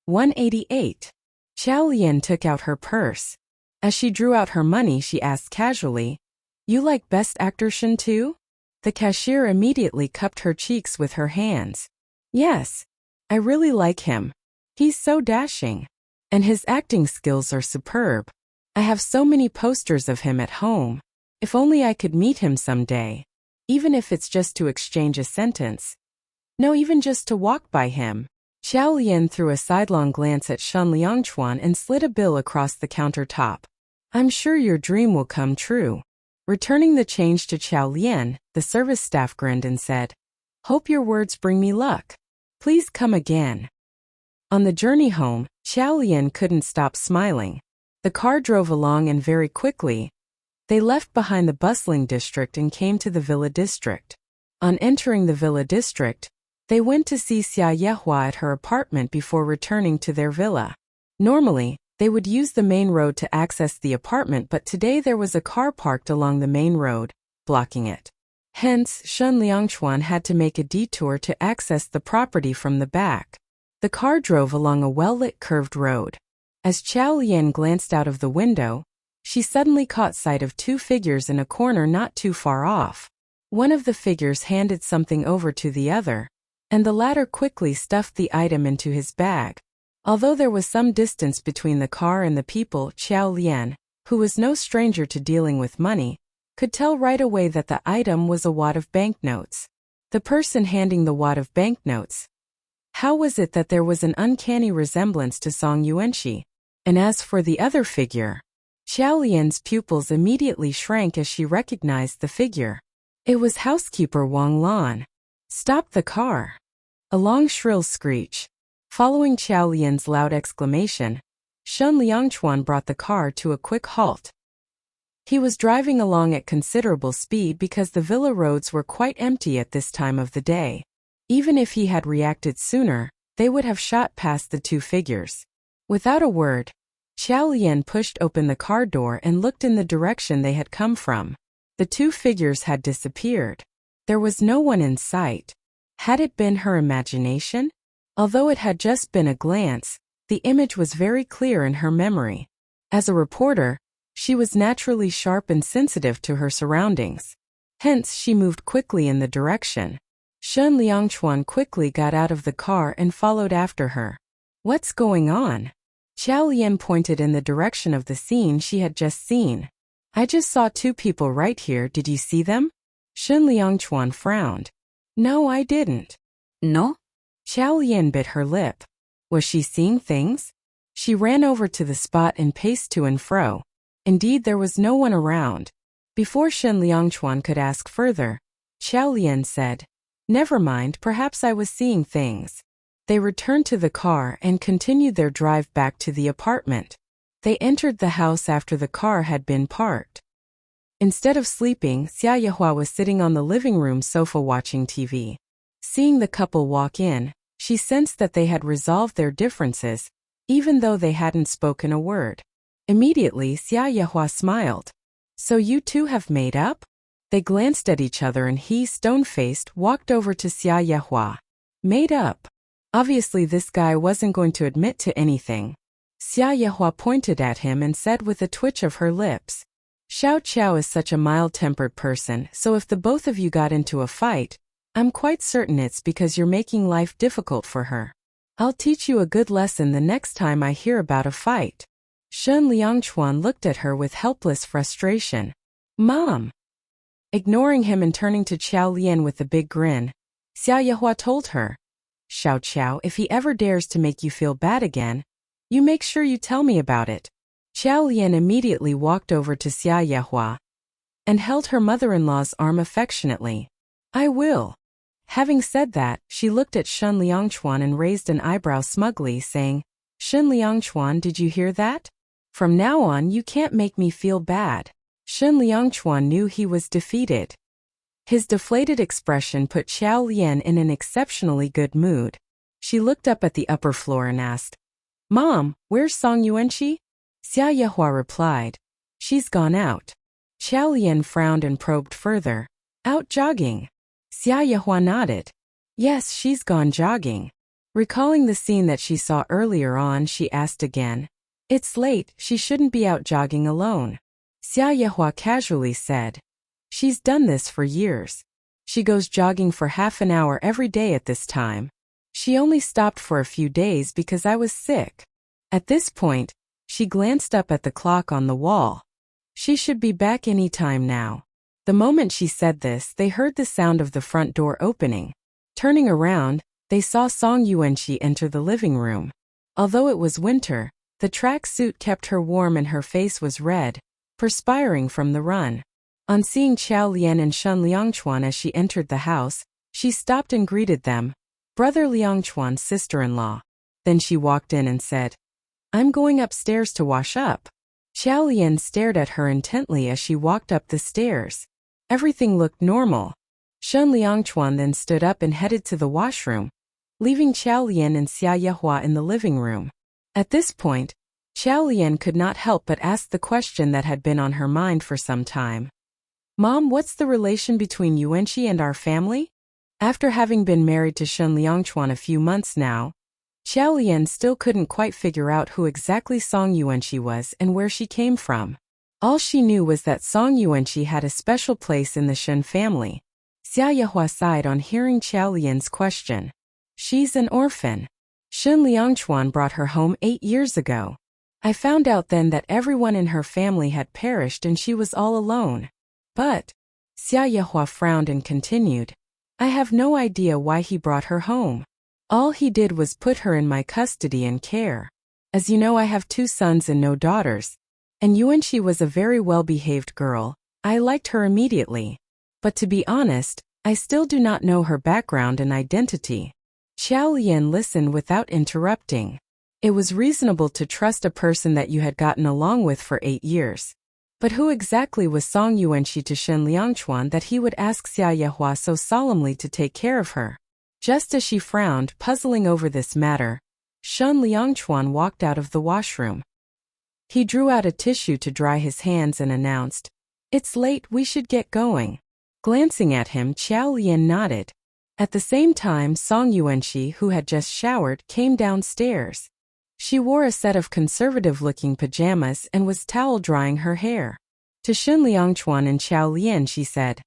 188. Xiao Lian took out her purse. As she drew out her money, she asked casually, "You like Best Actor Shun too?" The cashier immediately cupped her cheeks with her hands. "Yes. I really like him. He's so dashing. And his acting skills are superb. I have so many posters of him at home. If only I could meet him someday. Even if it's just to exchange a sentence. No, even just to walk by him." Xiao Lian threw a sidelong glance at Shun Liangchuan and slid a bill across the countertop. "I'm sure your dream will come true." Returning the change to Xiao Lian, the service staff grinned and said, "Hope your words bring me luck. Please come again." On the journey home, Xiao Lian couldn't stop smiling. The car drove along and very quickly, they left behind the bustling district and came to the villa district. On entering the villa district, they went to see Xia Yehua at her apartment before returning to their villa. Normally, they would use the main road to access the apartment, but today there was a car parked along the main road, blocking it. Hence, Shun Liangchuan had to make a detour to access the property from the back. The car drove along a well-lit curved road. As Xiao Lian glanced out of the window, she suddenly caught sight of two figures in a corner not too far off. One of the figures handed something over to the other, and the latter quickly stuffed the item into his bag. Although there was some distance between the car and the people, Xiao Lian, who was no stranger to dealing with money, could tell right away that the item was a wad of banknotes. The person handing the wad of banknotes. How was it that there was an uncanny resemblance to Song Yuanxi? And as for the other figure, Xiao Lian's pupils immediately shrank as she recognized the figure. It was housekeeper Wang Lan. "Stop the car!" A long shrill screech. Following Xiao Lian's loud exclamation, Shun Liangchuan brought the car to a quick halt. He was driving along at considerable speed because the villa roads were quite empty at this time of the day. Even if he had reacted sooner, they would have shot past the two figures. Without a word, Xiao Lian pushed open the car door and looked in the direction they had come from. The two figures had disappeared. There was no one in sight. Had it been her imagination? Although it had just been a glance, the image was very clear in her memory. As a reporter, she was naturally sharp and sensitive to her surroundings. Hence, she moved quickly in the direction. Shun Liangchuan quickly got out of the car and followed after her. "What's going on?" Xiao Lian pointed in the direction of the scene she had just seen. "I just saw two people right here, did you see them?" Shun Liangchuan frowned. "No, I didn't." No? Xiao Lian bit her lip. Was she seeing things? She ran over to the spot and paced to and fro. Indeed, there was no one around. Before Shun Liangchuan could ask further, Xiao Lian said, "Never mind, perhaps I was seeing things." They returned to the car and continued their drive back to the apartment. They entered the house after the car had been parked. Instead of sleeping, Xia Yehua was sitting on the living room sofa watching TV. Seeing the couple walk in, she sensed that they had resolved their differences, even though they hadn't spoken a word. Immediately, Xia Yehua smiled. "So you two have made up?" They glanced at each other and he, stone-faced, walked over to Xia Yehua. "Made up?" Obviously this guy wasn't going to admit to anything. Xia Yehua pointed at him and said with a twitch of her lips, "Xiao Qiao is such a mild-tempered person, so if the both of you got into a fight, I'm quite certain it's because you're making life difficult for her. I'll teach you a good lesson the next time I hear about a fight." Shun Liangchuan looked at her with helpless frustration. "Mom!" Ignoring him and turning to Xiao Lian with a big grin, Xia Yehua told her, Xiao Qiao, if he ever dares to make you feel bad again, you make sure you tell me about it. Qiao Lian immediately walked over to Xia Yehua and held her mother-in-law's arm affectionately. I will. Having said that, she looked at Shun Liangchuan and raised an eyebrow smugly, saying, Shun Liangchuan, did you hear that? From now on you can't make me feel bad. Shun Liangchuan knew he was defeated. His deflated expression put Qiao Lian in an exceptionally good mood. She looked up at the upper floor and asked, Mom, where's Song Yuanqi? Xia Yehua replied, She's gone out. Qiao Lian frowned and probed further. Out jogging. Xia Yehua nodded. Yes, she's gone jogging. Recalling the scene that she saw earlier on, she asked again. It's late, she shouldn't be out jogging alone. Xia Yehua casually said. She's done this for years. She goes jogging for half an hour every day at this time. She only stopped for a few days because I was sick. At this point, she glanced up at the clock on the wall. She should be back any time now. The moment she said this, they heard the sound of the front door opening. Turning around, they saw Song Yuanqi enter the living room. Although it was winter, the track suit kept her warm and her face was red, perspiring from the run. On seeing Qiao Lian and Shun Liangchuan as she entered the house, she stopped and greeted them, Brother Liangchuan's sister-in-law. Then she walked in and said, I'm going upstairs to wash up. Qiao Lian stared at her intently as she walked up the stairs. Everything looked normal. Shun Liangchuan then stood up and headed to the washroom, leaving Qiao Lian and Xia Yehua in the living room. At this point, Qiao Lian could not help but ask the question that had been on her mind for some time. Mom, what's the relation between Yuanqi and our family? After having been married to Shun Liangchuan a few months now, Qiao Lian still couldn't quite figure out who exactly Song Yuanqi was and where she came from. All she knew was that Song Yuanqi had a special place in the Shun family. Xia Yehua sighed on hearing Qiao Lian's question. She's an orphan. Shun Liangchuan brought her home 8 years ago. I found out then that everyone in her family had perished and she was all alone. But, Xia Yehua frowned and continued, I have no idea why he brought her home. All he did was put her in my custody and care. As you know, I have 2 sons and no daughters. And Yuanqi was a very well-behaved girl. I liked her immediately. But to be honest, I still do not know her background and identity. Qiao Lian listened without interrupting. It was reasonable to trust a person that you had gotten along with for 8 years. But who exactly was Song Yuanqi to Shun Liangchuan that he would ask Xia Yehua so solemnly to take care of her? Just as she frowned, puzzling over this matter, Shun Liangchuan walked out of the washroom. He drew out a tissue to dry his hands and announced, It's late, we should get going. Glancing at him, Qiao Lian nodded. At the same time, Song Yuanqi, who had just showered, came downstairs. She wore a set of conservative-looking pajamas and was towel-drying her hair. To Shun Liangchuan and Qiao Lian she said,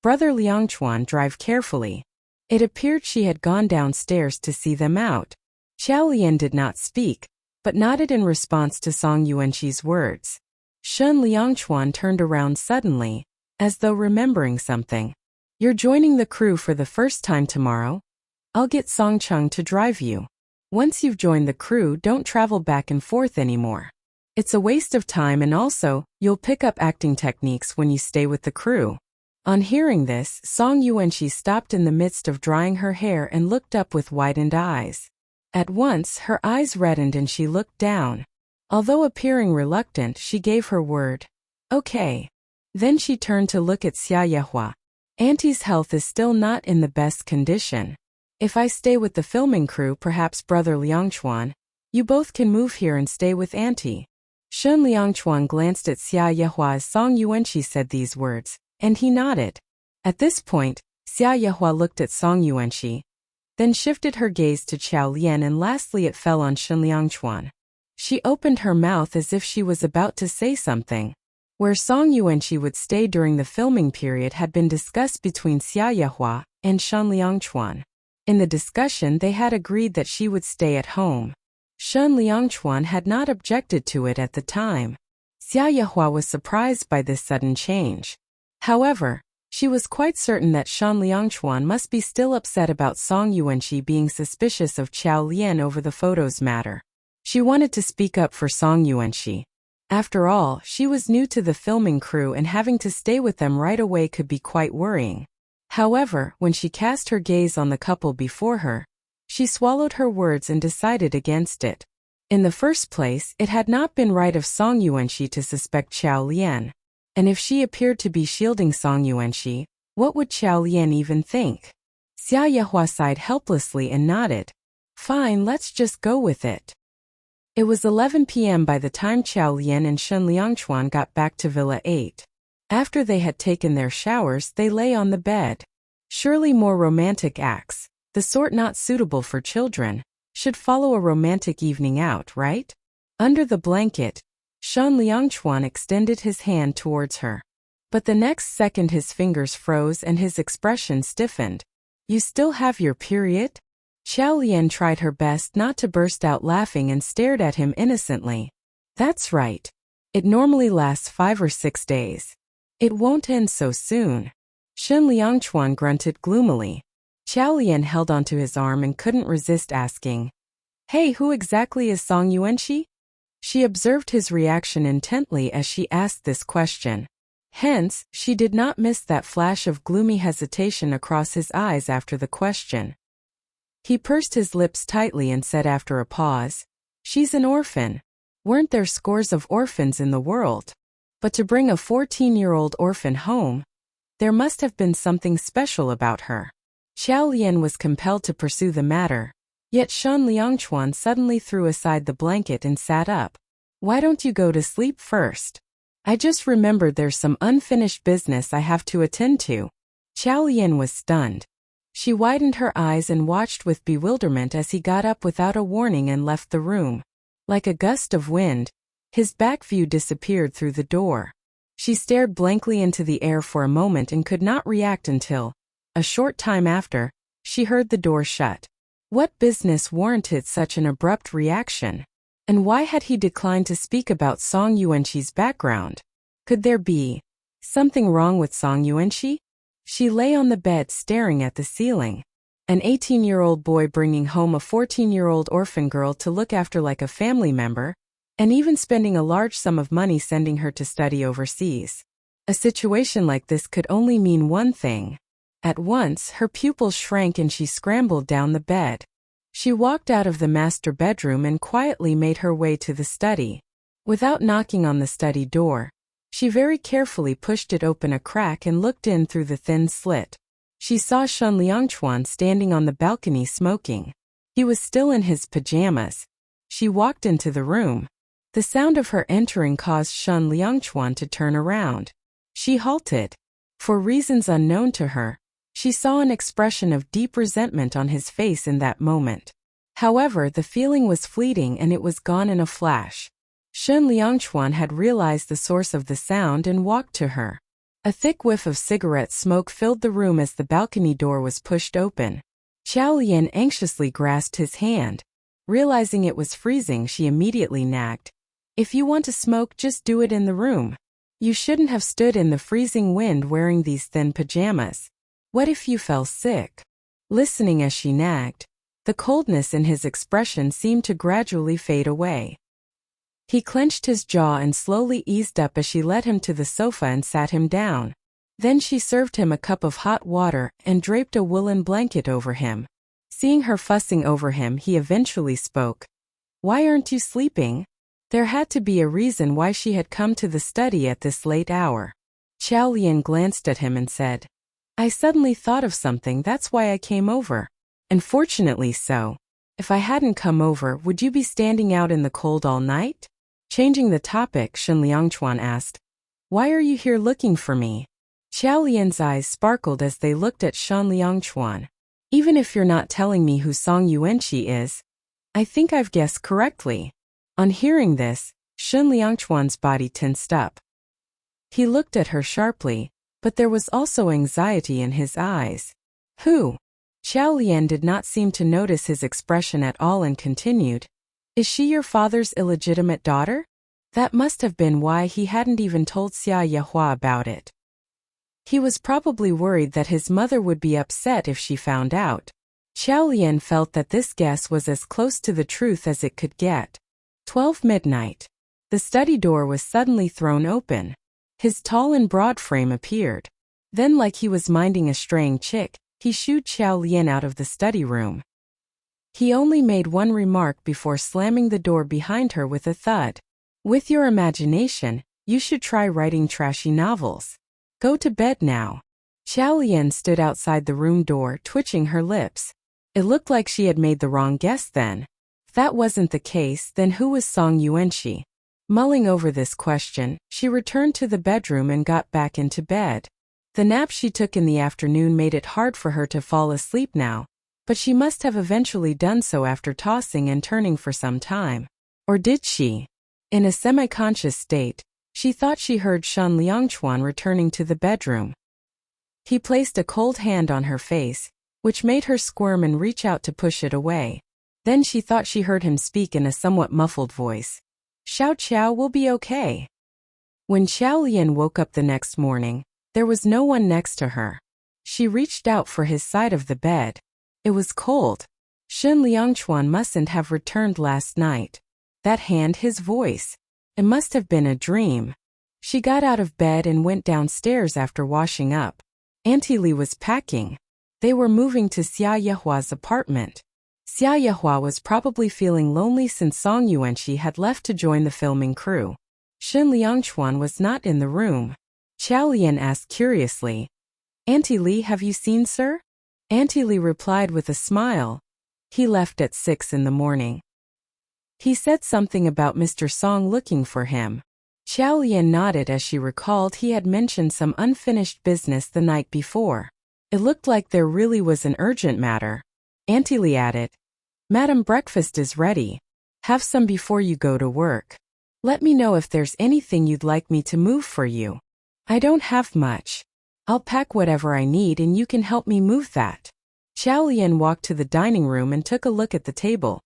Brother Liangchuan, drive carefully. It appeared she had gone downstairs to see them out. Qiao Lian did not speak, but nodded in response to Song Yuanqi's words. Shun Liangchuan turned around suddenly, as though remembering something. You're joining the crew for the first time tomorrow? I'll get Song Cheng to drive you. Once you've joined the crew, don't travel back and forth anymore. It's a waste of time and also, you'll pick up acting techniques when you stay with the crew. On hearing this, Song Yuanqi stopped in the midst of drying her hair and looked up with widened eyes. At once, her eyes reddened and she looked down. Although appearing reluctant, she gave her word. Okay. Then she turned to look at Xia Yehua. Auntie's health is still not in the best condition. If I stay with the filming crew, perhaps Brother Liangchuan, you both can move here and stay with Auntie. Shun Liangchuan glanced at Xia Yehua as Song Yuanqi said these words, and he nodded. At this point, Xia Yehua looked at Song Yuanqi, then shifted her gaze to Qiao Lian and lastly it fell on Shun Liangchuan. She opened her mouth as if she was about to say something. Where Song Yuanqi would stay during the filming period had been discussed between Xia Yehua and Shun Liangchuan. In the discussion they had agreed that she would stay at home. Shun Liangchuan had not objected to it at the time. Xia Yehua was surprised by this sudden change. However, She was quite certain that Shan Liangchuan must be still upset about Song Yuanqi being suspicious of Qiao Lian over the photos matter. She wanted to speak up for Song Yuanqi. After all, she was new to the filming crew and having to stay with them right away could be quite worrying. However, when she cast her gaze on the couple before her, she swallowed her words and decided against it. In the first place, it had not been right of Song Yuanqi to suspect Qiao Lian. And if she appeared to be shielding Song Yuanqi, what would Qiao Lian even think? Xia Yehua sighed helplessly and nodded. Fine, let's just go with it. It was 11 p.m. by the time Qiao Lian and Shen Liangchuan got back to Villa 8. After they had taken their showers, they lay on the bed. Surely more romantic acts, the sort not suitable for children, should follow a romantic evening out, right? Under the blanket, Shen Liangchuan extended his hand towards her. But the next second his fingers froze and his expression stiffened. You still have your period? Qiao Lian tried her best not to burst out laughing and stared at him innocently. That's right. It normally lasts 5 or 6 days. It won't end so soon. Shen Liangchuan grunted gloomily. Qiao Lian held onto his arm and couldn't resist asking, Hey, who exactly is Song Yuanqi? She observed his reaction intently as she asked this question. Hence, she did not miss that flash of gloomy hesitation across his eyes after the question. He pursed his lips tightly and said after a pause, She's an orphan. Weren't there scores of orphans in the world? But to bring a 14-year-old orphan home, there must have been something special about her. Qiao Lian was compelled to pursue the matter, yet Shen Liangchuan suddenly threw aside the blanket and sat up. Why don't you go to sleep first? I just remembered there's some unfinished business I have to attend to. Qiao Lian was stunned. She widened her eyes and watched with bewilderment as he got up without a warning and left the room. Like a gust of wind, his back view disappeared through the door. She stared blankly into the air for a moment and could not react until, a short time after, she heard the door shut. What business warranted such an abrupt reaction? And why had he declined to speak about Song Yuanqi's background? Could there be something wrong with Song Yuanqi? She lay on the bed staring at the ceiling. An 18-year-old boy bringing home a 14-year-old orphan girl to look after like a family member, and even spending a large sum of money sending her to study overseas. A situation like this could only mean one thing. At once, her pupils shrank and she scrambled down the bed. She walked out of the master bedroom and quietly made her way to the study. Without knocking on the study door, she very carefully pushed it open a crack and looked in through the thin slit. She saw Shen Liangchuan standing on the balcony smoking. He was still in his pajamas. She walked into the room. The sound of her entering caused Shen Liangchuan to turn around. She halted. For reasons unknown to her, she saw an expression of deep resentment on his face in that moment. However, the feeling was fleeting and it was gone in a flash. Shen Liangchuan had realized the source of the sound and walked to her. A thick whiff of cigarette smoke filled the room as the balcony door was pushed open. Qiao Lian anxiously grasped his hand. Realizing it was freezing, she immediately nagged. If you want to smoke, just do it in the room. You shouldn't have stood in the freezing wind wearing these thin pajamas. What if you fell sick? Listening as she nagged, the coldness in his expression seemed to gradually fade away. He clenched his jaw and slowly eased up as she led him to the sofa and sat him down. Then she served him a cup of hot water and draped a woolen blanket over him. Seeing her fussing over him, he eventually spoke. Why aren't you sleeping? There had to be a reason why she had come to the study at this late hour. Qiao Lian glanced at him and said, I suddenly thought of something, that's why I came over. And fortunately so. If I hadn't come over, would you be standing out in the cold all night? Changing the topic, Shen Liangchuan asked, Why are you here looking for me? Qiao Lian's eyes sparkled as they looked at Shen Liangchuan. Even if you're not telling me who Song Yuanqi is, I think I've guessed correctly. On hearing this, Shen Liangchuan's body tensed up. He looked at her sharply, but there was also anxiety in his eyes. Who? Qiao Lian did not seem to notice his expression at all and continued. Is she your father's illegitimate daughter? That must have been why he hadn't even told Xia Yehua about it. He was probably worried that his mother would be upset if she found out. Xiao Lian felt that this guess was as close to the truth as it could get. 12 midnight. The study door was suddenly thrown open. His tall and broad frame appeared. Then, like he was minding a straying chick, he shooed Xiao Lian out of the study room. He only made one remark before slamming the door behind her with a thud. With your imagination, you should try writing trashy novels. Go to bed now. Xiao Lian stood outside the room door, twitching her lips. It looked like she had made the wrong guess then. If that wasn't the case, then who was Song Yuanxi? Mulling over this question, she returned to the bedroom and got back into bed. The nap she took in the afternoon made it hard for her to fall asleep now, but she must have eventually done so after tossing and turning for some time. Or did she? In a semi-conscious state, she thought she heard Shen Liangchuan returning to the bedroom. He placed a cold hand on her face, which made her squirm and reach out to push it away. Then she thought she heard him speak in a somewhat muffled voice. Xiao Qiao will be okay. When Xiao Lian woke up the next morning, there was no one next to her. She reached out for his side of the bed. It was cold. Shen Liangchuan mustn't have returned last night. That hand, his voice. It must have been a dream. She got out of bed and went downstairs after washing up. Auntie Li was packing. They were moving to Xia Yehua's apartment. Xia Yehua was probably feeling lonely since Song Yuanxi had left to join the filming crew. Shen Liangchuan was not in the room. Xiao Lian asked curiously, Auntie Li, have you seen sir? Auntie Li replied with a smile. He left at 6 in the morning. He said something about Mr. Song looking for him. Xiao Lian nodded as she recalled he had mentioned some unfinished business the night before. It looked like there really was an urgent matter. Auntie Li added, Madam, breakfast is ready. Have some before you go to work. Let me know if there's anything you'd like me to move for you. I don't have much. I'll pack whatever I need and you can help me move that. Xiao Lian walked to the dining room and took a look at the table.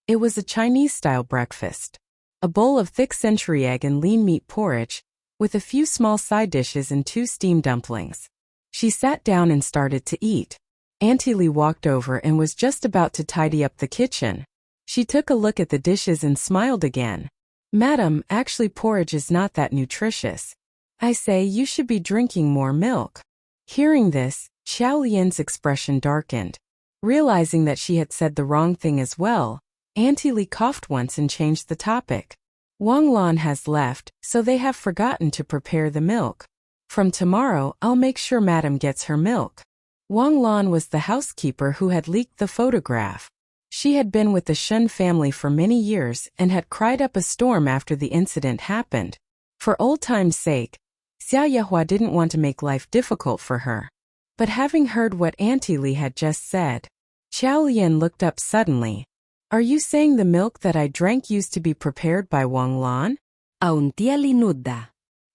It was a Chinese-style breakfast. A bowl of thick century egg and lean meat porridge, with a few small side dishes and 2 steamed dumplings. She sat down and started to eat. Auntie Li walked over and was just about to tidy up the kitchen. She took a look at the dishes and smiled again. Madam, actually porridge is not that nutritious. I say you should be drinking more milk. Hearing this, Xiao Lian's expression darkened. Realizing that she had said the wrong thing as well, Auntie Li coughed once and changed the topic. Wang Lan has left, so they have forgotten to prepare the milk. From tomorrow, I'll make sure Madam gets her milk. Wang Lan was the housekeeper who had leaked the photograph. She had been with the Shen family for many years and had cried up a storm after the incident happened. For old time's sake, Xia Yehua didn't want to make life difficult for her. But having heard what Auntie Li had just said, Xiao Lian looked up suddenly. Are you saying the milk that I drank used to be prepared by Wang Lan? Auntia Linuda.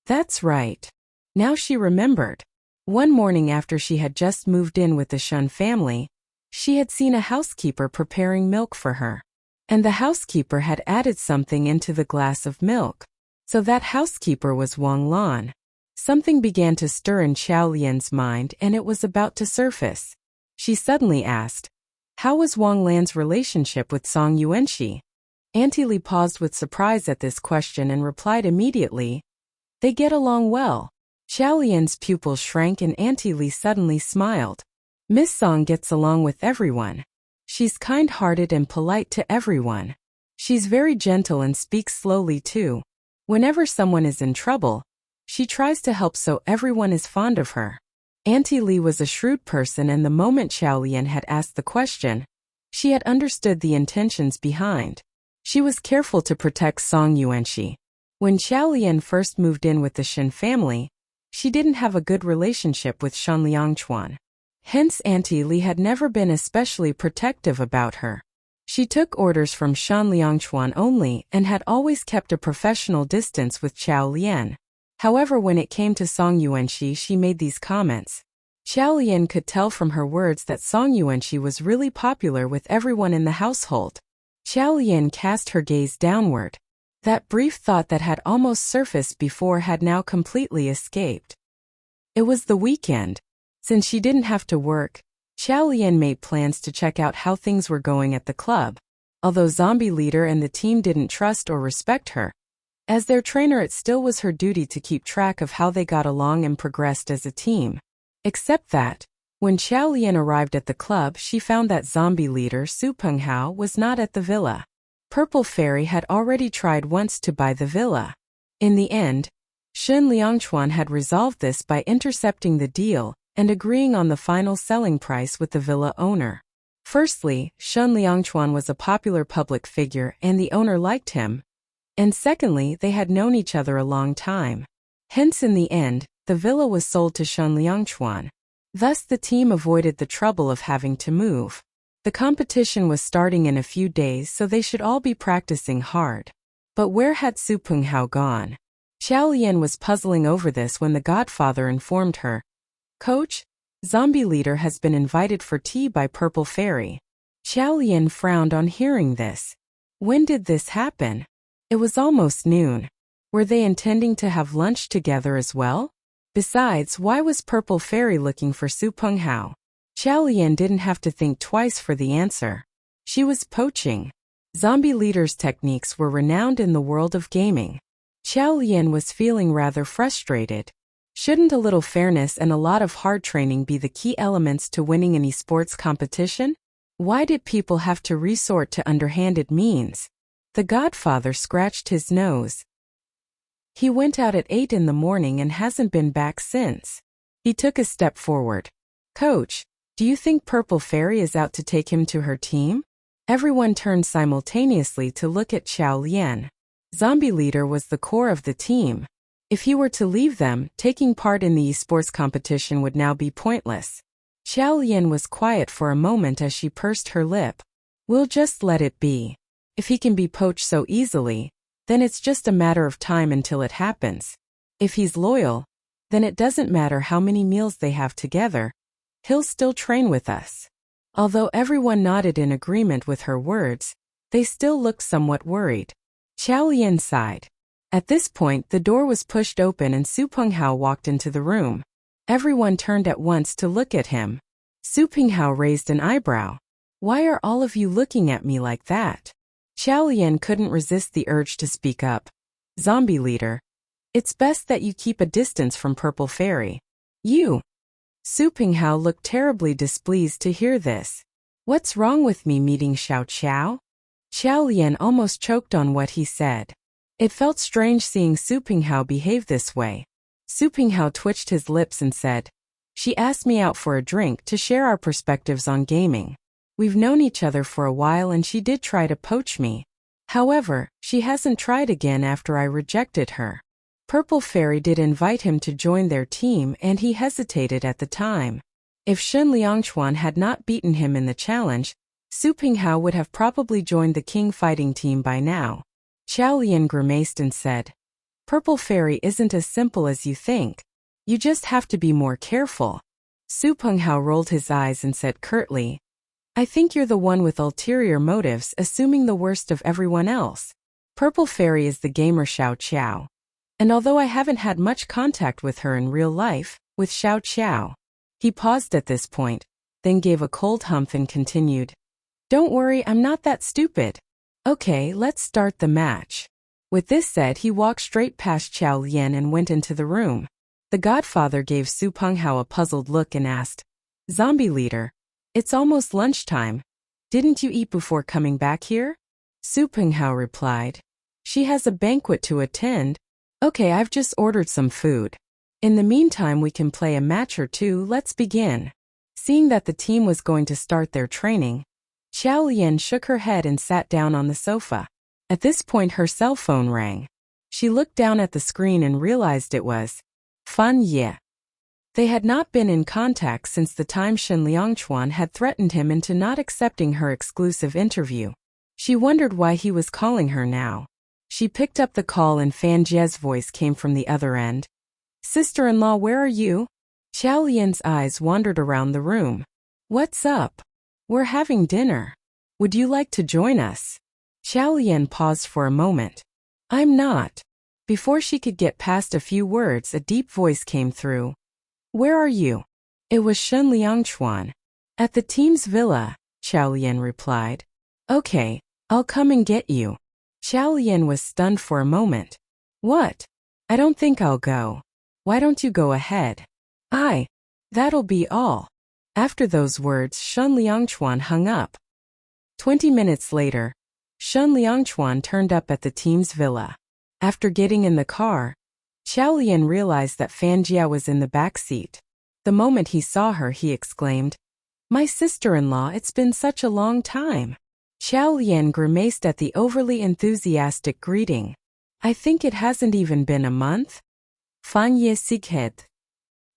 That's right. Now she remembered. One morning after she had just moved in with the Shen family, she had seen a housekeeper preparing milk for her. And the housekeeper had added something into the glass of milk. So that housekeeper was Wang Lan. Something began to stir in Xiao Lian's mind and it was about to surface. She suddenly asked, how was Wang Lan's relationship with Song Yuanxi? Auntie Li paused with surprise at this question and replied immediately, they get along well. Xiao Lian's pupils shrank and Auntie Li suddenly smiled. Miss Song gets along with everyone. She's kind-hearted and polite to everyone. She's very gentle and speaks slowly too. Whenever someone is in trouble, she tries to help so everyone is fond of her. Auntie Li was a shrewd person and the moment Xiao Lian had asked the question, she had understood the intentions behind. She was careful to protect Song Yuanxi. When Xiao Lian first moved in with the Shen family, she didn't have a good relationship with Shen Liangchuan. Hence Auntie Li had never been especially protective about her. She took orders from Shen Liangchuan only and had always kept a professional distance with Xiao Lian. However, when it came to Song Yuanxi, she made these comments. Xiao Lian could tell from her words that Song Yuanxi was really popular with everyone in the household. Xiao Lian cast her gaze downward. That brief thought that had almost surfaced before had now completely escaped. It was the weekend. Since she didn't have to work, Xiao Lian made plans to check out how things were going at the club. Although Zombie Leader and the team didn't trust or respect her, as their trainer it still was her duty to keep track of how they got along and progressed as a team. Except that, when Xiao Lian arrived at the club she found that Zombie Leader Su Penghao was not at the villa. Purple Fairy had already tried once to buy the villa. In the end, Shun Liangchuan had resolved this by intercepting the deal and agreeing on the final selling price with the villa owner. Firstly, Shun Liangchuan was a popular public figure and the owner liked him. And secondly, they had known each other a long time. Hence in the end, the villa was sold to Shun Liangchuan. Thus the team avoided the trouble of having to move. The competition was starting in a few days so they should all be practicing hard. But where had Su Penghao gone? Xiao Lian was puzzling over this when the godfather informed her. Coach, Zombie Leader has been invited for tea by Purple Fairy. Xiao Lian frowned on hearing this. When did this happen? It was almost noon. Were they intending to have lunch together as well? Besides, why was Purple Fairy looking for Su Penghao? Xiao Lian didn't have to think twice for the answer. She was poaching. Zombie Leader's techniques were renowned in the world of gaming. Xiao Lian was feeling rather frustrated. Shouldn't a little fairness and a lot of hard training be the key elements to winning an esports competition? Why did people have to resort to underhanded means? The godfather scratched his nose. He went out at 8 in the morning and hasn't been back since. He took a step forward. Coach, do you think Purple Fairy is out to take him to her team? Everyone turned simultaneously to look at Xiao Lian. Zombie Leader was the core of the team. If he were to leave them, taking part in the esports competition would now be pointless. Xiao Lian was quiet for a moment as she pursed her lip. We'll just let it be. If he can be poached so easily, then it's just a matter of time until it happens. If he's loyal, then it doesn't matter how many meals they have together. He'll still train with us. Although everyone nodded in agreement with her words, they still looked somewhat worried. Xiao Lian sighed. At this point, the door was pushed open and Su Penghao walked into the room. Everyone turned at once to look at him. Su Penghao raised an eyebrow. Why are all of you looking at me like that? Xiao Lian couldn't resist the urge to speak up. Zombie Leader, it's best that you keep a distance from Purple Fairy. You. Su Penghao looked terribly displeased to hear this. What's wrong with me meeting Xiao Qiao? Xiao Lian almost choked on what he said. It felt strange seeing Su Penghao behave this way. Su Penghao twitched his lips and said, She asked me out for a drink to share our perspectives on gaming. We've known each other for a while and she did try to poach me. However, she hasn't tried again after I rejected her. Purple Fairy did invite him to join their team and he hesitated at the time. If Shun Liangchuan had not beaten him in the challenge, Su Penghao would have probably joined the King fighting team by now. Xiao Lian grimaced and said, Purple Fairy isn't as simple as you think. You just have to be more careful. Su Penghao rolled his eyes and said curtly, I think you're the one with ulterior motives, assuming the worst of everyone else. Purple Fairy is the gamer Xiao Qiao. And although I haven't had much contact with her in real life, with Xiao Qiao. He paused at this point, then gave a cold humph and continued. Don't worry, I'm not that stupid. Okay, let's start the match. With this said, he walked straight past Xiao Lian and went into the room. The godfather gave Su Penghao a puzzled look and asked, Zombie Leader, it's almost lunchtime. Didn't you eat before coming back here? Su Penghao replied, She has a banquet to attend. Okay, I've just ordered some food. In the meantime, we can play a match or two. Let's begin. Seeing that the team was going to start their training, Xiao Lian shook her head and sat down on the sofa. At this point, her cell phone rang. She looked down at the screen and realized it was Fan Ye. They had not been in contact since the time Shun Liangchuan had threatened him into not accepting her exclusive interview. She wondered why he was calling her now. She picked up the call and Fan Jie's voice came from the other end. Sister-in-law, where are you? Xiao Lian's eyes wandered around the room. What's up? We're having dinner. Would you like to join us? Xiao Lian paused for a moment. I'm not. Before she could get past a few words, a deep voice came through. Where are you? It was Shen Liangchuan. At the team's villa, Qiao Lian replied. Okay, I'll come and get you. Qiao Lian was stunned for a moment. What? I don't think I'll go. Why don't you go ahead? That'll be all. After those words, Shen Liangchuan hung up. 20 minutes later, Shen Liangchuan turned up at the team's villa. After getting in the car, Qiao Lian realized that Fan Jia was in the back seat. The moment he saw her, he exclaimed, My sister-in-law, it's been such a long time. Qiao Lian grimaced at the overly enthusiastic greeting. I think it hasn't even been a month? Fan Ye Sighed.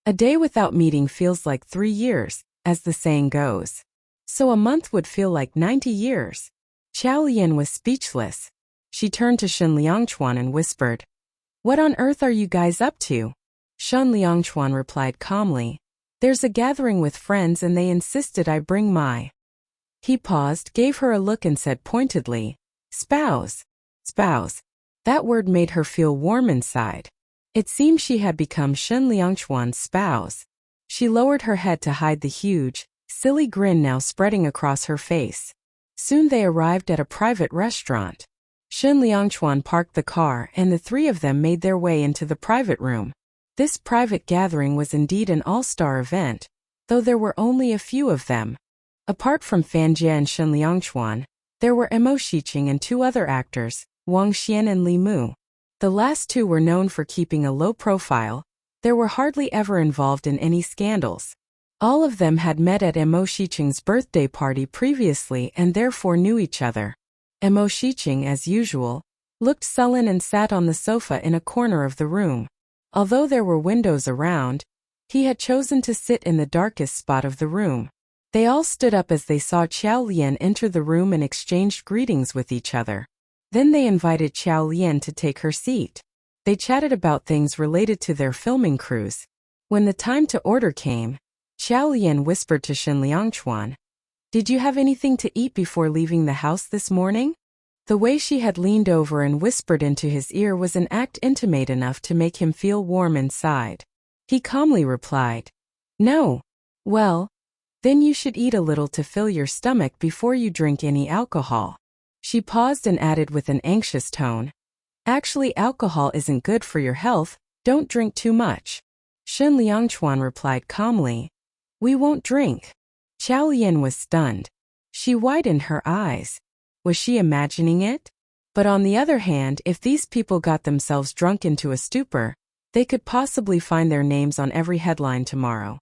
A day without meeting feels like 3 years, as the saying goes. So a month would feel like 90 years. Qiao Lian was speechless. She turned to Shen Liangchuan and whispered, What on earth are you guys up to? Shen Liangchuan replied calmly, There's a gathering with friends and they insisted I bring my. He paused, gave her a look and said pointedly, Spouse. Spouse. That word made her feel warm inside. It seemed she had become Shen Liangchuan's spouse. She lowered her head to hide the huge, silly grin now spreading across her face. Soon they arrived at a private restaurant. Shen Liangchuan parked the car and the three of them made their way into the private room. This private gathering was indeed an all-star event, though there were only a few of them. Apart from Fan Jia and Shen Liangchuan, there were Mo Shiqing and 2 other actors, Wang Xian and Li Mu. The last 2 were known for keeping a low profile. They were hardly ever involved in any scandals. All of them had met at Mo Shiqing's birthday party previously and therefore knew each other. Mo Shiqing, as usual, looked sullen and sat on the sofa in a corner of the room. Although there were windows around, he had chosen to sit in the darkest spot of the room. They all stood up as they saw Qiao Lian enter the room and exchanged greetings with each other. Then they invited Qiao Lian to take her seat. They chatted about things related to their filming crews. When the time to order came, Qiao Lian whispered to Shen Liangchuan, Did you have anything to eat before leaving the house this morning? The way she had leaned over and whispered into his ear was an act intimate enough to make him feel warm inside. He calmly replied, No. Well, then you should eat a little to fill your stomach before you drink any alcohol. She paused and added with an anxious tone, Actually, alcohol isn't good for your health, don't drink too much. Shen Liangchuan replied calmly, We won't drink. Qiao Lian was stunned. She widened her eyes. Was she imagining it? But on the other hand, if these people got themselves drunk into a stupor, they could possibly find their names on every headline tomorrow.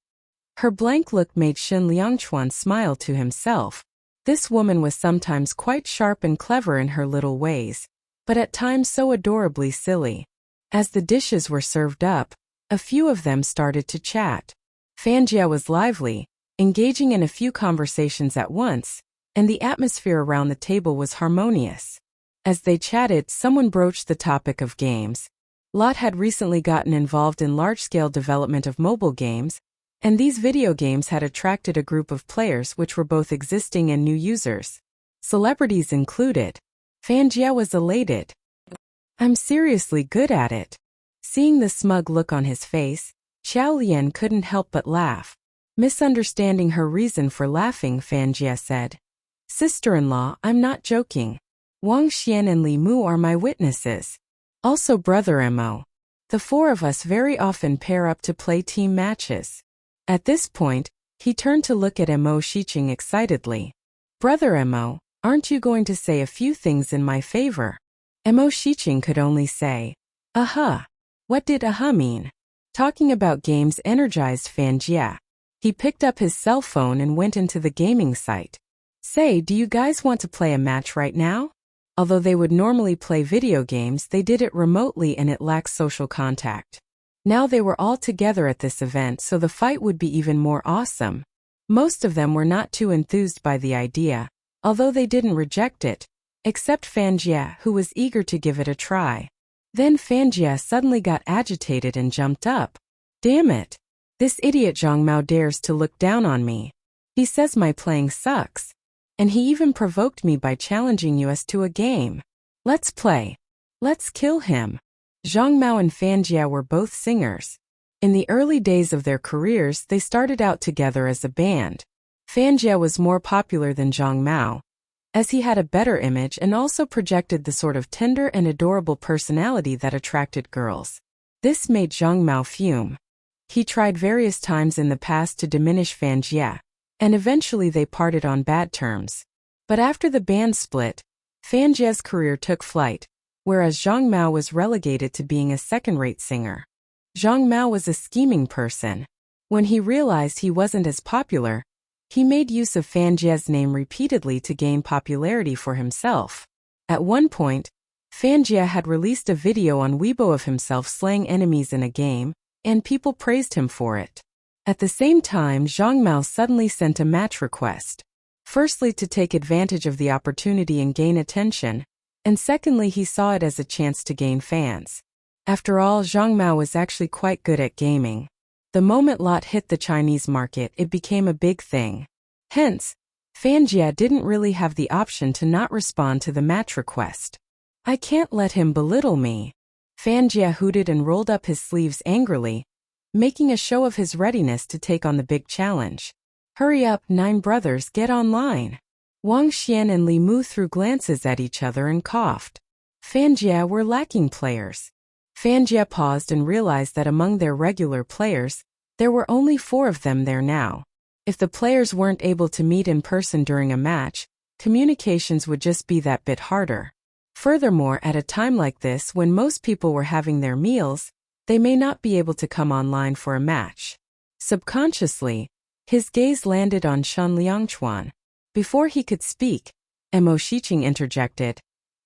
Her blank look made Shen Liangchuan smile to himself. This woman was sometimes quite sharp and clever in her little ways, but at times so adorably silly. As the dishes were served up, a few of them started to chat. Fan Jia was lively, engaging in a few conversations at once, and the atmosphere around the table was harmonious. As they chatted, someone broached the topic of games. Lot had recently gotten involved in large-scale development of mobile games, and these video games had attracted a group of players which were both existing and new users. Celebrities included. Fan Jia was elated. I'm seriously good at it. Seeing the smug look on his face, Qiao Lian couldn't help but laugh. Misunderstanding her reason for laughing, Fan Jia said, Sister-in-law, I'm not joking. Wang Xian and Li Mu are my witnesses. Also brother Mo. The 4 of us very often pair up to play team matches. At this point, he turned to look at Mo Shiqing excitedly. Brother Mo, aren't you going to say a few things in my favor? Mo Shiqing could only say, Aha. What did aha mean? Talking about games energized Fan Jia. He picked up his cell phone and went into the gaming site. Say, do you guys want to play a match right now? Although they would normally play video games, they did it remotely and it lacked social contact. Now they were all together at this event, so the fight would be even more awesome. Most of them were not too enthused by the idea, although they didn't reject it, except Fan Jia, who was eager to give it a try. Then Fan Jia suddenly got agitated and jumped up. Damn it! This idiot Zhang Mao dares to look down on me. He says my playing sucks. And he even provoked me by challenging us to a game. Let's play. Let's kill him. Zhang Mao and Fan Jia were both singers. In the early days of their careers, they started out together as a band. Fanjie was more popular than Zhang Mao, as he had a better image and also projected the sort of tender and adorable personality that attracted girls. This made Zhang Mao fume. He tried various times in the past to diminish Fanjie, and eventually they parted on bad terms. But after the band split, Fanjie's career took flight, whereas Zhang Mao was relegated to being a second-rate singer. Zhang Mao was a scheming person. When he realized he wasn't as popular, he made use of Fanjie's name repeatedly to gain popularity for himself. At one point, Fanjie had released a video on Weibo of himself slaying enemies in a game, and people praised him for it. At the same time, Zhang Mao suddenly sent a match request. Firstly, to take advantage of the opportunity and gain attention, and secondly, he saw it as a chance to gain fans. After all, Zhang Mao was actually quite good at gaming. The moment Lot hit the Chinese market, it became a big thing. Hence, Fanjie didn't really have the option to not respond to the match request. I can't let him belittle me. Fanjie hooted and rolled up his sleeves angrily, making a show of his readiness to take on the big challenge. Hurry up, 9 brothers, get online. Wang Xian and Li Mu threw glances at each other and coughed. Fanjie were lacking players. Fanjie paused and realized that among their regular players, there were only 4 of them there now. If the players weren't able to meet in person during a match, communications would just be that bit harder. Furthermore, at a time like this when most people were having their meals, they may not be able to come online for a match. Subconsciously, his gaze landed on Shen Liangchuan. Before he could speak, Mo Shiqing interjected,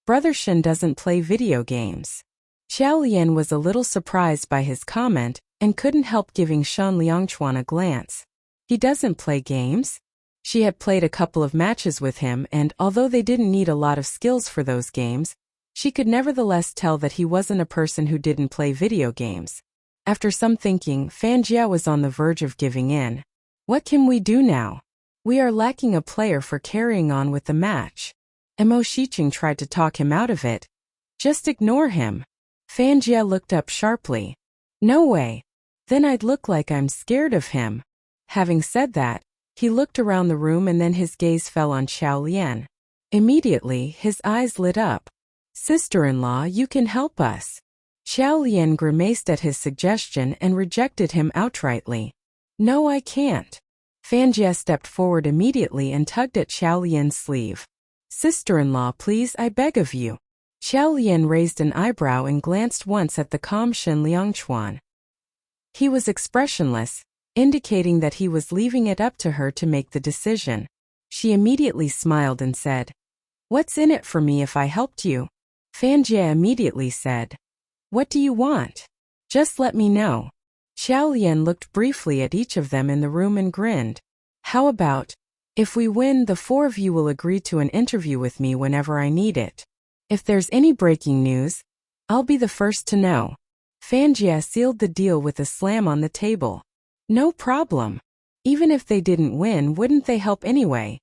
"Brother Shen doesn't play video games." Xiao Lian was a little surprised by his comment and couldn't help giving Shen Liangchuan a glance. He doesn't play games? She had played a couple of matches with him, and although they didn't need a lot of skills for those games, she could nevertheless tell that he wasn't a person who didn't play video games. After some thinking, Fanjie was on the verge of giving in. What can we do now? We are lacking a player for carrying on with the match. Mo Shiqing tried to talk him out of it. Just ignore him. Fanjie looked up sharply. No way. Then I'd look like I'm scared of him. Having said that, he looked around the room and then his gaze fell on Xiao Lian. Immediately, his eyes lit up. Sister-in-law, you can help us. Xiao Lian grimaced at his suggestion and rejected him outrightly. No, I can't. Fanjie stepped forward immediately and tugged at Xiao Lian's sleeve. Sister-in-law, please, I beg of you. Xiao Lian raised an eyebrow and glanced once at the calm Shen Liangchuan. He was expressionless, indicating that he was leaving it up to her to make the decision. She immediately smiled and said, "What's in it for me if I helped you?" Fanjie immediately said, "What do you want? Just let me know." Xiao Lian looked briefly at each of them in the room and grinned. How about, if we win, the 4 of you will agree to an interview with me whenever I need it. If there's any breaking news, I'll be the first to know. Fanjie sealed the deal with a slam on the table. No problem. Even if they didn't win, wouldn't they help anyway?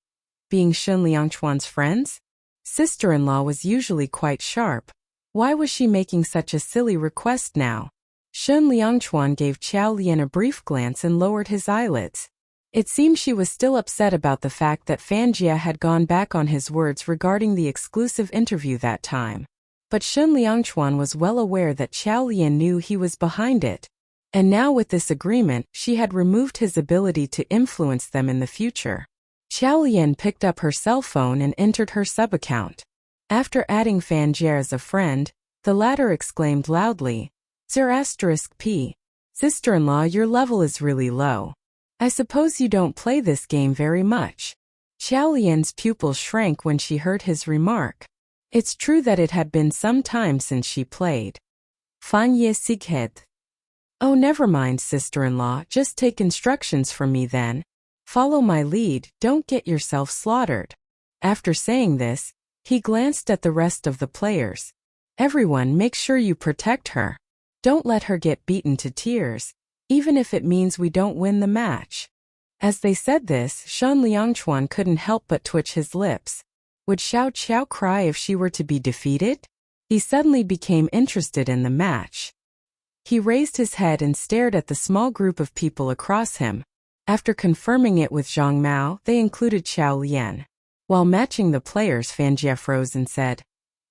Being Shen Liangchuan's friends? Sister-in-law was usually quite sharp. Why was she making such a silly request now? Shen Liangchuan gave Xiao Lian a brief glance and lowered his eyelids. It seemed she was still upset about the fact that Fanjie had gone back on his words regarding the exclusive interview that time. But Shen Liangchuan was well aware that Xiao Lian knew he was behind it. And now with this agreement, she had removed his ability to influence them in the future. Xiao Lian picked up her cell phone and entered her sub-account. After adding Fanjie as a friend, the latter exclaimed loudly, "*P. Sister-in-law, your level is really low. I suppose you don't play this game very much." Xiao Lian's pupils shrank when she heard his remark. It's true that it had been some time since she played. Fanjie Sighed. "Oh, never mind, sister-in-law, just take instructions from me then. Follow my lead, don't get yourself slaughtered." After saying this, he glanced at the rest of the players. "Everyone, make sure you protect her. Don't let her get beaten to tears, even if it means we don't win the match." As they said this, Shen Liangchuan couldn't help but twitch his lips. Would Xiao Qiao cry if she were to be defeated? He suddenly became interested in the match. He raised his head and stared at the small group of people across him. After confirming it with Zhang Mao, they included Xiao Lian. While matching the players, Fan Jie froze and said,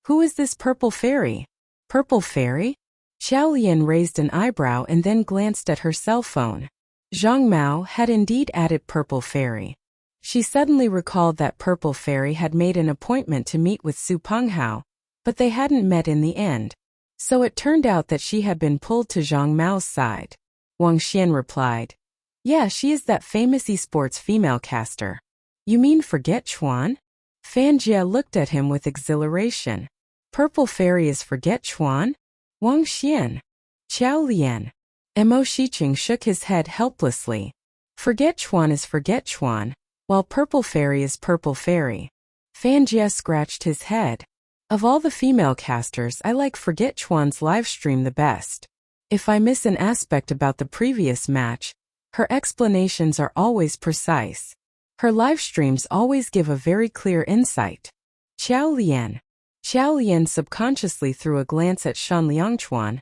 "Who is this purple fairy?" "Purple fairy?" Xiao Lian raised an eyebrow and then glanced at her cell phone. Zhang Mao had indeed added purple fairy. She suddenly recalled that purple fairy had made an appointment to meet with Su Penghao, but they hadn't met in the end. So it turned out that she had been pulled to Zhang Mao's side. Wang Xian replied, "Yeah, she is that famous esports female caster." "You mean Forget Chuan?" Fan Jie looked at him with exhilaration. "Purple fairy is Forget Chuan?" Wang Xian. Xiao Lian. Mo Shiqing shook his head helplessly. Forget Chuan is Forget Chuan, while purple fairy is purple fairy. Fan Jie scratched his head. "Of all the female casters, I like Forget Chuan's livestream the best. If I miss an aspect about the previous match, her explanations are always precise. Her livestreams always give a very clear insight." Xiao Lian. Xiao Lian subconsciously threw a glance at Shan Liangchuan,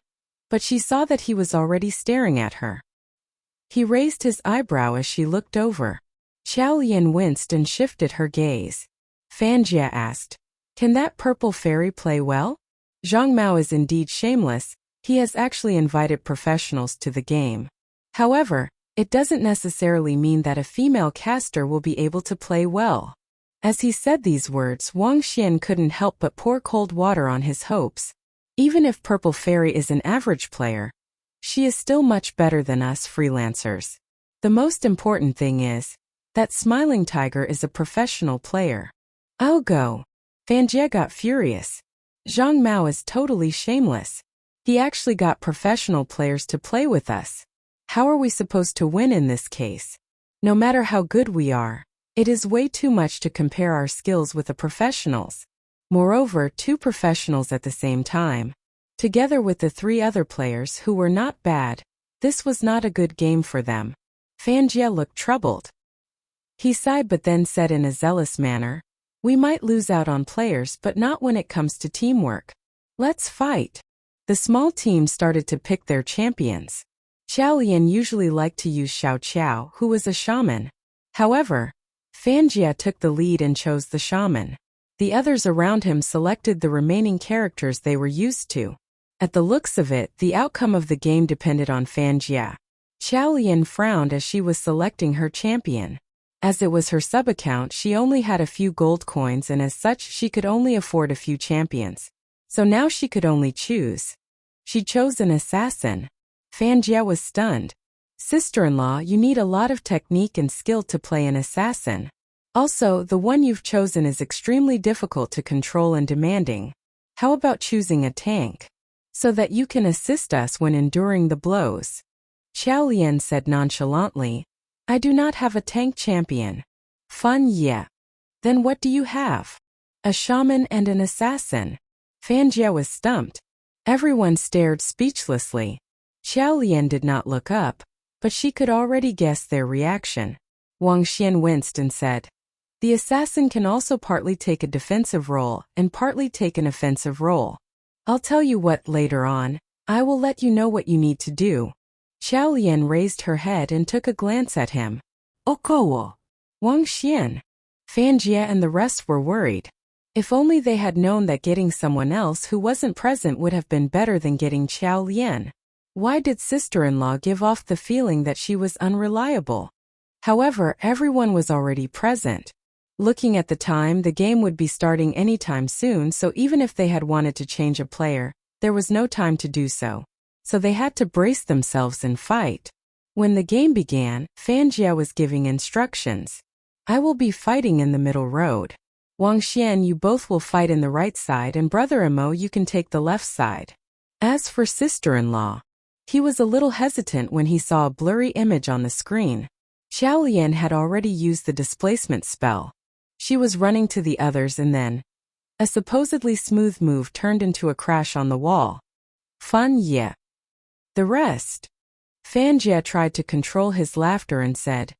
but she saw that he was already staring at her. He raised his eyebrow as she looked over. Xiao Lian winced and shifted her gaze. Fan Jie asked, "Can that purple fairy play well?" Zhang Mao is indeed shameless. He has actually invited professionals to the game. However, it doesn't necessarily mean that a female caster will be able to play well. As he said these words, Wang Xian couldn't help but pour cold water on his hopes. Even if Purple Fairy is an average player, she is still much better than us freelancers. The most important thing is that Smiling Tiger is a professional player. "I'll go." Fan Jie got furious. Zhang Mao is totally shameless. He actually got professional players to play with us. How are we supposed to win in this case? No matter how good we are, it is way too much to compare our skills with the professionals. Moreover, two professionals at the same time, together with the three other players who were not bad, this was not a good game for them. Fan Jie looked troubled. He sighed but then said in a zealous manner, "We might lose out on players but not when it comes to teamwork. Let's fight." The small team started to pick their champions. Xiao Lian usually liked to use Xiao Qiao, who was a shaman. However, Fan Jie took the lead and chose the shaman. The others around him selected the remaining characters they were used to. At the looks of it, the outcome of the game depended on Fan Jie. Xiao Lian frowned as she was selecting her champion. As it was her sub-account, she only had a few gold coins and as such she could only afford a few champions. So now she could only choose. She chose an assassin. Fan Jie was stunned. "Sister-in-law, you need a lot of technique and skill to play an assassin. Also, the one you've chosen is extremely difficult to control and demanding. How about choosing a tank? So that you can assist us when enduring the blows." Xiao Lian said nonchalantly, "I do not have a tank champion." "Fan Jie. Then what do you have?" "A shaman and an assassin." Fan Jie was stumped. Everyone stared speechlessly. Xiao Lian did not look up, but she could already guess their reaction. Wang Xian winced and said, "The assassin can also partly take a defensive role and partly take an offensive role. I'll tell you what later on. I will let you know what you need to do." Xiao Lian raised her head and took a glance at him. "Okowo." Wang Xian. Fan Jie and the rest were worried. If only they had known that getting someone else who wasn't present would have been better than getting Xiao Lian. Why did sister-in-law give off the feeling that she was unreliable? However, everyone was already present. Looking at the time, the game would be starting anytime soon, so even if they had wanted to change a player, there was no time to do so. So they had to brace themselves and fight. When the game began, Fan Jie was giving instructions. "I will be fighting in the middle road. Wang Xian, you both will fight in the right side, and Brother Mo, you can take the left side." As for sister-in-law, he was a little hesitant when he saw a blurry image on the screen. Xiao Lian had already used the displacement spell. She was running to the others and then a supposedly smooth move turned into a crash on the wall. "Fan Jie." The rest. Fan Jie tried to control his laughter and said,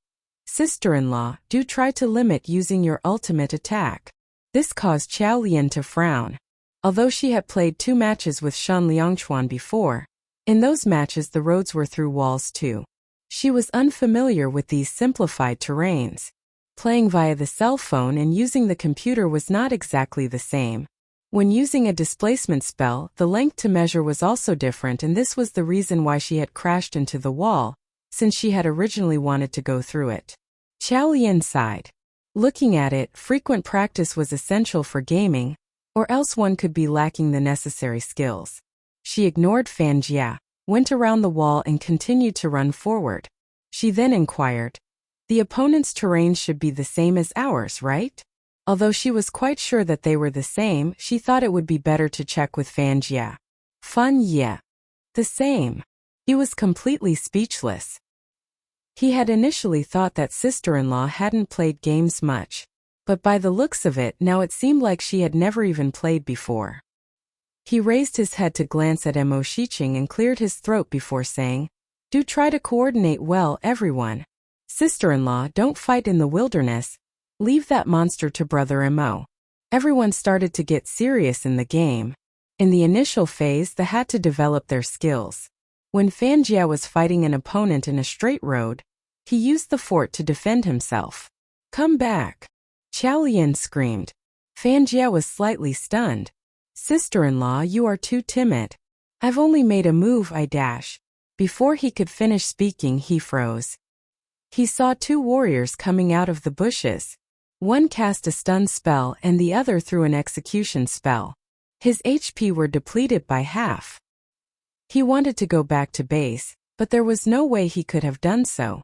"Sister-in-law, do try to limit using your ultimate attack." This caused Xiao Lian to frown. Although she had played 2 matches with Shan Liangchuan before, In those matches the roads were through walls too. She was unfamiliar with these simplified terrains. Playing via the cell phone and using the computer was not exactly the same. When using a displacement spell, the length to measure was also different, and this was the reason why she had crashed into the wall, since she had originally wanted to go through it. Qiao Lian sighed. Looking at it, frequent practice was essential for gaming, or else one could be lacking the necessary skills. She ignored Fan Jia, went around the wall and continued to run forward. She then inquired, "The opponent's terrains should be the same as ours, right?" Although she was quite sure that they were the same, she thought it would be better to check with Fan Jia. Fan Jia. The same. He was completely speechless. He had initially thought that sister-in-law hadn't played games much, but by the looks of it now it seemed like she had never even played before. He raised his head to glance at Mo Shiqing and cleared his throat before saying, "Do try to coordinate well, everyone. Sister-in-law, don't fight in the wilderness. Leave that monster to brother Mo." Everyone started to get serious in the game. In the initial phase, they had to develop their skills. When Fan Jia was fighting an opponent in a straight road, he used the fort to defend himself. "Come back!" Qiao Lian screamed. Fan Jia was slightly stunned. "Sister-in-law, you are too timid. I've only made a move, I dash." Before he could finish speaking, he froze. He saw two warriors coming out of the bushes. One cast a stun spell and the other threw an execution spell. His HP were depleted by half. He wanted to go back to base, but there was no way he could have done so.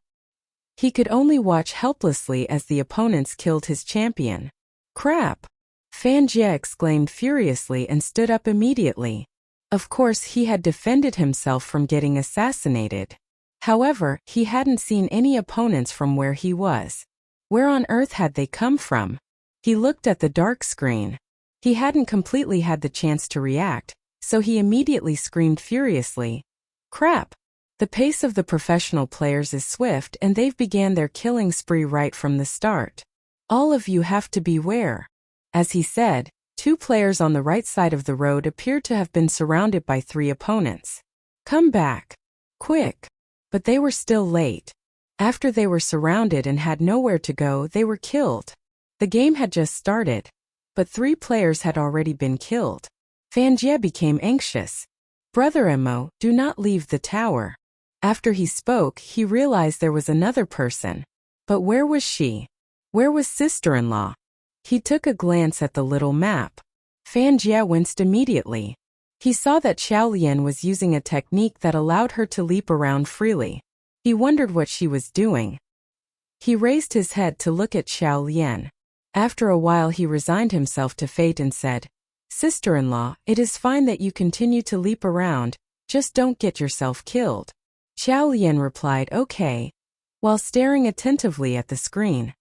He could only watch helplessly as the opponents killed his champion. "Crap!" Fan Jia exclaimed furiously and stood up immediately. Of course, he had defended himself from getting assassinated. However, he hadn't seen any opponents from where he was. Where on earth had they come from? He looked at the dark screen. He hadn't completely had the chance to react, so he immediately screamed furiously, "Crap! The pace of the professional players is swift and they've began their killing spree right from the start. All of you have to beware." As he said, two players on the right side of the road appeared to have been surrounded by three opponents. "Come back! Quick!" But they were still late. After they were surrounded and had nowhere to go, they were killed. The game had just started, but three players had already been killed. Fan Jia became anxious. "Brother Mo, do not leave the tower." After he spoke, he realized there was another person. But where was she? Where was sister-in-law? He took a glance at the little map. Fan Jia winced immediately. He saw that Qiao Lian was using a technique that allowed her to leap around freely. He wondered what she was doing. He raised his head to look at Qiao Lian. After a while he resigned himself to fate and said, "Sister-in-law, it is fine that you continue to leap around, just don't get yourself killed." Qiao Lian replied, "Okay," while staring attentively at the screen.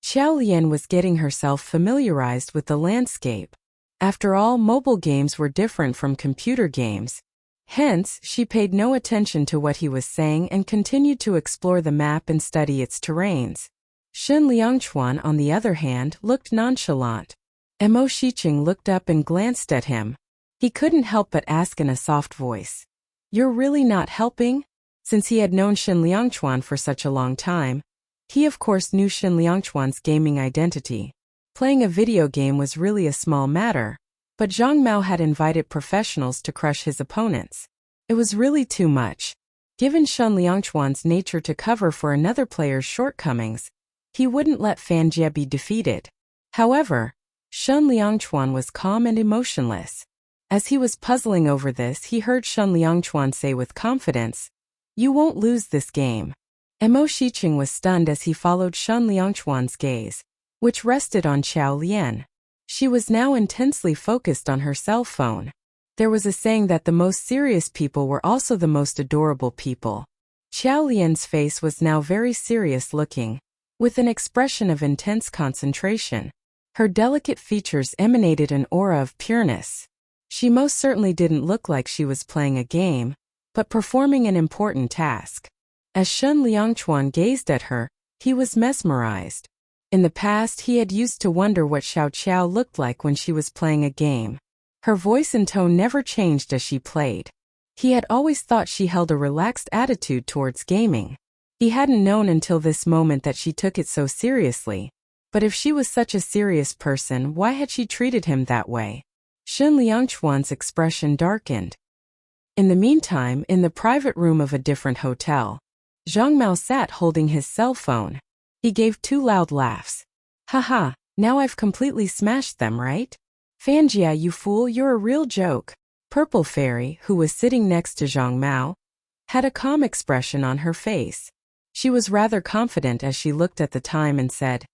Qiao Lian was getting herself familiarized with the landscape. After all, mobile games were different from computer games. Hence, she paid no attention to what he was saying and continued to explore the map and study its terrains. Shen Liangchuan, on the other hand, looked nonchalant. Mo Shiqing looked up and glanced at him. He couldn't help but ask in a soft voice, "You're really not helping?" Since he had known Shen Liangchuan for such a long time, he of course knew Shen Liangchuan's gaming identity. Playing a video game was really a small matter, but Zhang Mao had invited professionals to crush his opponents. It was really too much. Given Shen Liangchuan's nature to cover for another player's shortcomings, he wouldn't let Fan Jia be defeated. However, Shen Liangchuan was calm and emotionless. As he was puzzling over this, he heard Shen Liangchuan say with confidence, "You won't lose this game." Mo Shiqing was stunned as he followed Shen Liangchuan's gaze, which rested on Qiao Lian. She was now intensely focused on her cell phone. There was a saying that the most serious people were also the most adorable people. Qiao Lian's face was now very serious looking, with an expression of intense concentration. Her delicate features emanated an aura of pureness. She most certainly didn't look like she was playing a game, but performing an important task. As Shen Liangchuan gazed at her, he was mesmerized. In the past, he had used to wonder what Xiao Qiao looked like when she was playing a game. Her voice and tone never changed as she played. He had always thought she held a relaxed attitude towards gaming. He hadn't known until this moment that she took it so seriously. But if she was such a serious person, why had she treated him that way? Shun Liangchuan's expression darkened. In the meantime, in the private room of a different hotel, Zhang Mao sat holding his cell phone. He gave 2 loud laughs. Haha, now I've completely smashed them, right? Fanjia, you fool, you're a real joke. Purple Fairy, who was sitting next to Zhang Mao, had a calm expression on her face. She was rather confident as she looked at the time and said,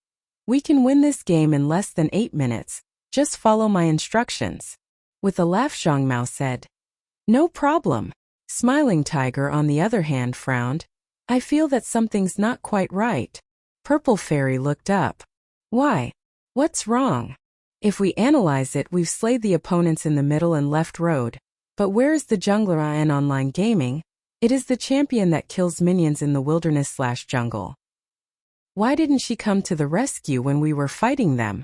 "We can win this game in less than 8 minutes. Just follow my instructions." With a laugh, Zhang Mao said, "No problem." Smiling Tiger, on the other hand, frowned. "I feel that something's not quite right." Purple Fairy looked up. "Why? What's wrong?" "If we analyze it, we've slayed the opponents in the middle and left road. But where is the jungler in online gaming? It is the champion that kills minions in the wilderness/jungle. Why didn't she come to the rescue when we were fighting them?"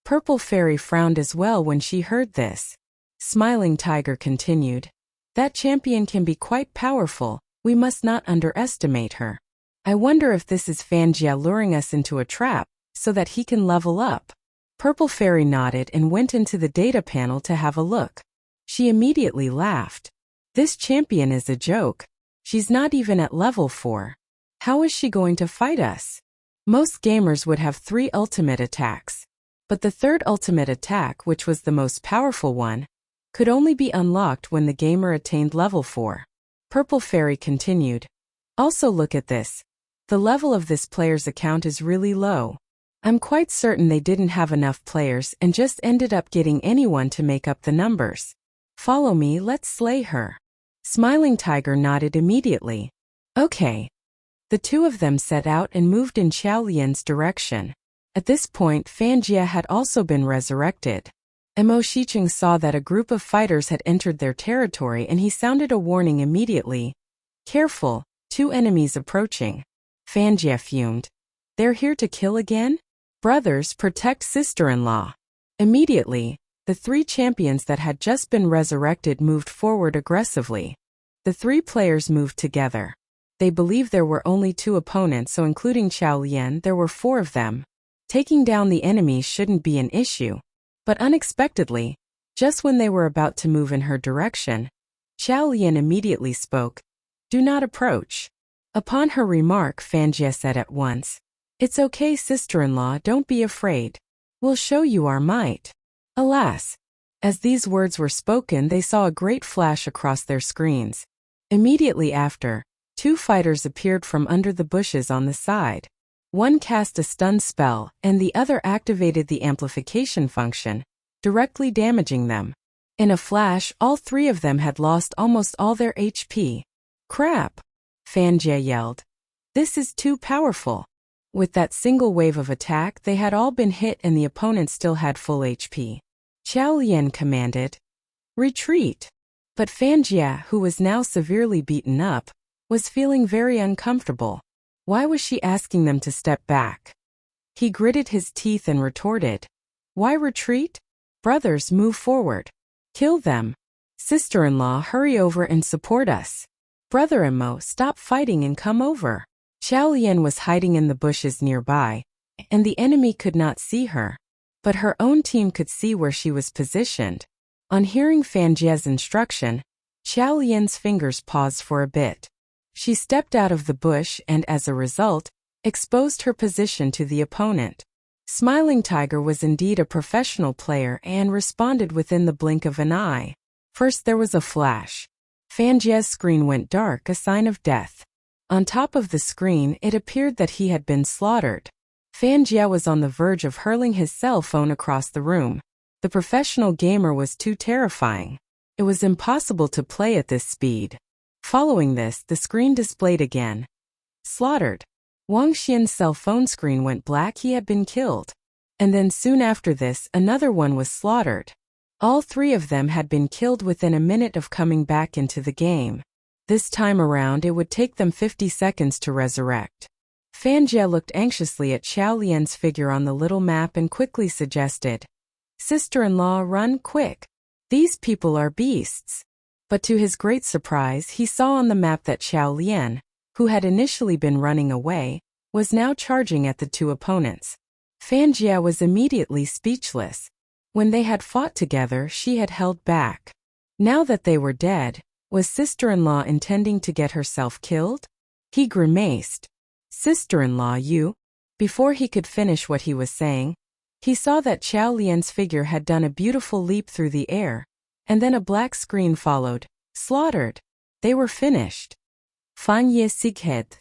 Purple Fairy frowned as well when she heard this. Smiling Tiger continued, "That champion can be quite powerful. We must not underestimate her. I wonder if this is Fanjia luring us into a trap so that he can level up." Purple Fairy nodded and went into the data panel to have a look. She immediately laughed. "This champion is a joke. She's not even at level 4. How is she going to fight us?" Most gamers would have 3 ultimate attacks. But the 3rd ultimate attack, which was the most powerful one, could only be unlocked when the gamer attained level 4. Purple Fairy continued, "Also look at this. The level of this player's account is really low. I'm quite certain they didn't have enough players and just ended up getting anyone to make up the numbers. Follow me, let's slay her." Smiling Tiger nodded immediately. "Okay." The 2 of them set out and moved in Xiaolian's direction. At this point, Fanjia had also been resurrected. Mo Shicheng saw that a group of fighters had entered their territory and he sounded a warning immediately. "Careful, 2 enemies approaching." Fanjia fumed. "They're here to kill again? Brothers, protect sister-in-law." Immediately, the 3 champions that had just been resurrected moved forward aggressively. The 3 players moved together. They believed there were only 2 opponents, so including Xiaolian, there were 4 of them. Taking down the enemies shouldn't be an issue. But unexpectedly, just when they were about to move in her direction, Xiaolian immediately spoke. "Do not approach." Upon her remark, Fanjia said at once, "It's okay, sister-in-law, don't be afraid. We'll show you our might." Alas! As these words were spoken, they saw a great flash across their screens. Immediately after, 2 fighters appeared from under the bushes on the side. One cast a stun spell, and the other activated the amplification function, directly damaging them. In a flash, all 3 of them had lost almost all their HP. "Crap!" Fanjia yelled. "This is too powerful." With that single wave of attack, they had all been hit and the opponent still had full HP. Xiaolian commanded, "Retreat." But Fanjia, who was now severely beaten up, was feeling very uncomfortable. Why was she asking them to step back? He gritted his teeth and retorted, "Why retreat? Brothers, move forward. Kill them. Sister-in-law, hurry over and support us. Brother-in-law, stop fighting and come over." Xiaolian was hiding in the bushes nearby, and the enemy could not see her. But her own team could see where she was positioned. On hearing Fanjia's instruction, Xiaolian's fingers paused for a bit. She stepped out of the bush and, as a result, exposed her position to the opponent. Smiling Tiger was indeed a professional player and responded within the blink of an eye. First there was a flash. Fanjia's screen went dark, a sign of death. On top of the screen, it appeared that he had been slaughtered. Fanjia was on the verge of hurling his cell phone across the room. The professional gamer was too terrifying. It was impossible to play at this speed. Following this, the screen displayed again. Slaughtered. Wang Xian's cell phone screen went black, he had been killed. And then soon after this, another one was slaughtered. All 3 of them had been killed within a minute of coming back into the game. This time around, it would take them 50 seconds to resurrect. Fanjia looked anxiously at Xiaolian's figure on the little map and quickly suggested, "Sister-in-law, run quick. These people are beasts." But to his great surprise, he saw on the map that Xiao Lian, who had initially been running away, was now charging at the two opponents. Fanjia was immediately speechless. When they had fought together, she had held back. Now that they were dead, was sister-in-law intending to get herself killed? He grimaced. Sister-in-law, you? Before he could finish what he was saying, he saw that Xiao Lian's figure had done a beautiful leap through the air, and then a black screen followed. Slaughtered. They were finished. Fan Ye Sighed.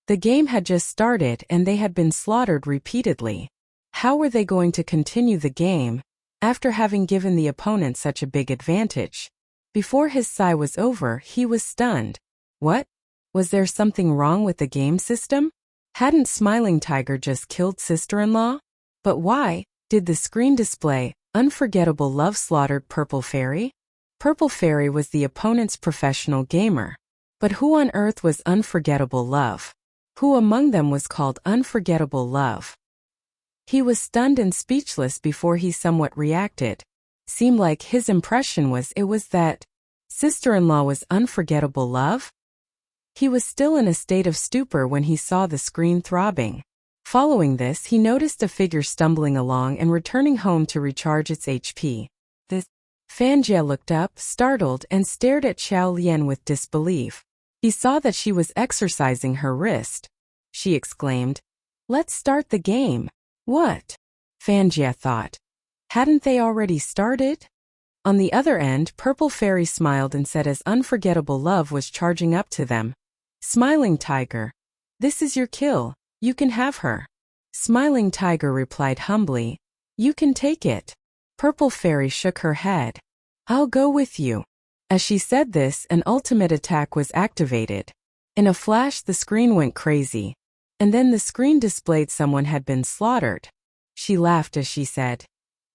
The game had just started and they had been slaughtered repeatedly. How were they going to continue the game, after having given the opponent such a big advantage? Before his sigh was over, he was stunned. What? Was there something wrong with the game system? Hadn't Smiling Tiger just killed sister-in-law? But why did the screen display, Unforgettable Love slaughtered Purple Fairy? Purple Fairy was the opponent's professional gamer. But who on earth was Unforgettable Love? Who among them was called Unforgettable Love? He was stunned and speechless before he somewhat reacted. Seemed like his impression was that sister-in-law was Unforgettable Love? He was still in a state of stupor when he saw the screen throbbing. Following this, he noticed a figure stumbling along and returning home to recharge its HP. Fanjia looked up, startled, and stared at Xiao Lian with disbelief. He saw that she was exercising her wrist. She exclaimed, "Let's start the game." What? Fanjia thought. Hadn't they already started? On the other end, Purple Fairy smiled and said as Unforgettable Love was charging up to them, "Smiling Tiger, this is your kill. You can have her." Smiling Tiger replied humbly, "You can take it." Purple Fairy shook her head. "I'll go with you." As she said this, an ultimate attack was activated. In a flash, the screen went crazy. And then the screen displayed someone had been slaughtered. She laughed as she said,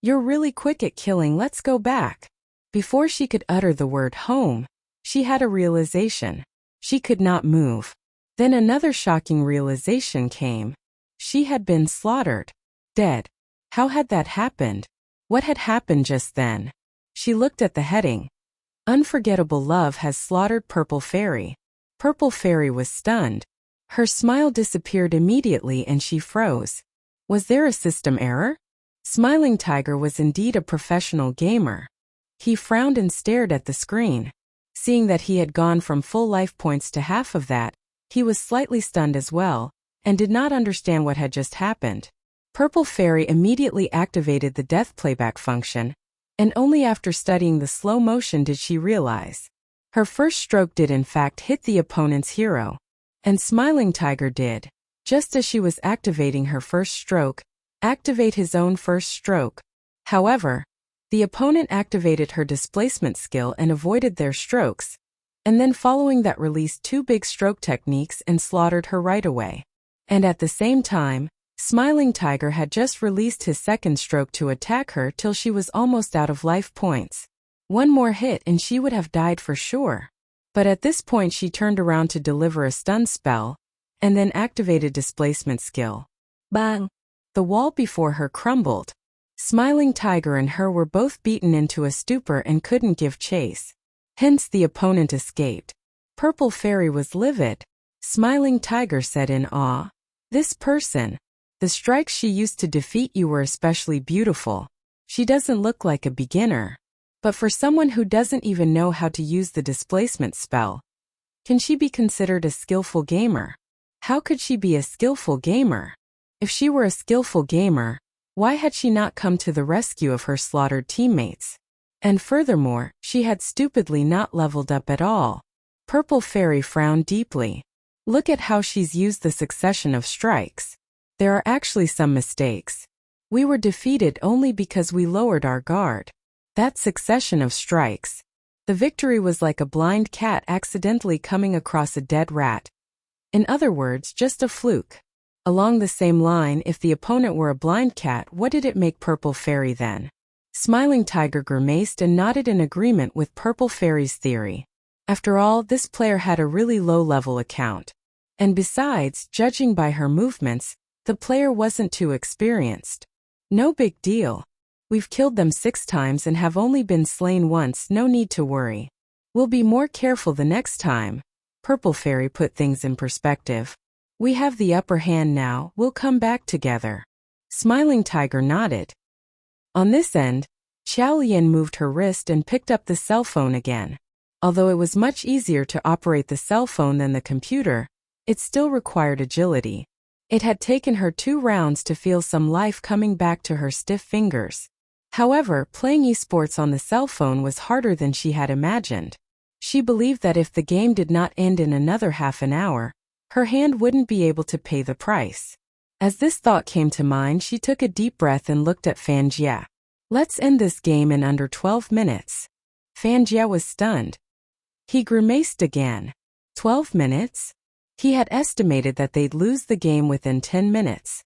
"You're really quick at killing, let's go back." Before she could utter the word home, she had a realization. She could not move. Then another shocking realization came. She had been slaughtered. Dead. How had that happened? What had happened just then? She looked at the heading. Unforgettable Love has slaughtered Purple Fairy. Purple Fairy was stunned. Her smile disappeared immediately and she froze. Was there a system error? Smiling Tiger was indeed a professional gamer. He frowned and stared at the screen. Seeing that he had gone from full life points to half of that, he was slightly stunned as well, and did not understand what had just happened. Purple Fairy immediately activated the death playback function, and only after studying the slow motion did she realize. Her first stroke did in fact hit the opponent's hero, and Smiling Tiger did, just as she was activating her first stroke, activate his own first stroke. However, the opponent activated her displacement skill and avoided their strokes, and then following that released two big stroke techniques and slaughtered her right away. And at the same time, Smiling Tiger had just released his second stroke to attack her till she was almost out of life points. One more hit and she would have died for sure. But at this point she turned around to deliver a stun spell, and then activated displacement skill. Bang! The wall before her crumbled. Smiling Tiger and her were both beaten into a stupor and couldn't give chase. Hence the opponent escaped. Purple Fairy was livid. Smiling Tiger said in awe, "This person. The strikes she used to defeat you were especially beautiful. She doesn't look like a beginner. But for someone who doesn't even know how to use the displacement spell, can she be considered a skillful gamer? How could she be a skillful gamer? If she were a skillful gamer, why had she not come to the rescue of her slaughtered teammates? And furthermore, she had stupidly not leveled up at all." Purple Fairy frowned deeply. "Look at how she's used the succession of strikes. There are actually some mistakes. We were defeated only because we lowered our guard. That succession of strikes. The victory was like a blind cat accidentally coming across a dead rat. In other words, just a fluke." Along the same line, if the opponent were a blind cat, what did it make Purple Fairy then? Smiling Tiger grimaced and nodded in agreement with Purple Fairy's theory. After all, this player had a really low-level account. And besides, judging by her movements, the player wasn't too experienced. No big deal. We've killed them 6 times and have only been slain once, no need to worry. We'll be more careful the next time. Purple Fairy put things in perspective. We have the upper hand now, we'll come back together. Smiling Tiger nodded. On this end, Xiao Lian moved her wrist and picked up the cell phone again. Although it was much easier to operate the cell phone than the computer, it still required agility. It had taken her 2 rounds to feel some life coming back to her stiff fingers. However, playing esports on the cell phone was harder than she had imagined. She believed that if the game did not end in another half an hour, her hand wouldn't be able to pay the price. As this thought came to mind, she took a deep breath and looked at Fan Jie. Let's end this game in under 12 minutes. Fan Jie was stunned. He grimaced again. 12 minutes? He had estimated that they'd lose the game within 10 minutes.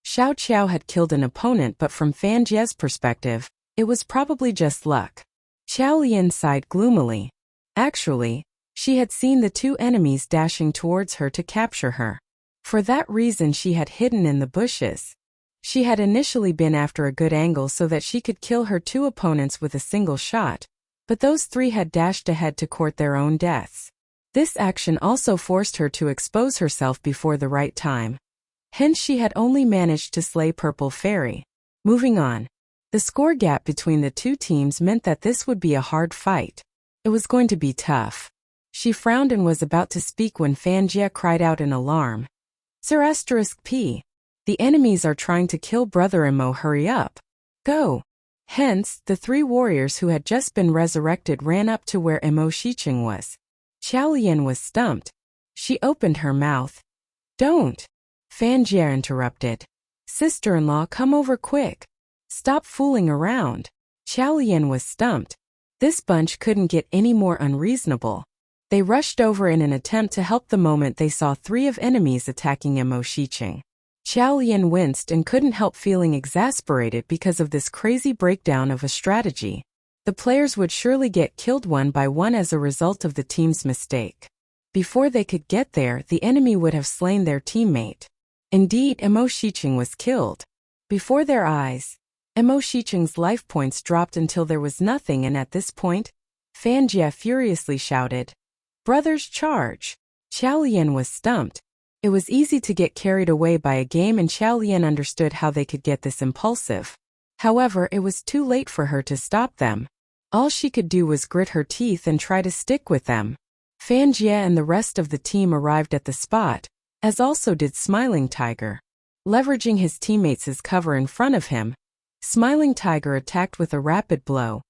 Xiao Qiao had killed an opponent, but from Fan Jie's perspective, it was probably just luck. Xiao Lian sighed gloomily. Actually, she had seen the 2 enemies dashing towards her to capture her. For that reason she had hidden in the bushes. She had initially been after a good angle so that she could kill her 2 opponents with a single shot, but those 3 had dashed ahead to court their own deaths. This action also forced her to expose herself before the right time. Hence she had only managed to slay Purple Fairy. Moving on. The score gap between the 2 teams meant that this would be a hard fight. It was going to be tough. She frowned and was about to speak when Fan Jie cried out in alarm. Sir P. The enemies are trying to kill Brother Imo, hurry up. Go. Hence, the 3 warriors who had just been resurrected ran up to where Imo Shiqing was. Xiao Lian was stumped. She opened her mouth. Don't. Fan Jie interrupted. Sister-in-law, come over quick. Stop fooling around. Xiao Lian was stumped. This bunch couldn't get any more unreasonable. They rushed over in an attempt to help the moment they saw 3 of enemies attacking Imo Shiqing. Xiao Lian winced and couldn't help feeling exasperated because of this crazy breakdown of a strategy. The players would surely get killed one by one as a result of the team's mistake. Before they could get there, the enemy would have slain their teammate. Indeed, Imo Shiqing was killed. Before their eyes, Imo Shiqing's life points dropped until there was nothing, and at this point, Fan Jie furiously shouted, Brothers, charge! Xiao Lian was stumped. It was easy to get carried away by a game, and Xiao Lian understood how they could get this impulsive. However, it was too late for her to stop them. All she could do was grit her teeth and try to stick with them. Fan Jie and the rest of the team arrived at the spot, as also did Smiling Tiger. Leveraging his teammates' cover in front of him, Smiling Tiger attacked with a rapid blow,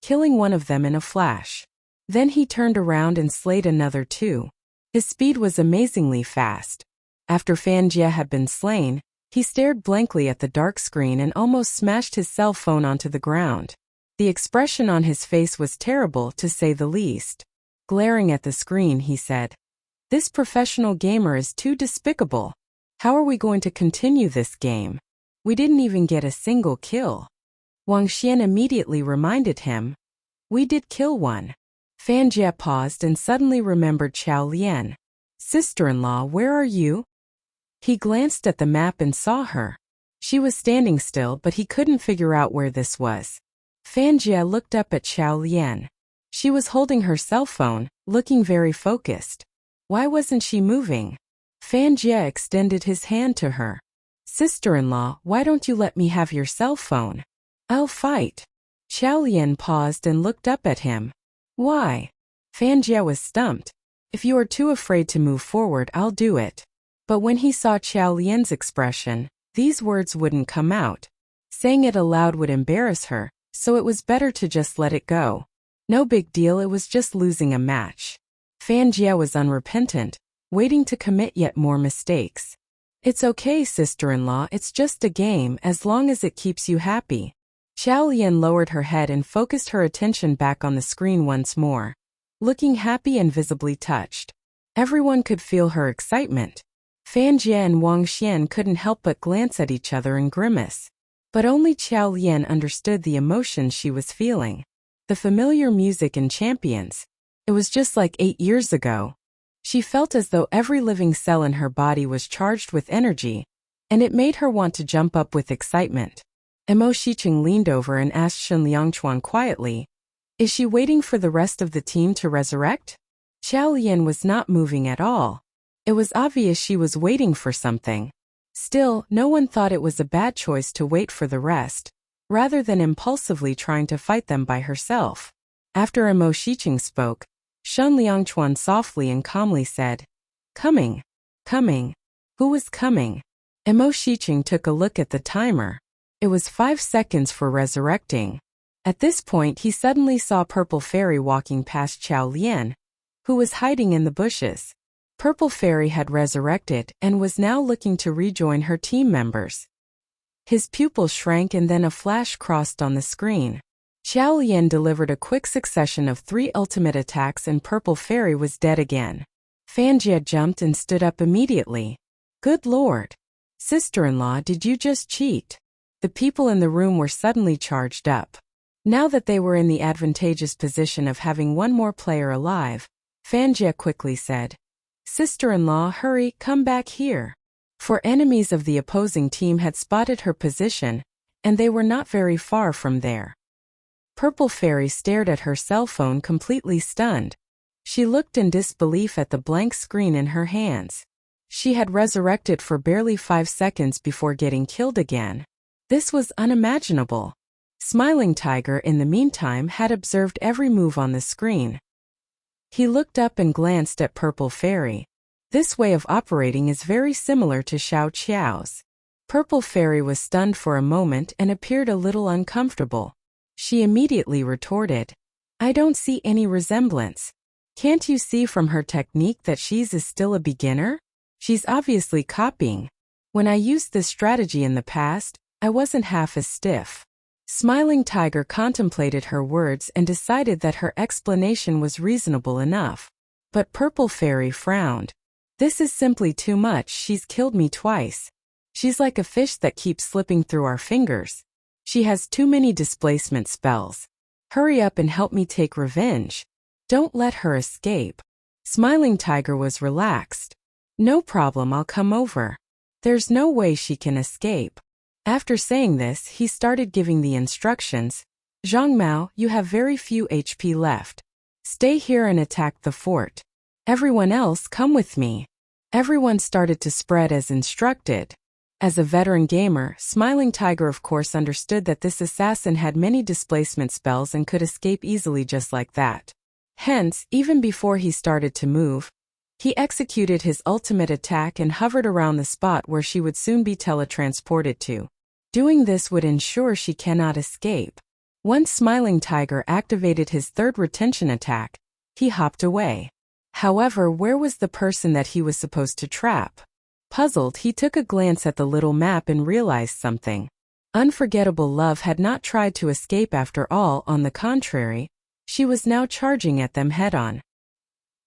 killing one of them in a flash. Then he turned around and slayed another 2. His speed was amazingly fast. After Fan Jie had been slain, he stared blankly at the dark screen and almost smashed his cell phone onto the ground. The expression on his face was terrible, to say the least. Glaring at the screen, he said, This professional gamer is too despicable. How are we going to continue this game? We didn't even get a single kill. Wang Xian immediately reminded him. We did kill one. Fan Jie paused and suddenly remembered Xiao Lian. Sister-in-law, where are you? He glanced at the map and saw her. She was standing still, but he couldn't figure out where this was. Fan Jie looked up at Xiao Lian. She was holding her cell phone, looking very focused. Why wasn't she moving? Fan Jie extended his hand to her. Sister-in-law, why don't you let me have your cell phone? I'll fight. Xiao Lian paused and looked up at him. Why? Fan Jie was stumped. If you are too afraid to move forward, I'll do it. But when he saw Xiao Lian's expression, these words wouldn't come out. Saying it aloud would embarrass her, so it was better to just let it go. No big deal, it was just losing a match. Fan Jie was unrepentant, waiting to commit yet more mistakes. It's okay, sister-in-law, it's just a game, as long as it keeps you happy. Xiao Lian lowered her head and focused her attention back on the screen once more, looking happy and visibly touched. Everyone could feel her excitement. Fan Jie and Wang Xian couldn't help but glance at each other and grimace. But only Xiao Lian understood the emotions she was feeling. The familiar music and champions. It was just like 8 years ago. She felt as though every living cell in her body was charged with energy, and it made her want to jump up with excitement. Imo Shiqing leaned over and asked Shen Liangchuan quietly, Is she waiting for the rest of the team to resurrect? Xiao Lian was not moving at all. It was obvious she was waiting for something. Still, no one thought it was a bad choice to wait for the rest, rather than impulsively trying to fight them by herself. After Mo Shiqing spoke, Shen Liangchuan softly and calmly said, "Coming. Coming." Who was coming? Mo Shiqing took a look at the timer. It was 5 seconds for resurrecting. At this point he suddenly saw Purple Fairy walking past Xiao Lian, who was hiding in the bushes. Purple Fairy had resurrected and was now looking to rejoin her team members. His pupils shrank and then a flash crossed on the screen. Xiao Lian delivered a quick succession of 3 ultimate attacks and Purple Fairy was dead again. Fanjie jumped and stood up immediately. Good lord! Sister-in-law, did you just cheat? The people in the room were suddenly charged up. Now that they were in the advantageous position of having one more player alive, Fanjie quickly said, "Sister-in-law, hurry, come back here." For enemies of the opposing team had spotted her position, and they were not very far from there. Purple Fairy stared at her cell phone completely stunned. She looked in disbelief at the blank screen in her hands. She had resurrected for barely 5 seconds before getting killed again. This was unimaginable. Smiling Tiger in the meantime had observed every move on the screen. He looked up and glanced at Purple Fairy. This way of operating is very similar to Xiao Qiao's. Purple Fairy was stunned for a moment and appeared a little uncomfortable. She immediately retorted, "I don't see any resemblance. Can't you see from her technique that she's still a beginner? She's obviously copying. When I used this strategy in the past, I wasn't half as stiff." Smiling Tiger contemplated her words and decided that her explanation was reasonable enough. But Purple Fairy frowned. "This is simply too much. She's killed me twice. She's like a fish that keeps slipping through our fingers. She has too many displacement spells. Hurry up and help me take revenge. Don't let her escape." Smiling Tiger was relaxed. "No problem, I'll come over. There's no way she can escape." After saying this, he started giving the instructions. "Zhang Mao, you have very few HP left. Stay here and attack the fort. Everyone else, come with me." Everyone started to spread as instructed. As a veteran gamer, Smiling Tiger of course understood that this assassin had many displacement spells and could escape easily just like that. Hence, even before he started to move, he executed his ultimate attack and hovered around the spot where she would soon be teletransported to. Doing this would ensure she cannot escape. Once Smiling Tiger activated his 3rd retention attack, he hopped away. However, where was the person that he was supposed to trap? Puzzled, he took a glance at the little map and realized something. Unforgettable Love had not tried to escape after all, on the contrary, she was now charging at them head-on.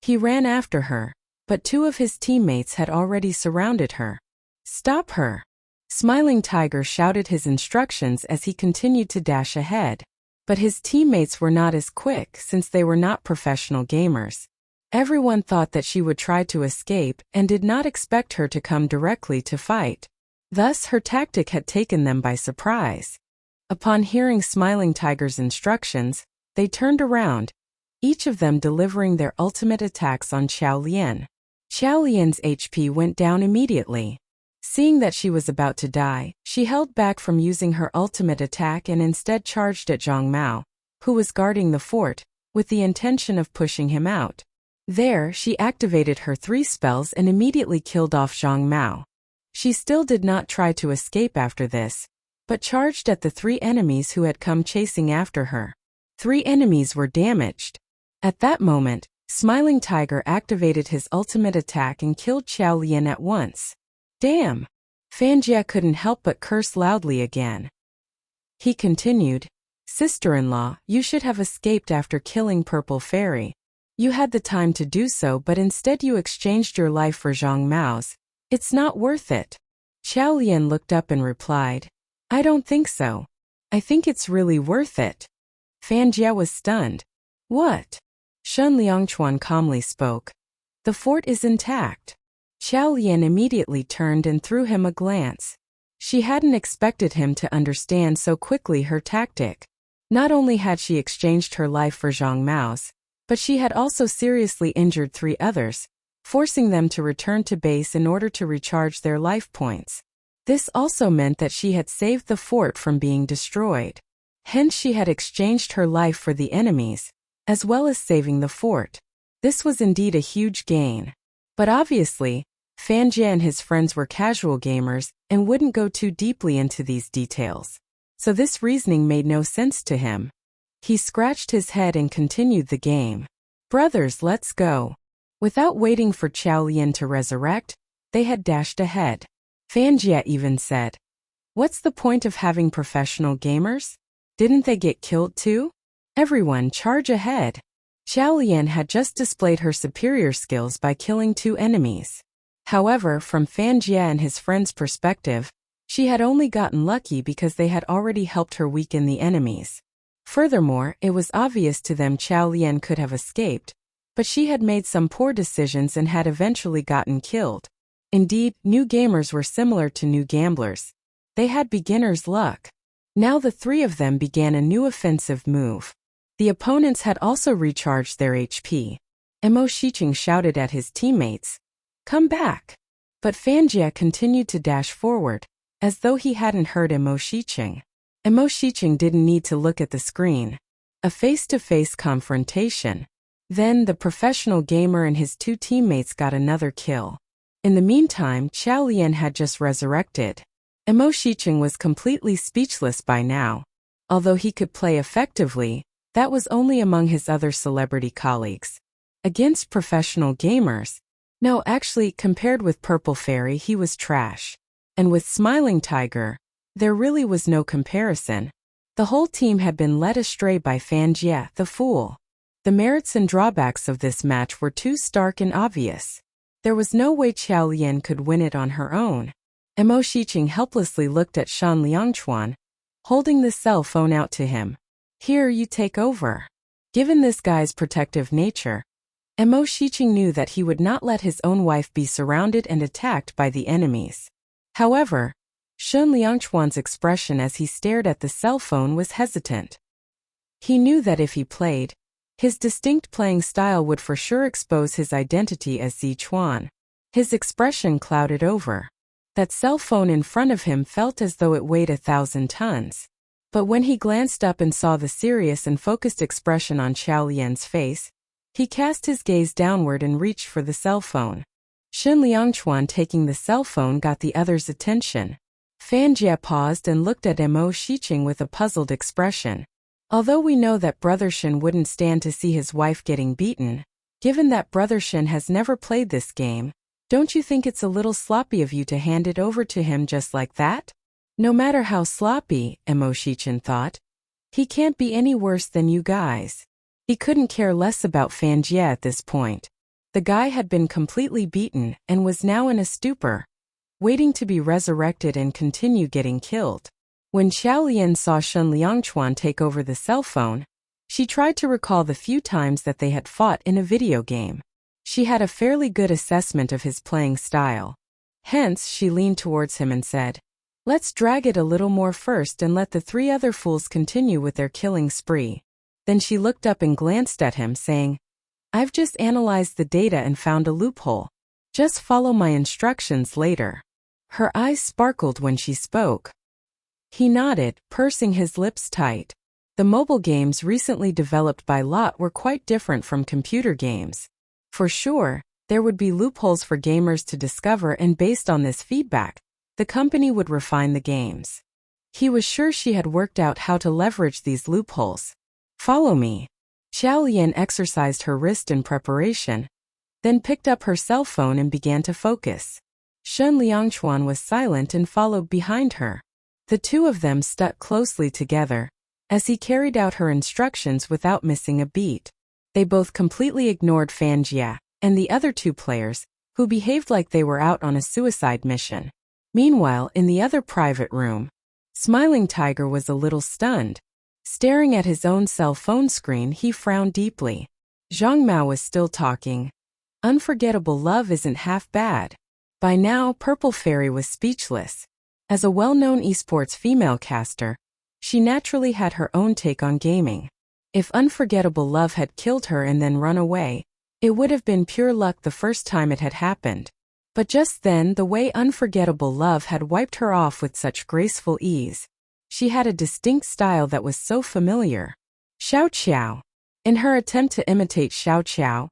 He ran after her, but 2 of his teammates had already surrounded her. "Stop her!" Smiling Tiger shouted his instructions as he continued to dash ahead. But his teammates were not as quick since they were not professional gamers. Everyone thought that she would try to escape and did not expect her to come directly to fight. Thus her tactic had taken them by surprise. Upon hearing Smiling Tiger's instructions, they turned around, each of them delivering their ultimate attacks on Xiao Lian. Xiao Lian's HP went down immediately. Seeing that she was about to die, she held back from using her ultimate attack and instead charged at Zhang Mao, who was guarding the fort, with the intention of pushing him out. There, she activated her 3 spells and immediately killed off Zhang Mao. She still did not try to escape after this, but charged at the 3 enemies who had come chasing after her. 3 enemies were damaged. At that moment, Smiling Tiger activated his ultimate attack and killed Xiao Lian at once. Damn! Fanjie couldn't help but curse loudly again. He continued, "Sister-in-law, you should have escaped after killing Purple Fairy. You had the time to do so, but instead you exchanged your life for Zhang Mao's. It's not worth it." Xiao Lian looked up and replied, "I don't think so. I think it's really worth it." Fanjie was stunned. "What?" Shen Liangchuan calmly spoke. "The fort is intact." Xiao Lian immediately turned and threw him a glance. She hadn't expected him to understand so quickly her tactic. Not only had she exchanged her life for Zhang Mao's, but she had also seriously injured 3 others, forcing them to return to base in order to recharge their life points. This also meant that she had saved the fort from being destroyed. Hence she had exchanged her life for the enemies, as well as saving the fort. This was indeed a huge gain. But obviously, Fan Jie and his friends were casual gamers and wouldn't go too deeply into these details. So this reasoning made no sense to him. He scratched his head and continued the game. Brothers, let's go. Without waiting for Qiao Lian to resurrect, they had dashed ahead. Fan Jie even said, "What's the point of having professional gamers? Didn't they get killed too? Everyone charge ahead." Qiao Lian had just displayed her superior skills by killing 2 enemies. However, from Fan Jie and his friend's perspective, she had only gotten lucky because they had already helped her weaken the enemies. Furthermore, it was obvious to them Qiao Lian could have escaped, but she had made some poor decisions and had eventually gotten killed. Indeed, new gamers were similar to new gamblers. They had beginner's luck. Now the 3 of them began a new offensive move. The opponents had also recharged their HP. Mo Shiqing shouted at his teammates, "Come back!" But Fan Jie continued to dash forward, as though he hadn't heard Mo Shiqing. Mo Shiqing didn't need to look at the screen. A face-to-face confrontation. Then the professional gamer and his 2 teammates got another kill. In the meantime, Qiao Lian had just resurrected. Mo Shiqing was completely speechless by now. Although he could play effectively, that was only among his other celebrity colleagues. Against professional gamers? No, actually, compared with Purple Fairy, he was trash. And with Smiling Tiger, there really was no comparison. The whole team had been led astray by Fan Jie, the fool. The merits and drawbacks of this match were too stark and obvious. There was no way Qiao Lian could win it on her own. Mo Shiqing helplessly looked at Shan Liangchuan, holding the cell phone out to him. "Here, you take over." Given this guy's protective nature, Mo Shiqing knew that he would not let his own wife be surrounded and attacked by the enemies. However, Shan Liangchuan's expression as he stared at the cell phone was hesitant. He knew that if he played, his distinct playing style would for sure expose his identity as Zichuan. His expression clouded over. That cell phone in front of him felt as though it weighed 1,000 tons. But when he glanced up and saw the serious and focused expression on Qiao Lian's face, he cast his gaze downward and reached for the cell phone. Shan Liangchuan taking the cell phone got the other's attention. Fan Jie paused and looked at Mo Shiqing with a puzzled expression. Although we know that Brother Shan wouldn't stand to see his wife getting beaten, given that Brother Shan has never played this game, don't you think it's a little sloppy of you to hand it over to him just like that? No matter how sloppy, Mo Shiqing thought, he can't be any worse than you guys. He couldn't care less about Fan Jie at this point. The guy had been completely beaten and was now in a stupor, waiting to be resurrected and continue getting killed. When Qiao Lian saw Shan Liangchuan take over the cell phone, she tried to recall the few times that they had fought in a video game. She had a fairly good assessment of his playing style. Hence, she leaned towards him and said, "Let's drag it a little more first and let the 3 other fools continue with their killing spree." Then she looked up and glanced at him, saying, "I've just analyzed the data and found a loophole. Just follow my instructions later." Her eyes sparkled when she spoke. He nodded, pursing his lips tight. The mobile games recently developed by Lot were quite different from computer games. For sure, there would be loopholes for gamers to discover, and based on this feedback, the company would refine the games. He was sure she had worked out how to leverage these loopholes. "Follow me." Qiao Lian exercised her wrist in preparation, then picked up her cell phone and began to focus. Shan Liangchuan was silent and followed behind her. The 2 of them stuck closely together, as he carried out her instructions without missing a beat. They both completely ignored Fan Jie and the other 2 players, who behaved like they were out on a suicide mission. Meanwhile, in the other private room, Smiling Tiger was a little stunned. Staring at his own cell phone screen, he frowned deeply. Zhang Mao was still talking. "Unforgettable love isn't half bad." By now, Purple Fairy was speechless. As a well-known esports female caster, She naturally had her own take on gaming. If Unforgettable Love had killed her and then run away, it would have been pure luck the first time it had happened. But just then, the way Unforgettable Love had wiped her off with such graceful ease. She had a distinct style that was so familiar. Xiao Qiao. In her attempt to imitate Xiao Qiao,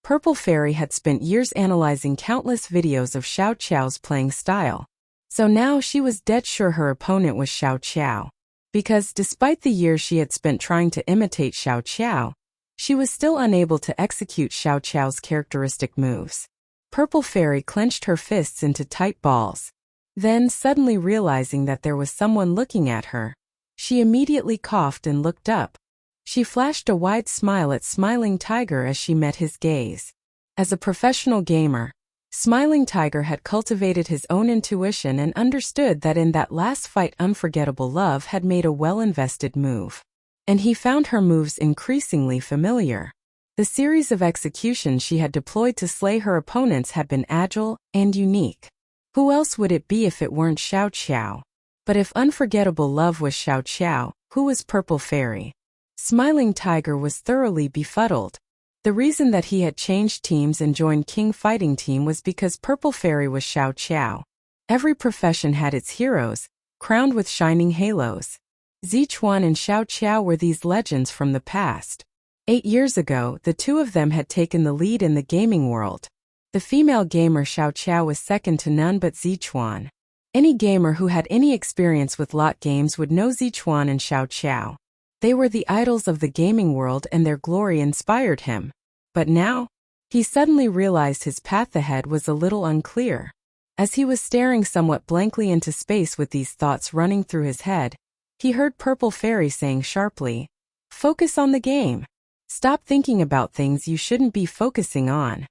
Purple Fairy had spent years analyzing countless videos of Xiao Qiao's playing style. So now she was dead sure her opponent was Xiao Qiao. Because despite the years she had spent trying to imitate Xiao Qiao, she was still unable to execute Xiao Qiao's characteristic moves. Purple Fairy clenched her fists into tight balls. Then, suddenly realizing that there was someone looking at her, she immediately coughed and looked up. She flashed a wide smile at Smiling Tiger as she met his gaze. As a professional gamer, Smiling Tiger had cultivated his own intuition and understood that in that last fight Unforgettable Love had made a well-invested move. And he found her moves increasingly familiar. The series of executions she had deployed to slay her opponents had been agile and unique. Who else would it be if it weren't Xiao Qiao? But if Unforgettable Love was Xiao Qiao, who was Purple Fairy? Smiling Tiger was thoroughly befuddled. The reason that he had changed teams and joined King Fighting Team was because Purple Fairy was Xiao Qiao. Every profession had its heroes, crowned with shining halos. Zichuan and Xiao Qiao were these legends from the past. 8 years ago, the two of them had taken the lead in the gaming world. The female gamer Xiao Qiao was second to none but Zichuan. Any gamer who had any experience with lot games would know Zichuan and Xiao Qiao. They were the idols of the gaming world and their glory inspired him. But now, he suddenly realized his path ahead was a little unclear. As he was staring somewhat blankly into space with these thoughts running through his head, he heard Purple Fairy saying sharply, "Focus on the game. Stop thinking about things you shouldn't be focusing on."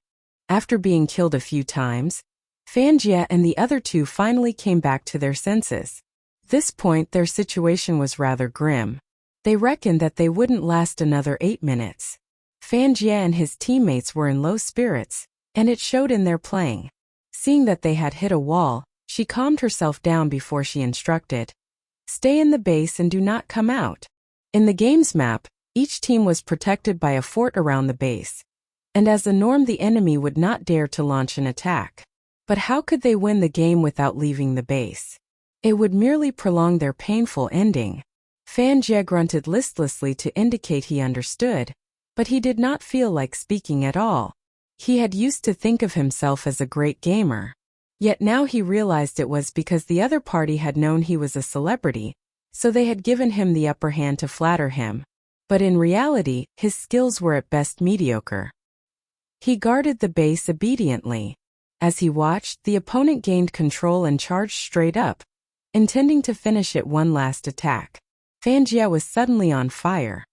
After being killed a few times, Fanjie and the other two finally came back to their senses. At this point, their situation was rather grim. They reckoned that they wouldn't last another 8 minutes. Fanjie and his teammates were in low spirits, and it showed in their playing. Seeing that they had hit a wall, she calmed herself down before she instructed, "Stay in the base and do not come out." In the game's map, each team was protected by a fort around the base. And as a norm, the enemy would not dare to launch an attack. But how could they win the game without leaving the base? It would merely prolong their painful ending. Fanjie grunted listlessly to indicate he understood, but he did not feel like speaking at all. He had used to think of himself as a great gamer. Yet now he realized it was because the other party had known he was a celebrity, so they had given him the upper hand to flatter him. But in reality, his skills were at best mediocre. He guarded the base obediently. As he watched, the opponent gained control and charged straight up, intending to finish it one last attack. Fanjie was suddenly on fire.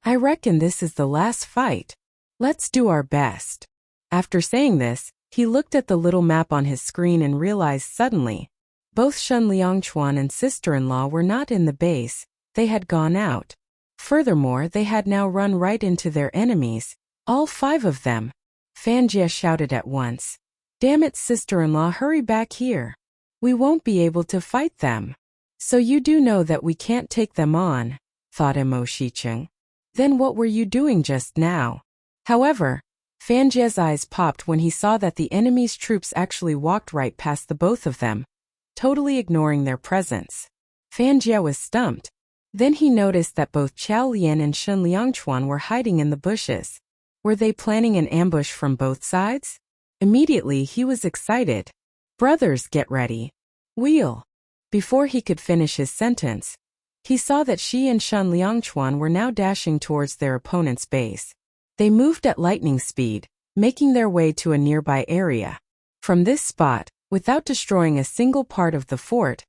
"I reckon this is the last fight. Let's do our best." After saying this, he looked at the little map on his screen and realized suddenly, both Shen Liangchuan and sister-in-law were not in the base, they had gone out. Furthermore, they had now run right into their enemies, all 5 of them. Fanjie shouted at once, "Damn it, sister-in-law, hurry back here. We won't be able to fight them." "So you do know that we can't take them on," thought Mo Shicheng. "Then what were you doing just now?" However, Fanjie's eyes popped when he saw that the enemy's troops actually walked right past the both of them, totally ignoring their presence. Fanjie was stumped. Then he noticed that both Qiao Lian and Shen Liangchuan were hiding in the bushes. Were they planning an ambush from both sides? Immediately he was excited. "Brothers, get ready. Wheel." Before he could finish his sentence, he saw that she and Shen Liangchuan were now dashing towards their opponent's base. They moved at lightning speed, making their way to a nearby area. From this spot, without destroying a single part of the fort,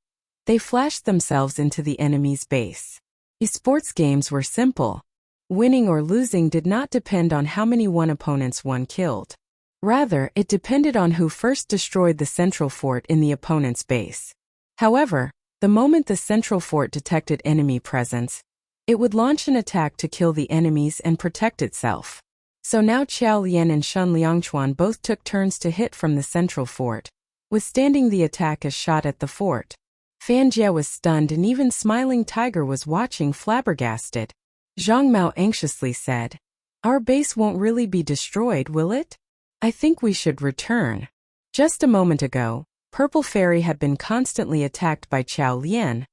they flashed themselves into the enemy's base. Esports games were simple. Winning or losing did not depend on how many one opponents one killed. Rather, it depended on who first destroyed the central fort in the opponent's base. However, the moment the central fort detected enemy presence, it would launch an attack to kill the enemies and protect itself. So now Qiao Lian and Shen Liangchuan both took turns to hit from the central fort, withstanding the attack as shot at the fort. Fanjie was stunned and even Smiling Tiger was watching flabbergasted. Zhang Mao anxiously said, "Our base won't really be destroyed, will it? I think we should return." Just a moment ago, Purple Fairy had been constantly attacked by Chao Lian,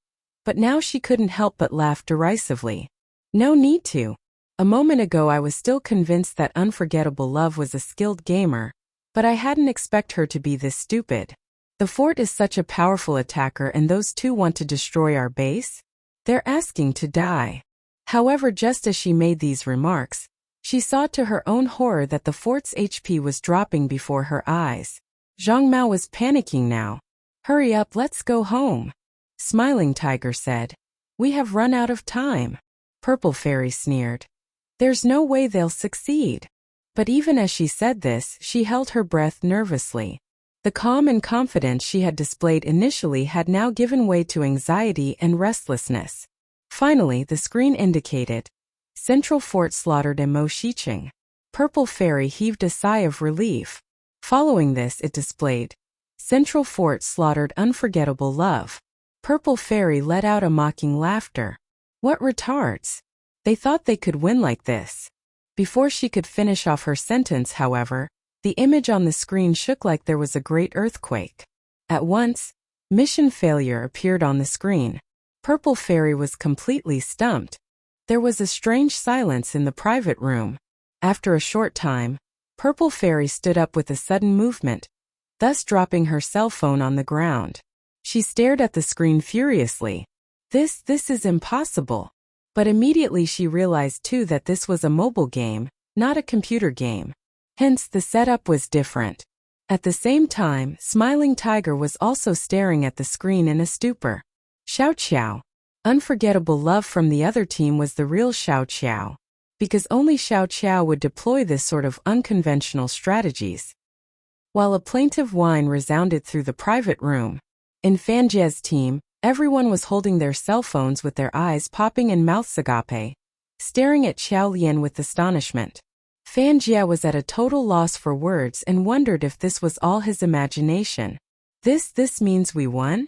but now she couldn't help but laugh derisively. No need to. A moment ago I was still convinced that Unforgettable Love was a skilled gamer, but I hadn't expected her to be this stupid. The fort is such a powerful attacker and those two want to destroy our base? They're asking to die. However, just as she made these remarks, she saw to her own horror that the fort's HP was dropping before her eyes. Zhang Mao was panicking now. "Hurry up, let's go home," Smiling Tiger said. "We have run out of time." Purple Fairy sneered. "There's no way they'll succeed." But even as she said this, she held her breath nervously. The calm and confidence she had displayed initially had now given way to anxiety and restlessness. Finally, the screen indicated, "Central Fort slaughtered and Mo Shiqing." Purple Fairy heaved a sigh of relief. Following this, it displayed, "Central Fort slaughtered Unforgettable Love." Purple Fairy let out a mocking laughter. What retards! They thought they could win like this. Before she could finish off her sentence, however, the image on the screen shook like there was a great earthquake. At once, "Mission Failure" appeared on the screen. Purple Fairy was completely stumped. There was a strange silence in the private room. After a short time, Purple Fairy stood up with a sudden movement, thus dropping her cell phone on the ground. She stared at the screen furiously. This is impossible. But immediately she realized too that this was a mobile game, not a computer game. Hence the setup was different. At the same time, Smiling Tiger was also staring at the screen in a stupor. Xiao Qiao. Unforgettable Love from the other team was the real Xiao Qiao, because only Xiao Qiao would deploy this sort of unconventional strategies. While a plaintive whine resounded through the private room, in Fanjie's team, everyone was holding their cell phones with their eyes popping and mouths agape, staring at Chao Lian with astonishment. Fanjie was at a total loss for words and wondered if this was all his imagination. This means we won?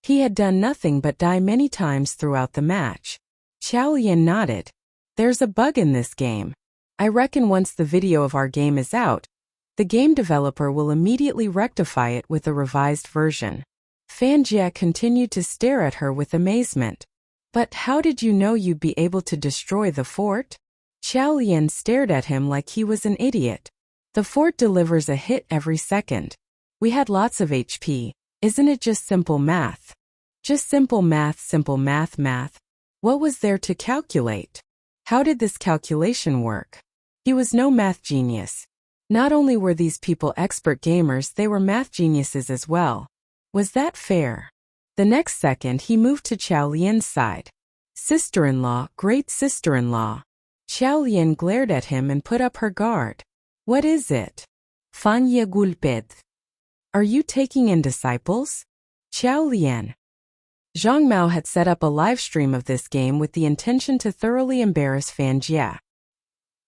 He had done nothing but die many times throughout the match. Chao Lian nodded. "There's a bug in this game. I reckon once the video of our game is out, the game developer will immediately rectify it with a revised version." Fanjie continued to stare at her with amazement. "But how did you know you'd be able to destroy the fort?" Chao Lian stared at him like he was an idiot. "The fort delivers a hit every second. We had lots of HP. Isn't it just simple math?" "Just simple math. What was there to calculate? How did this calculation work?" He was no math genius. Not only were these people expert gamers, they were math geniuses as well. Was that fair? The next second he moved to Chao Lian's side. "Sister-in-law, great sister-in-law." Chao Lian glared at him and put up her guard. "What is it?" "Fanya Gulped. Are you taking in disciples?" "Chao Lian." Zhang Mao had set up a live stream of this game with the intention to thoroughly embarrass Fanjie.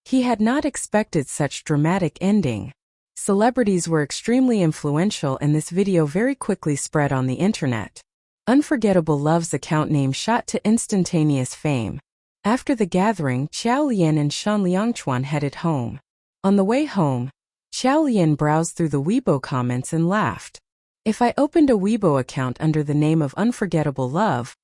He had not expected such dramatic ending. Celebrities were extremely influential and this video very quickly spread on the internet. Unforgettable Love's account name shot to instantaneous fame. After the gathering, Chao Lian and Shan Liangchuan headed home. On the way home, Chao Lian browsed through the Weibo comments and laughed. "If I opened a Weibo account under the name of Unforgettable Love,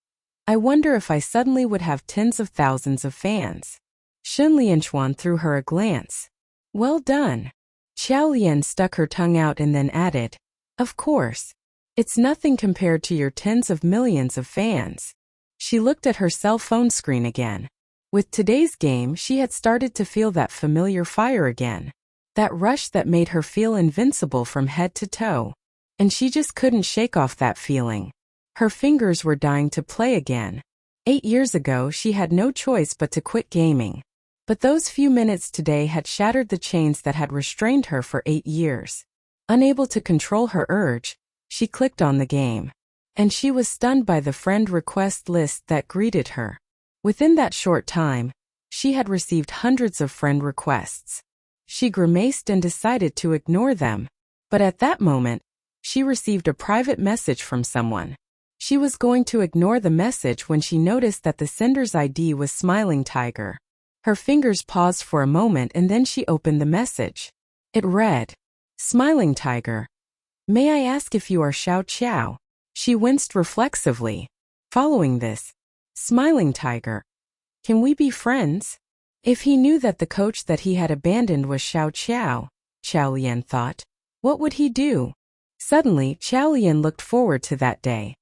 I wonder if I suddenly would have tens of thousands of fans." Shan Liangchuan threw her a glance. "Well done." Chao Lian stuck her tongue out and then added, "Of course. It's nothing compared to your tens of millions of fans." She looked at her cell phone screen again. With today's game, she had started to feel that familiar fire again. That rush that made her feel invincible from head to toe. And she just couldn't shake off that feeling. Her fingers were dying to play again. 8 years ago, she had no choice but to quit gaming. But those few minutes today had shattered the chains that had restrained her for 8 years. Unable to control her urge, she clicked on the game. And she was stunned by the friend request list that greeted her. Within that short time, she had received hundreds of friend requests. She grimaced and decided to ignore them. But at that moment, she received a private message from someone. She was going to ignore the message when she noticed that the sender's ID was Smiling Tiger. Her fingers paused for a moment and then she opened the message. It read, Smiling Tiger. May I ask if you are Xiao Qiao? She winced reflexively. Following this, Smiling Tiger. Can we be friends? If he knew that the coach that he had abandoned was Xiao Qiao, Qiao Lian thought, what would he do? Suddenly, Qiao Lian looked forward to that day.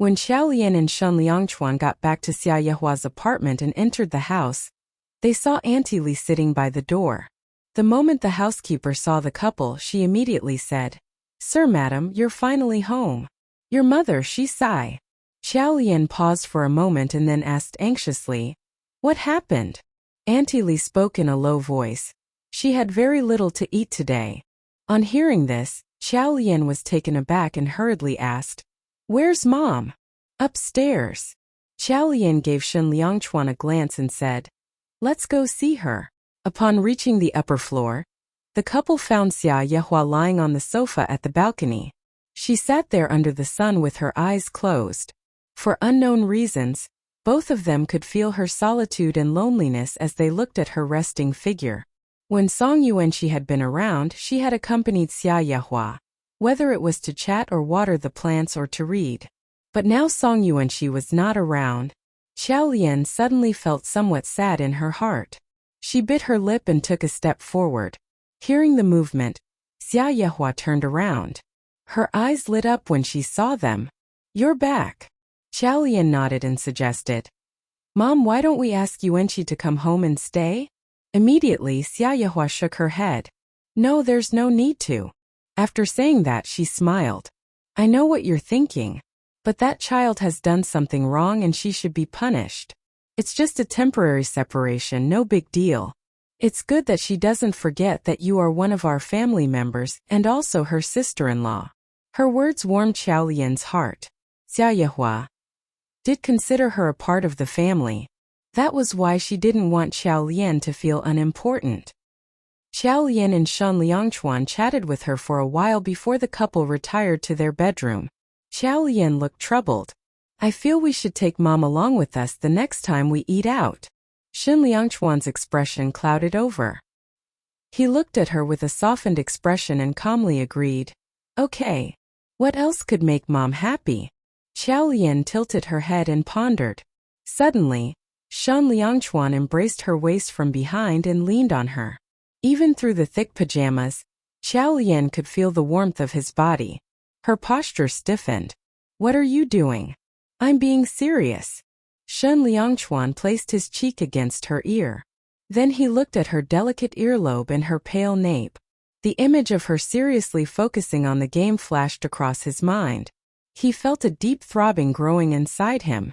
When Qiao Lian and Shen Liangchuan got back to Xia Yehua's apartment and entered the house, they saw Auntie Li sitting by the door. The moment the housekeeper saw the couple, she immediately said, Sir, madam, you're finally home. Your mother, she sighed. Qiao Lian paused for a moment and then asked anxiously, what happened? Auntie Li spoke in a low voice. She had very little to eat today. On hearing this, Qiao Lian was taken aback and hurriedly asked, Where's Mom? Upstairs. Qiao Lian gave Shen Liangchuan a glance and said, Let's go see her. Upon reaching the upper floor, the couple found Xia Yehua lying on the sofa at the balcony. She sat there under the sun with her eyes closed. For unknown reasons, both of them could feel her solitude and loneliness as they looked at her resting figure. When Song Yuanqi had been around, she had accompanied Xia Yehua, whether it was to chat or water the plants or to read. But now Song Yuanqi was not around. Qiao Lian suddenly felt somewhat sad in her heart. She bit her lip and took a step forward. Hearing the movement, Xia Yehua turned around. Her eyes lit up when she saw them. You're back. Qiao Lian nodded and suggested, Mom, why don't we ask Yuanqi to come home and stay? Immediately, Xia Yehua shook her head. No, there's no need to. After saying that, she smiled. I know what you're thinking. But that child has done something wrong and she should be punished. It's just a temporary separation, no big deal. It's good that she doesn't forget that you are one of our family members and also her sister-in-law. Her words warmed Qiao Lian's heart. Xia Yehua did consider her a part of the family. That was why she didn't want Qiao Lian to feel unimportant. Qiao Lian and Shen Liangchuan chatted with her for a while before the couple retired to their bedroom. Qiao Lian looked troubled. I feel we should take Mom along with us the next time we eat out. Shen Liangchuan's expression clouded over. He looked at her with a softened expression and calmly agreed. Okay. What else could make Mom happy? Qiao Lian tilted her head and pondered. Suddenly, Shen Liangchuan embraced her waist from behind and leaned on her. Even through the thick pajamas, Qiao Lian could feel the warmth of his body. Her posture stiffened. What are you doing? I'm being serious. Shen Liangchuan placed his cheek against her ear. Then he looked at her delicate earlobe and her pale nape. The image of her seriously focusing on the game flashed across his mind. He felt a deep throbbing growing inside him.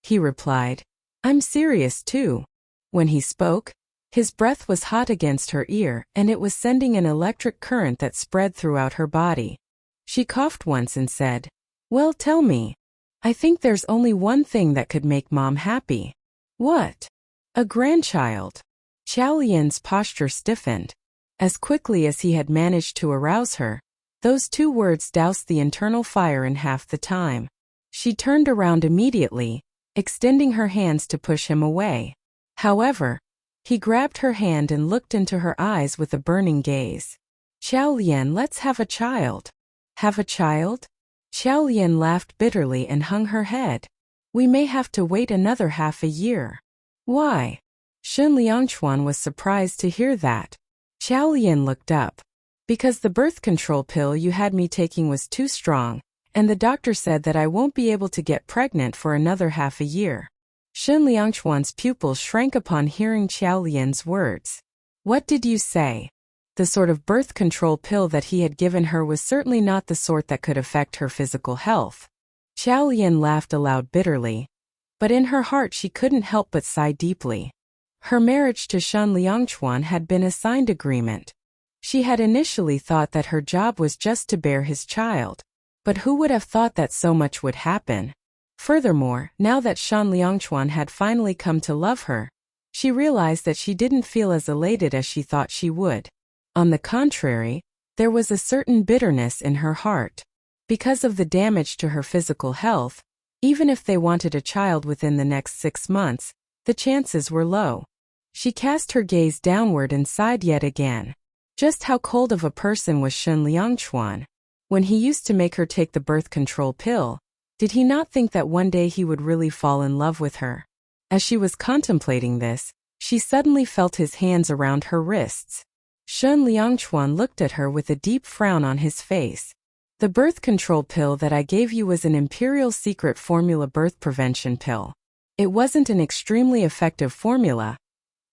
He replied, I'm serious too. When he spoke, his breath was hot against her ear and it was sending an electric current that spread throughout her body. She coughed once and said, Well, tell me. I think there's only one thing that could make Mom happy. What? A grandchild. Qiao Lian's posture stiffened. As quickly as he had managed to arouse her, those two words doused the internal fire in half the time. She turned around immediately, extending her hands to push him away. However, he grabbed her hand and looked into her eyes with a burning gaze. Qiao Lian, let's have a child. Have a child? Qiao Lian laughed bitterly and hung her head. We may have to wait another half a year. Why? Shen Liangchuan was surprised to hear that. Qiao Lian looked up. Because the birth control pill you had me taking was too strong, and the doctor said that I won't be able to get pregnant for another half a year. Shen Liangchuan's pupils shrank upon hearing Qiao Lian's words. What did you say? The sort of birth control pill that he had given her was certainly not the sort that could affect her physical health. Qiao Lian laughed aloud bitterly, but in her heart she couldn't help but sigh deeply. Her marriage to Shen Liangchuan had been a signed agreement. She had initially thought that her job was just to bear his child. But who would have thought that so much would happen? Furthermore, now that Shen Liangchuan had finally come to love her, she realized that she didn't feel as elated as she thought she would. On the contrary, there was a certain bitterness in her heart. Because of the damage to her physical health, Even if they wanted a child within the next 6 months, the chances were low. She cast her gaze downward and sighed yet again. Just how cold of a person was Shen Liangchuan? When he used to make her take the birth control pill, did he not think that one day he would really fall in love with her? As she was contemplating this, she suddenly felt his hands around her wrists. Shen Liangchuan looked at her with a deep frown on his face. The birth control pill that I gave you was an imperial secret formula birth prevention pill. It wasn't an extremely effective formula,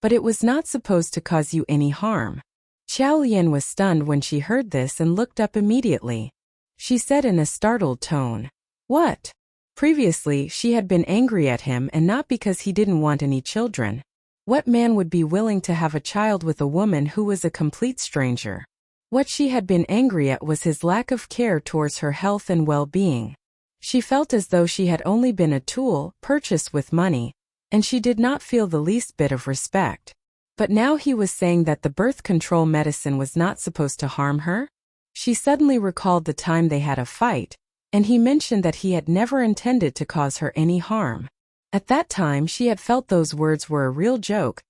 but it was not supposed to cause you any harm. Qiao Lian was stunned when she heard this and looked up immediately. She said in a startled tone, "What?" Previously, she had been angry at him, and not because he didn't want any children. What man would be willing to have a child with a woman who was a complete stranger? What she had been angry at was his lack of care towards her health and well-being. She felt as though she had only been a tool, purchased with money, and she did not feel the least bit of respect. But now he was saying that the birth control medicine was not supposed to harm her? She suddenly recalled the time they had a fight, and he mentioned that he had never intended to cause her any harm. At that time she had felt those words were a real joke,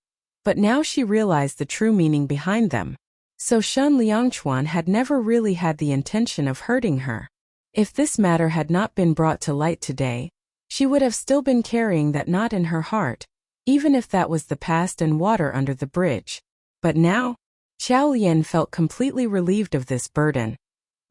but now she realized the true meaning behind them. So Shen Liangchuan had never really had the intention of hurting her. If this matter had not been brought to light today, she would have still been carrying that knot in her heart, even if that was the past and water under the bridge. But now, Qiao Lian felt completely relieved of this burden,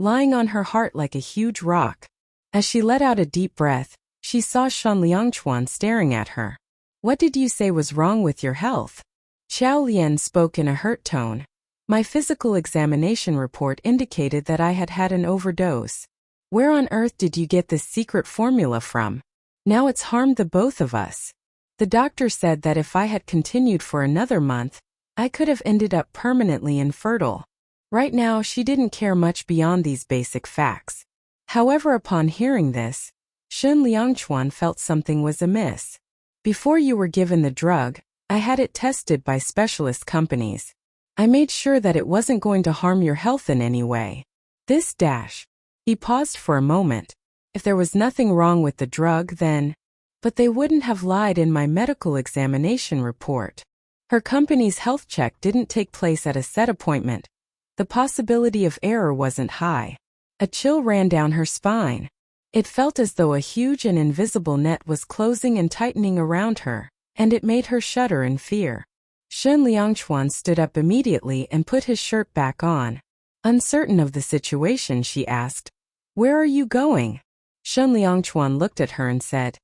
lying on her heart like a huge rock. As she let out a deep breath, she saw Shen Liangchuan staring at her. "What did you say was wrong with your health?" Qiao Lian spoke in a hurt tone. "My physical examination report indicated that I had had an overdose. Where on earth did you get this secret formula from? Now it's harmed the both of us. The doctor said that if I had continued for another month, I could have ended up permanently infertile." Right now she didn't care much beyond these basic facts. However, upon hearing this, Shen Liangchuan felt something was amiss. "Before you were given the drug, I had it tested by specialist companies. I made sure that it wasn't going to harm your health in any way. This dash." He paused for a moment. "If there was nothing wrong with the drug, then... But they wouldn't have lied in my medical examination report. Her company's health check didn't take place at a set appointment. The possibility of error wasn't high." A chill ran down her spine. It felt as though a huge and invisible net was closing and tightening around her, and it made her shudder in fear. Shen Liangchuan stood up immediately and put his shirt back on. Uncertain of the situation, she asked, "Where are you going?" Shen Liangchuan looked at her and said,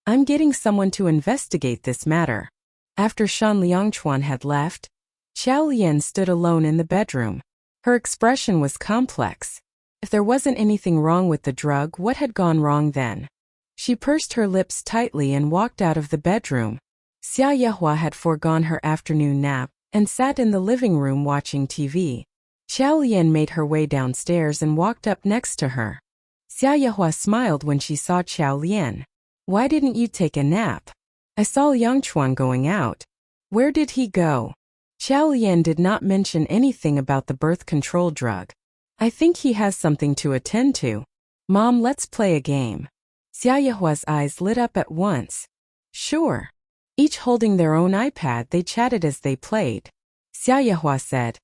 "I'm getting someone to investigate this matter." After Shen Liangchuan had left, Qiao Lian stood alone in the bedroom. Her expression was complex. If there wasn't anything wrong with the drug, what had gone wrong then? She pursed her lips tightly and walked out of the bedroom. Xia Yehua had foregone her afternoon nap and sat in the living room watching TV. Qiao Lian made her way downstairs and walked up next to her. Xia Yehua smiled when she saw Qiao Lian. "Why didn't you take a nap? I saw Liangchuan going out. Where did he go?" Qiao Lian did not mention anything about the birth control drug. "I think he has something to attend to. Mom, let's play a game." Xia Yehua's eyes lit up at once. "Sure." Each holding their own iPad, they chatted as they played. Xia Yehua said,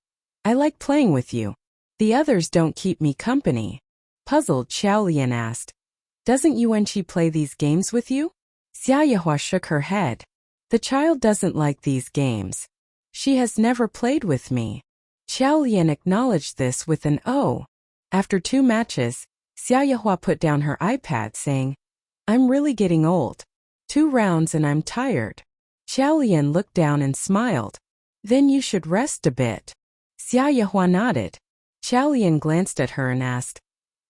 "I like playing with you. The others don't keep me company." Puzzled, Qiao Lian asked, "Doesn't Yuanqi play these games with you?" Xia Yehua shook her head. "The child doesn't like these games. She has never played with me." Qiao Lian acknowledged this with an "oh." After 2 matches, Xia Yehua put down her iPad, saying, "I'm really getting old. 2 rounds and I'm tired." Qiao Lian looked down and smiled. "Then you should rest a bit." Xia Yehua nodded. Qiao Lian glanced at her and asked,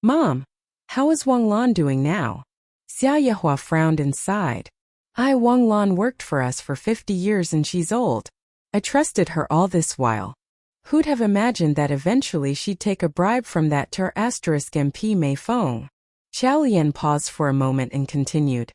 "Mom, how is Wang Lan doing now?" Xia Yehua frowned and sighed. Wang Lan worked for us for 50 years and she's old. I trusted her all this while. Who'd have imagined that eventually she'd take a bribe from that *MP Mei Feng?" Qiao Lian paused for a moment and continued,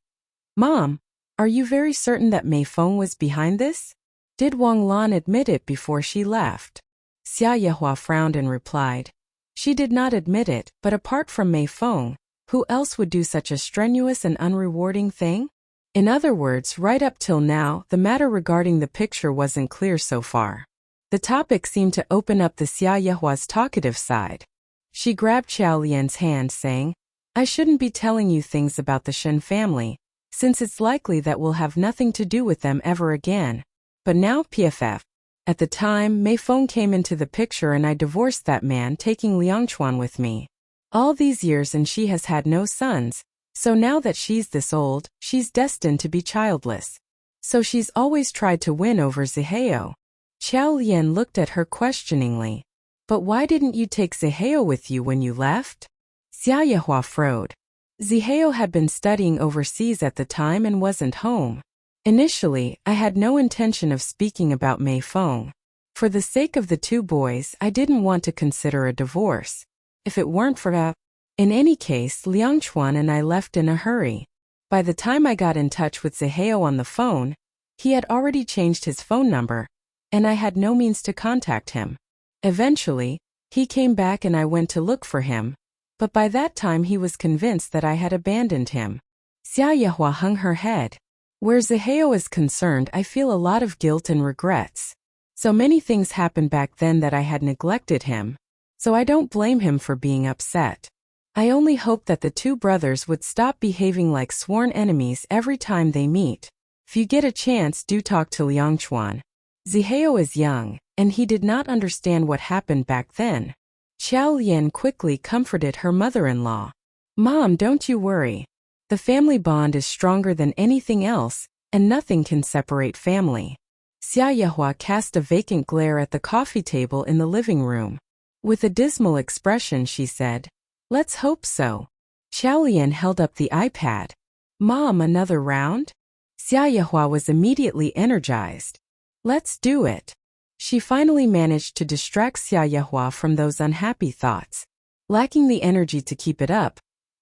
"Mom, are you very certain that Mei Feng was behind this? Did Wang Lan admit it before she left?" Xia Yehua frowned and replied, "She did not admit it, but apart from Mei Feng, Who else would do such a strenuous and unrewarding thing? In other words, right up till now, the matter regarding the picture wasn't clear so far. The topic seemed to open up the Xia Yehua's talkative side. She grabbed Xiao Lian's hand, saying, I shouldn't be telling you things about the Shen family, since it's likely that we'll have nothing to do with them ever again. But now PFF. At the time, Mei Feng came into the picture and I divorced that man, taking Liangchuan with me. All these years and she has had no sons, so now that she's this old, she's destined to be childless. So she's always tried to win over Zihao. Xiao Lian looked at her questioningly. But why didn't you take Zihao with you when you left? Xia Yehua frowned. Zihao had been studying overseas at the time and wasn't home. Initially, I had no intention of speaking about Mei Feng. For the sake of the two boys, I didn't want to consider a divorce. If it weren't for that. In any case, Liangchuan and I left in a hurry. By the time I got in touch with Zihao on the phone, he had already changed his phone number, and I had no means to contact him. Eventually, he came back and I went to look for him, but by that time he was convinced that I had abandoned him. Xia Yehua hung her head. Where Zihao is concerned, I feel a lot of guilt and regrets. So many things happened back then that I had neglected him, so I don't blame him for being upset. I only hope that the two brothers would stop behaving like sworn enemies every time they meet. If you get a chance, do talk to Liangchuan. Zihao is young, and he did not understand what happened back then. Xiao Lian quickly comforted her mother-in-law. Mom, don't you worry. The family bond is stronger than anything else, and nothing can separate family. Xia Yehua cast a vacant glare at the coffee table in the living room. With a dismal expression, she said, Let's hope so. Xiao Lian held up the iPad. Mom, another round? Xia Yehua was immediately energized. Let's do it. She finally managed to distract Xia Yehua from those unhappy thoughts. Lacking the energy to keep it up,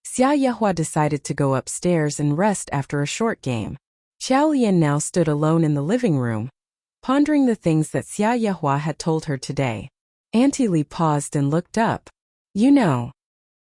Xia Yehua decided to go upstairs and rest after a short game. Xiao Lian now stood alone in the living room, pondering the things that Xia Yehua had told her today. Auntie Li paused and looked up. You know,